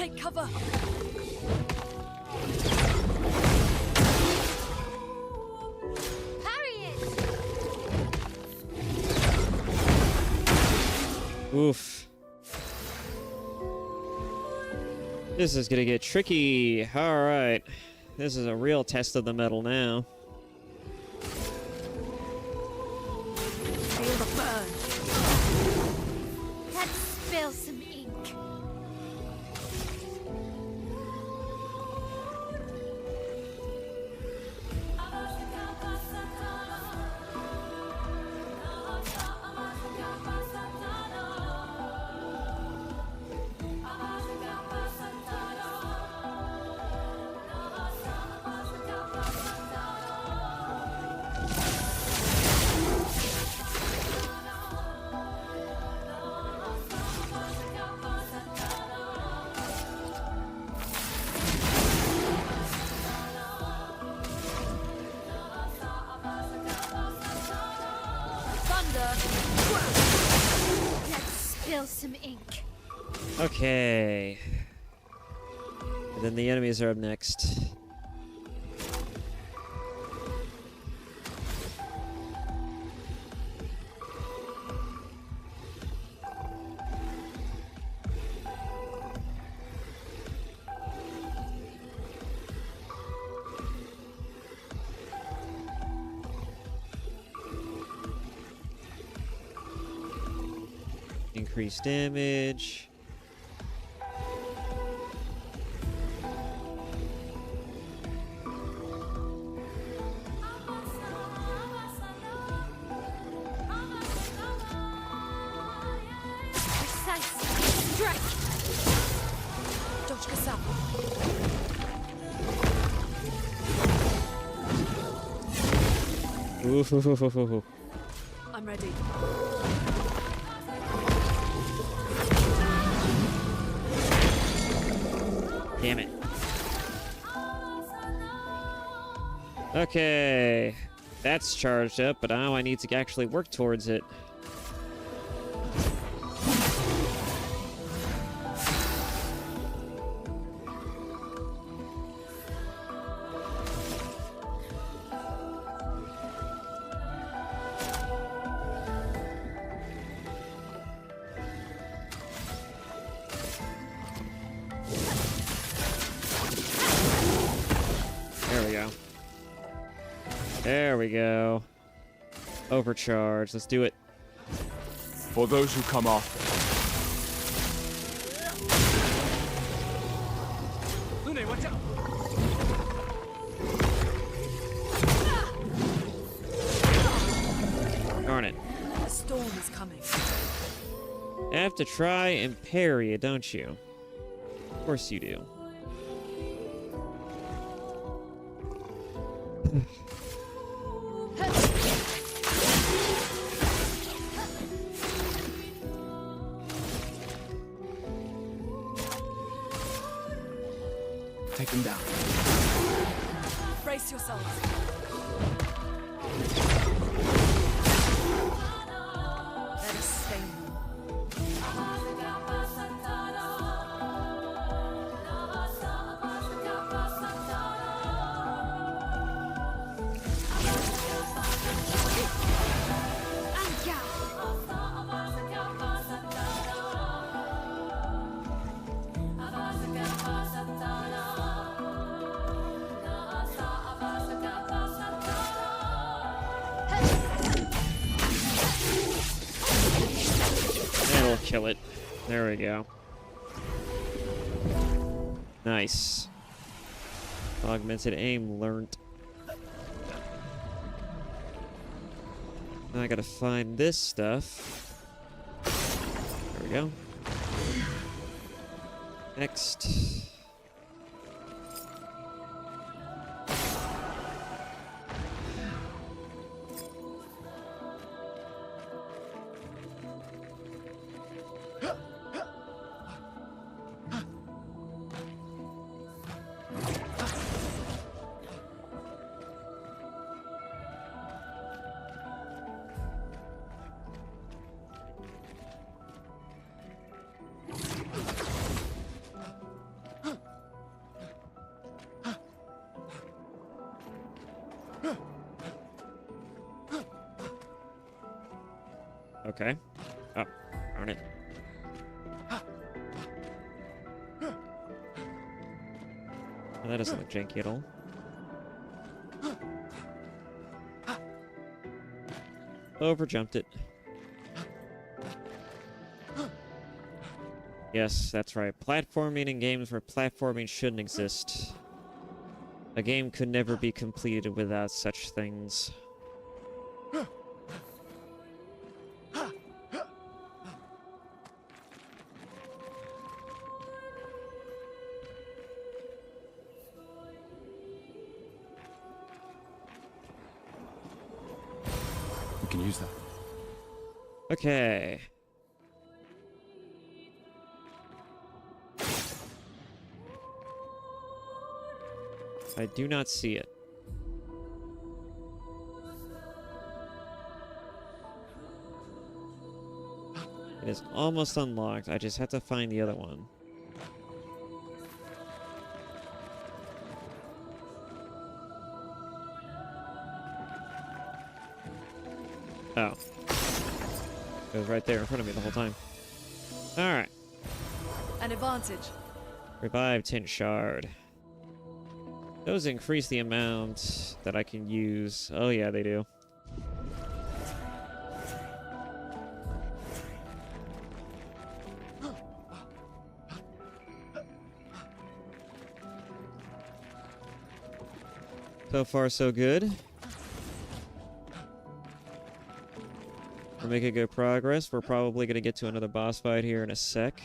Take cover. Parry it! Oof. This is gonna get tricky. Alright. This is a real test of the metal now. Feel the burn. Let's spill some ink. Let's spill some ink. Okay. And then the enemies are up next. Increased damage. Precise. Strike. Dodge Kasap. Oof, oof, oof, oof, oof. I'm ready. Damn it. Okay. That's charged up, but now I need to actually work towards it. There we go. There we go. Overcharge. Let's do it. For those who come after. Lune, watch out! Darn it. A storm is coming. You have to try and parry it, don't you? Of course you do. Take him down. Brace yourselves. Let us stay now. That'll kill it. There we go. Nice. Augmented aim learnt. Now I gotta find this stuff. There we go. Next. Okay. Oh, darn it. Oh, that doesn't look janky at all. Overjumped it. Yes, that's right. Platforming in games where platforming shouldn't exist. A game could never be completed without such things. We can use that. Okay. I do not see it. It is almost unlocked. I just have to find the other one. Oh. It was right there in front of me the whole time. Alright. An advantage. Revive Tint Shard. Those increase the amount that I can use. Oh yeah, they do. So far, so good. We're making good progress. We're probably going to get to another boss fight here in a sec.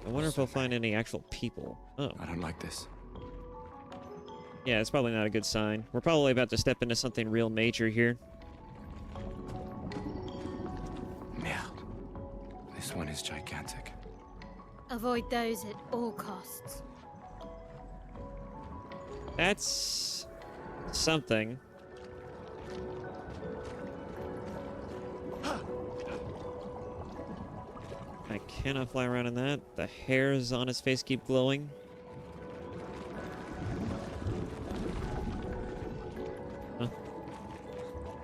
I wonder if we'll find any actual people. Oh. I don't like this. Yeah, it's probably not a good sign. We're probably about to step into something real major here. Merde. This one is gigantic. Avoid those at all costs. That's something. I cannot fly around in that. The hairs on his face keep glowing. Huh.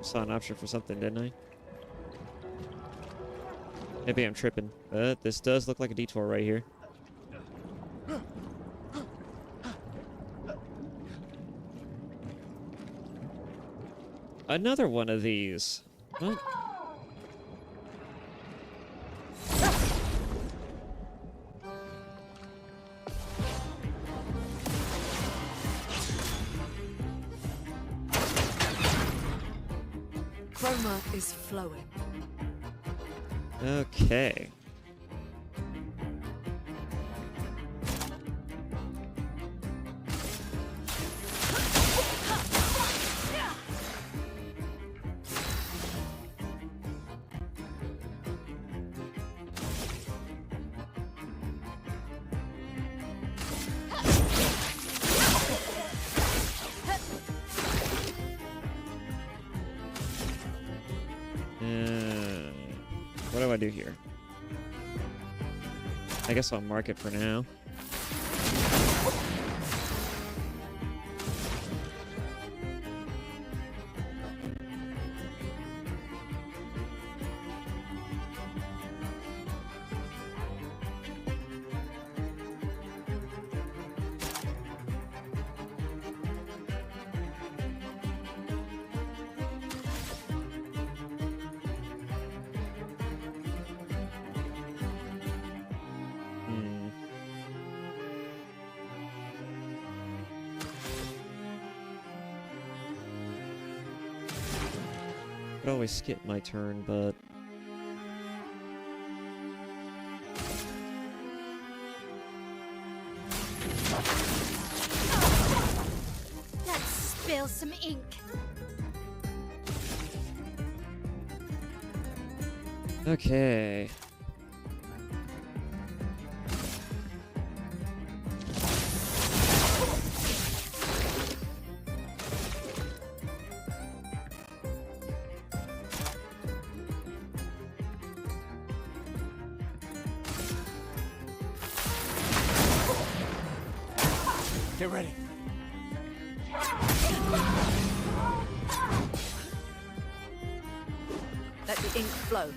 Saw an option for something, didn't I? Maybe I'm tripping, but this does look like a detour right here. Another one of these. What? Chroma is flowing. Okay. What do I do here? I guess I'll mark it for now. Could always skip my turn, but Let's spill some ink. okay. Get ready. let the ink flow.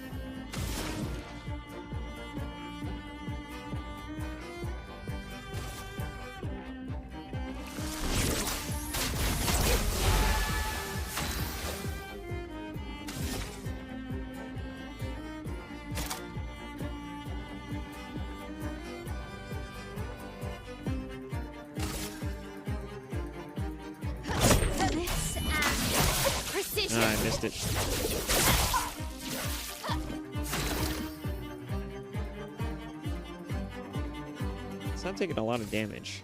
This and precision. Ah, I missed it. It's not taking a lot of damage.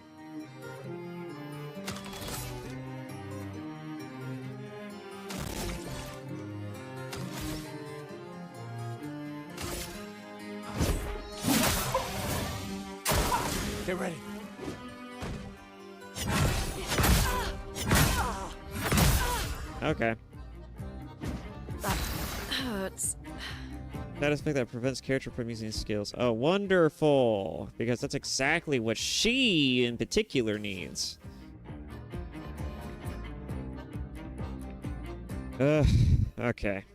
Get ready. Okay. That hurts. That aspect that prevents character from using his skills. Oh, wonderful! Because that's exactly what she, in particular, needs. Okay.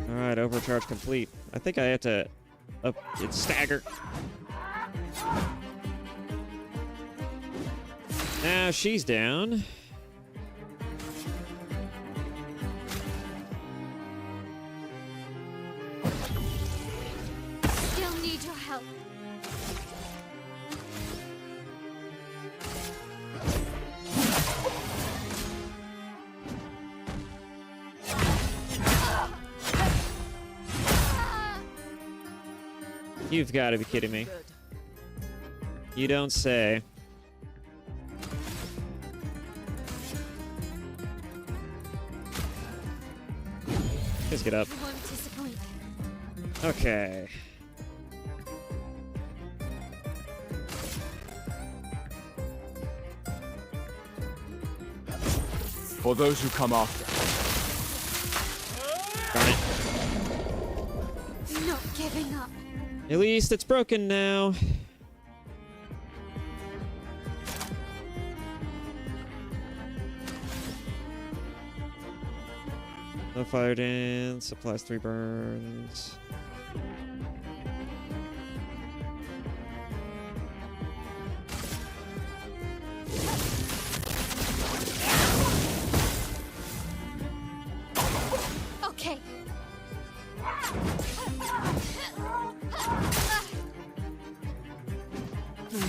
Alright, overcharge complete. I think I have to up its stagger. Now she's down. Still need your help. You've got to be kidding me. You don't say. Just get up. You won't disappoint. Okay. For those who come after. Darn it. Not giving up. At least it's broken now. No fire dance, supplies 3 burns. Okay.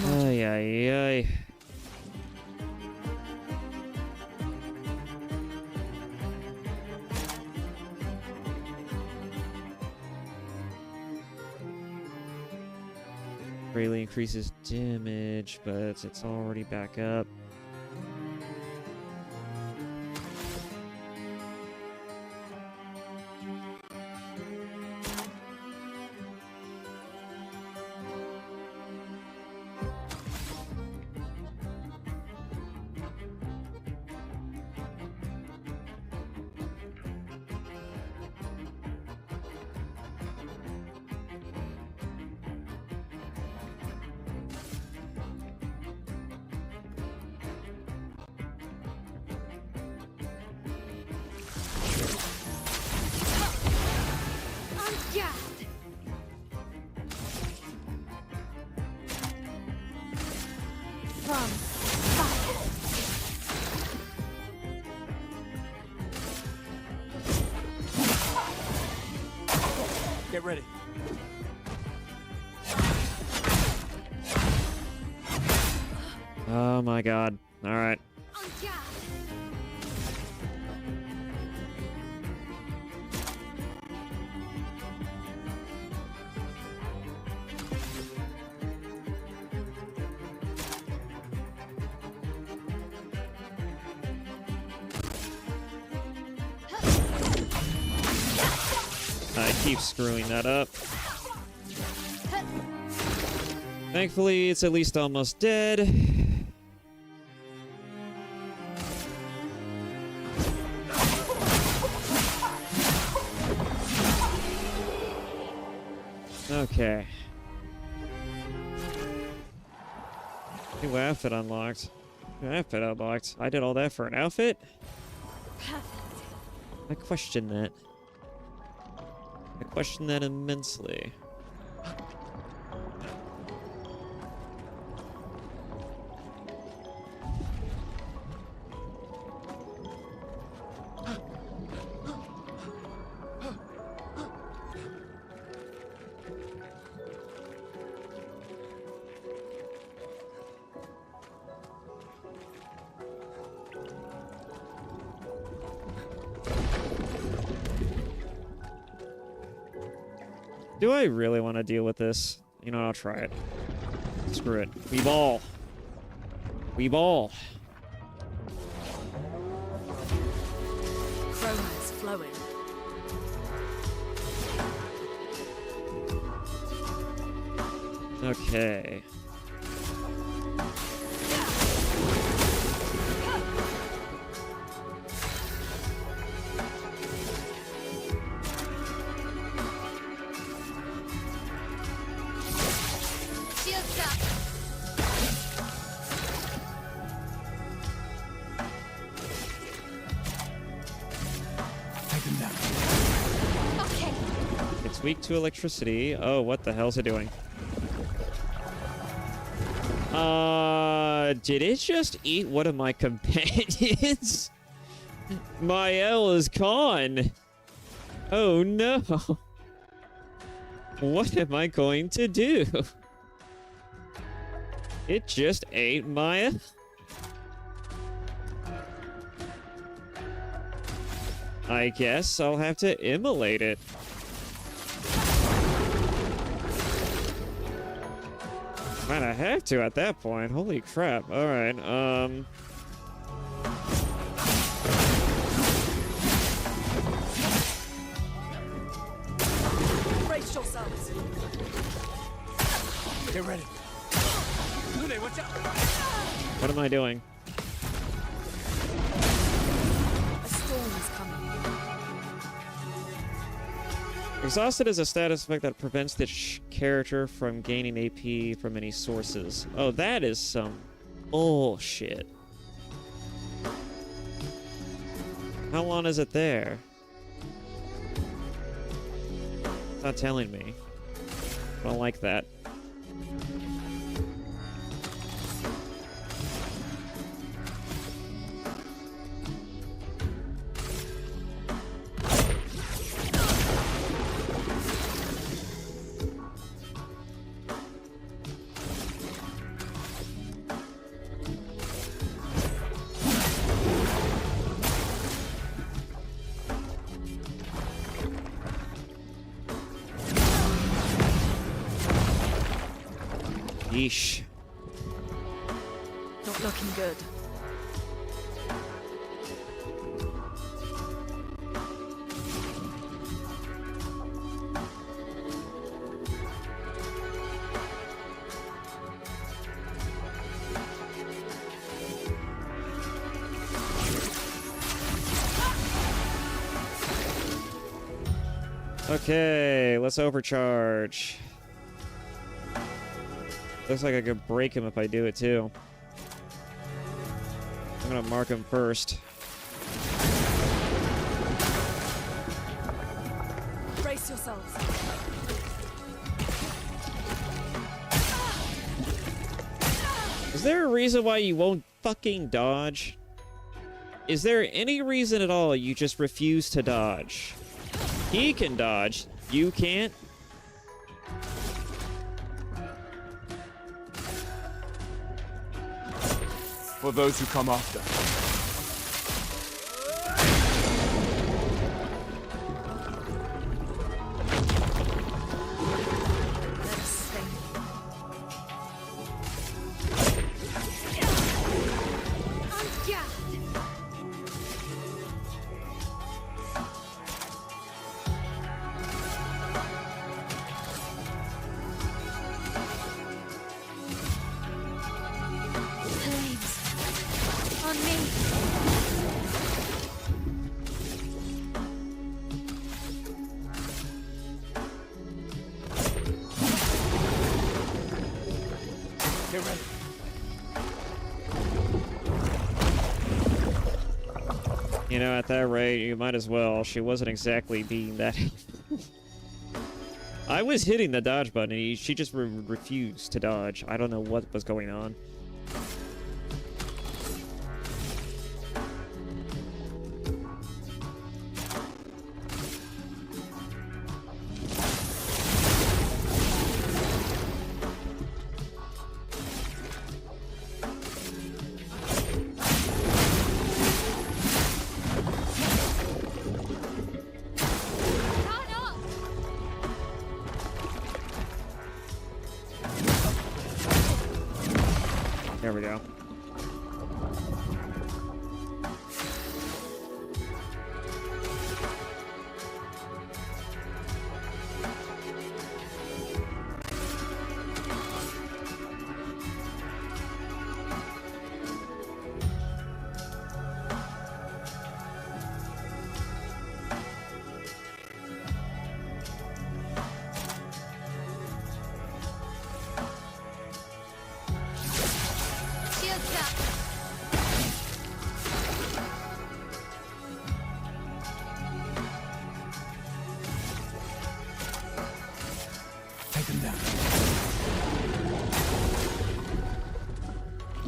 Ay, ay, ay. Greatly increases damage, but it's already back up. Yeah. From fire. Get ready. Oh my god. Alright. keep screwing that up. Thankfully, it's at least almost dead. Okay. New outfit unlocked. New outfit unlocked. I did all that for an outfit? I question that. I question that immensely. Do I really want to deal with this? You know, I'll try it. Screw it. We ball. We ball. Chroma is flowing. Okay. Shields up. Take him down. Okay. It's weak to electricity. Oh, what the hell's it doing? Did it just eat one of my companions? Mael is gone. Oh no. What am I going to do? It just ate Maya. I guess I'll have to immolate it. Might I have to at that point. Holy crap. Alright, Brace yourselves. Get ready. Lune, watch out! what am I doing? A storm is coming. Exhausted is a status effect that prevents the character from gaining AP from any sources. Oh, that is some bullshit. How long is it there? It's not telling me. I don't like that. Yeesh. Not looking good. Okay, let's overcharge. Looks like I could break him if I do it too. I'm gonna mark him first. Brace yourselves. Is there a reason why you won't fucking dodge? Is there any reason at all you just refuse to dodge? He can dodge, you can't? For those who come after. Let's sing. Get ready. You know, at that rate, you might as well. She wasn't exactly being that helpful. I was hitting the dodge button, and she just refused to dodge. I don't know what was going on. There we go.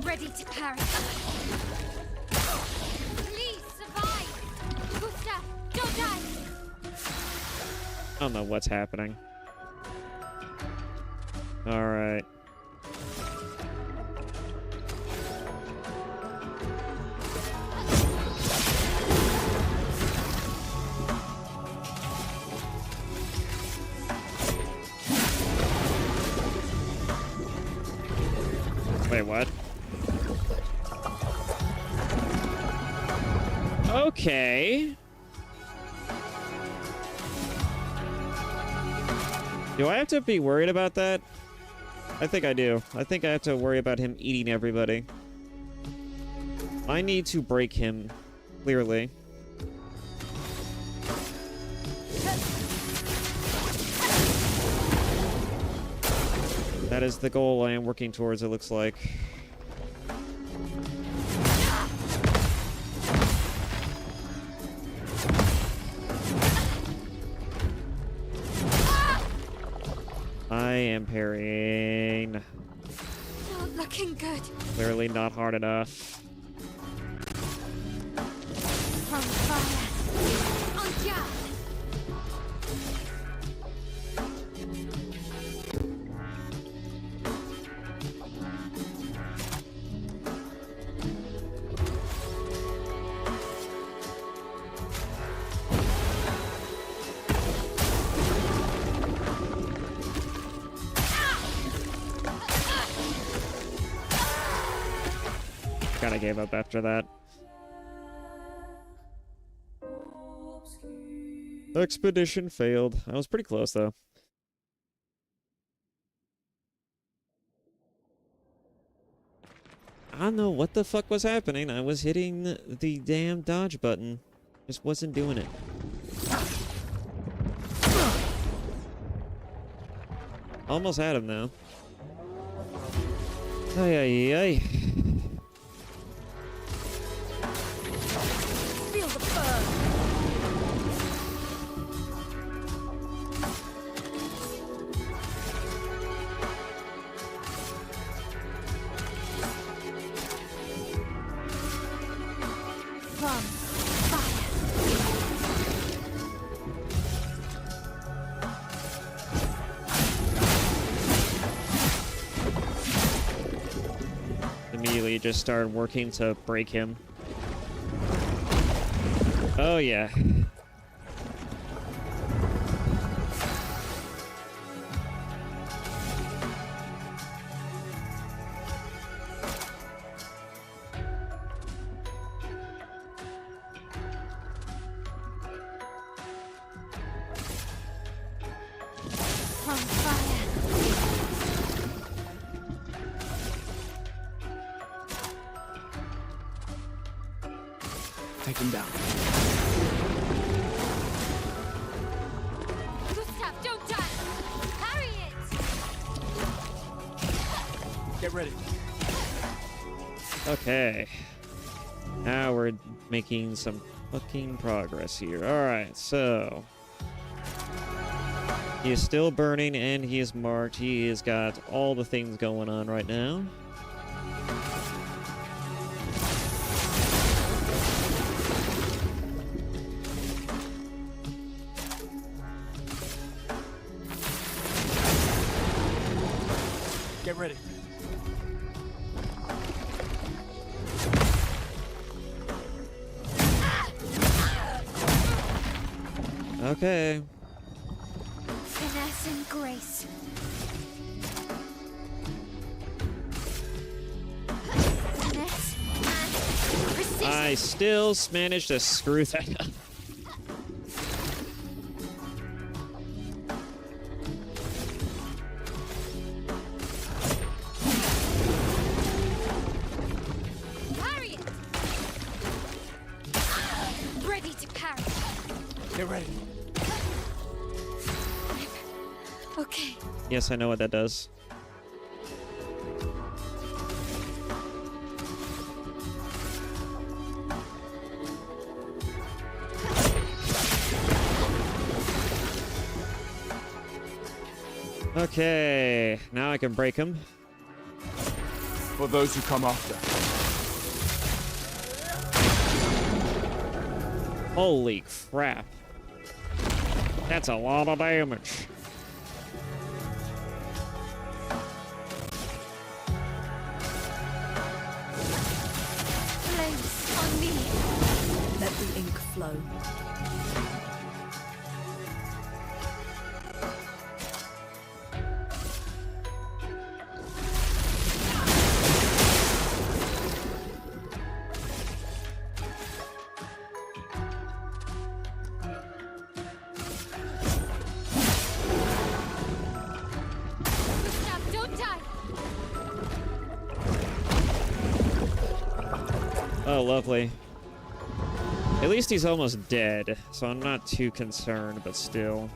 Ready to parry. Please survive. Gustav, don't die. I don't know what's happening. All right. Wait, what? Okay. Do I have to be worried about that? I think I do. I think I have to worry about him eating everybody. I need to break him, clearly. That is the goal I am working towards, it looks like. I am parrying. Not looking good. Clearly not hard enough. From fire. On ya. Kinda gave up after that. Expedition failed. I was pretty close, though. I don't know what the fuck was happening. I was hitting the damn dodge button. Just wasn't doing it. Almost had him, though. Ay, ay, ay. Feel the burn. From fire. Immediately just started working to break him. Oh, yeah. From fire. Take him down. Gustav, don't die. Parry it. Get ready. Okay. Now we're making some fucking progress here. Alright, so... he is still burning and he is marked. He has got all the things going on right now. Get ready. Okay. Finesse and grace. Finesse and precision. I still managed to screw that up. Parry it. Ready to parry. Get ready. Okay. Yes, I know what that does. Okay, now I can break him. For those who come after. Holy crap. That's a lot of damage. Flames on me. Let the ink flow. Stop, don't die. Oh, lovely. At least he's almost dead, so I'm not too concerned, but still.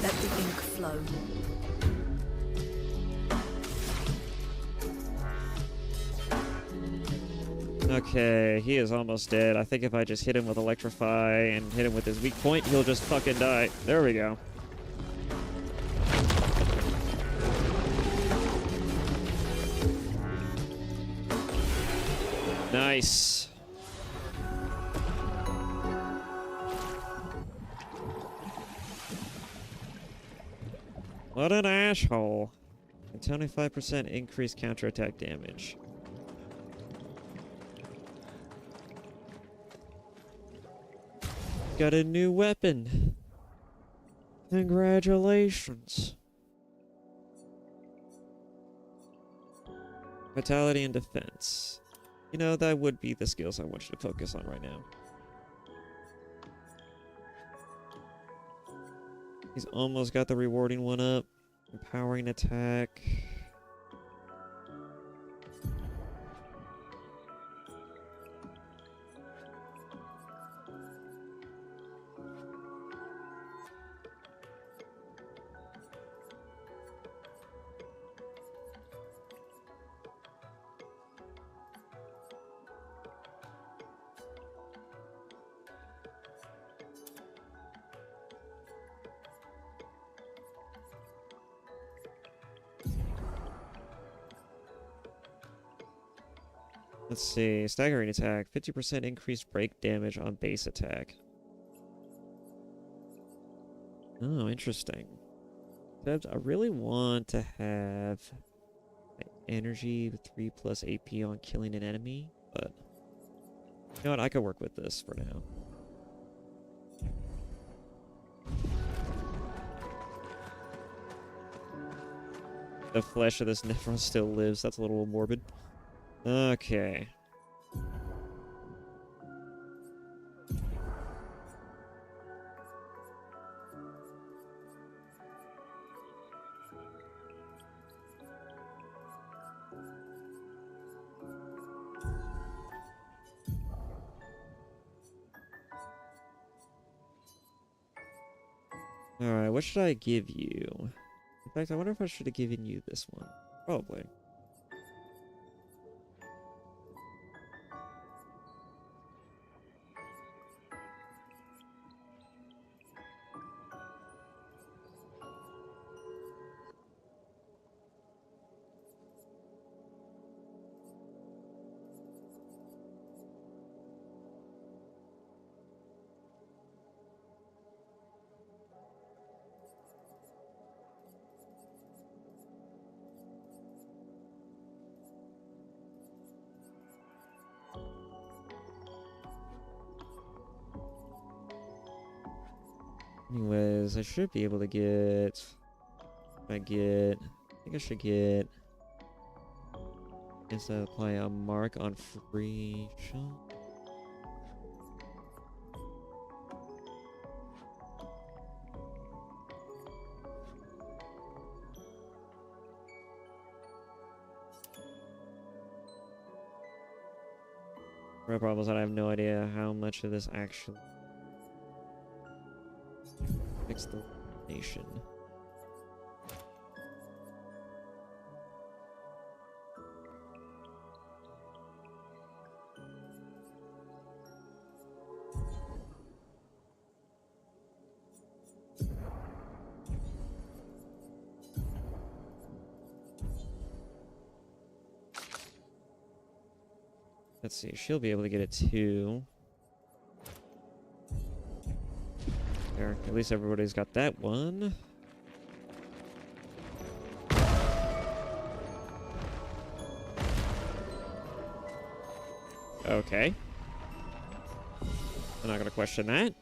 Let the ink flow. Okay, he is almost dead. I think if I just hit him with Electrify and hit him with his weak point, he'll just fucking die. There we go. Nice. What an asshole. And 25% increased counterattack damage. Got a new weapon. Congratulations. Vitality and defense. You know, that would be the skills I want you to focus on right now. He's almost got the rewarding one up. Empowering attack. Let's see. Staggering attack. 50% increased break damage on base attack. Oh, interesting. I really want to have energy 3+ AP on killing an enemy. But you know what? I could work with this for now. The flesh of this Nephron still lives. That's a little morbid. Okay. Alright, what should I give you? In fact, I wonder if I should have given you this one. Probably. Anyways, I should be able to get... I think I should get... Is that apply a mark on free shop? My problem is that I have no idea how much of this actually fix the nation. Let's see, she'll be able to get it too. There, at least everybody's got that one. Okay. I'm not gonna question that.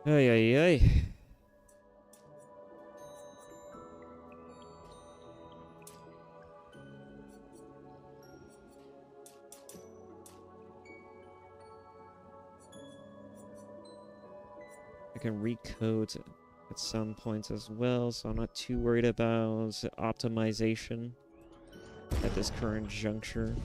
Ay, ay, ay. I can recode at some points as well, so I'm not too worried about optimization at this current juncture.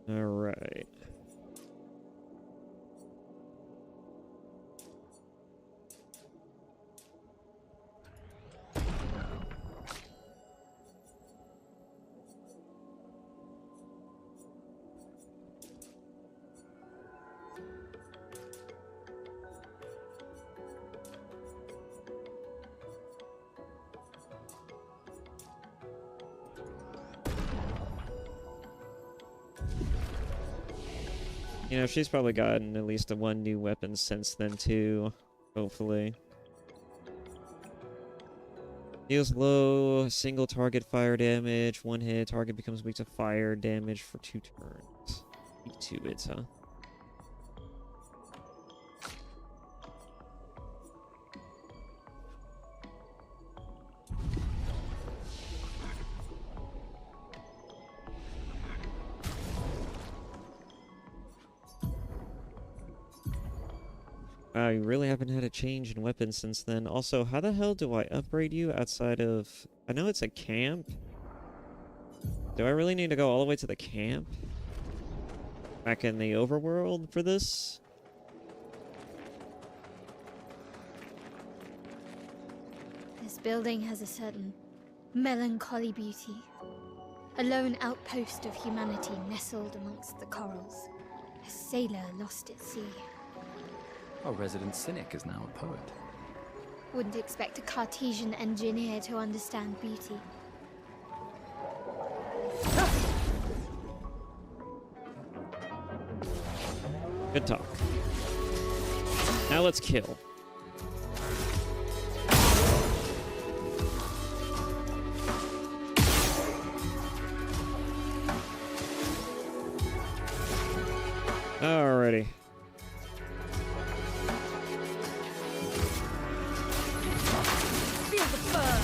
All right. You know, she's probably gotten at least one new weapon since then, too. Hopefully. Deals low, single target fire damage. One hit, target becomes weak to fire damage for 2 turns. Weak to it, huh? Wow, you really haven't had a change in weapons since then. Also, how the hell do I upgrade you outside of... I know it's a camp. Do I really need to go all the way to the camp? Back in the overworld for this? This building has a certain melancholy beauty. A lone outpost of humanity nestled amongst the corals. A sailor lost at sea. Our resident cynic is now a poet. Wouldn't expect a Cartesian engineer to understand beauty. Good talk. Now let's kill. Alrighty. Feel the burn.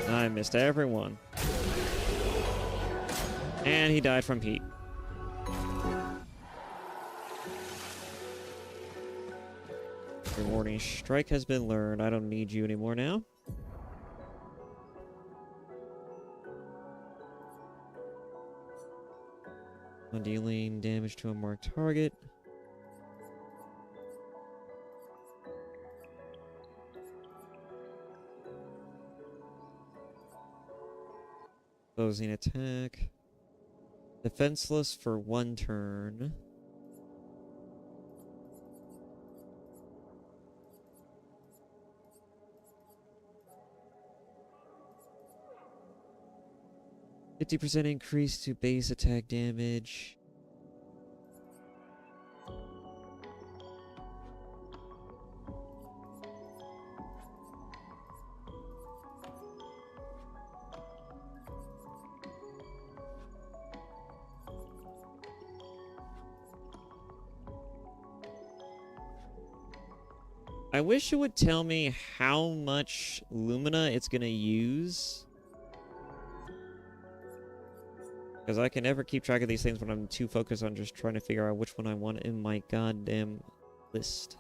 I missed everyone. And he died from heat. Rewarding strike has been learned. I don't need you anymore now. On dealing damage to a marked target. Closing attack. Defenseless for 1 turn. %50 increase to base attack damage. I wish it would tell me how much Lumina it's gonna use. Because I can never keep track of these things when I'm too focused on just trying to figure out which one I want in my goddamn list.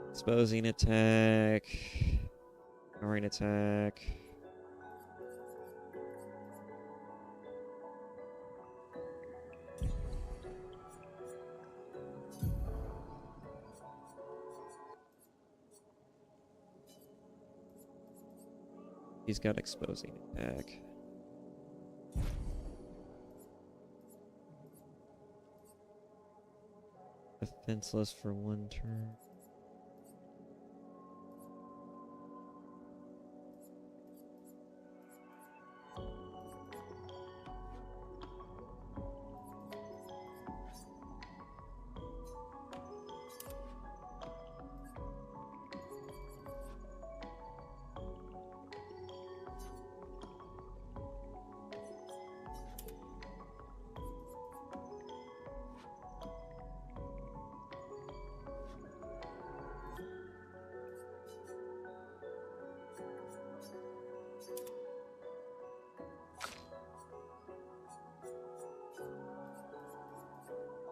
Exposing attack. Powering attack. He's got exposing attack. Defenseless for 1 turn.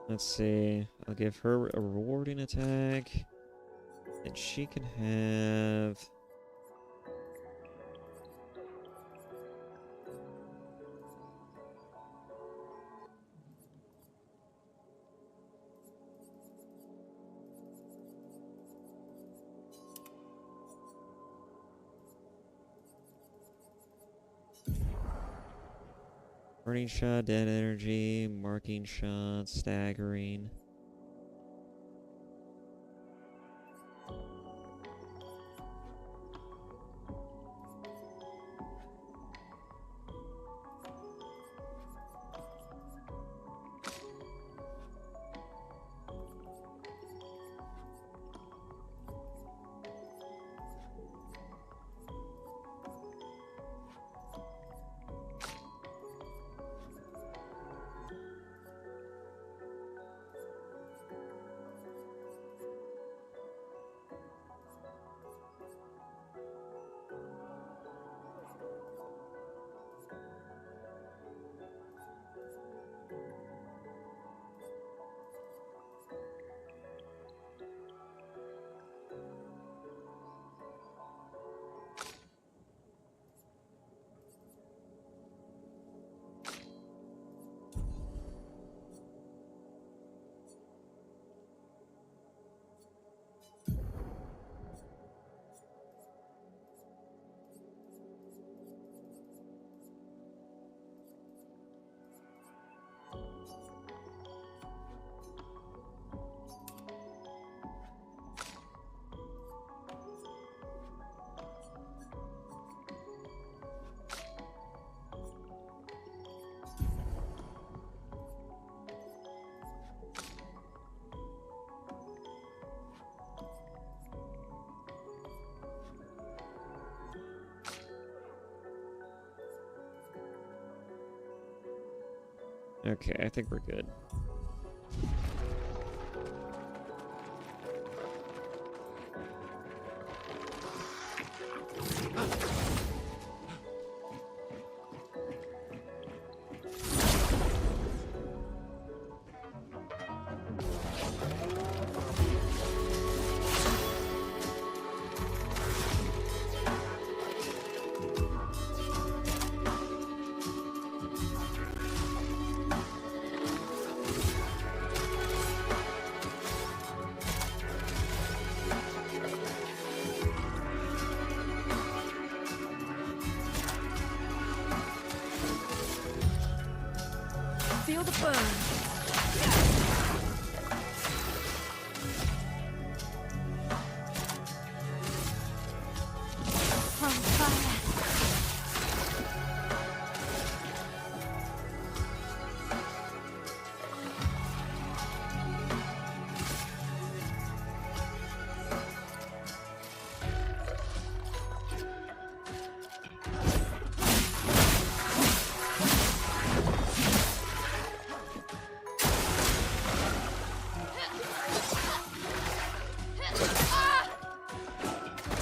Let's see. I'll give her a rewarding attack. And she can have... Burning shot, dead energy, marking shot, staggering. Okay, I think we're good. Feel the burn. On fire.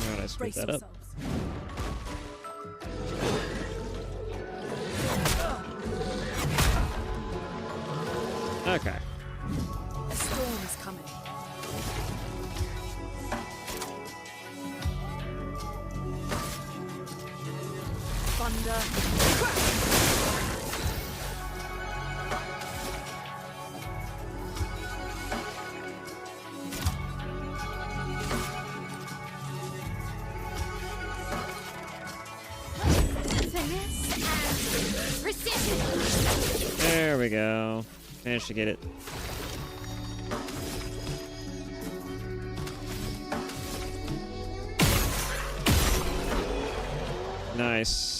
Alright, I screwed that up. Okay. A storm is coming. Thunder. Finesse and precision. There we go. Managed to get it. Nice.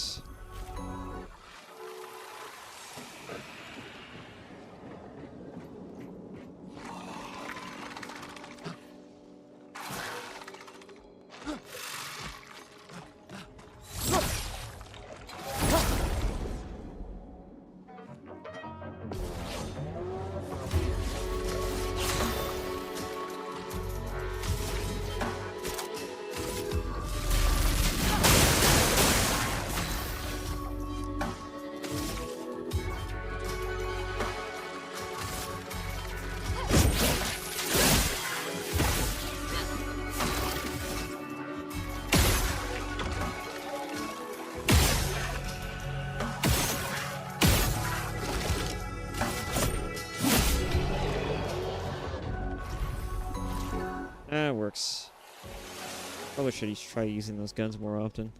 That works. Probably should try using those guns more often.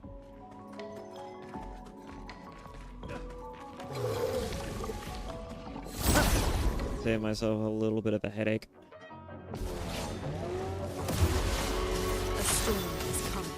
Save myself a little bit of a headache. A storm is coming.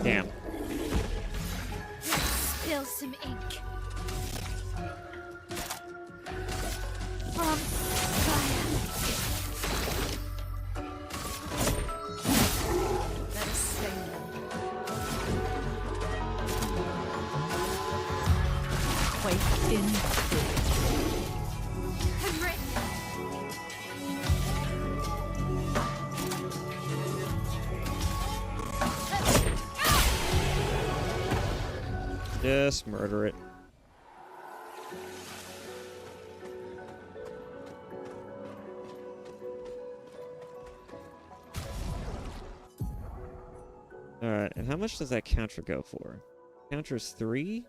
Damn. Spill some ink. From fire. Let us sing them. Quake in. Henrik. Just murder it. Alright, and how much does that counter go for? Counter's 3?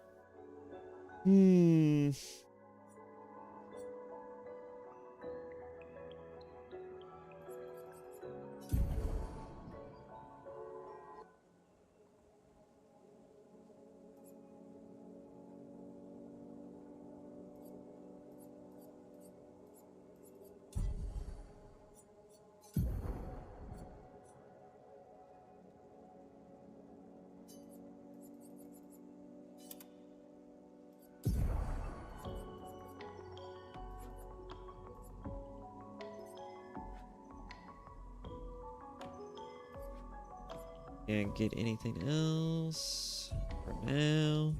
Can't get anything else for now.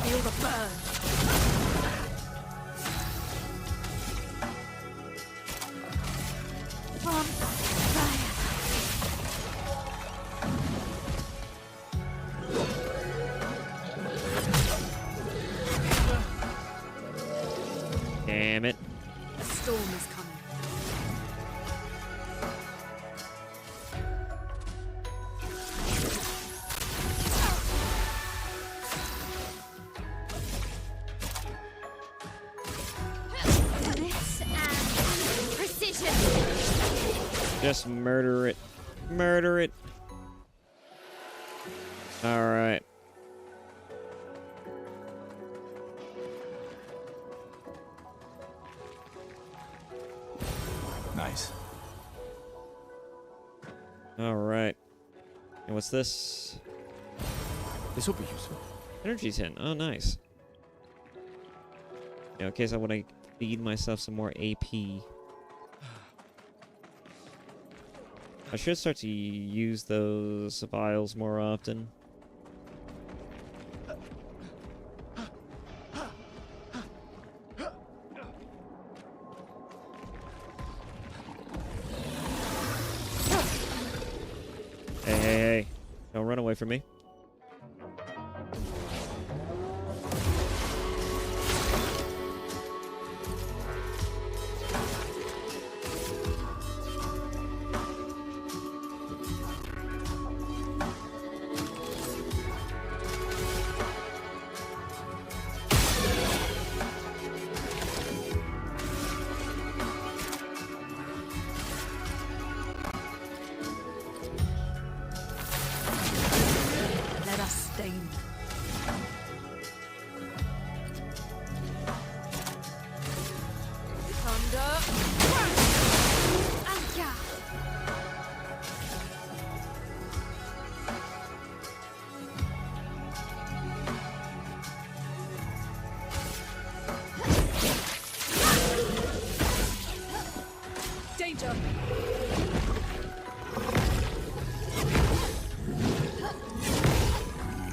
Feel the burn. From Damn it. A storm is coming. This and precision. Just murder it. Murder it. Alright. Nice. Alright. And what's this? This will be useful. Energy 10. Oh, nice. Yeah, in case I want to feed myself some more AP. I should start to use those vials more often. Hey, hey, hey. Don't run away from me. Let us stain. Thunder. Anka. Danger.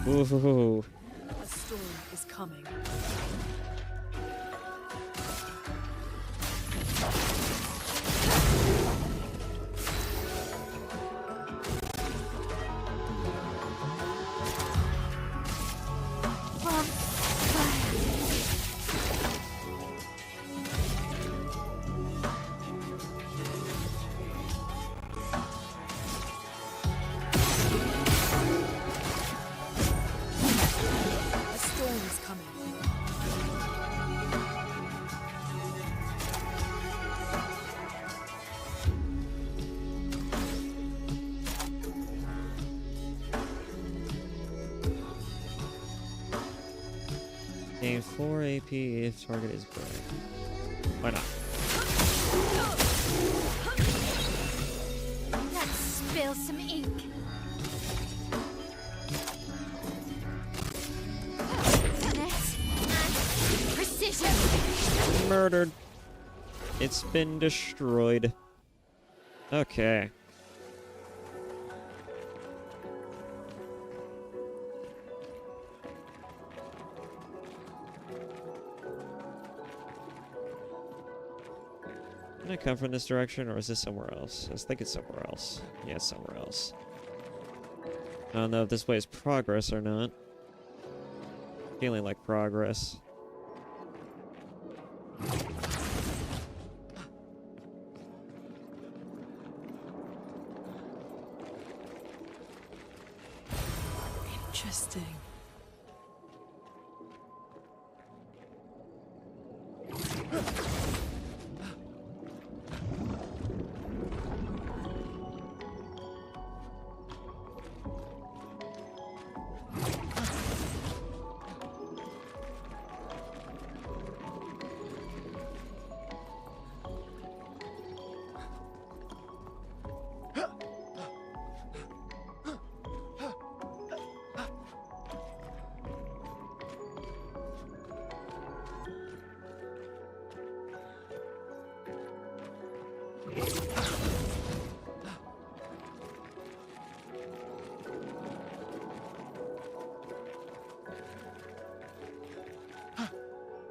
Ooh. A storm is coming. From A storm is coming. Gain 4 AP if target is black. Why not? Let's spill some ink. Finesse and precision. Murdered. It's been destroyed. Okay. Can I come from this direction, or is this somewhere else? I think it's somewhere else. Yeah, it's somewhere else. I don't know if this way is progress or not. Feeling like progress. Interesting.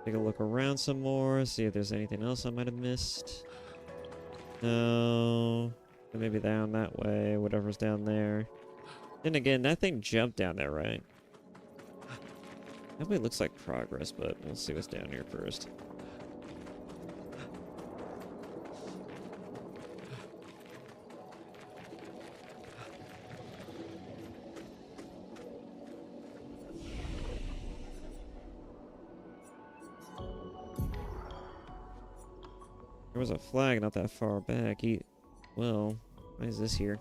Take a look around some more, see if there's anything else I might have missed. No. Maybe down that way, whatever's down there. Then again, that thing jumped down there, right? That way looks like progress, but we'll see what's down here first. There was a flag not that far back. Well, why is this here?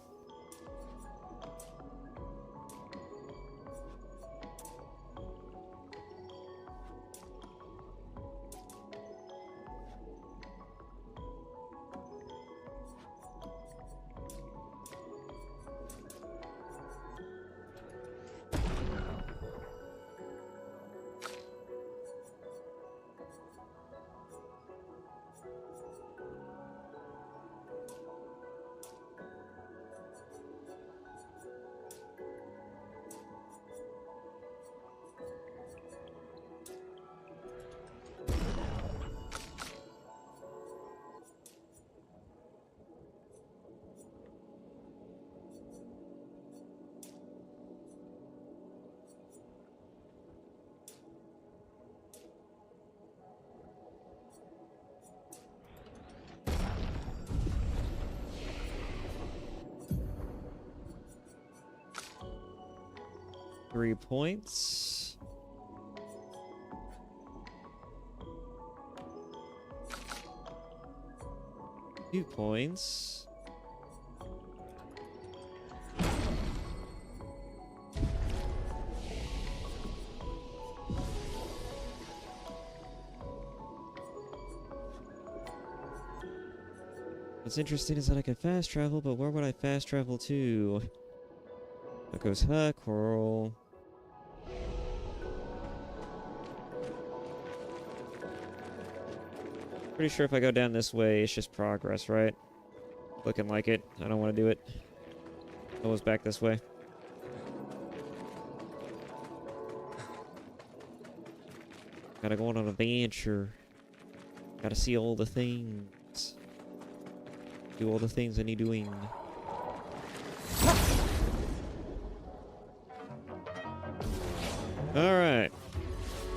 Three points. Two points. What's interesting is that I can fast travel, but where would I fast travel to? That goes Coral. Pretty sure if I go down this way, it's just progress, right? Looking like it. I don't want to do it. Almost back this way. Gotta go on an adventure. Gotta see all the things. Do all the things I need doing. Alright.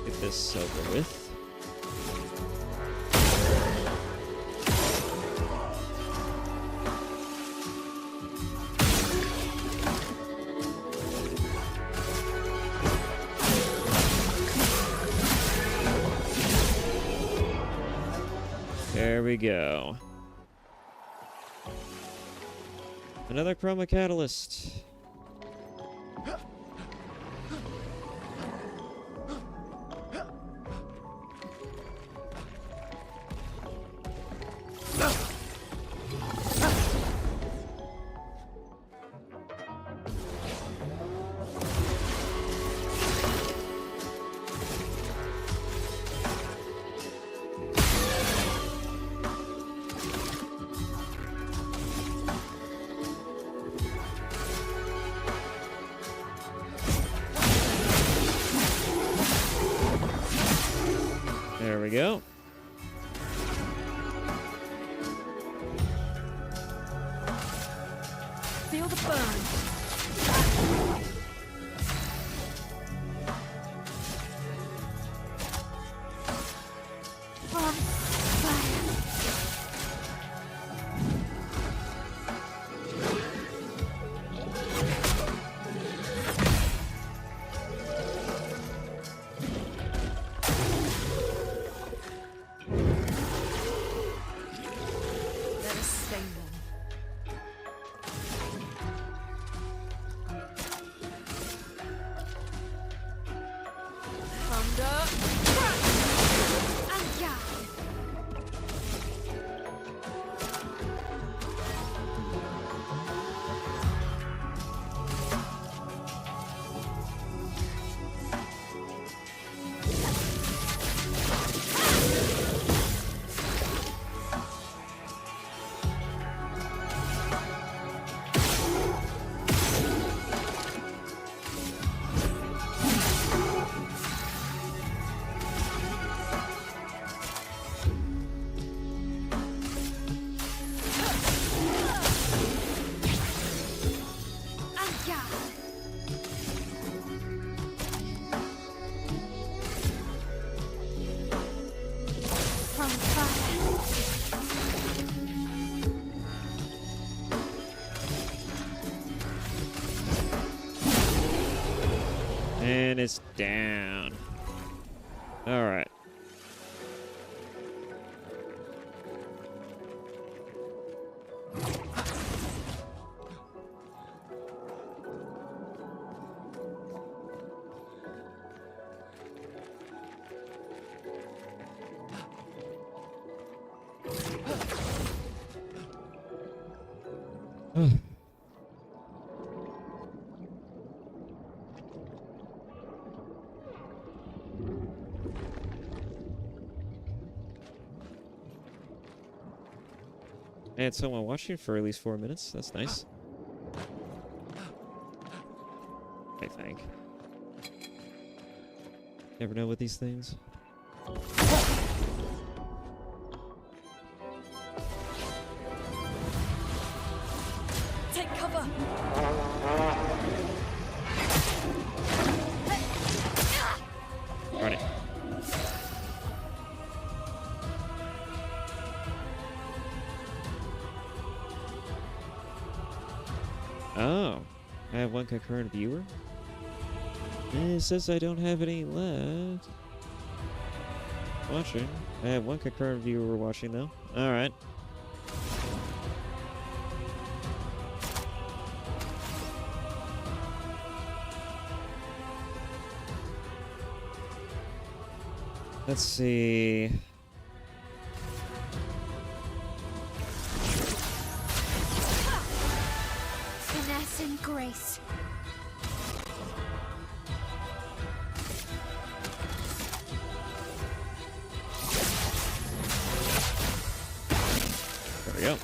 Get this over with. There we go. Another chroma catalyst. we go. Feel the burn. On fire. Let us stain them. Thunder. And yeah. And yeah. From fire. And it's down. All right. I had someone watching for at least 4 minutes. That's nice. I think. Never know with these things. Take cover. Run it. Oh, I have one concurrent viewer. It says I don't have any left. Watching. I have one concurrent viewer watching though. All right. Let's see. Finesse and grace. There we go.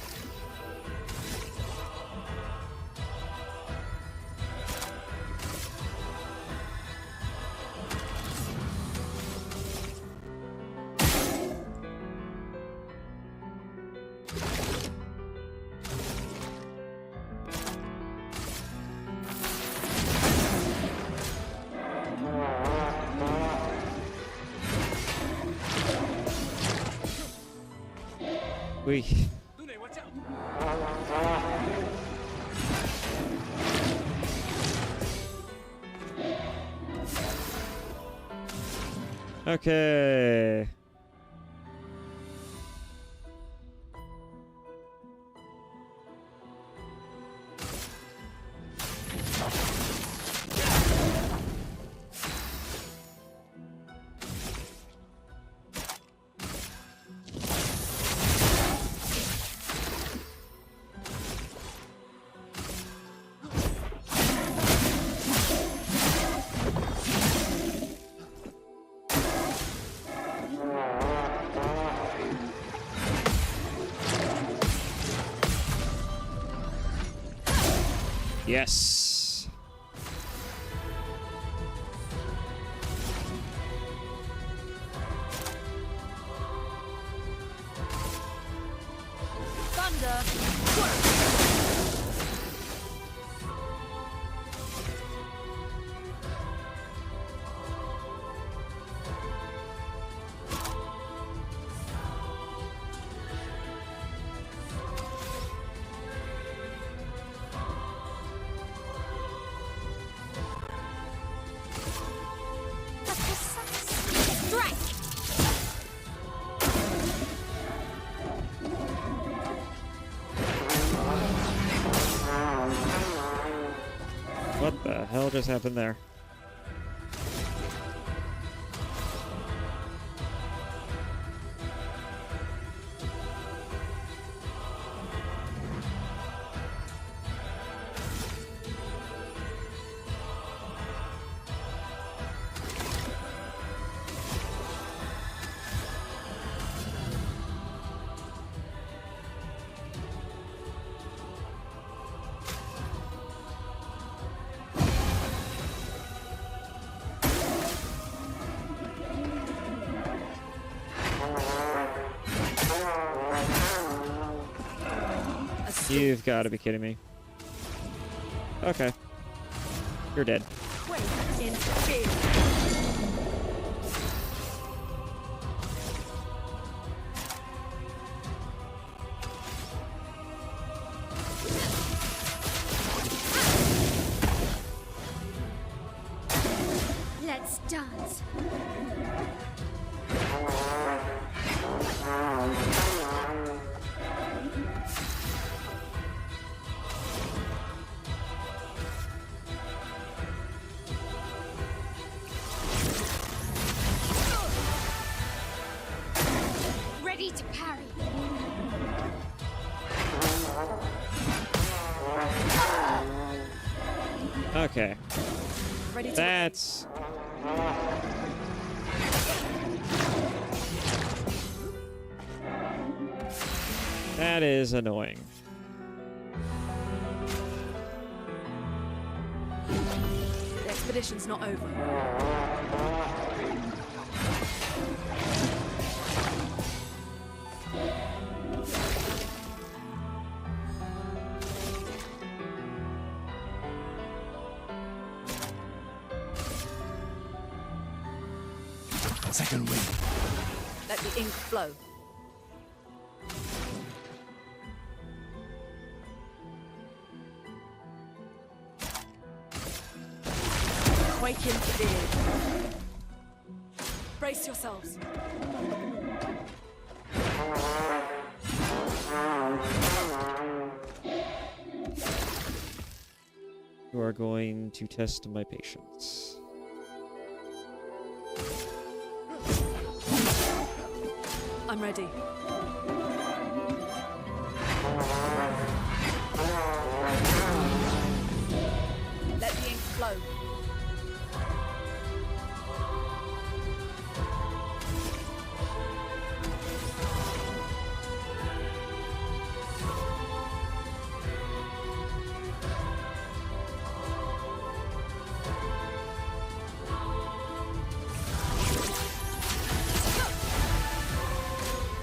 We. Okay. Yes. What the hell just happened there? You've got to be kidding me. Okay. You're dead. Wait, in fear. Let's dance. Ready to parry. Okay. Ready to That's... That is annoying. The expedition's not over. Second wind. Let the ink flow. Wake in fear. Brace yourselves. You are going to test my patience. I'm ready. Let the ink flow.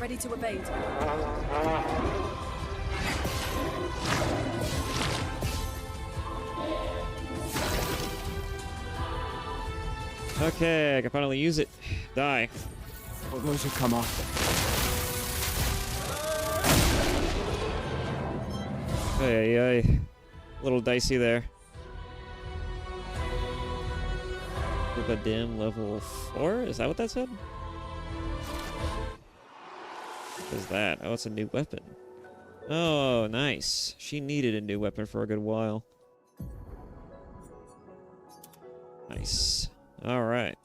Ready to evade. Okay, I can finally use it. Die. Well, those who come after. Hey, a little dicey there. Group of dim level 4? Is that what that said? What is that? Oh, it's a new weapon. Oh, nice. She needed a new weapon for a good while. Nice. All right.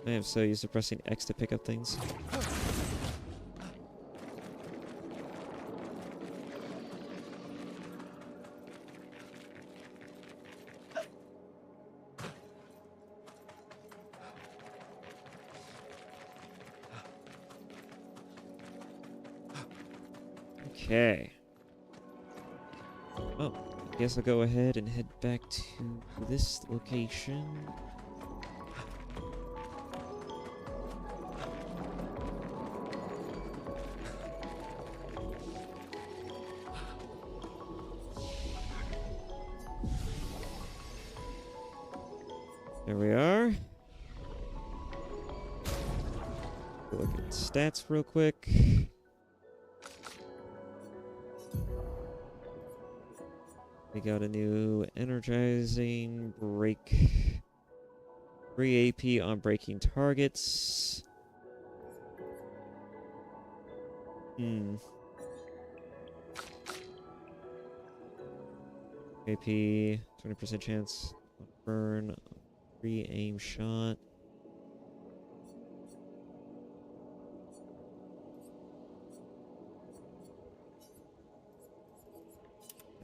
I am so used to pressing X to pick up things. Okay. Oh, Guess I'll go ahead and head back to this location. There we are. Look at stats real quick. We got a new energizing break. 3 AP on breaking targets. AP, 20% chance on burn. Free aim shot.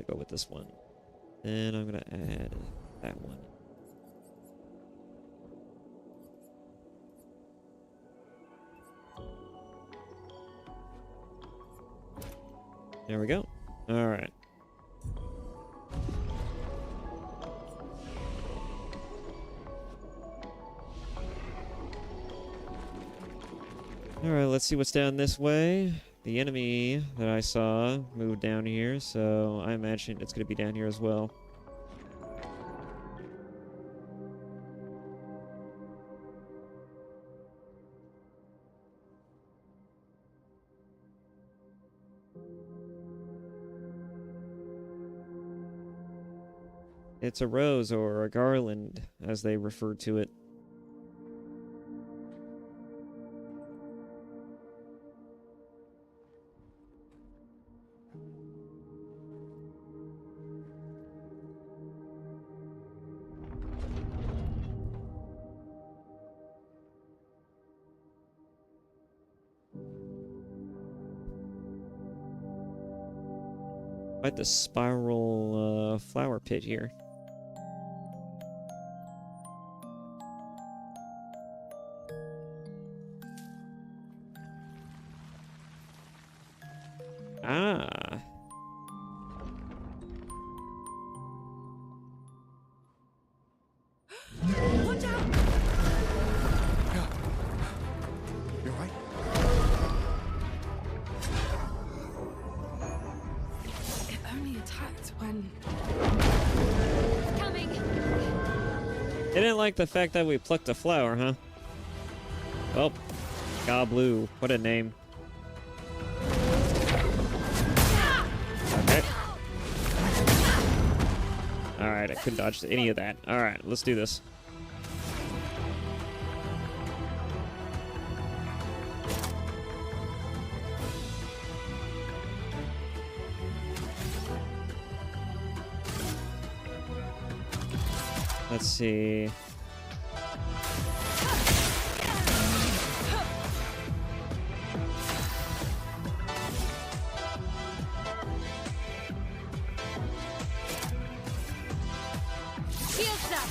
I go with this one. Then I'm gonna add that one. There we go. All right. Alright, let's see what's down this way. The enemy that I saw moved down here, so I imagine it's going to be down here as well. It's a rose, or a garland, as they refer to it. Quite the spiral flower pit here. Ah. Watch out! You alright? It only attacked when... Coming! They didn't like the fact that we plucked a flower, huh? Well, Gobblue. What a name. Okay. Alright, I couldn't dodge any of that. Alright, let's do this. Let's see. Shields up!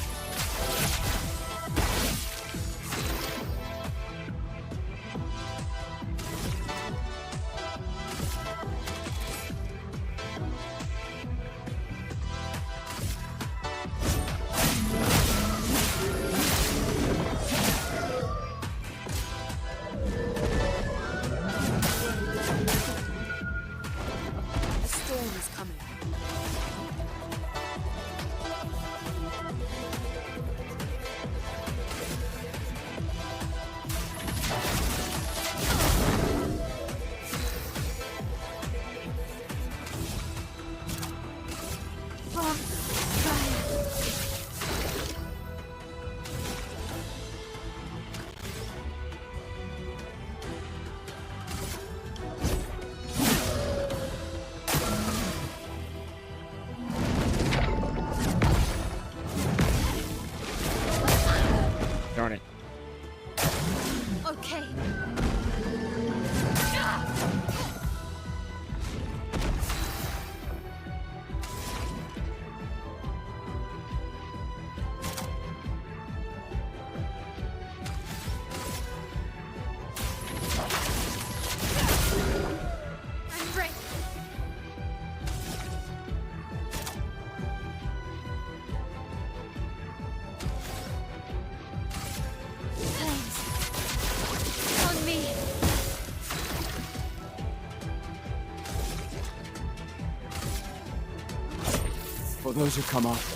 For those who come after.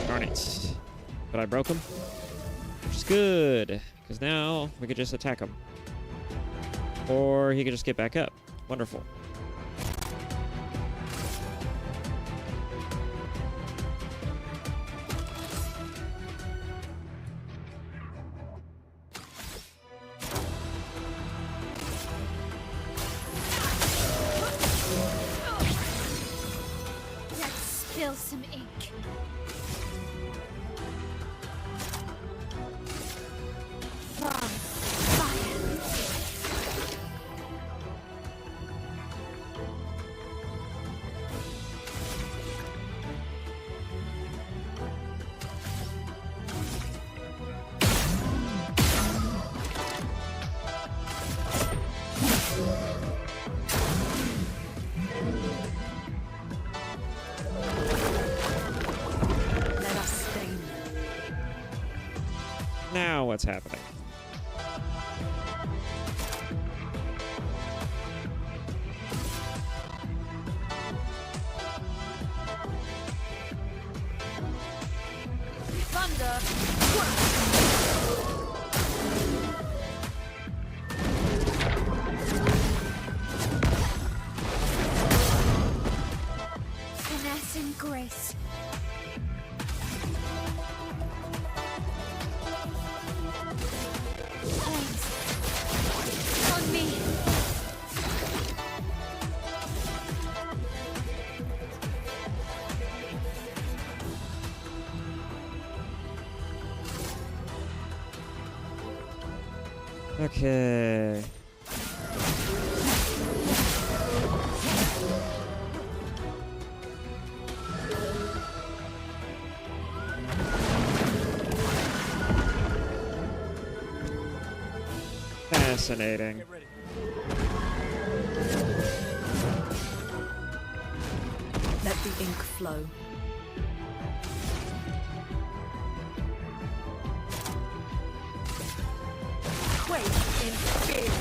Darn it. But I broke him. Which is good, because now we could just attack him. Or he could just get back up. Wonderful. Let's spill some ink. From fire. Let us stain them. Now what's happening? Thunder! Finesse and grace. Hands. On me. Okay. Fascinating. Let the ink flow. Quake in fear.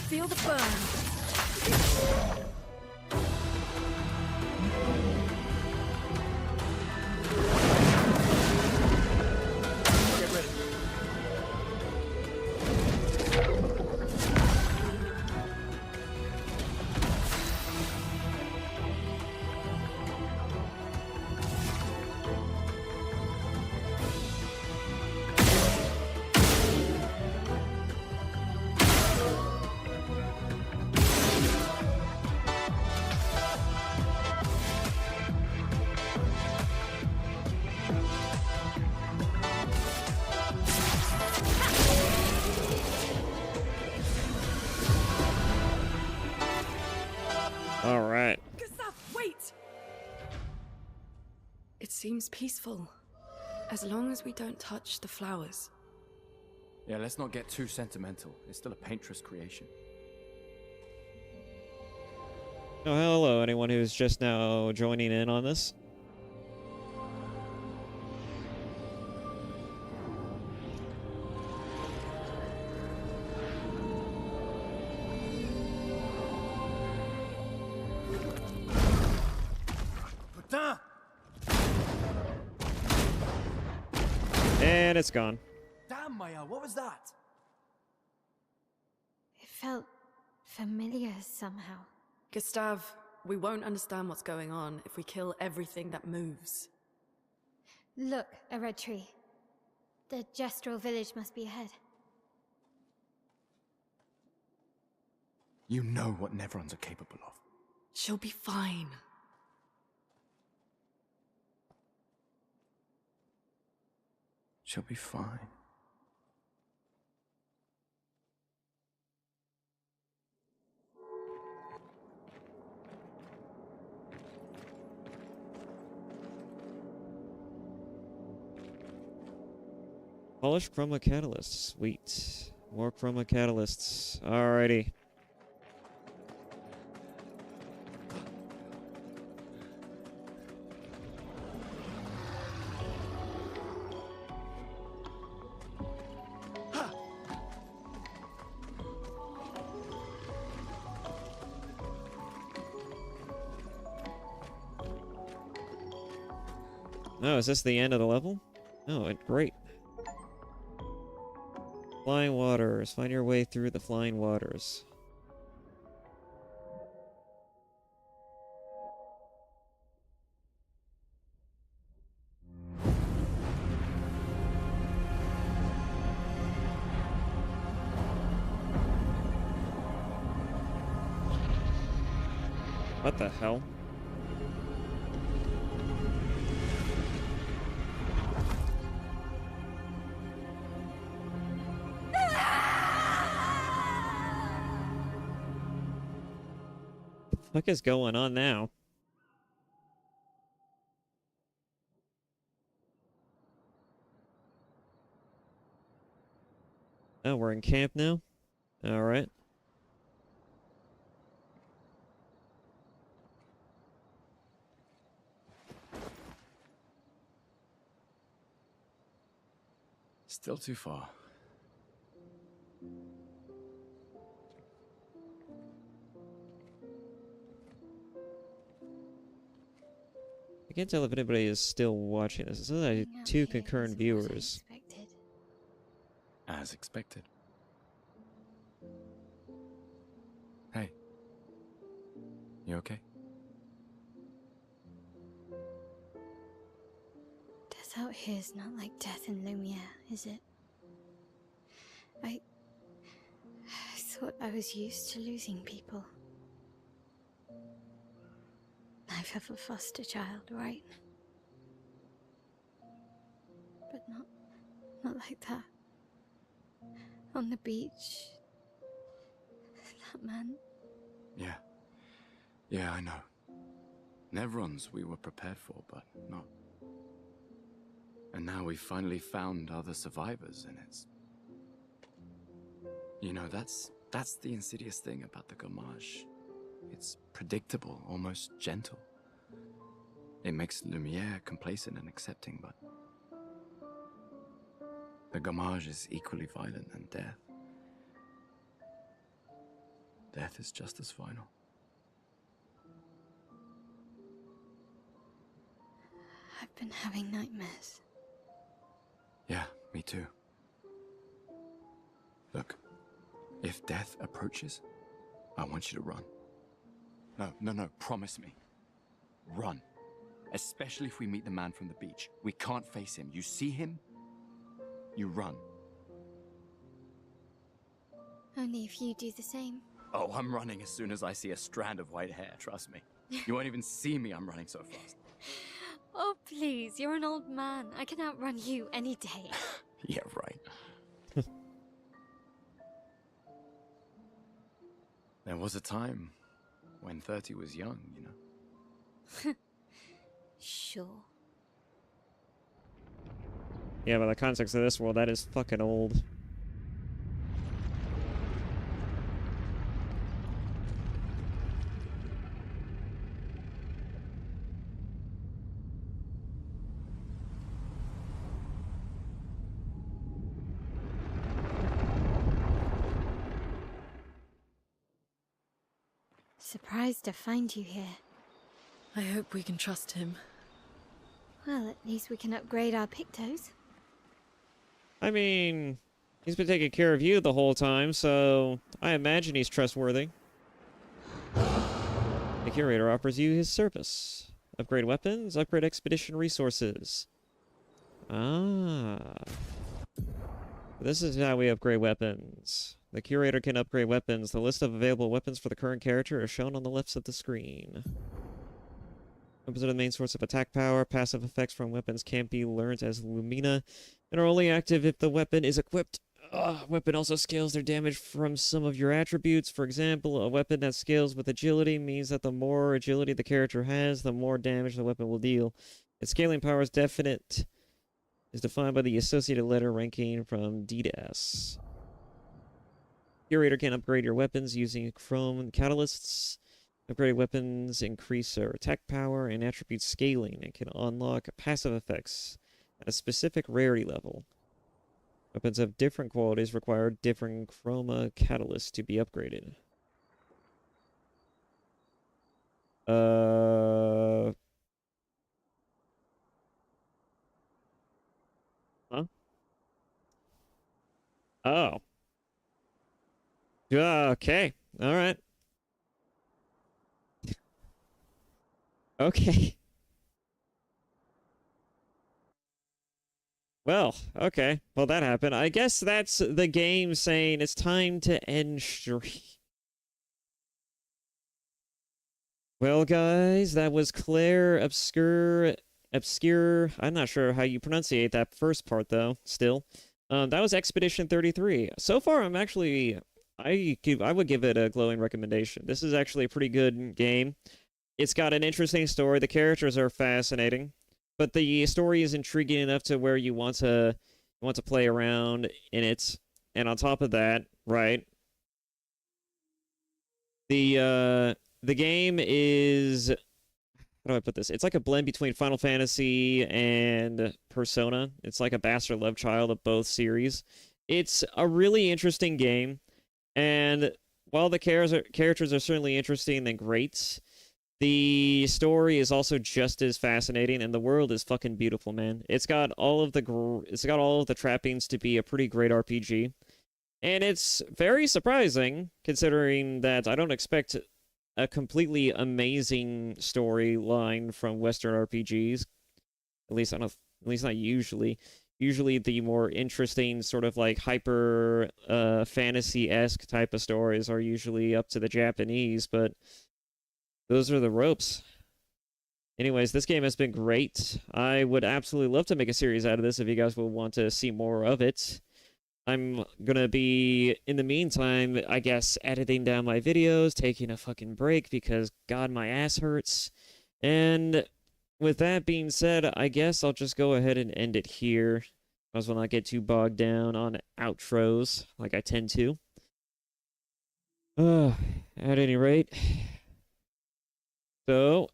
Feel the burn. Get ready. All right. Gustav, wait! It seems peaceful. As long as we don't touch the flowers. Yeah, let's not get too sentimental. It's still a paintress creation. Oh, hello, anyone who's just now joining in on this. Putain! And it's gone. Damn, Maya, what was that? It felt familiar somehow. Gustav, we won't understand what's going on if we kill everything that moves. Look, a red tree. The gestural village must be ahead. You know what Nevrons are capable of. She'll be fine. She'll be fine. Polished chroma catalyst. Sweet. More chroma catalysts. Alrighty. Oh, is this the end of the level? Oh, great. Flying waters. Find your way through the flying waters. What the hell? What is going on now? Oh, we're in camp now? Alright. Still too far. I can't tell if anybody is still watching this. It says I have 2 concurrent viewers. As expected. Hey. You okay? Death out here is not like death in Lumiere, is it? I thought I was used to losing people. I've have a foster child, right? But not like that. On the beach. That man. Yeah. Yeah, I know. Nevrons we were prepared for, but not. And now we've finally found other survivors, and it's... You know, that's the insidious thing about the Gamage. It's predictable, almost gentle. It makes Lumiere complacent and accepting, but... The Gamage is equally violent than death. Death is just as final. I've been having nightmares. Yeah, me too. Look, if death approaches, I want you to run. No, promise me. Run. Especially if we meet the man from the beach. We can't face him. You see him, you run. Only if you do the same. Oh, I'm running as soon as I see a strand of white hair, trust me. You won't even see me, I'm running so fast. Oh, please, you're an old man. I can outrun you any day. Yeah, right. There was a time when 30 was young, you know? Sure. Yeah, by the context of this world, that is fucking old. Surprised to find you here. I hope we can trust him. Well, at least we can upgrade our Pictos. I mean, he's been taking care of you the whole time, so I imagine he's trustworthy. The curator offers you his service. Upgrade weapons, upgrade expedition resources. Ah. This is how we upgrade weapons. The curator can upgrade weapons. The list of available weapons for the current character is shown on the left of the screen. Weapons are the main source of attack power. Passive effects from weapons can't be learned as Lumina and are only active if the weapon is equipped. Weapon also scales their damage from some of your attributes. For example, a weapon that scales with agility means that the more agility the character has, the more damage the weapon will deal. Its scaling power is definite. Is defined by the associated letter ranking from D to S. Curator can upgrade your weapons using chrome catalysts. Upgraded weapons increase their attack power and attribute scaling and can unlock passive effects at a specific rarity level. Weapons of different qualities require different chroma catalysts to be upgraded. Huh? Oh. Okay. All right. Okay. Well, okay. Well, that happened. I guess that's the game saying it's time to end stream. Well, guys, that was Clair Obscur. I'm not sure how you pronunciate that first part, though, still. That was Expedition 33. So far, I'm actually... I would give it a glowing recommendation. This is actually a pretty good game. It's got an interesting story. The characters are fascinating. But the story is intriguing enough to where you want to play around in it. And on top of that, right, the game is, how do I put this? It's like a blend between Final Fantasy and Persona. It's like a bastard love child of both series. It's a really interesting game, and while the characters are certainly interesting and great, the story is also just as fascinating, and the world is fucking beautiful, man. It's got all of the trappings to be a pretty great RPG, and it's very surprising considering that I don't expect a completely amazing storyline from Western RPGs. At least not usually. Usually the more interesting sort of like hyper fantasy-esque type of stories are usually up to the Japanese, but those are the ropes. Anyways, this game has been great. I would absolutely love to make a series out of this if you guys will want to see more of it. I'm gonna be, in the meantime, I guess, editing down my videos, taking a fucking break because, God, my ass hurts. And with that being said, I guess I'll just go ahead and end it here. I will not get too bogged down on outros like I tend to. At any rate. So,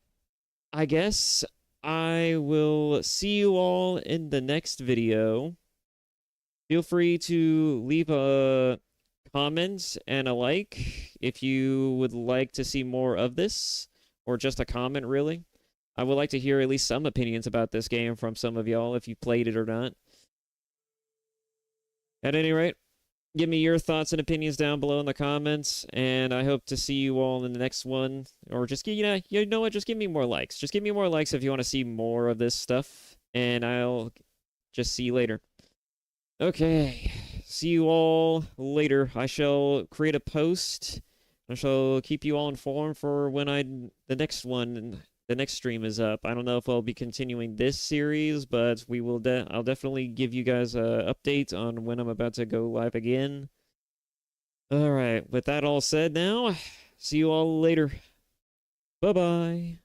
I guess I will see you all in the next video. Feel free to leave a comment and a like if you would like to see more of this, or just a comment, really. I would like to hear at least some opinions about this game from some of y'all, if you played it or not. At any rate, give me your thoughts and opinions down below in the comments, and I hope to see you all in the next one. Or just, you know what, just give me more likes. Just give me more likes if you want to see more of this stuff, and I'll just see you later. Okay, see you all later. I shall create a post. I shall keep you all informed for when the next stream is up. I don't know if I'll be continuing this series, but we will. I'll definitely give you guys a update on when I'm about to go live again. All right, with that all said, now see you all later. Bye bye.